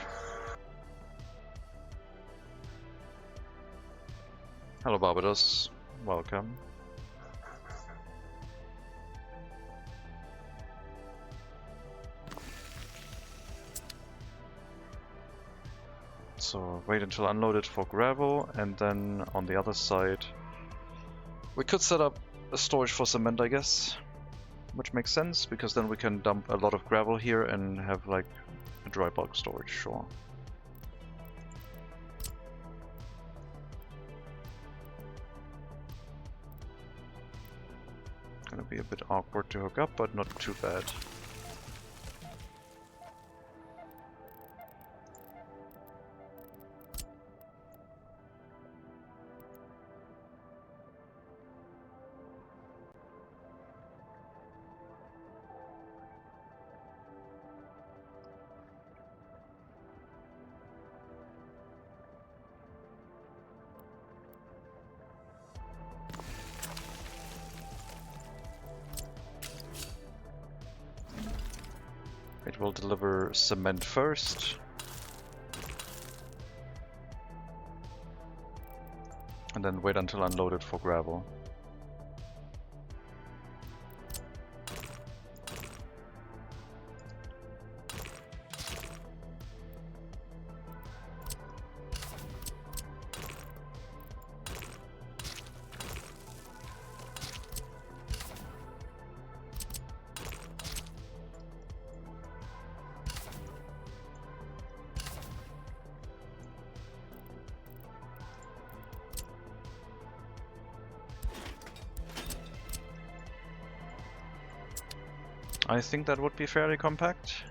Hello Barbados, welcome. So wait until unloaded for gravel, and then on the other side we could set up a storage for cement, I guess. Which makes sense, because then we can dump a lot of gravel here and have like a dry bulk storage, sure. Gonna be a bit awkward to hook up, but not too bad. It will deliver cement first. And then wait until unloaded for gravel. I think that would be fairly compact.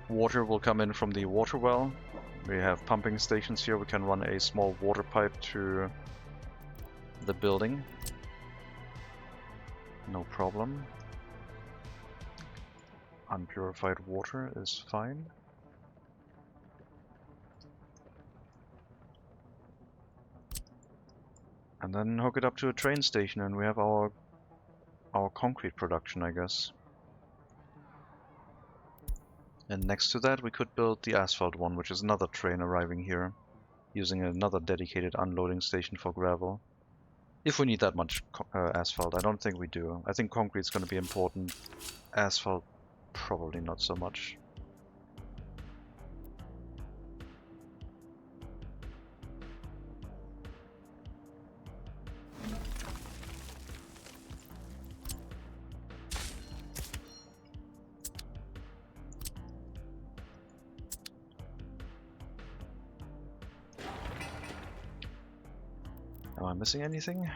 Water will come in from the water well. We have pumping stations here. We can run a small water pipe to the building. No problem. Unpurified water is fine. And then hook it up to a train station and we have our concrete production, I guess. And next to that we could build the asphalt one, which is another train arriving here, using another dedicated unloading station for gravel. If we need that much asphalt. I don't think we do. I think concrete's going to be important. Asphalt, probably not so much. Am I missing anything?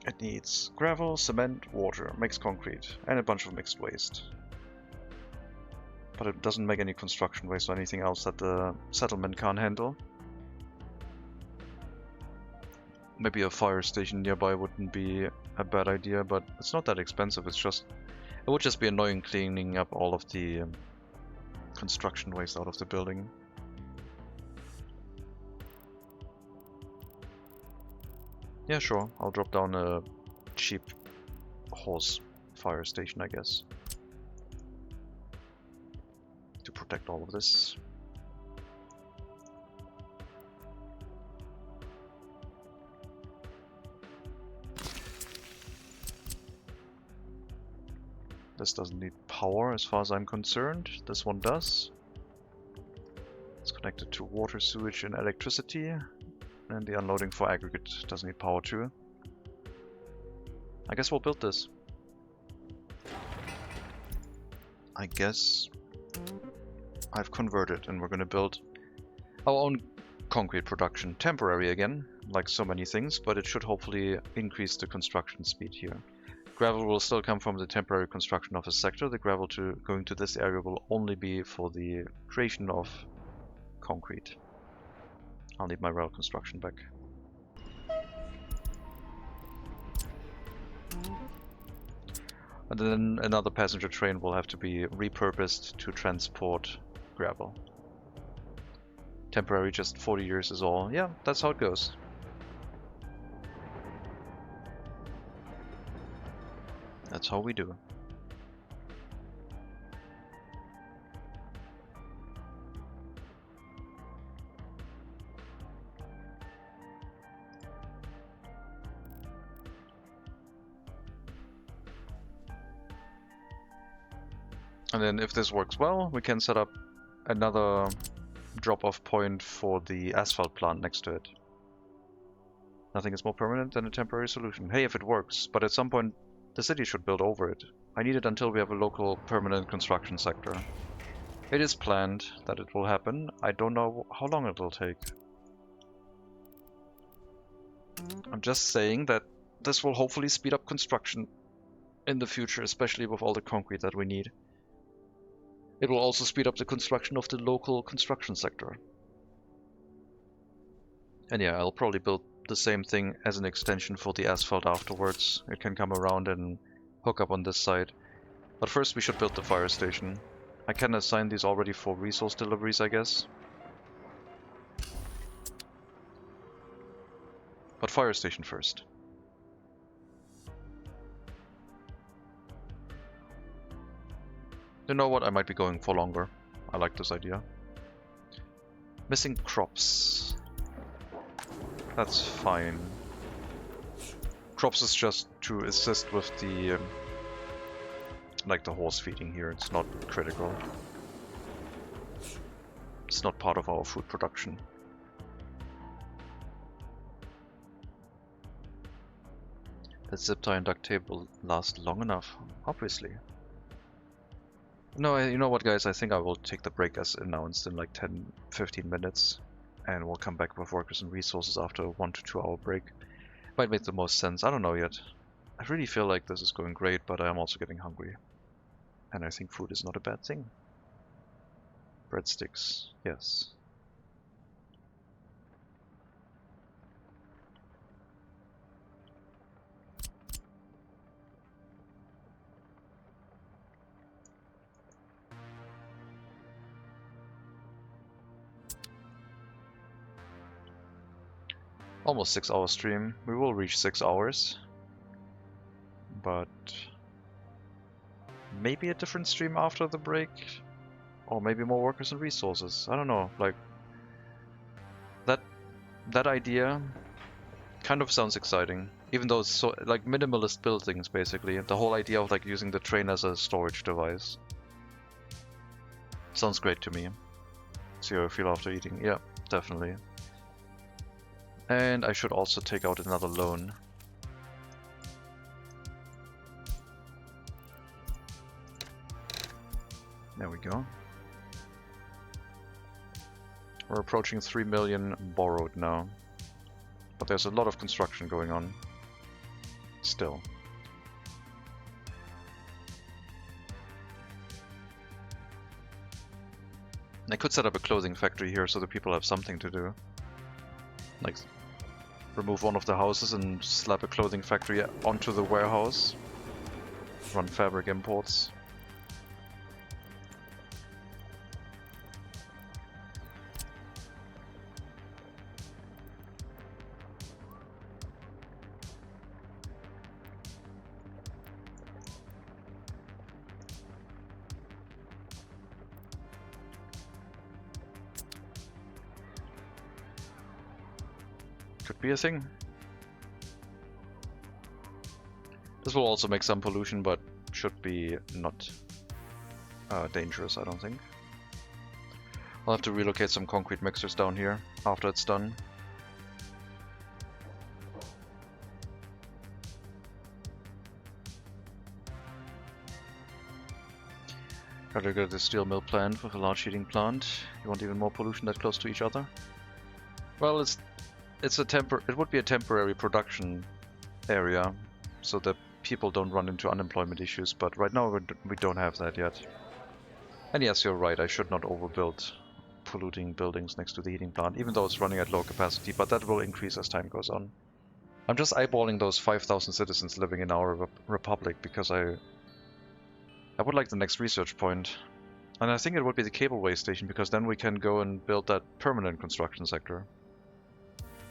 It needs gravel, cement, water, mixed concrete, and a bunch of mixed waste. But it doesn't make any construction waste or anything else that the settlement can't handle. Maybe a fire station nearby wouldn't be a bad idea, but it's not that expensive. It would just be annoying cleaning up all of the construction waste out of the building. Yeah, sure. I'll drop down a cheap horse fire station, I guess, to protect all of this. This doesn't need power as far as I'm concerned. This one does. It's connected to water, sewage, and electricity. And the unloading for aggregate doesn't need power too. I guess we'll build this. I guess I've converted and we're gonna build our own concrete production. Temporary again, like so many things, but it should hopefully increase the construction speed here. Gravel will still come from the temporary construction of a sector. The gravel going to this area will only be for the creation of concrete. I'll need my rail construction back. And then another passenger train will have to be repurposed to transport gravel. Temporary, just 40 years is all. Yeah, that's how it goes. That's how we do. And then if this works well, we can set up another drop-off point for the asphalt plant next to it. Nothing is more permanent than a temporary solution. Hey, if it works, but at some point the city should build over it. I need it until we have a local permanent construction sector. It is planned that it will happen. I don't know how long it will take. I'm just saying that this will hopefully speed up construction in the future, especially with all the concrete that we need. It will also speed up the construction of the local construction sector. And yeah, I'll probably build the same thing as an extension for the asphalt afterwards. It can come around and hook up on this side. But first we should build the fire station. I can assign these already for resource deliveries, I guess. But fire station first. You know what, I might be going for longer. I like this idea. Missing crops. That's fine. Crops is just to assist with the like the horse feeding here. It's not critical. It's not part of our food production. The zip tie and duct tape will last long enough, obviously. No, you know what, guys? I think I will take the break as announced in like 10-15 minutes. And we'll come back with workers and resources after a 1 to 2 hour break. Might make the most sense. I don't know yet. I really feel like this is going great, but I am also getting hungry. And I think food is not a bad thing. Breadsticks, yes. Almost 6 hour stream. We will reach 6 hours. But maybe a different stream after the break. Or maybe more workers and resources. I don't know. Like that idea kind of sounds exciting. Even though it's so like minimalist buildings basically. The whole idea of like using the train as a storage device. Sounds great to me. See how I feel after eating. Yeah, definitely. And I should also take out another loan. There we go. We're approaching 3 million borrowed now. But there's a lot of construction going on. Still. I could set up a clothing factory here so that people have something to do. Like, remove one of the houses and slap a clothing factory onto the warehouse. Run fabric imports. Could be a thing. This will also make some pollution, but should be not dangerous, I don't think. I'll have to relocate some concrete mixers down here after it's done. Gotta get the steel mill planned with a large heating plant. You want even more pollution that close to each other? Well, it would be a temporary production area, so that people don't run into unemployment issues, but right now we don't have that yet. And yes, you're right, I should not overbuild polluting buildings next to the heating plant, even though it's running at low capacity, but that will increase as time goes on. I'm just eyeballing those 5,000 citizens living in our republic because I would like the next research point. And I think it would be the cableway station, because then we can go and build that permanent construction sector.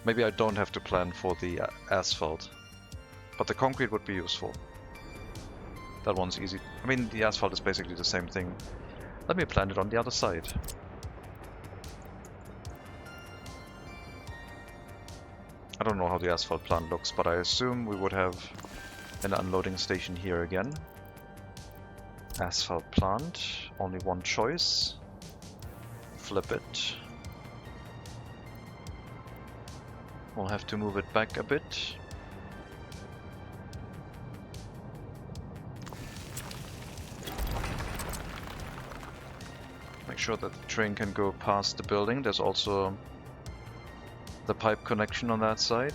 Maybe I don't have to plan for the asphalt, but the concrete would be useful. That one's easy. I mean, the asphalt is basically the same thing. Let me plan it on the other side. I don't know how the asphalt plant looks, but I assume we would have an unloading station here again. Asphalt plant, only one choice. Flip it. We'll have to move it back a bit. Make sure that the train can go past the building. There's also the pipe connection on that side.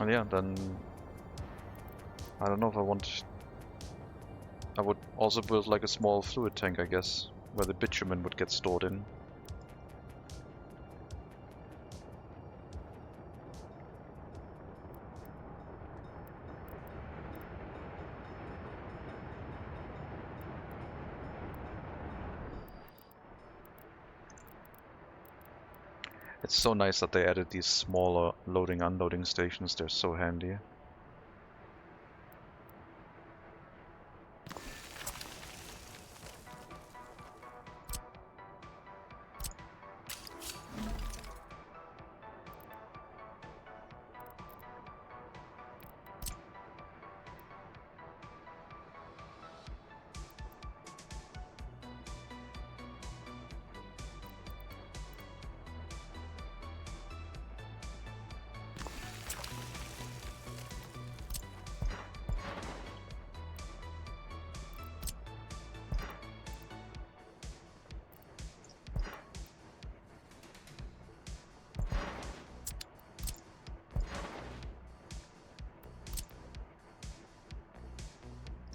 And yeah, then I don't know if I would also build like a small fluid tank, I guess, where the bitumen would get stored in. It's so nice that they added these smaller loading unloading stations, they're so handy.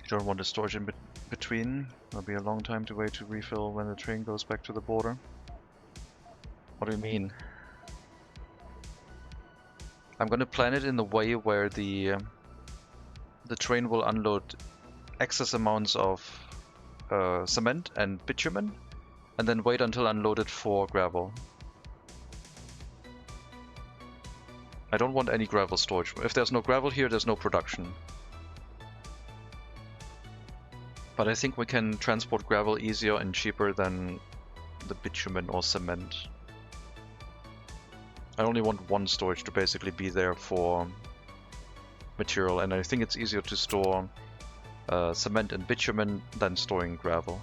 Don't want the storage in between. It'll be a long time to wait to refill when the train goes back to the border. What do you mean? I'm gonna plan it in the way where the train will unload excess amounts of cement and bitumen, and then wait until unloaded for gravel. I don't want any gravel storage. If there's no gravel here, there's no production. But I think we can transport gravel easier and cheaper than the bitumen or cement. I only want one storage to basically be there for material, and I think it's easier to store cement and bitumen than storing gravel.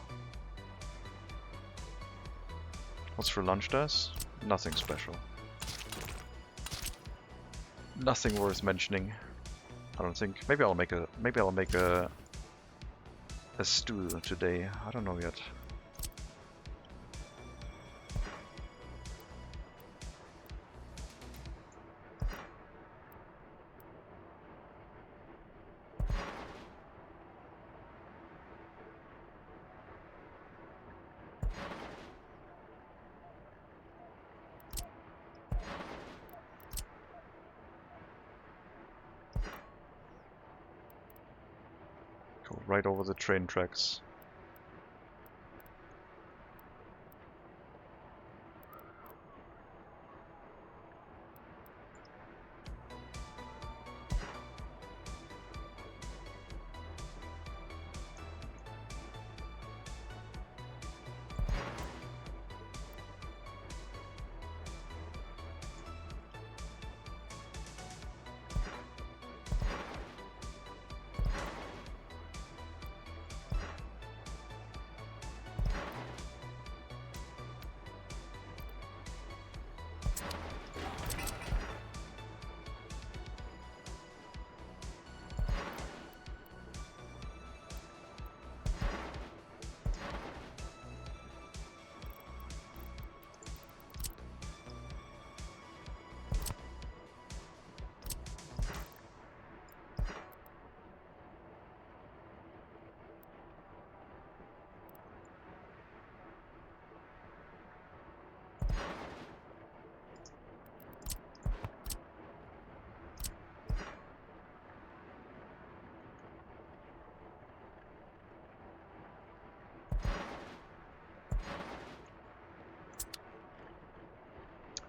What's for lunch, Des? Nothing special. Nothing worth mentioning. I don't think. Maybe I'll make a stew today. I don't know yet. Go right over the train tracks.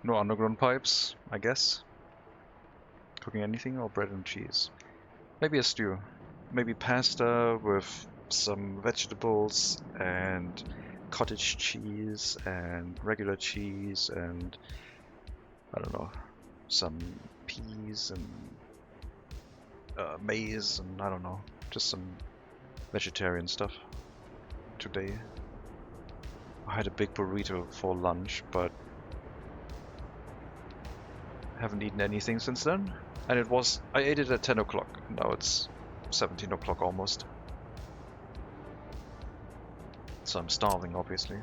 No underground pipes, I guess. Cooking anything or bread and cheese. Maybe a stew. Maybe pasta with some vegetables and cottage cheese and regular cheese and I don't know, some peas and maize and I don't know, just some vegetarian stuff today. I had a big burrito for lunch, but haven't eaten anything since then. And I ate it at 10 o'clock. Now it's 17 o'clock almost. So I'm starving, obviously.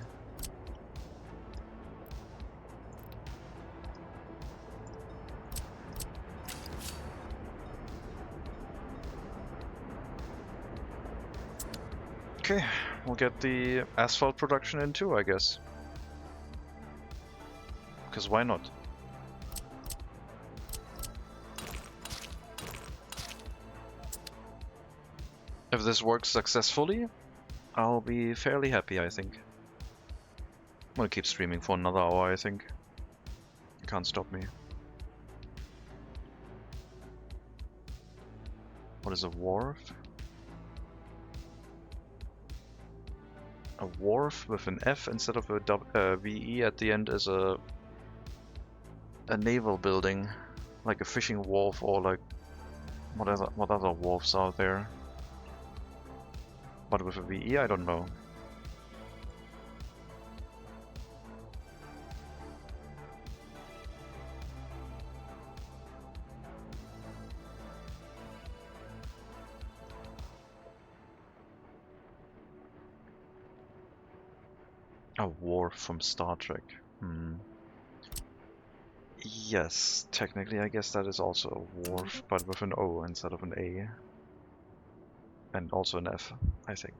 Okay, we'll get the asphalt production in too, I guess. Because why not? If this works successfully, I'll be fairly happy, I think. I'm gonna keep streaming for another hour, I think. You can't stop me. What is a wharf? A wharf with an F instead of a VE at the end is a naval building, like a fishing wharf or like what other wharfs are there? But with a VE, I don't know. A wharf from Star Trek. Yes, technically I guess that is also a wharf, but with an O instead of an A. And also an F, I think.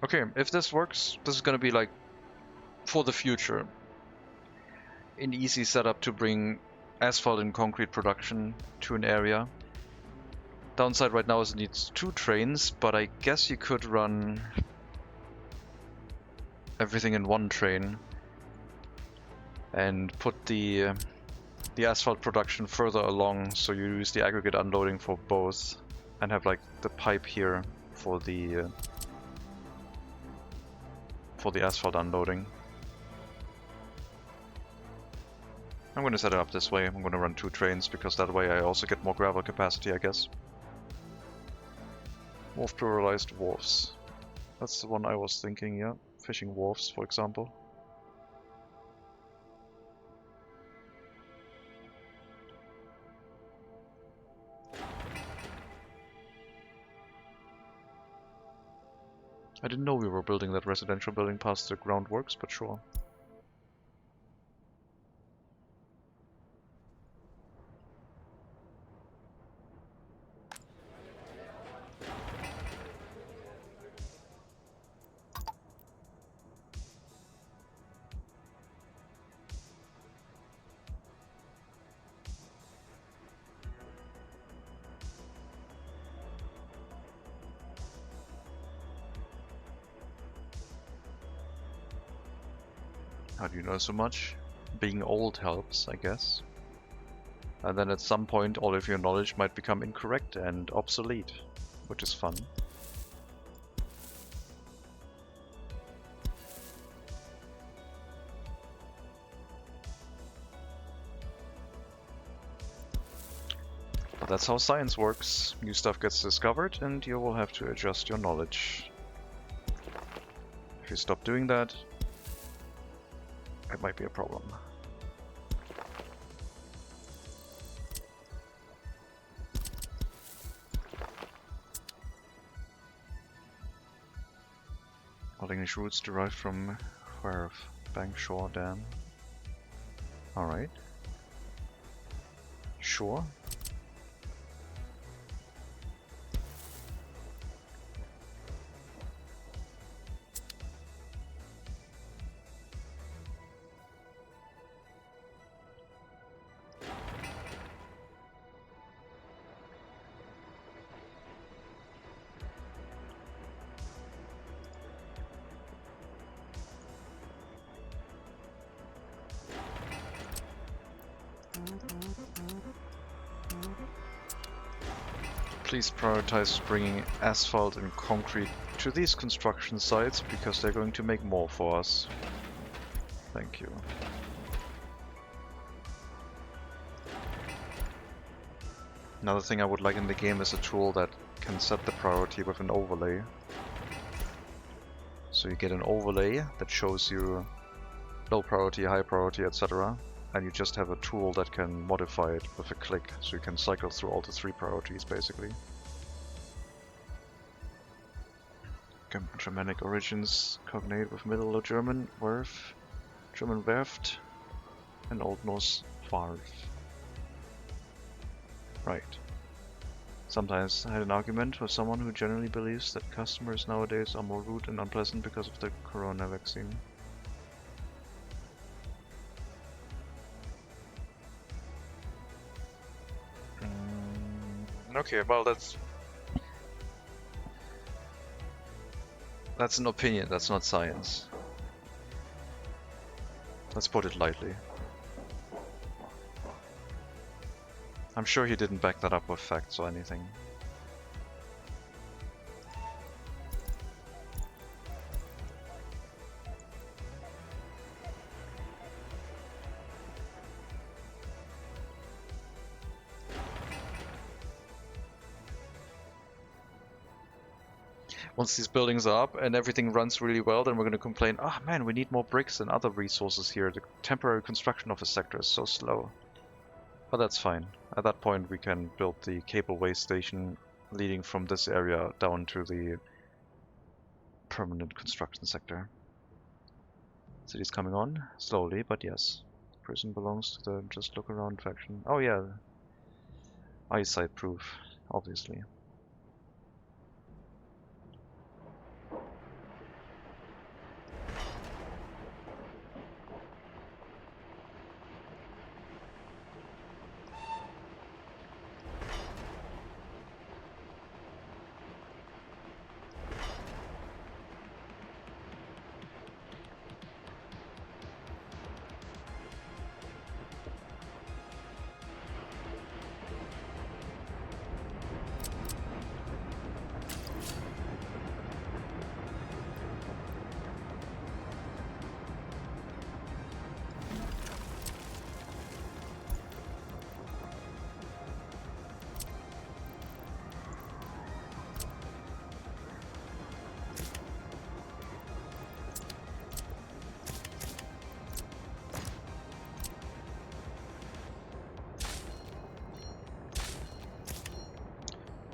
Okay, if this works, this is gonna be like, for the future, an easy setup to bring asphalt and concrete production to an area. Downside right now is it needs 2 trains, but I guess you could run everything in 1 train and put the asphalt production further along, so you use the aggregate unloading for both and have like the pipe here for the asphalt unloading. I'm going to set it up this way. I'm going to run 2 trains because that way I also get more gravel capacity, I guess. Wharf pluralized wharfs. That's the one I was thinking, yeah. Fishing wharfs, for example. I didn't know we were building that residential building past the groundworks, but sure. How do you know so much? Being old helps, I guess. And then at some point all of your knowledge might become incorrect and obsolete, which is fun. But that's how science works. New stuff gets discovered and you will have to adjust your knowledge. If you stop doing that, it might be a problem. All English roots derived from where? Bank Shore Dam. Alright. Sure. Please prioritize bringing asphalt and concrete to these construction sites because they're going to make more for us. Thank you. Another thing I would like in the game is a tool that can set the priority with an overlay. So you get an overlay that shows you low priority, high priority, etc. And you just have a tool that can modify it with a click, so you can cycle through all the 3 priorities basically. Germanic origins cognate with Middle German Werf, German Werft, and Old Norse Varf. Right. Sometimes I had an argument with someone who generally believes that customers nowadays are more rude and unpleasant because of the corona vaccine. Okay, well that's an opinion, that's not science. Let's put it lightly. I'm sure he didn't back that up with facts or anything. Once these buildings are up and everything runs really well, then we're going to complain, oh man, we need more bricks and other resources here. The temporary construction of a sector is so slow. But that's fine. At that point we can build the cableway station leading from this area down to the permanent construction sector. City's coming on, slowly, but yes. Prison belongs to the just look around faction. Oh yeah, eyesight proof, obviously.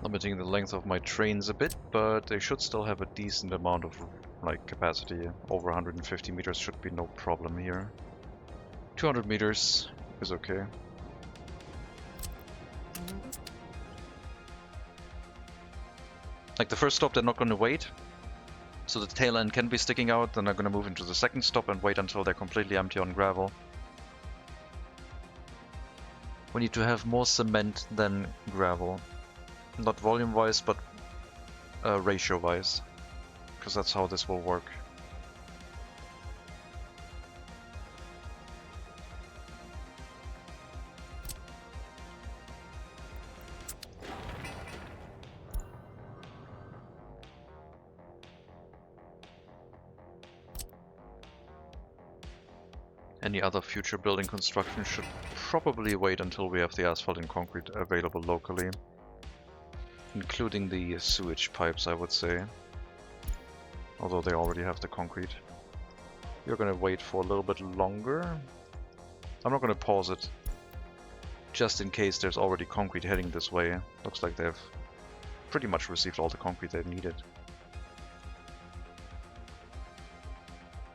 Limiting the length of my trains a bit, but they should still have a decent amount of capacity. Over 150 meters should be no problem here. 200 meters is okay. Like the first stop, they're not going to wait, so the tail end can be sticking out. Then they're going to move into the second stop and wait until they're completely empty on gravel. We need to have more cement than gravel. Not volume-wise, but ratio-wise, because that's how this will work. Any other future building construction should probably wait until we have the asphalt and concrete available locally. Including the sewage pipes, I would say. Although they already have the concrete. You're gonna wait for a little bit longer. I'm not gonna pause it. Just in case there's already concrete heading this way. Looks like they've pretty much received all the concrete they've needed.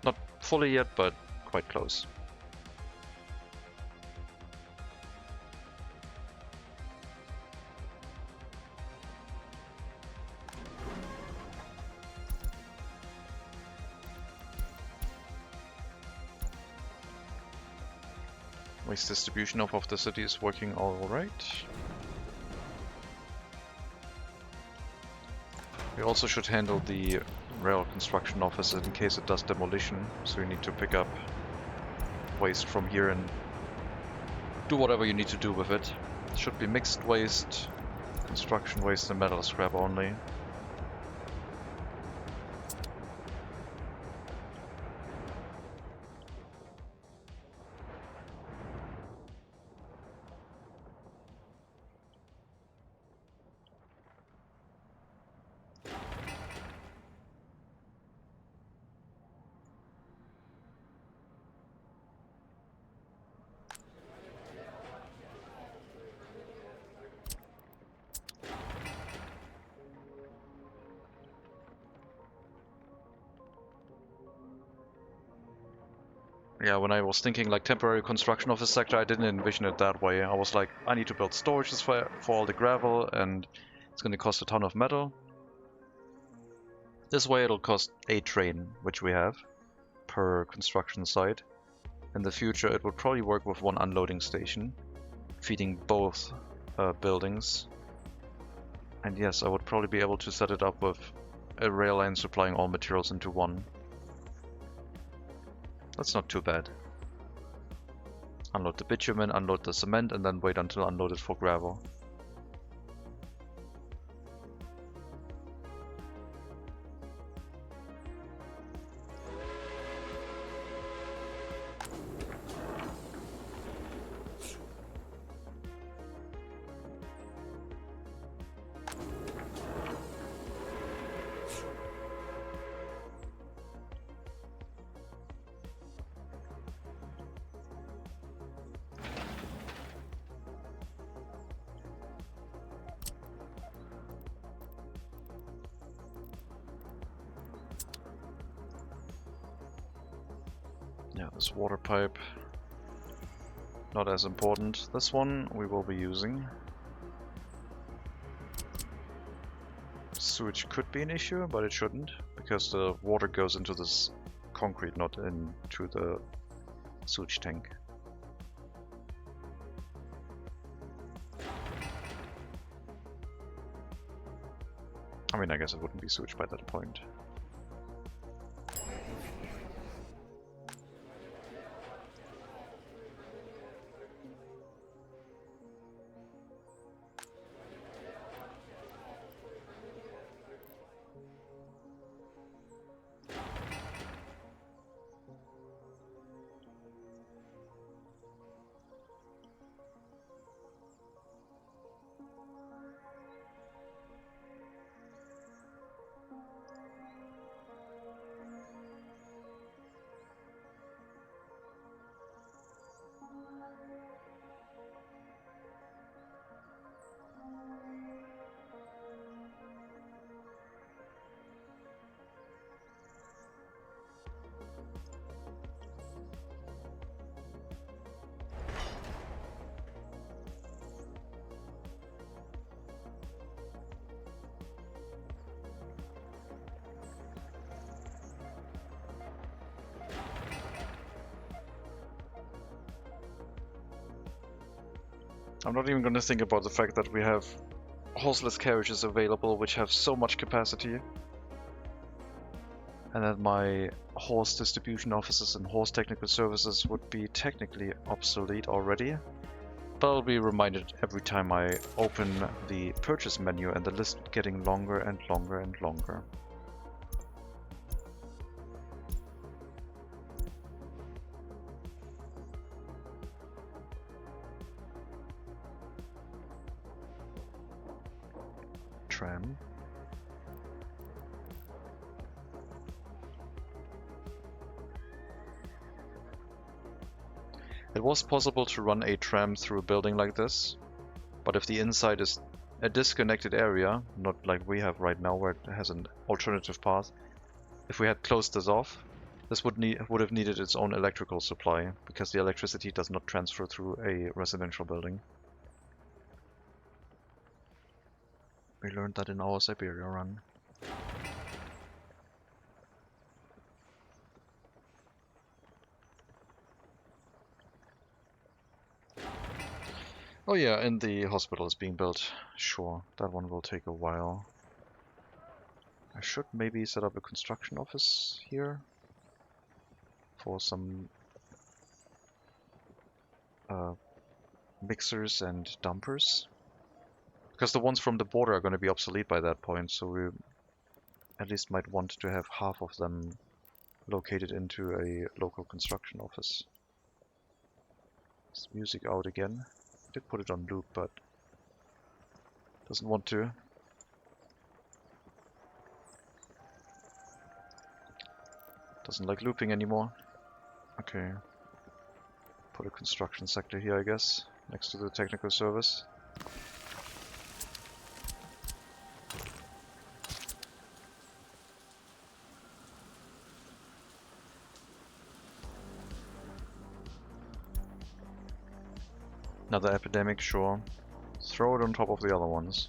Not fully yet, but quite close. Waste distribution off of the city is working alright. We also should handle the rail construction office in case it does demolition, so you need to pick up waste from here and do whatever you need to do with it. It should be mixed waste, construction waste and metal scrap only. Yeah, when I was thinking like temporary construction office sector, I didn't envision it that way. I was like, I need to build storages for all the gravel, and it's going to cost a ton of metal. This way it'll cost a train, which we have, per construction site. In the future it would probably work with one unloading station, feeding both buildings. And yes, I would probably be able to set it up with a rail line supplying all materials into one. That's not too bad. Unload the bitumen, unload the cement, and then wait until unloaded for gravel. this water pipe, not as important. This one we will be using. Sewage could be an issue, but it shouldn't, because the water goes into this concrete, not into the sewage tank. I mean, I guess it wouldn't be sewage by that point. I'm not even going to think about the fact that we have horseless carriages available which have so much capacity, and that my horse distribution offices and horse technical services would be technically obsolete already. But I'll be reminded every time I open the purchase menu and the list getting longer and longer and longer. Tram. It was possible to run a tram through a building like this, but if the inside is a disconnected area, not like we have right now where it has an alternative path, if we had closed this off, this would have needed its own electrical supply, because the electricity does not transfer through a residential building. We learned that in our Siberia run. Oh yeah, and the hospital is being built. Sure, that one will take a while. I should maybe set up a construction office here for some mixers and dumpers. Because the ones from the border are going to be obsolete by that point, so we at least might want to have half of them located into a local construction office. Is music out again? I did put it on loop, but doesn't want to. Doesn't like looping anymore. Okay. Put a construction sector here, I guess, next to the technical service. Another epidemic, sure. Throw it on top of the other ones.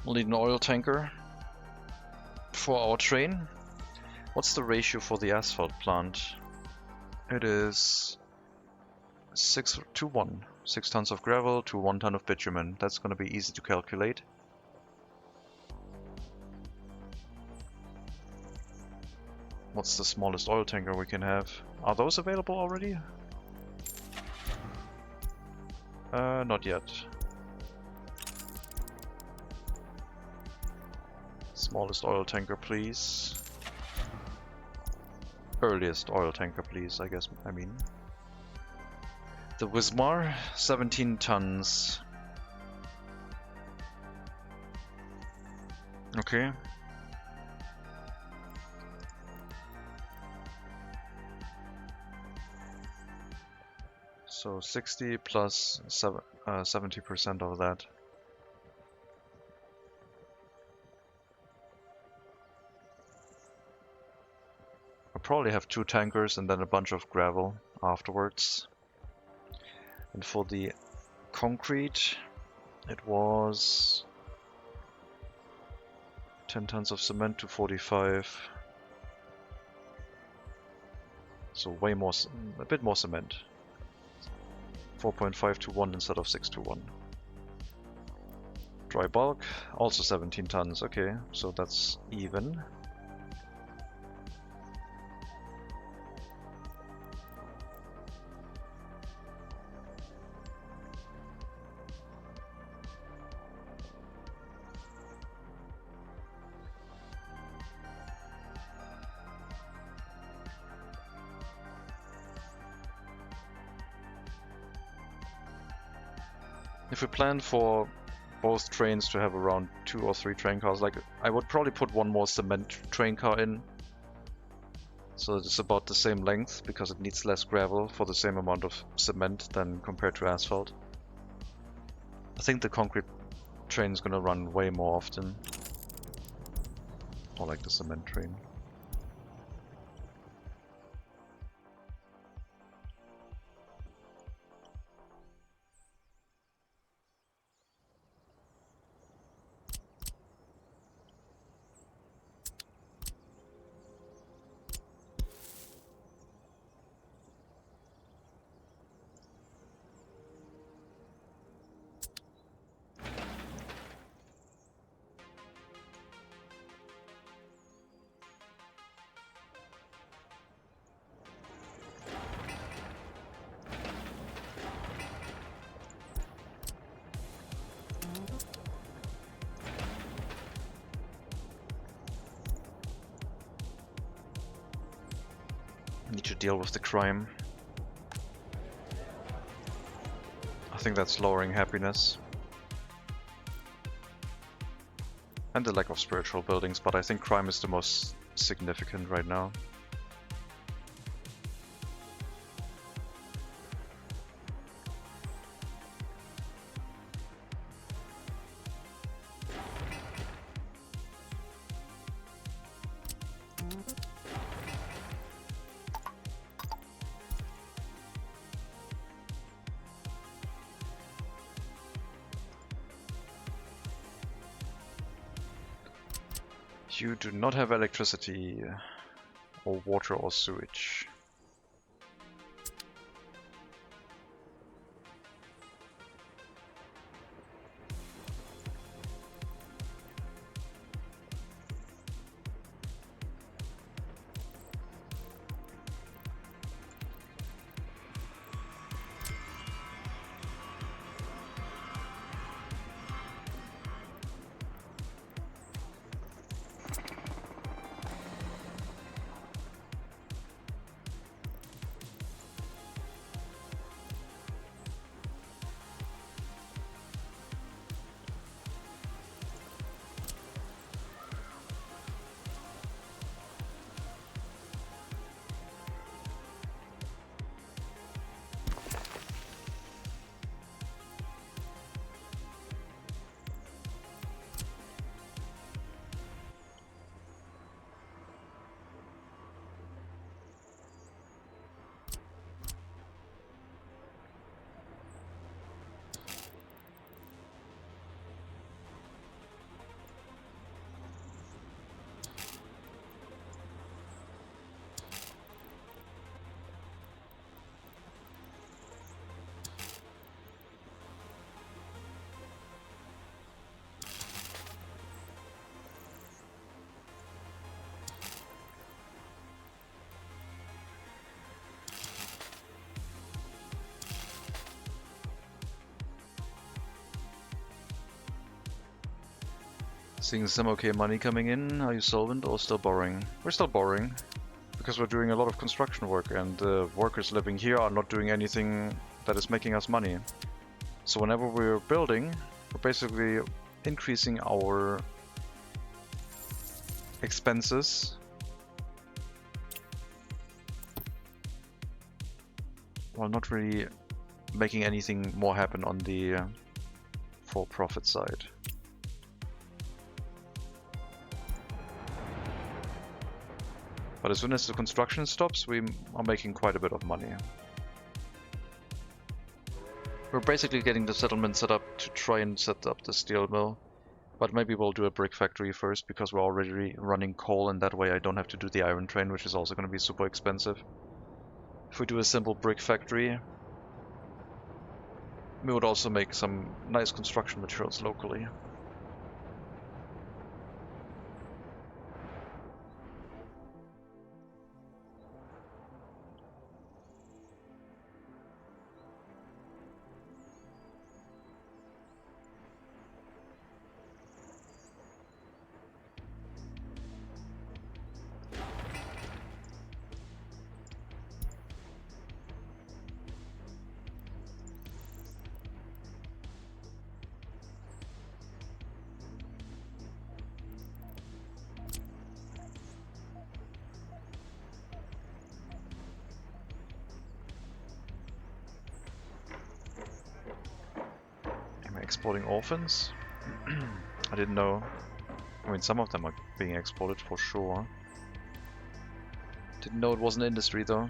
We'll need an oil tanker for our train. What's the ratio for the asphalt plant? It is 6 to 1. 6 tons of gravel to 1 ton of bitumen. That's going to be easy to calculate. What's the smallest oil tanker we can have? Are those available already? Not yet. Smallest oil tanker, please. Earliest oil tanker, please, I guess, I mean. The Wismar, 17 tons. Okay. So 60 plus 70% of that. I'll probably have 2 tankers and then a bunch of gravel afterwards. And for the concrete, it was 10 tons of cement to 45. So way more, a bit more cement. 4.5 to 1 instead of 6 to 1. Dry bulk, also 17 tons. Okay, so that's even. If we plan for both trains to have around 2 or 3 train cars, like I would probably put one more cement train car in, so it's about the same length because it needs less gravel for the same amount of cement than compared to asphalt. I think the concrete train is gonna run way more often, or like the cement train. Need to deal with the crime. I think that's lowering happiness. And the lack of spiritual buildings, but I think crime is the most significant right now. You do not have electricity, or water or sewage. Seeing some okay money coming in. Are you solvent or still borrowing? We're still borrowing because we're doing a lot of construction work and the workers living here are not doing anything that is making us money. So whenever we're building, we're basically increasing our expenses while not really making anything more happen on the for-profit side. But as soon as the construction stops, we are making quite a bit of money. We're basically getting the settlement set up to try and set up the steel mill. But maybe we'll do a brick factory first, because we're already running coal, and that way I don't have to do the iron train, which is also going to be super expensive. If we do a simple brick factory, we would also make some nice construction materials locally. Exporting orphans? I didn't know. I mean, some of them are being exported for sure. Didn't know it was an industry though.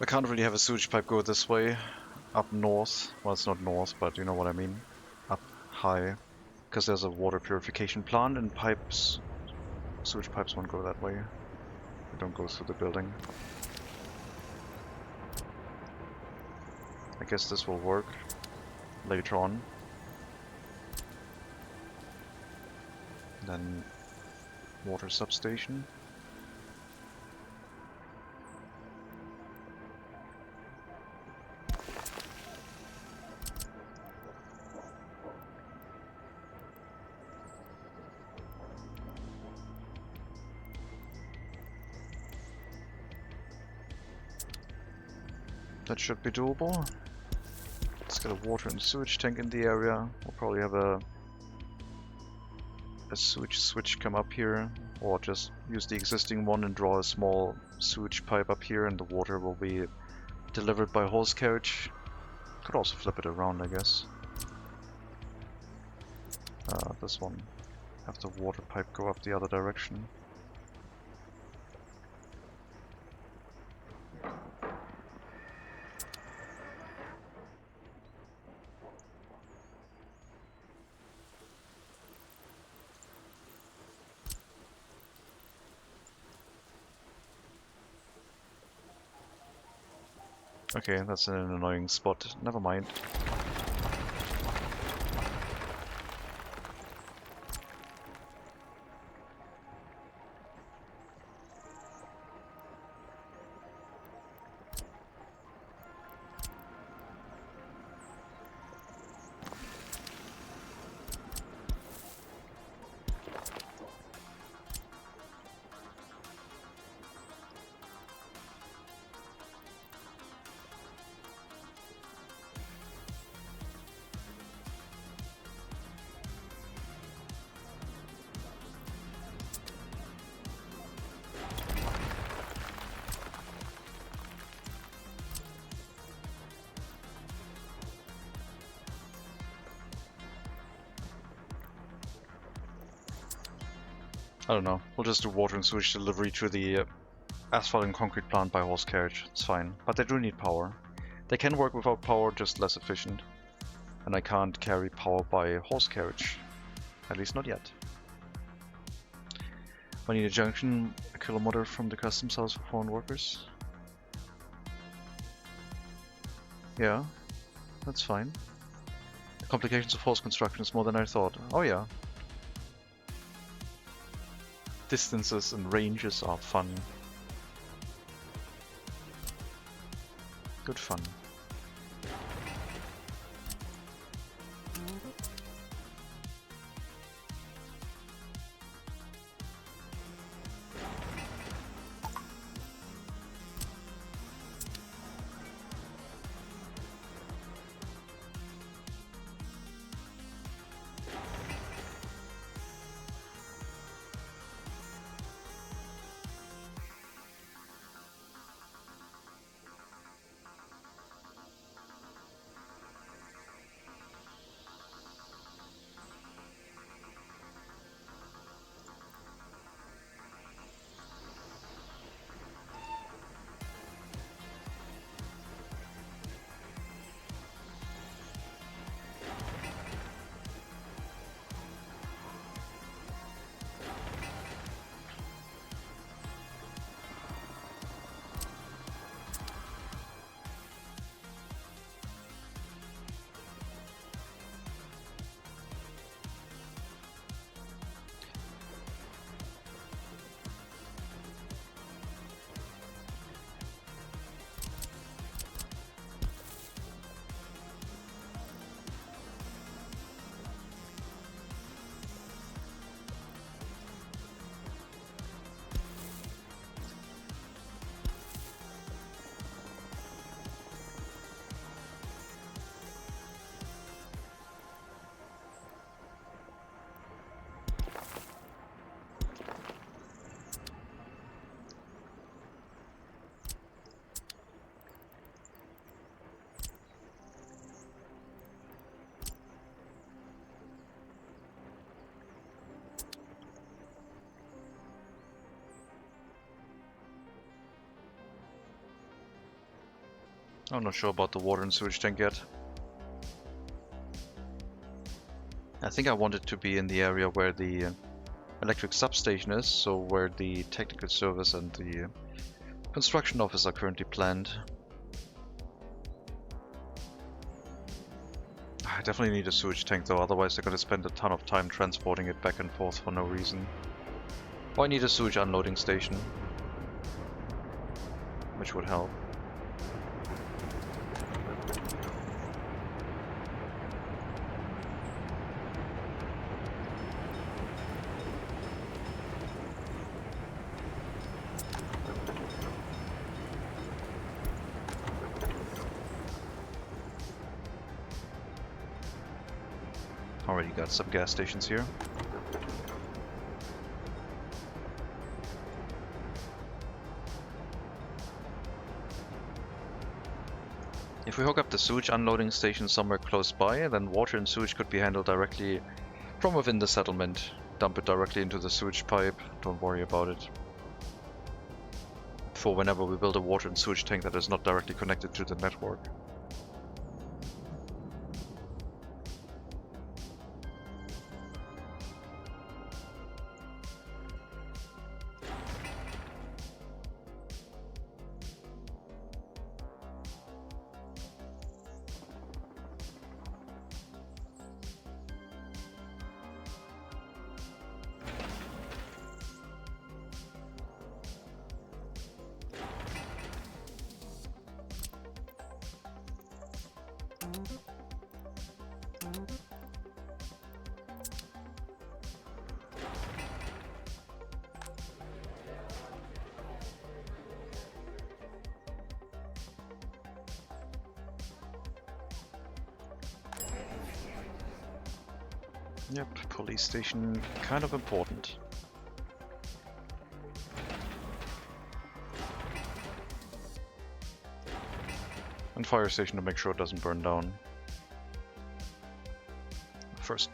I can't really have a sewage pipe go this way, up north. Well, it's not north, but you know what I mean. Up high, because there's a water purification plant and pipes, sewage pipes won't go that way. They don't go through the building. I guess this will work later on. Then water substation. That should be doable. Let's get a water and sewage tank in the area. We'll probably have a sewage switch come up here, or just use the existing one and draw a small sewage pipe up here, and the water will be delivered by hose carriage. Could also flip it around, I guess. This one. Have the water pipe go up the other direction. Okay, that's an annoying spot. Never mind. I don't know. We'll just do water and sewage delivery to the asphalt and concrete plant by horse carriage. It's fine. But they do need power. They can work without power, just less efficient. And I can't carry power by horse carriage. At least not yet. I need a junction a kilometer from the customs house for foreign workers. Yeah, that's fine. The complications of horse construction is more than I thought. Oh yeah. Distances and ranges are fun. Good fun. I'm not sure about the water and sewage tank yet. I think I want it to be in the area where the electric substation is, so where the technical service and the construction office are currently planned. I definitely need a sewage tank though, otherwise they're going to spend a ton of time transporting it back and forth for no reason. Or I need a sewage unloading station, which would help. Already got some gas stations here. If we hook up the sewage unloading station somewhere close by, then water and sewage could be handled directly from within the settlement. Dump it directly into the sewage pipe, don't worry about it. For whenever we build a water and sewage tank that is not directly connected to the network. Yep, police station, kind of important. And fire station to make sure it doesn't burn down. First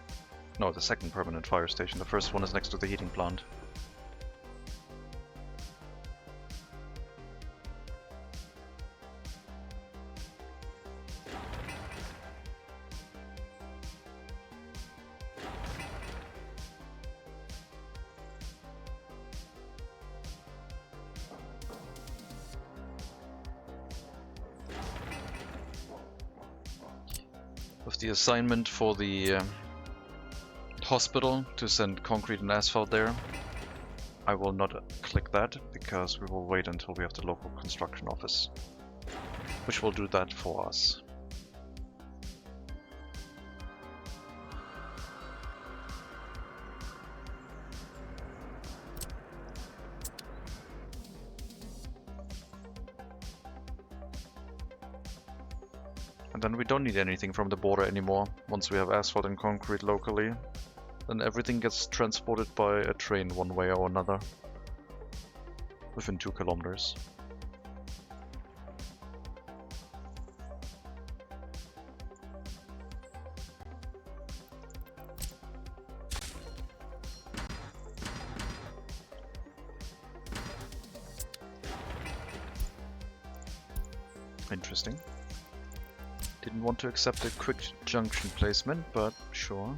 No, the second permanent fire station. The first one is next to the heating plant. With the assignment for the hospital to send concrete and asphalt there, I will not click that because we will wait until we have the local construction office, which will do that for us. And then we don't need anything from the border anymore. Once we have asphalt and concrete locally, then everything gets transported by a train one way or another within 2 kilometers. Interesting. Didn't want to accept a quick junction placement, but sure.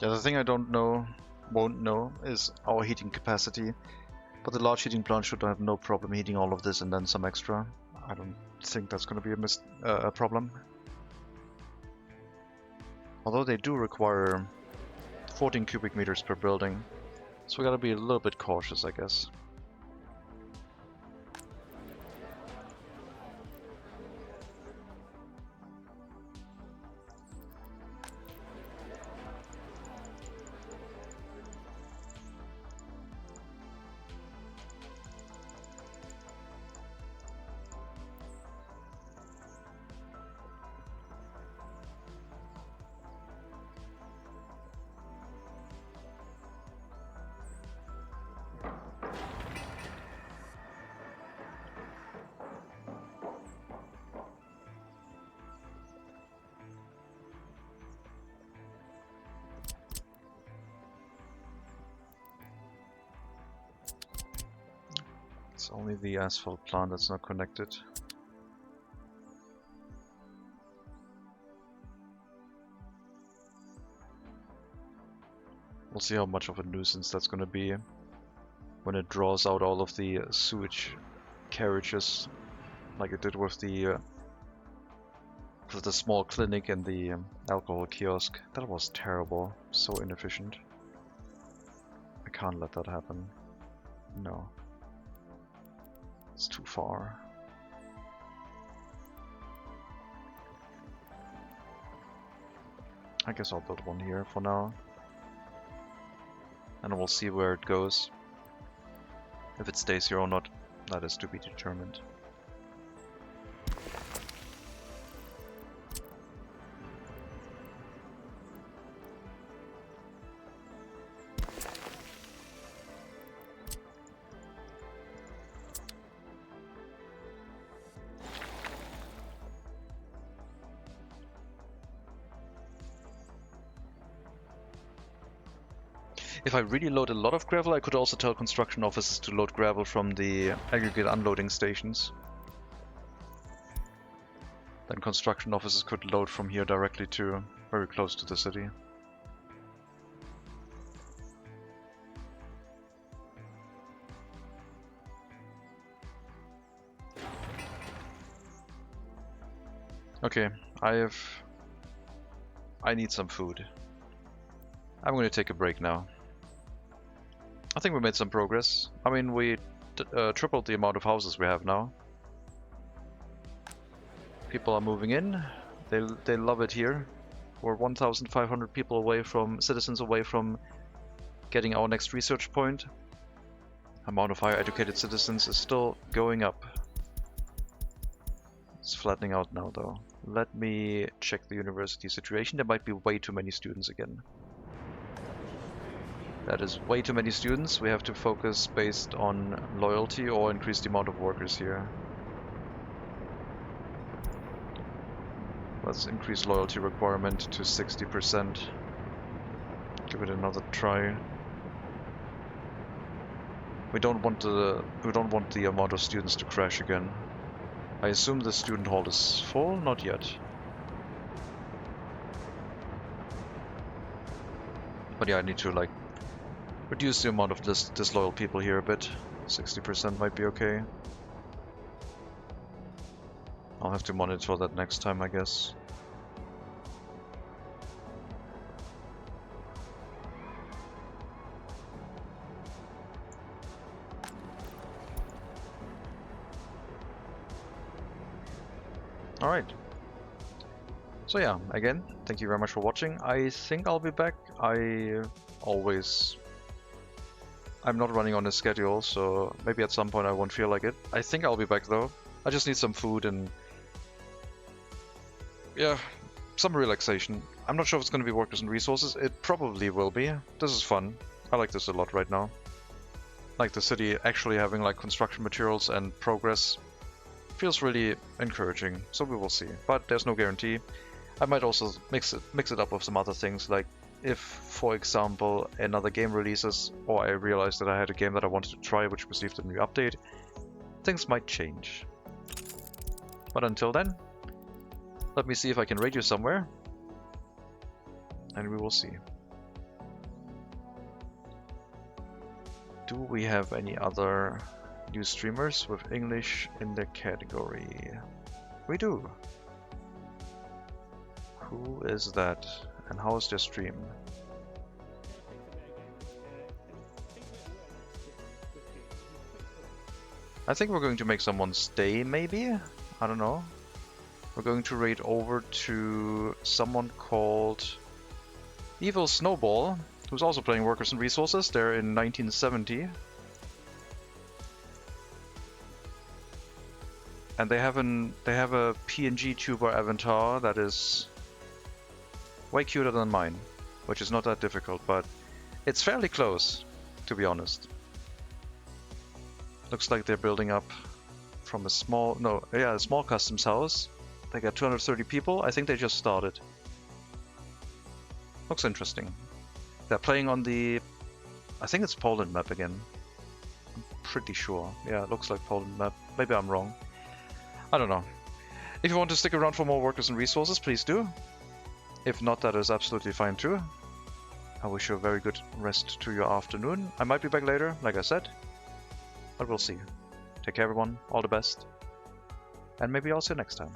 Yeah, the thing I won't know is our heating capacity, but the large heating plant should have no problem heating all of this and then some extra. I don't think that's going to be a problem. Although they do require 14 cubic meters per building, so we gotta be a little bit cautious, I guess. It's only the asphalt plant that's not connected. We'll see how much of a nuisance that's going to be when it draws out all of the sewage carriages, like it did with the small clinic and the alcohol kiosk. That was terrible, so inefficient. I can't let that happen. No. It's too far. I guess I'll build one here for now. And we'll see where it goes. If it stays here or not, that is to be determined. If I really load a lot of gravel, I could also tell construction offices to load gravel from the aggregate unloading stations. Then construction offices could load from here directly to very close to the city. Okay, I need some food. I'm going to take a break now. I think we made some progress. I mean, we tripled the amount of houses we have now. People are moving in. They love it here. We're 1,500 people away from citizens away from getting our next research point. Amount of higher educated citizens is still going up. It's flattening out now though. Let me check the university situation. There might be way too many students again. That is way too many students. We have to focus based on loyalty or increase the amount of workers here. Let's increase loyalty requirement to 60%. Give it another try. We don't want the amount of students to crash again. I assume the student hall is full? Not yet. But yeah, I need to like reduce the amount of disloyal people here a bit. 60% might be okay. I'll have to monitor that next time, I guess. Alright. So yeah, again, thank you very much for watching. I think I'll be back. I'm not running on a schedule, so maybe at some point I won't feel like it. I think I'll be back though. I just need some food and yeah, some relaxation. I'm not sure if it's going to be workers and resources. It probably will be. This is fun. I like this a lot right now. Like the city actually having like construction materials and progress feels really encouraging. So we will see. But there's no guarantee. I might also mix it up with some other things, like if, for example, another game releases, or I realize that I had a game that I wanted to try which received a new update, things might change. But until then, let me see if I can raid you somewhere, and we will see. Do we have any other new streamers with English in the category? We do. Who is that, and how is their stream? I think we're going to make someone stay, maybe? I don't know. We're going to raid over to someone called Evil Snowball, who's also playing Workers and Resources. They're in 1970. And they have a PNG tuber avatar that is way cuter than mine, which is not that difficult, but it's fairly close, to be honest. Looks like they're building up from a small customs house. They got 230 people. I think they just started. Looks interesting. They're playing on the, I think it's Poland map again. I'm pretty sure. Yeah, it looks like Poland map. Maybe I'm wrong. I don't know. If you want to stick around for more Workers and Resources, please do. If not, that is absolutely fine too. I wish you a very good rest to your afternoon. I might be back later, like I said. But we'll see. Take care everyone, all the best. And maybe I'll see you next time.